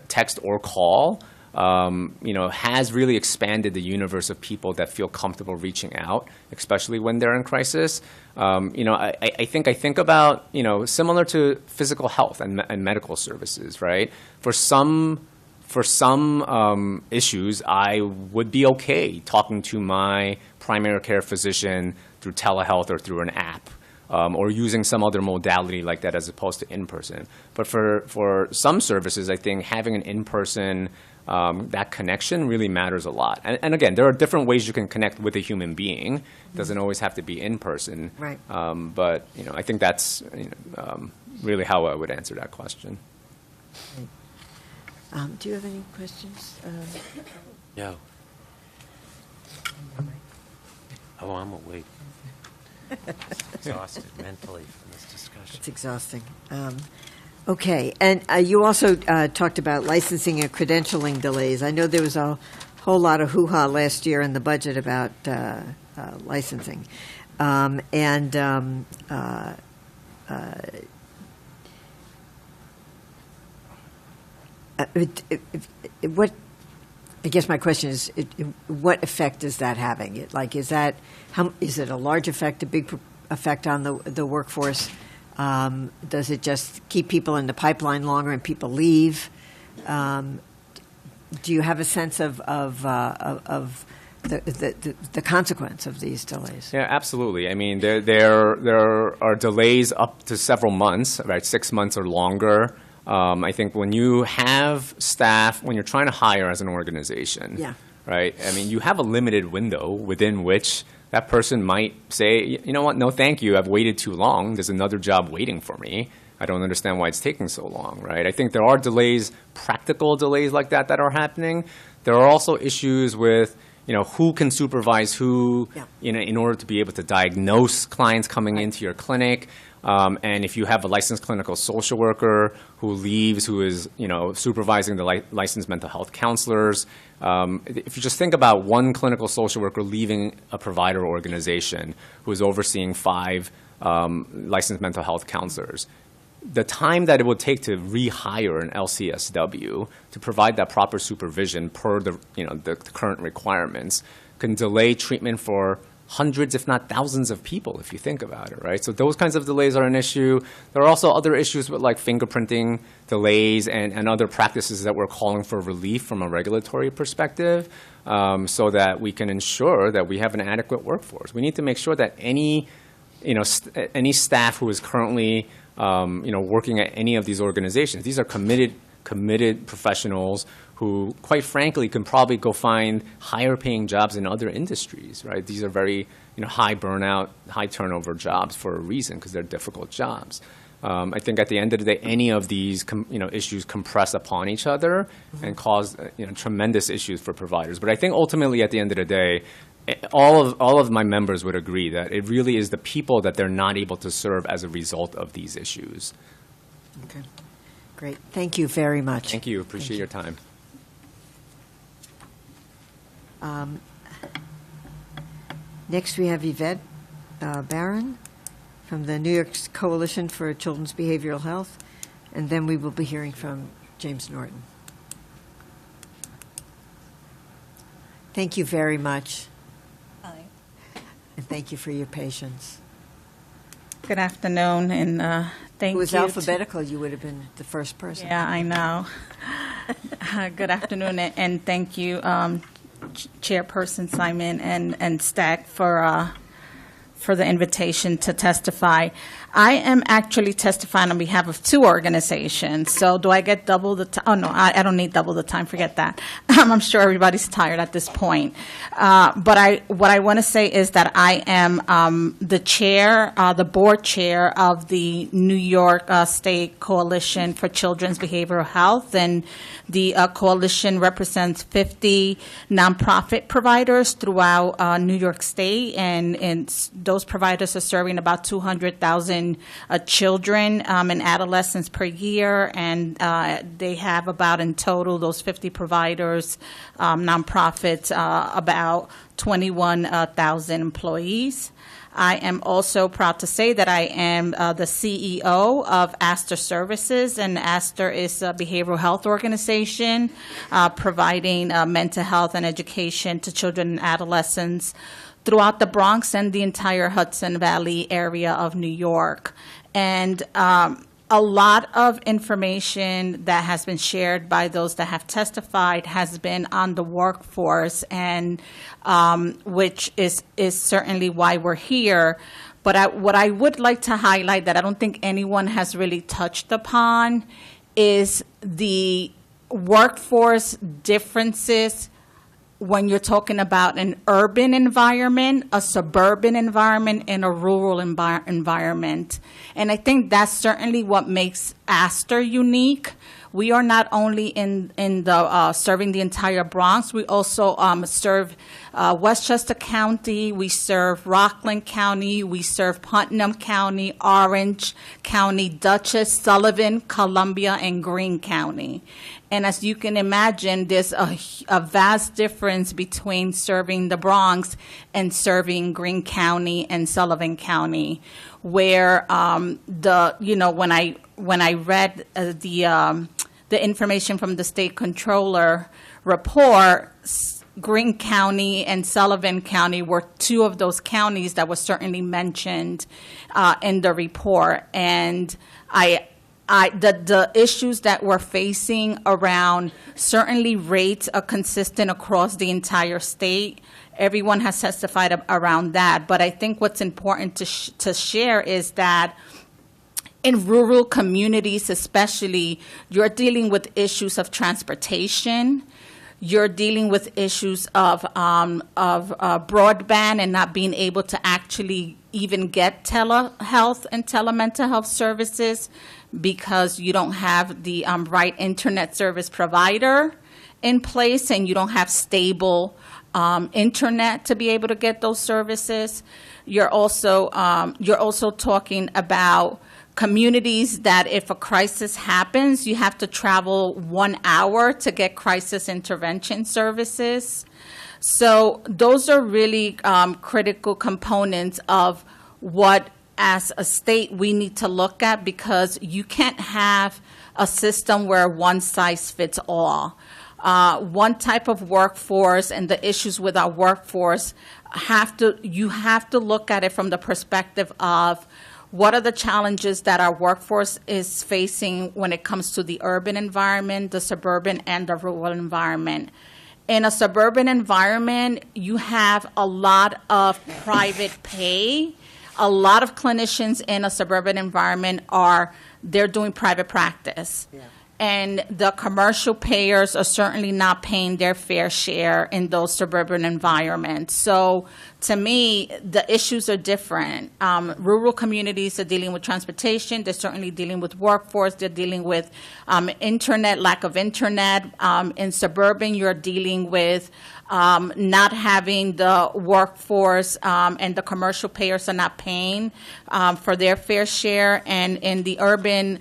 text or call, has really expanded the universe of people that feel comfortable reaching out, especially when they're in crisis. I think about, similar to physical health and medical services, right? For some issues, I would be okay talking to my primary care physician through telehealth or through an app. Or using some other modality like that as opposed to in-person. But for some services, I think having an in-person, that connection really matters a lot. And again, there are different ways you can connect with a human being. It doesn't always have to be in person. Right. But I think that's really how I would answer that question. Do you have any questions? No. Oh, I'm awake. Exhausted mentally from this discussion. It's exhausting. Okay, and you also talked about licensing and credentialing delays. I know there was a whole lot of hoo-ha last year in the budget about licensing. What? I guess my question is, what effect is that having? Is it a large effect, a big effect on the workforce? Does it just keep people in the pipeline longer and people leave? Do you have a sense of the consequence of these delays? Yeah, absolutely. I mean, there are delays up to several months, right? 6 months or longer. I think when you have staff, when you're trying to hire as an organization, right? I mean, you have a limited window within which that person might say, you know what, no thank you, I've waited too long, there's another job waiting for me. I don't understand why it's taking so long, right? I think there are delays, practical delays like that are happening. There are also issues with, who can supervise who, in order to be able to diagnose clients coming into your clinic. And if you have a licensed clinical social worker who leaves, who is, supervising the licensed mental health counselors, if you just think about one clinical social worker leaving a provider organization who is overseeing 5 licensed mental health counselors, the time that it would take to rehire an LCSW to provide that proper supervision per the current requirements can delay treatment for hundreds, if not thousands of people, if you think about it, right? So those kinds of delays are an issue. There are also other issues with like fingerprinting delays and other practices that we're calling for relief from a regulatory perspective, so that we can ensure that we have an adequate workforce. We need to make sure that any staff who is currently working at any of these organizations, these are committed professionals who, quite frankly, can probably go find higher paying jobs in other industries, right? These are very high burnout, high turnover jobs for a reason, because they're difficult jobs. I think at the end of the day, any of these issues compress upon each other and cause tremendous issues for providers. But I think ultimately, at the end of the day, all of my members would agree that it really is the people that they're not able to serve as a result of these issues. Okay. Great. Thank you very much. Thank you. Appreciate your time. Next, we have Yvette Bairan from the New York Coalition for Children's Behavioral Health, and then we will be hearing from James Norton. Thank you very much. Hi. And thank you for your patience. Good afternoon, and thank you. If it was alphabetical, you would have been the first person. Yeah, I know. Good afternoon, and thank you, Chairperson Simon and Stack for the invitation to testify. I am actually testifying on behalf of two organizations. So do I get double the time? Oh, no, I don't need double the time. Forget that. I'm sure everybody's tired at this point. But what I want to say is that I am the chair, the board chair of the New York State Coalition for Children's Behavioral Health. And the coalition represents 50 nonprofit providers throughout New York State. And those providers are serving about 200,000 children and adolescents per year, and they have about, in total, those 50 providers, nonprofits, about 21,000 employees. I am also proud to say that I am the CEO of Astor Services, and Astor is a behavioral health organization providing mental health and education to children and adolescents throughout the Bronx and the entire Hudson Valley area of New York. And a lot of information that has been shared by those that have testified has been on the workforce, and which is certainly why we're here. But what I would like to highlight that I don't think anyone has really touched upon is the workforce differences when you're talking about an urban environment, a suburban environment, and a rural environment. And I think that's certainly what makes Astor unique. We are not only in the serving the entire Bronx, we also serve Westchester County, we serve Rockland County, we serve Putnam County, Orange County, Dutchess, Sullivan, Columbia, and Greene County. And as you can imagine, there's a vast difference between serving the Bronx and serving Greene County and Sullivan County, where when I read the information from the state controller report, Greene County and Sullivan County were two of those counties that were certainly mentioned in the report. And the issues that we're facing around certainly rates are consistent across the entire state. Everyone has testified around that. But I think what's important to share is that in rural communities especially, you're dealing with issues of transportation. You're dealing with issues of broadband and not being able to actually even get telehealth and telemental health services because you don't have the right internet service provider in place, and you don't have stable internet to be able to get those services. You're also talking about communities that if a crisis happens, you have to travel 1 hour to get crisis intervention services. So those are really critical components of what, as a state, we need to look at, because you can't have a system where one size fits all. one type of workforce and the issues with our workforce, you have to look at it from the perspective of what are the challenges that our workforce is facing when it comes to the urban environment, the suburban, and the rural environment. In a suburban environment, you have a lot of private pay. A lot of clinicians in a suburban environment they're doing private practice. Yeah. And the commercial payers are certainly not paying their fair share in those suburban environments. So to me, the issues are different. Rural communities are dealing with transportation. They're certainly dealing with workforce. They're dealing with internet, lack of internet. In suburban, you're dealing with not having the workforce, and the commercial payers are not paying for their fair share. And in the urban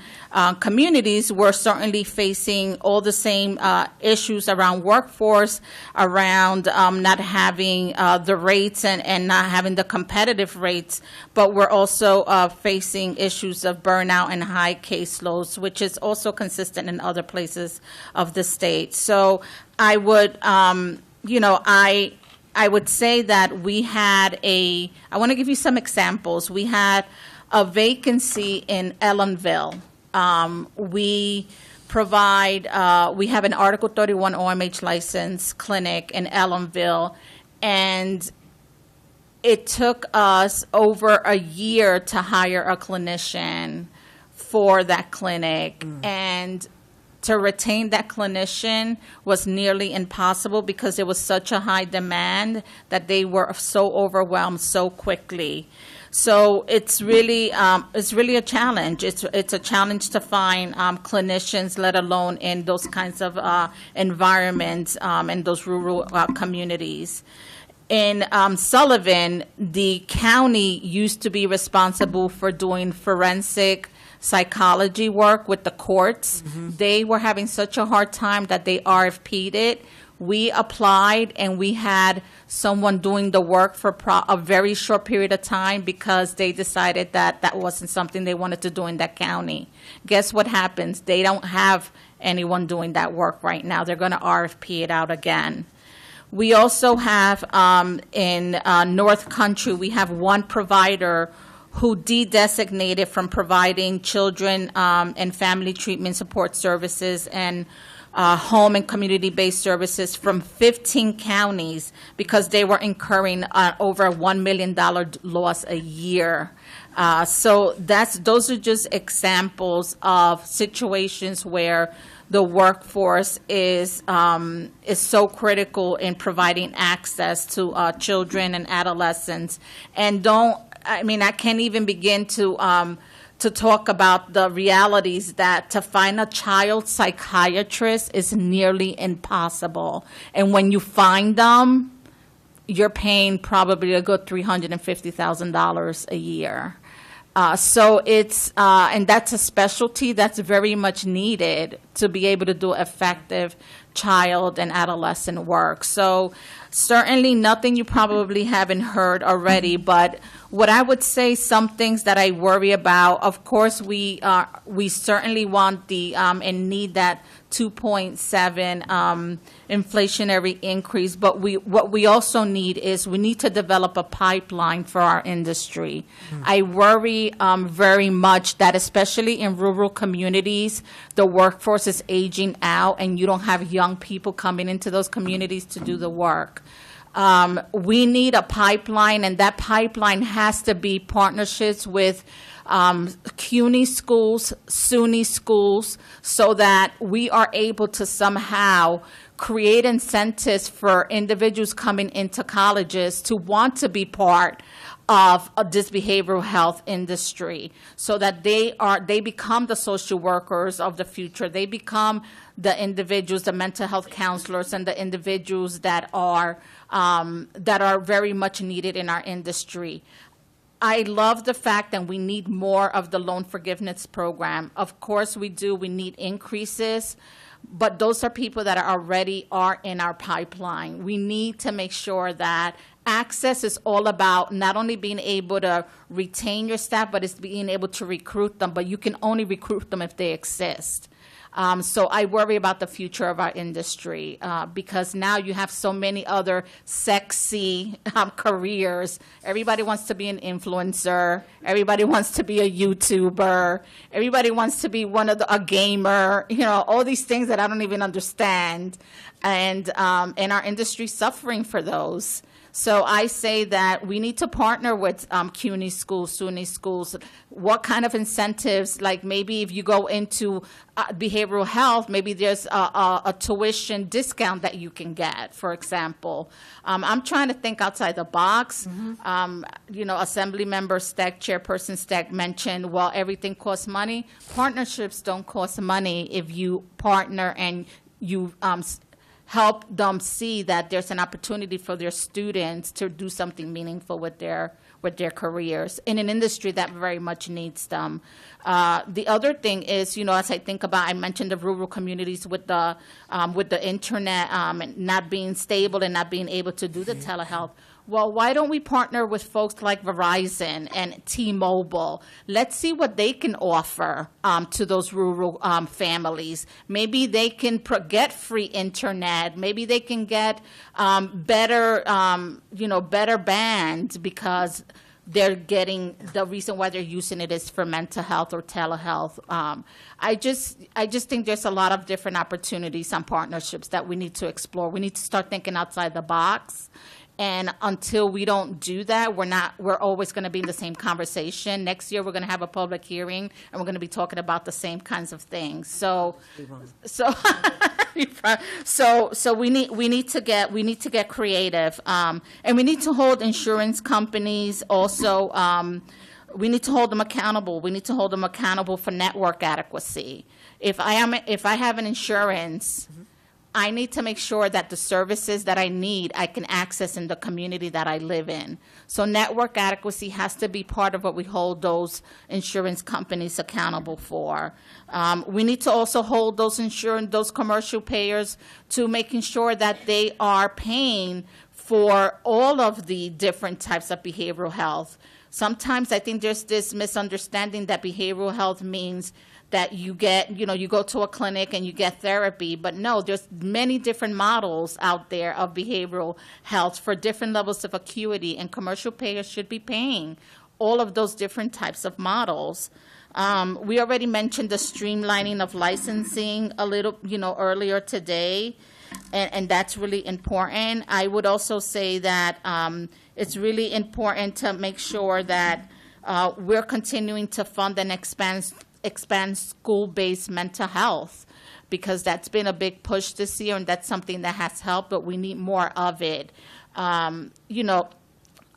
communities, we're certainly facing all the same issues around workforce, around not having the rates and not having the competitive rates, but we're also facing issues of burnout and high caseloads, which is also consistent in other places of the state. So I would, I would say that I want to give you some examples. We had a vacancy in Ellenville. We have an Article 31 OMH license clinic in Ellenville, and it took us over a year to hire a clinician for that clinic. And to retain that clinician was nearly impossible because there was such a high demand that they were so overwhelmed so quickly. So it's really a challenge. It's a challenge to find clinicians, let alone in those kinds of environments in those rural communities. In Sullivan, the county used to be responsible for doing forensic psychology work with the courts. Mm-hmm. They were having such a hard time that they RFP'd it. We applied, and we had someone doing the work for a very short period of time because they decided that that wasn't something they wanted to do in that county. Guess what happens? They don't have anyone doing that work right now. They're going to RFP it out again. We also have in North Country, we have one provider who de-designated from providing children and family treatment support services and home and community-based services from 15 counties because they were incurring over a $1 million loss a year. So those are just examples of situations where the workforce is so critical in providing access to children and adolescents. And I can't even begin to talk about the realities that to find a child psychiatrist is nearly impossible. And when you find them, you're paying probably a good $350,000 a year. So it's, and that's a specialty that's very much needed to be able to do effective child and adolescent work. So certainly nothing you probably haven't heard already, but what I would say, some things that I worry about, of course, we certainly want and need that 2.7 inflationary increase, but what we also need is we need to develop a pipeline for our industry. I worry very much that especially in rural communities, the workforce is aging out and you don't have young people coming into those communities to do the work. We need a pipeline, and that pipeline has to be partnerships with CUNY schools, SUNY schools, so that we are able to somehow create incentives for individuals coming into colleges to want to be part of this behavioral health industry, so that they become the social workers of the future. They become the individuals, the mental health counselors, and the individuals that are very much needed in our industry. I love the fact that we need more of the loan forgiveness program. Of course we do. We need increases, but those are people that already are in our pipeline. We need to make sure that access is all about not only being able to retain your staff, but it's being able to recruit them. But you can only recruit them if they exist. So I worry about the future of our industry because now you have so many other sexy careers. Everybody wants to be an influencer. Everybody wants to be a YouTuber. Everybody wants to be a gamer. You know, all these things that I don't even understand, and our industry's suffering for those. So I say that we need to partner with CUNY schools, SUNY schools. What kind of incentives, like maybe if you go into behavioral health, maybe there's a tuition discount that you can get, for example. I'm trying to think outside the box. You know, Assembly Member Steck, Chairperson Steck mentioned, well, everything costs money. Partnerships don't cost money if you partner and you help them see that there's an opportunity for their students to do something meaningful with their careers in an industry that very much needs them. The other thing is, you know, as I think about, I mentioned the rural communities with the internet not being stable and not being able to do the telehealth. Well, why don't we partner with folks like Verizon and T-Mobile? Let's see what they can offer to those rural families. Maybe they can get free internet. Maybe they can get better bands because they're getting, the reason why they're using it is for mental health or telehealth. I just think there's a lot of different opportunities and partnerships that we need to explore. We need to start thinking outside the box. And until we don't do that, we're always going to be in the same conversation. Next year, we're going to have a public hearing, and we're going to be talking about the same kinds of things. So we need to get creative, and we need to hold insurance companies also. We need to hold them accountable. We need to hold them accountable for network adequacy. If I have an insurance, I need to make sure that the services that I need, I can access in the community that I live in. So network adequacy has to be part of what we hold those insurance companies accountable for. We need to also hold those commercial payers to making sure that they are paying for all of the different types of behavioral health. Sometimes I think there's this misunderstanding that behavioral health means that you go to a clinic and you get therapy. But no, there's many different models out there of behavioral health for different levels of acuity, and commercial payers should be paying all of those different types of models. We already mentioned the streamlining of licensing a little, earlier today, and that's really important. I would also say that it's really important to make sure that we're continuing to fund and expand school-based mental health, because that's been a big push this year, and that's something that has helped, but we need more of it.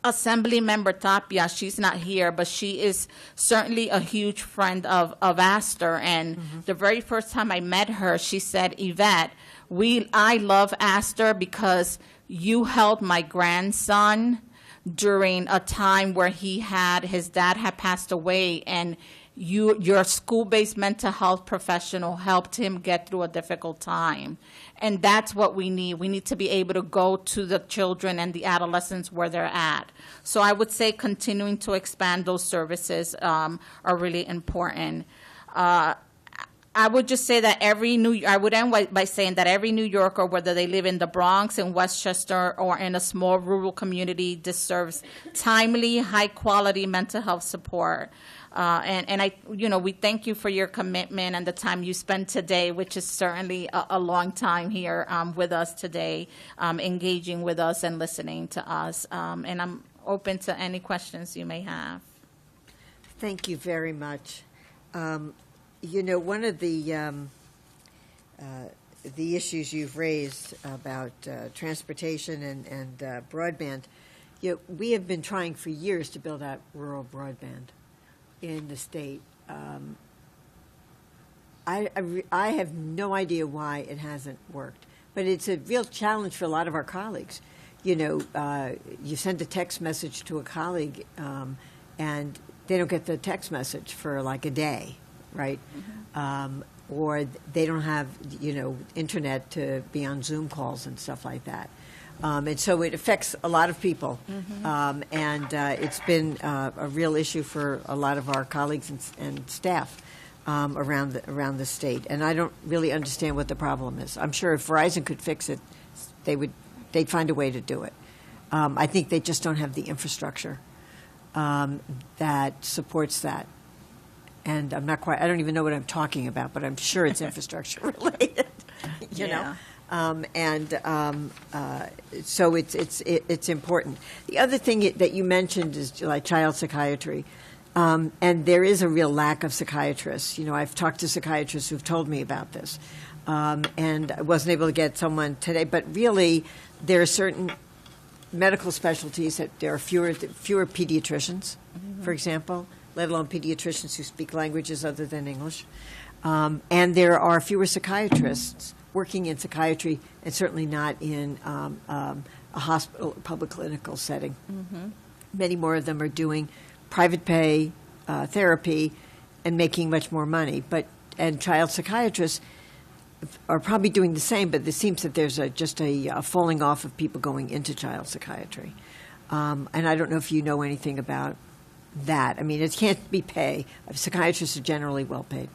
Assembly Member Tapia, she's not here, but she is certainly a huge friend of Astor, and the very first time I met her, she said, Yvette, I love Astor because you held my grandson during a time where his dad had passed away, and your school-based mental health professional helped him get through a difficult time. And that's what we need. We need to be able to go to the children and the adolescents where they're at. So I would say continuing to expand those services are really important. I would just say that I would end by saying that every New Yorker, whether they live in the Bronx, in Westchester, or in a small rural community, deserves timely, high-quality mental health support. We thank you for your commitment and the time you spent today, which is certainly a long time here with us today, engaging with us and listening to us. And I'm open to any questions you may have. Thank you very much. One of the issues you've raised about transportation and broadband, we have been trying for years to build out rural broadband in the state. I have no idea why it hasn't worked, but it's a real challenge for a lot of our colleagues. You send a text message to a colleague, and they don't get the text message for like a day, right? Or they don't have, internet to be on Zoom calls and stuff like that. And so it affects a lot of people. And it's been a real issue for a lot of our colleagues and staff. around the state, and I don't really understand what the problem is. I'm sure if Verizon could fix it, they'd find a way to do it. I think they just don't have the infrastructure that supports that. And I don't even know what I'm talking about, but I'm sure it's infrastructure related, you know? So it's important. The other thing that you mentioned is like child psychiatry. And there is a real lack of psychiatrists. You know, I've talked to psychiatrists who've told me about this. And I wasn't able to get someone today, but really there are certain medical specialties that there are fewer pediatricians, for example, let alone pediatricians who speak languages other than English. And there are fewer psychiatrists working in psychiatry, and certainly not in a hospital, public clinical setting. Many more of them are doing private pay therapy and making much more money. And child psychiatrists are probably doing the same, but it seems that there's just a falling off of people going into child psychiatry. And I don't know if you know anything about that. I mean, it can't be pay. Psychiatrists are generally well paid.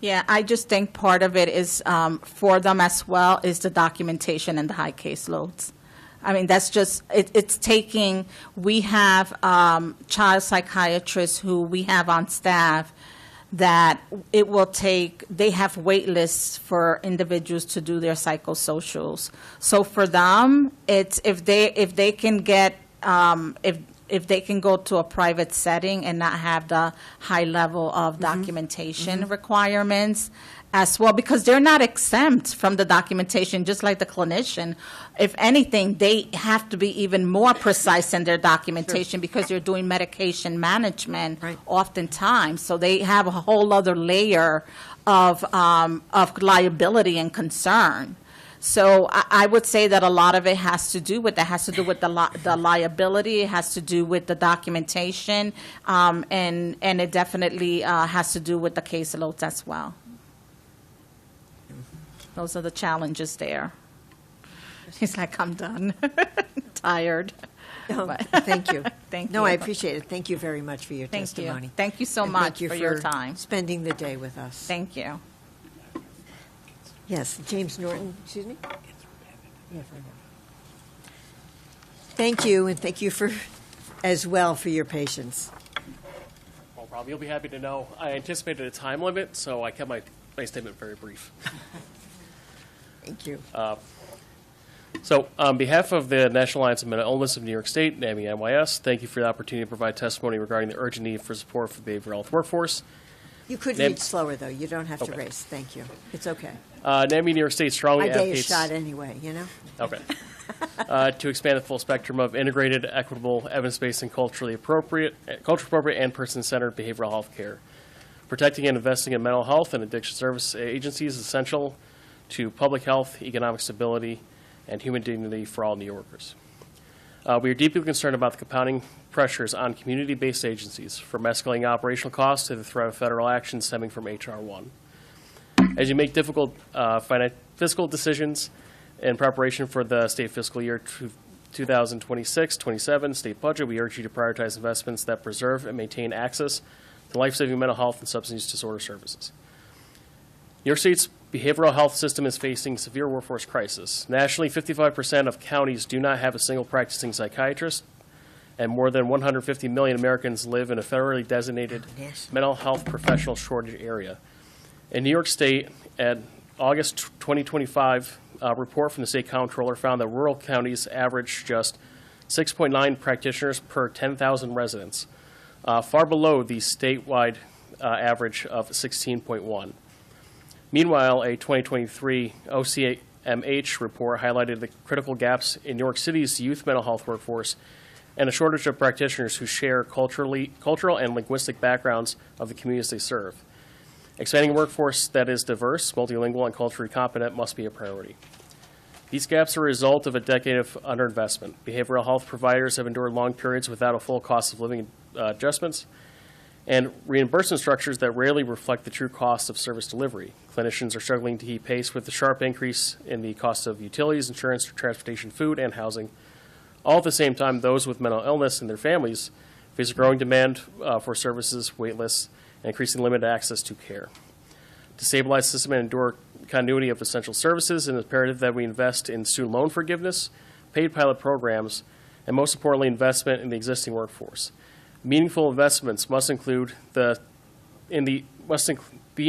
Yeah, I just think part of it is for them as well is the documentation and the high caseloads. I mean, that's just, it's taking, we have child psychiatrists who we have on staff that it will take, they have wait lists for individuals to do their psychosocials. So for them, it's if they can get, if they can go to a private setting and not have the high level of documentation requirements as well, because they're not exempt from the documentation, just like the clinician. If anything, they have to be even more precise in their documentation because they're doing medication management oftentimes. So they have a whole other layer of liability and concern. So I would say that a lot of it has to do with that, has to do with the liability, it has to do with the documentation, and it definitely has to do with the caseloads as well. Those are the challenges there. He's like, I'm done, tired. Thank you. Thank No, you. I appreciate it. Thank you very much for your testimony. Thank you so And much thank you for your time. Spending the day with us. Thank you. Yes, James Norton, excuse me? Yes, I know. Thank you, and thank you as well for your patience. No problem. You'll be happy to know I anticipated a time limit, so I kept my statement very brief. Thank you. So, on behalf of the National Alliance of Mental Illness of New York State, NAMI NYS, thank you for the opportunity to provide testimony regarding the urgent need for support for the behavioral health workforce. You could read slower, though. You don't have to race. Thank you. It's okay. NAMI New York State strongly My day is advocates... shot anyway, you know? Okay. To expand the full spectrum of integrated, equitable, evidence-based, and culturally appropriate and person-centered behavioral health care. Protecting and investing in mental health and addiction service agencies is essential to public health, economic stability, and human dignity for all New Yorkers. We are deeply concerned about the compounding pressures on community-based agencies, from escalating operational costs to the threat of federal action stemming from H.R. 1. As you make difficult fiscal decisions in preparation for the state fiscal year 2026-27 state budget, we urge you to prioritize investments that preserve and maintain access to life-saving mental health and substance use disorder services. New York State's behavioral health system is facing severe workforce crisis. Nationally, 55% of counties do not have a single practicing psychiatrist, and more than 150 million Americans live in a federally designated mental health professional shortage area. In New York State, an August 2025 report from the state comptroller found that rural counties average just 6.9 practitioners per 10,000 residents, far below the statewide average of 16.1. Meanwhile, a 2023 OCMH report highlighted the critical gaps in New York City's youth mental health workforce and a shortage of practitioners who share cultural and linguistic backgrounds of the communities they serve. Expanding a workforce that is diverse, multilingual, and culturally competent must be a priority. These gaps are a result of a decade of underinvestment. Behavioral health providers have endured long periods without a full cost of living adjustments, and reimbursement structures that rarely reflect the true cost of service delivery. Clinicians are struggling to keep pace with the sharp increase in the cost of utilities, insurance, transportation, food, and housing. All at the same time, those with mental illness and their families face a growing demand for services, wait lists, and increasing limited access to care. To stabilize the system and endure continuity of essential services, it is imperative that we invest in student loan forgiveness, paid pilot programs, and most importantly, investment in the existing workforce. Meaningful investments must be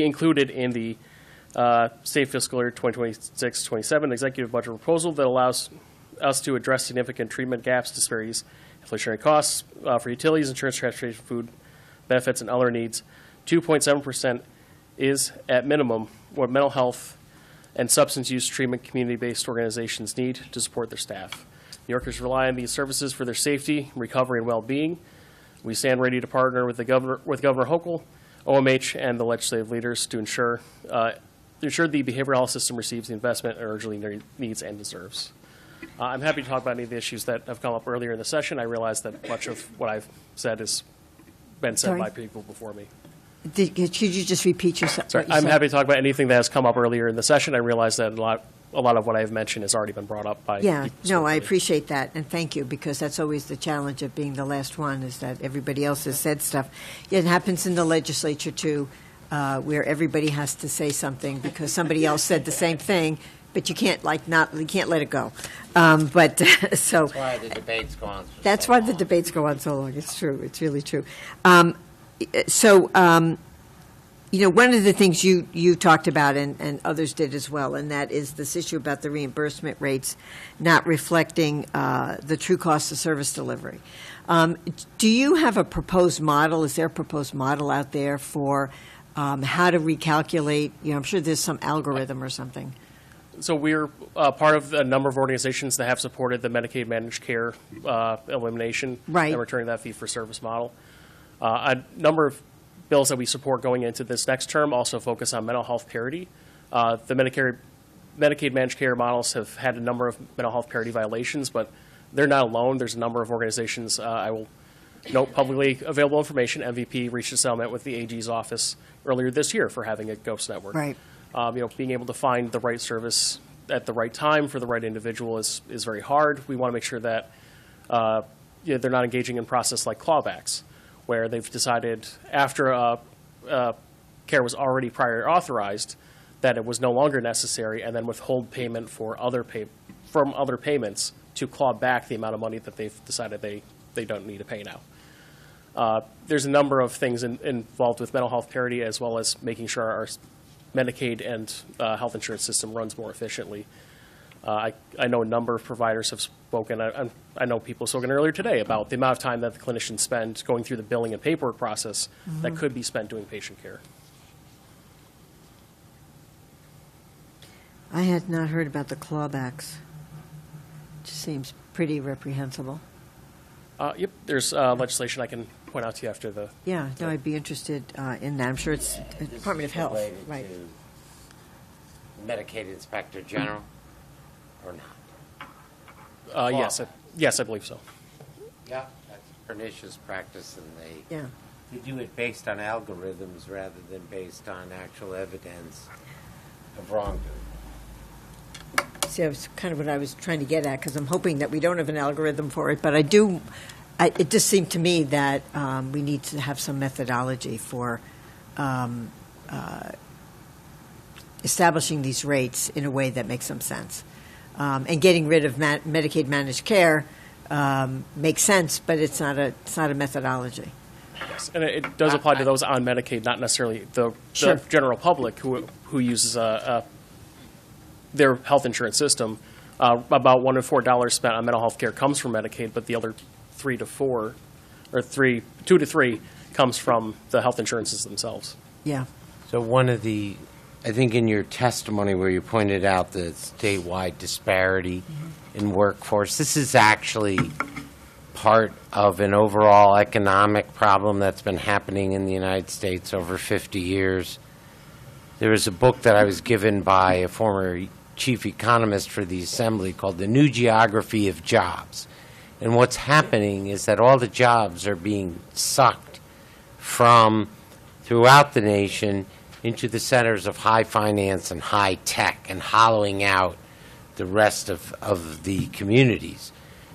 included in the state fiscal year 2026-27 executive budget proposal that allows us to address significant treatment gaps, disparities, inflationary costs for utilities, insurance, transportation, food, benefits, and other needs. 2.7% is, at minimum, what mental health and substance use treatment community-based organizations need to support their staff. New Yorkers rely on these services for their safety, recovery, and well-being. We stand ready to partner with Governor Hochul, OMH, and the legislative leaders to ensure the behavioral health system receives the investment it urgently needs and deserves. I'm happy to talk about any of the issues that have come up earlier in the session. I realize that much of what I've said has been said by people before me. Could you just repeat yourself? Sorry, I'm happy to talk about anything that has come up earlier in the session. I realize that a lot of what I've mentioned has already been brought up by people. No, I appreciate that, and thank you, because that's always the challenge of being the last one, is that everybody else has said stuff. It happens in the legislature, too, where everybody has to say something because somebody else said the same thing, but you can't you can't let it go. That's why the debates go on. That's why the debates go on so long. It's true. It's really true. One of the things you talked about and others did as well, and that is this issue about the reimbursement rates not reflecting the true cost of service delivery. Do you have a proposed model? Is there a proposed model out there for how to recalculate? I'm sure there's some algorithm or something. So we're part of a number of organizations that have supported the Medicaid managed care elimination and returning that fee-for-service model. A number of bills that we support going into this next term also focus on mental health parity. The Medicaid managed care models have had a number of mental health parity violations, but they're not alone. There's a number of organizations. I will note publicly available information. MVP reached a settlement with the AG's office earlier this year for having a ghost network. Right. Being able to find the right service at the right time for the right individual is very hard. We want to make sure that they're not engaging in process like clawbacks, where they've decided after care was already prior authorized that it was no longer necessary, and then withhold payment from other payments to claw back the amount of money that they've decided they don't need to pay now. There's a number of things involved with mental health parity, as well as making sure our Medicaid and health insurance system runs more efficiently. I know a number of providers have spoken. I know people spoken earlier today about the amount of time that the clinicians spend going through the billing and paperwork process that could be spent doing patient care. I had not heard about the clawbacks. It just seems pretty reprehensible. Yep, there's legislation I can point out to you after the... Yeah, no, I'd be interested in that. I'm sure it's Department of Health. Right. Medicaid Inspector General, or not? Yes, I believe so. Yeah, that's pernicious practice, and they do it based on algorithms rather than based on actual evidence of wrongdoing. See, that was kind of what I was trying to get at, because I'm hoping that we don't have an algorithm for it, but it just seemed to me that we need to have some methodology for establishing these rates in a way that makes some sense. And getting rid of Medicaid managed care makes sense, but it's not a methodology. Yes, and it does apply to those on Medicaid, not necessarily the general public who uses their health insurance system. About $1 to $4 spent on mental health care comes from Medicaid, but the other 2 to 3 comes from the health insurances themselves. Yeah. So I think in your testimony where you pointed out the statewide disparity in workforce, this is actually part of an overall economic problem that's been happening in the United States over 50 years. There was a book that I was given by a former chief economist for the Assembly called The New Geography of Jobs. And what's happening is that all the jobs are being sucked from throughout the nation into the centers of high finance and high tech and hollowing out the rest of the communities.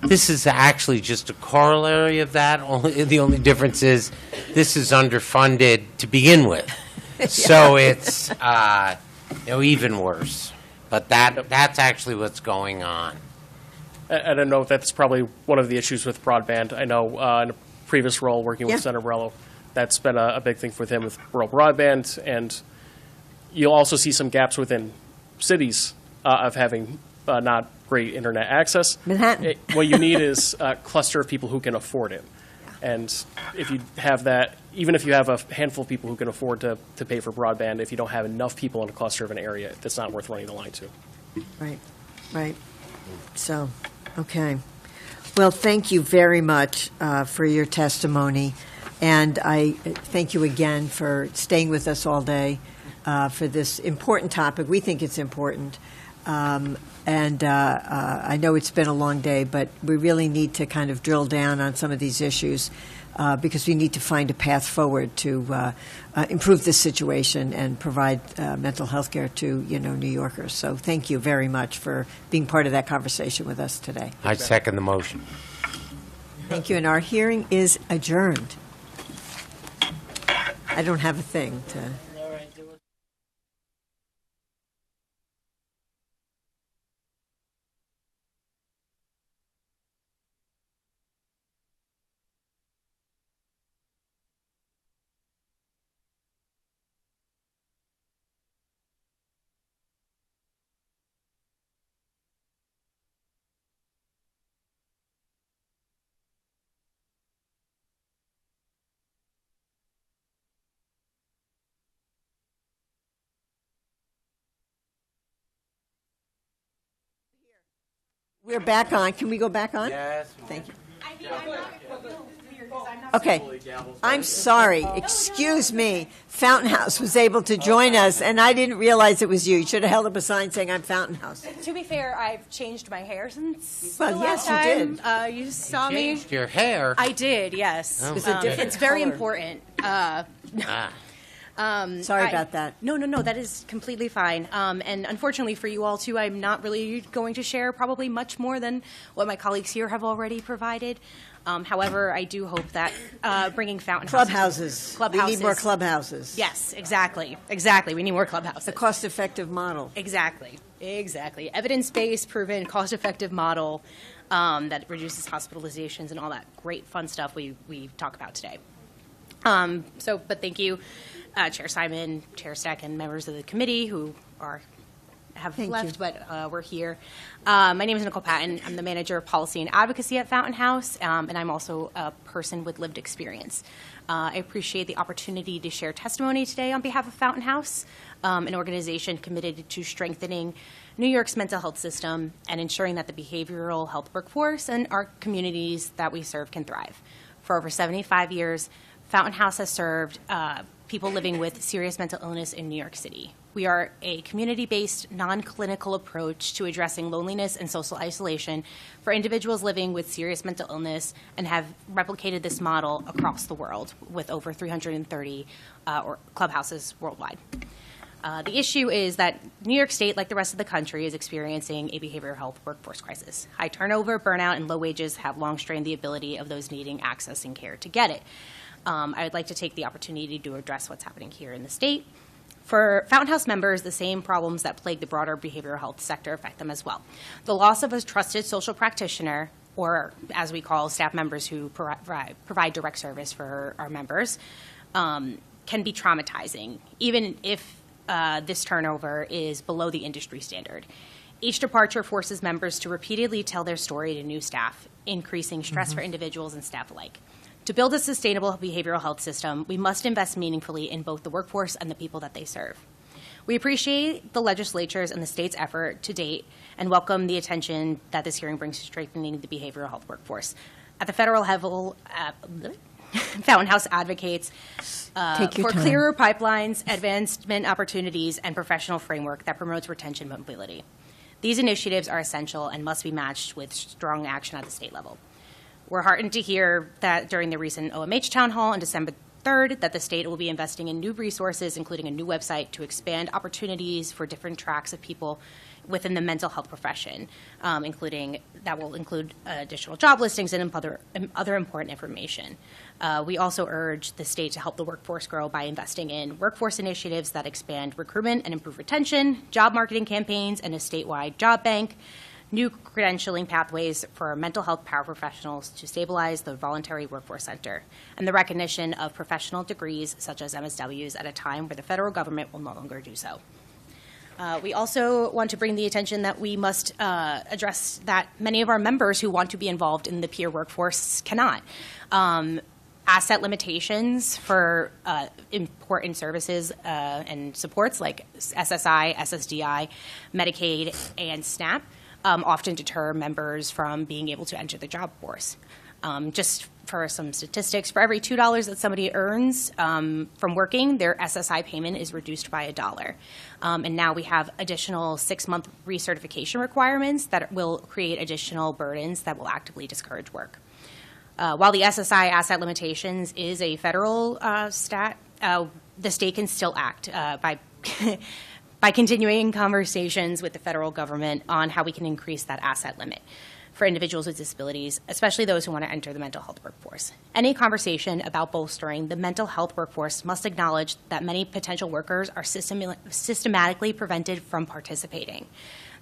This is actually just a corollary of that. The only difference is this is underfunded to begin with. So it's even worse. But that's actually what's going on. I don't know if that's probably one of the issues with broadband. I know in a previous role working with Senator Morello, that's been a big thing with him with rural broadband. And you'll also see some gaps within cities of having not great internet access. Manhattan. What you need is a cluster of people who can afford it. And if you have that, even if you have a handful of people who can afford to pay for broadband, if you don't have enough people in a cluster of an area, that's not worth running the line to. Right, right. So, okay. Well, thank you very much for your testimony. And I thank you again for staying with us all day for this important topic. We think it's important. And I know it's been a long day, but we really need to kind of drill down on some of these issues because we need to find a path forward to improve this situation and provide mental health care to, New Yorkers. So thank you very much for being part of that conversation with us today. I second the motion. Thank you. And our hearing is adjourned. I don't have a thing to... We're back on. Can we go back on? Yes. Thank you. Okay. I'm sorry. Excuse me. Fountain House was able to join us, and I didn't realize it was you. You should have held up a sign saying I'm Fountain House. To be fair, I've changed my hair since Well, the yes, last you time. did. You saw me. Changed your hair. I did, yes. Oh. It was a different It's very color. important. Sorry about that. No, that is completely fine. And unfortunately for you all, too, I'm not really going to share probably much more than what my colleagues here have already provided. However, I do hope that bringing fountain Clubhouses. Clubhouses. We need more clubhouses. Yes, exactly. We need more clubhouses. A cost-effective model. Exactly. Evidence-based, proven, cost-effective model that reduces hospitalizations and all that great fun stuff we talk about today. But thank you, Chair Simon, Chair Steck, and members of the committee who have left, but we're here. My name is Nicole Patton. I'm the manager of policy and advocacy at Fountain House, and I'm also a person with lived experience. I appreciate the opportunity to share testimony today on behalf of Fountain House, an organization committed to strengthening New York's mental health system and ensuring that the behavioral health workforce and our communities that we serve can thrive. For over 75 years, Fountain House has served people living with serious mental illness in New York City. We are a community-based, non-clinical approach to addressing loneliness and social isolation for individuals living with serious mental illness and have replicated this model across the world with over 330 clubhouses worldwide. The issue is that New York State, like the rest of the country, is experiencing a behavioral health workforce crisis. High turnover, burnout, and low wages have long strained the ability of those needing access and care to get it. I would like to take the opportunity to address what's happening here in the state. For Fountain House members, the same problems that plague the broader behavioral health sector affect them as well. The loss of a trusted social practitioner, or as we call staff members who provide direct service for our members, can be traumatizing, even if this turnover is below the industry standard. Each departure forces members to repeatedly tell their story to new staff, increasing stress for individuals and staff alike. To build a sustainable behavioral health system, we must invest meaningfully in both the workforce and the people that they serve. We appreciate the legislature's and the state's effort to date and welcome the attention that this hearing brings to strengthening the behavioral health workforce. At the federal level, Fountain House advocates for clearer pipelines, advancement opportunities, and professional framework that promotes retention mobility. These initiatives are essential and must be matched with strong action at the state level. We're heartened to hear that during the recent OMH town hall on December 3rd that the state will be investing in new resources, including a new website, to expand opportunities for different tracks of people within the mental health profession, that will include additional job listings and other important information. We also urge the state to help the workforce grow by investing in workforce initiatives that expand recruitment and improve retention, job marketing campaigns, and a statewide job bank, new credentialing pathways for mental health paraprofessionals to stabilize the voluntary workforce center, and the recognition of professional degrees such as MSWs at a time where the federal government will no longer do so. We also want to bring the attention that we must address that many of our members who want to be involved in the peer workforce cannot. Asset limitations for important services and supports like SSI, SSDI, Medicaid, and SNAP often deter members from being able to enter the job force. Just for some statistics, for every $2 that somebody earns from working, their SSI payment is reduced by $1. And now we have additional 6-month recertification requirements that will create additional burdens that will actively discourage work. While the SSI asset limitations is a federal stat, the state can still act by by continuing conversations with the federal government on how we can increase that asset limit for individuals with disabilities, especially those who want to enter the mental health workforce. Any conversation about bolstering the mental health workforce must acknowledge that many potential workers are systematically prevented from participating.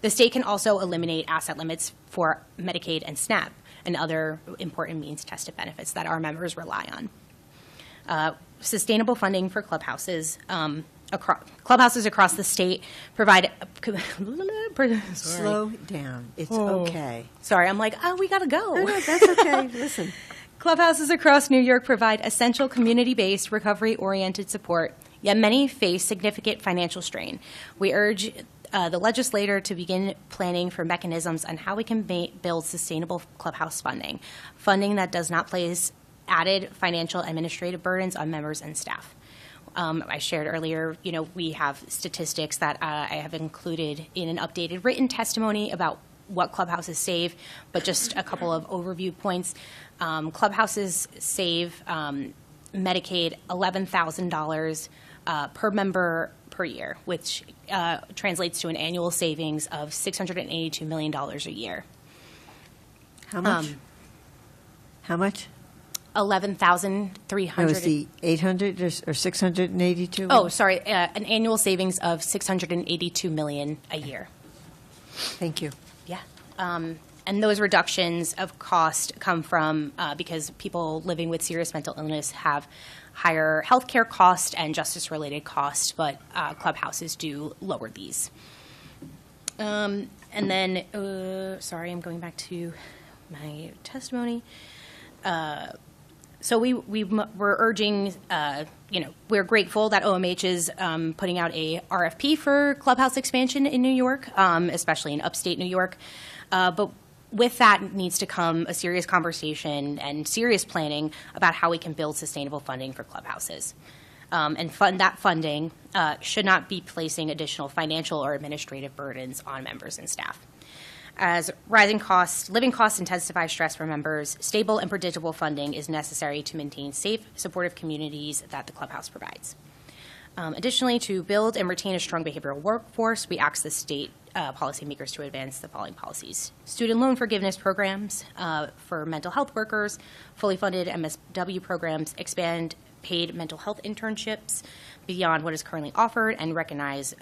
The state can also eliminate asset limits for Medicaid and SNAP and other important means-tested benefits that our members rely on. Sustainable funding for clubhouses. Clubhouses across the state provide. Slow down. It's okay. Sorry, I'm like, we gotta go. No, that's okay. Listen. Clubhouses across New York provide essential community-based, recovery-oriented support, yet many face significant financial strain. We urge the legislator to begin planning for mechanisms on how we can build sustainable clubhouse funding that does not place added financial administrative burdens on members and staff. I shared earlier, we have statistics that I have included in an updated written testimony about what clubhouses save, but just a couple of overview points. Clubhouses save Medicaid $11,000 per member per year, which translates to an annual savings of $682 million a year. How much? How much? 11,300. Was the 800 or 682? Oh, sorry, an annual savings of $682 million a year. Thank you. Yeah. And those reductions of cost come from because people living with serious mental illness have higher healthcare costs and justice-related costs, but clubhouses do lower these. And then, sorry, I'm going back to my testimony. So we're urging, we're grateful that OMH is putting out a RFP for clubhouse expansion in New York, especially in upstate New York. But with that needs to come a serious conversation and serious planning about how we can build sustainable funding for clubhouses. And that funding should not be placing additional financial or administrative burdens on members and staff. As rising costs, living costs intensify stress for members, stable and predictable funding is necessary to maintain safe, supportive communities that the clubhouse provides. Additionally, to build and retain a strong behavioral workforce, we ask the state policymakers to advance the following policies. Student loan forgiveness programs for mental health workers, fully funded MSW programs, expand paid mental health internships beyond what is currently offered, and recognize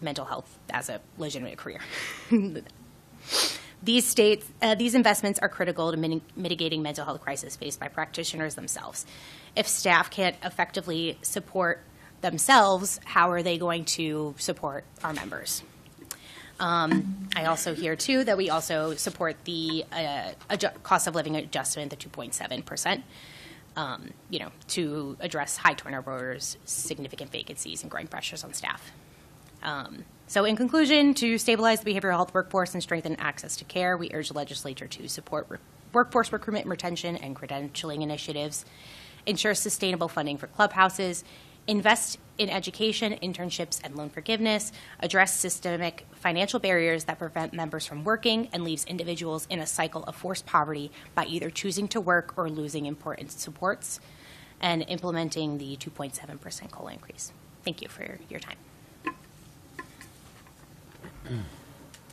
mental health as a legitimate career. These investments are critical to mitigating mental health crisis faced by practitioners themselves. If staff can't effectively support themselves, how are they going to support our members? I also hear, too, that we also support the cost of living adjustment, the 2.7%, to address high turnovers, significant vacancies, and growing pressures on staff. So in conclusion, to stabilize the behavioral health workforce and strengthen access to care, we urge the legislature to support workforce recruitment and retention and credentialing initiatives, ensure sustainable funding for clubhouses, invest in education, internships, and loan forgiveness, address systemic financial barriers that prevent members from working and leaves individuals in a cycle of forced poverty by either choosing to work or losing important supports, and implementing the 2.7% COLA increase. Thank you for your time.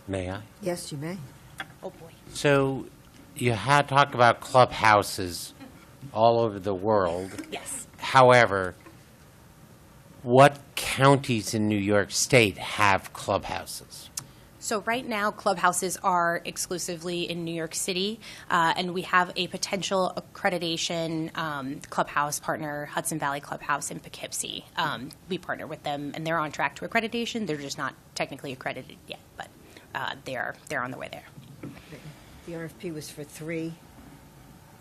May I? Yes, you may. Oh, boy. So you had talked about clubhouses all over the world. Yes. However, what counties in New York State have clubhouses? So right now, clubhouses are exclusively in New York City, and we have a potential accreditation clubhouse partner, Hudson Valley Clubhouse in Poughkeepsie. We partner with them, and they're on track to accreditation. They're just not technically accredited yet, but they're on the way there. The RFP was for 3.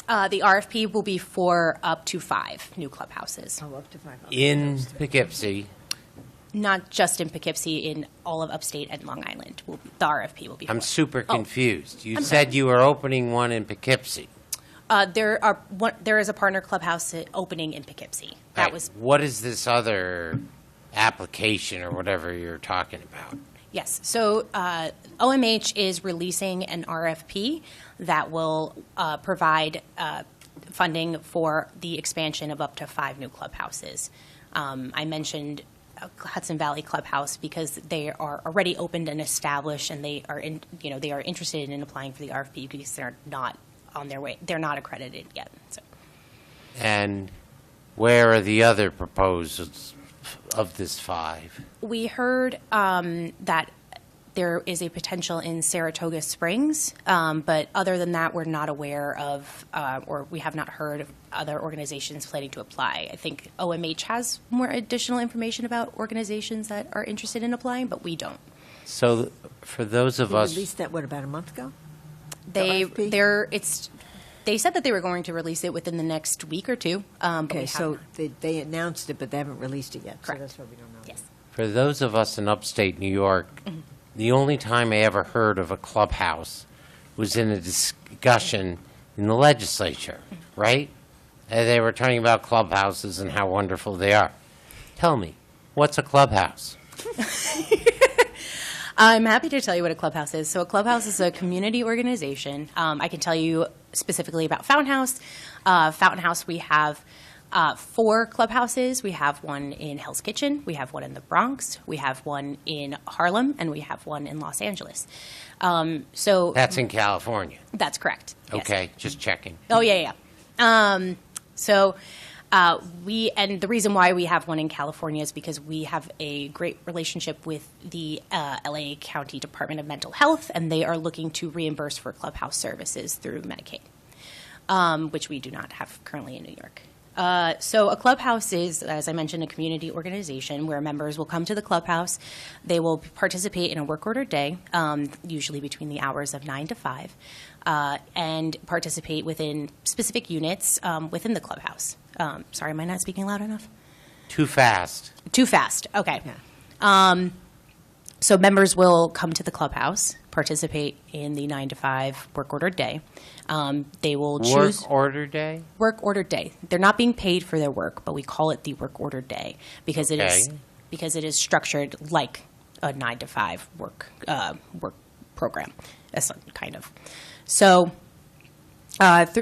The RFP will be for up to 5 new clubhouses. Oh, up to 5. In Poughkeepsie? Not just in Poughkeepsie, in all of upstate and Long Island. The RFP will be for. I'm super confused. You I'm said sorry. you were opening one in Poughkeepsie. There is a partner clubhouse opening in Poughkeepsie. That Right. was What is this other application or whatever you're talking about? Yes. So OMH is releasing an RFP that will provide funding for the expansion of up to 5 new clubhouses. I mentioned Hudson Valley Clubhouse because they are already opened and established, and they are they are interested in applying for the RFP because they're not on their way. They're not accredited yet. So. And where are the other proposals of this 5? We heard that there is a potential in Saratoga Springs, but other than that, we're not aware of, or we have not heard of other organizations planning to apply. I think OMH has more additional information about organizations that are interested in applying, but we don't. So for those of They us, released that, what, about a month ago? They said that they were going to release it within the next week or 2. But Okay, we so haven't. they announced it, but they haven't released it yet. Correct. So that's why we don't know. Yes. for those of us in upstate New York, the only time I ever heard of a clubhouse was in a discussion in the legislature, right? And they were talking about clubhouses and how wonderful they are. Tell me, what's a clubhouse? I'm happy to tell you what a clubhouse is. So a clubhouse is a community organization. I can tell you specifically about Fountain House. Fountain House, we have 4 clubhouses. We have one in Hell's Kitchen. We have one in the Bronx. We have one in Harlem, and we have one in Los Angeles. So That's in California. That's correct. Yes. Okay, just checking. Oh, yeah. And the reason why we have one in California is because we have a great relationship with the LA County Department of Mental Health, and they are looking to reimburse for clubhouse services through Medicaid, which we do not have currently in New York. So a clubhouse is, as I mentioned, a community organization where members will come to the clubhouse. They will participate in a work order day, usually between the hours of 9 to 5, and participate within specific units within the clubhouse. Sorry, am I not speaking loud enough? Too fast. Too fast. Okay. So members will come to the clubhouse, participate in the 9 to 5 work order day. They will choose Work order day? Work order day. They're not being paid for their work, but we call it the work order day because it is structured like a 9 to 5 work program, kind of. So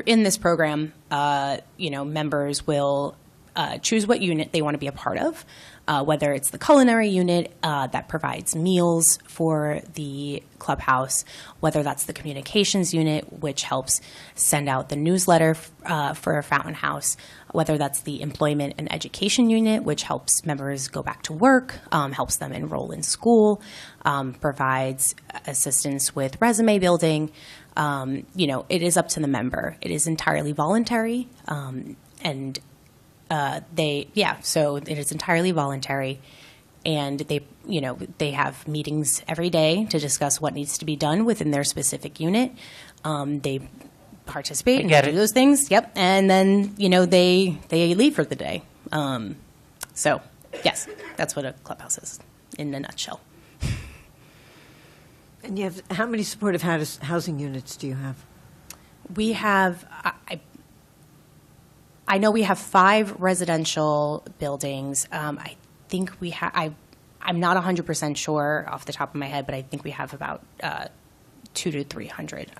in this program, members will choose what unit they want to be a part of, whether it's the culinary unit that provides meals for the clubhouse, whether that's the communications unit, which helps send out the newsletter for Fountain House, whether that's the employment and education unit, which helps members go back to work, helps them enroll in school, provides assistance with resume building. It is up to the member. It is entirely voluntary, so it is entirely voluntary, and they have meetings every day to discuss what needs to be done within their specific unit. They participate and do those things. Yep, and then they leave for the day. So yes, that's what a clubhouse is in a nutshell. And you have, how many supportive housing units do you have? We have, I know we have 5 residential buildings. I think we have, I'm not 100% sure off the top of my head, but I think we have about 200 to 300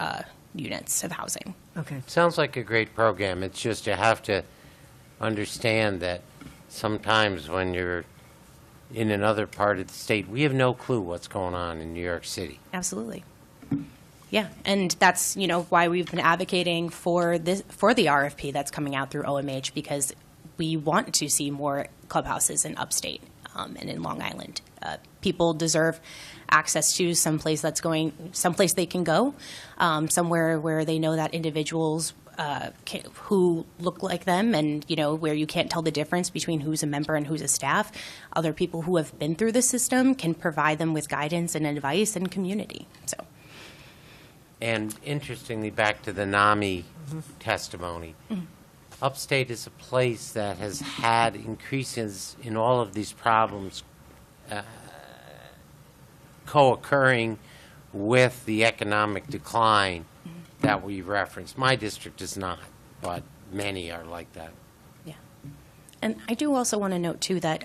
units of housing. Okay. Sounds like a great program. It's just you have to understand that sometimes when you're in another part of the state, we have no clue what's going on in New York City. Absolutely. Yeah, and that's, why we've been advocating for the RFP that's coming out through OMH, because we want to see more clubhouses in upstate and in Long Island. People deserve access to someplace they can go, somewhere where they know that individuals who look like them, and where you can't tell the difference between who's a member and who's a staff. Other people who have been through the system can provide them with guidance and advice and community. So. And interestingly, back to the NAMI testimony, upstate is a place that has had increases in all of these problems co-occurring with the economic decline that we referenced. My district is not, but many are like that. Yeah. And I do also want to note, too, that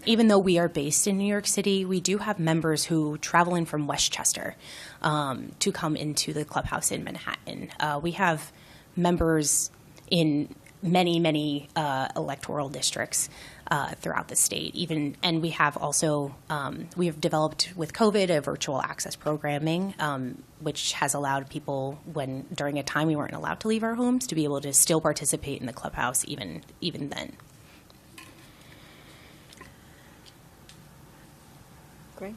even though we are based in New York City, we do have members who travel in from Westchester to come into the clubhouse in Manhattan. We have members in many electoral districts throughout the state. And we have also we have developed with COVID a virtual access programming, which has allowed people, when during a time we weren't allowed to leave our homes, to be able to still participate in the clubhouse even then. Great.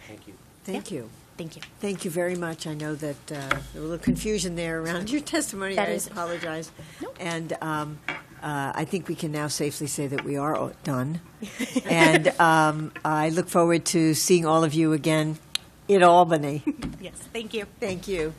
Thank you. Thank you. Thank you. Thank you very much. I know that there was a little confusion there around your testimony. I apologize. Nope. And I think we can now safely say that we are done. And I look forward to seeing all of you again in Albany. Yes, thank you. Thank you.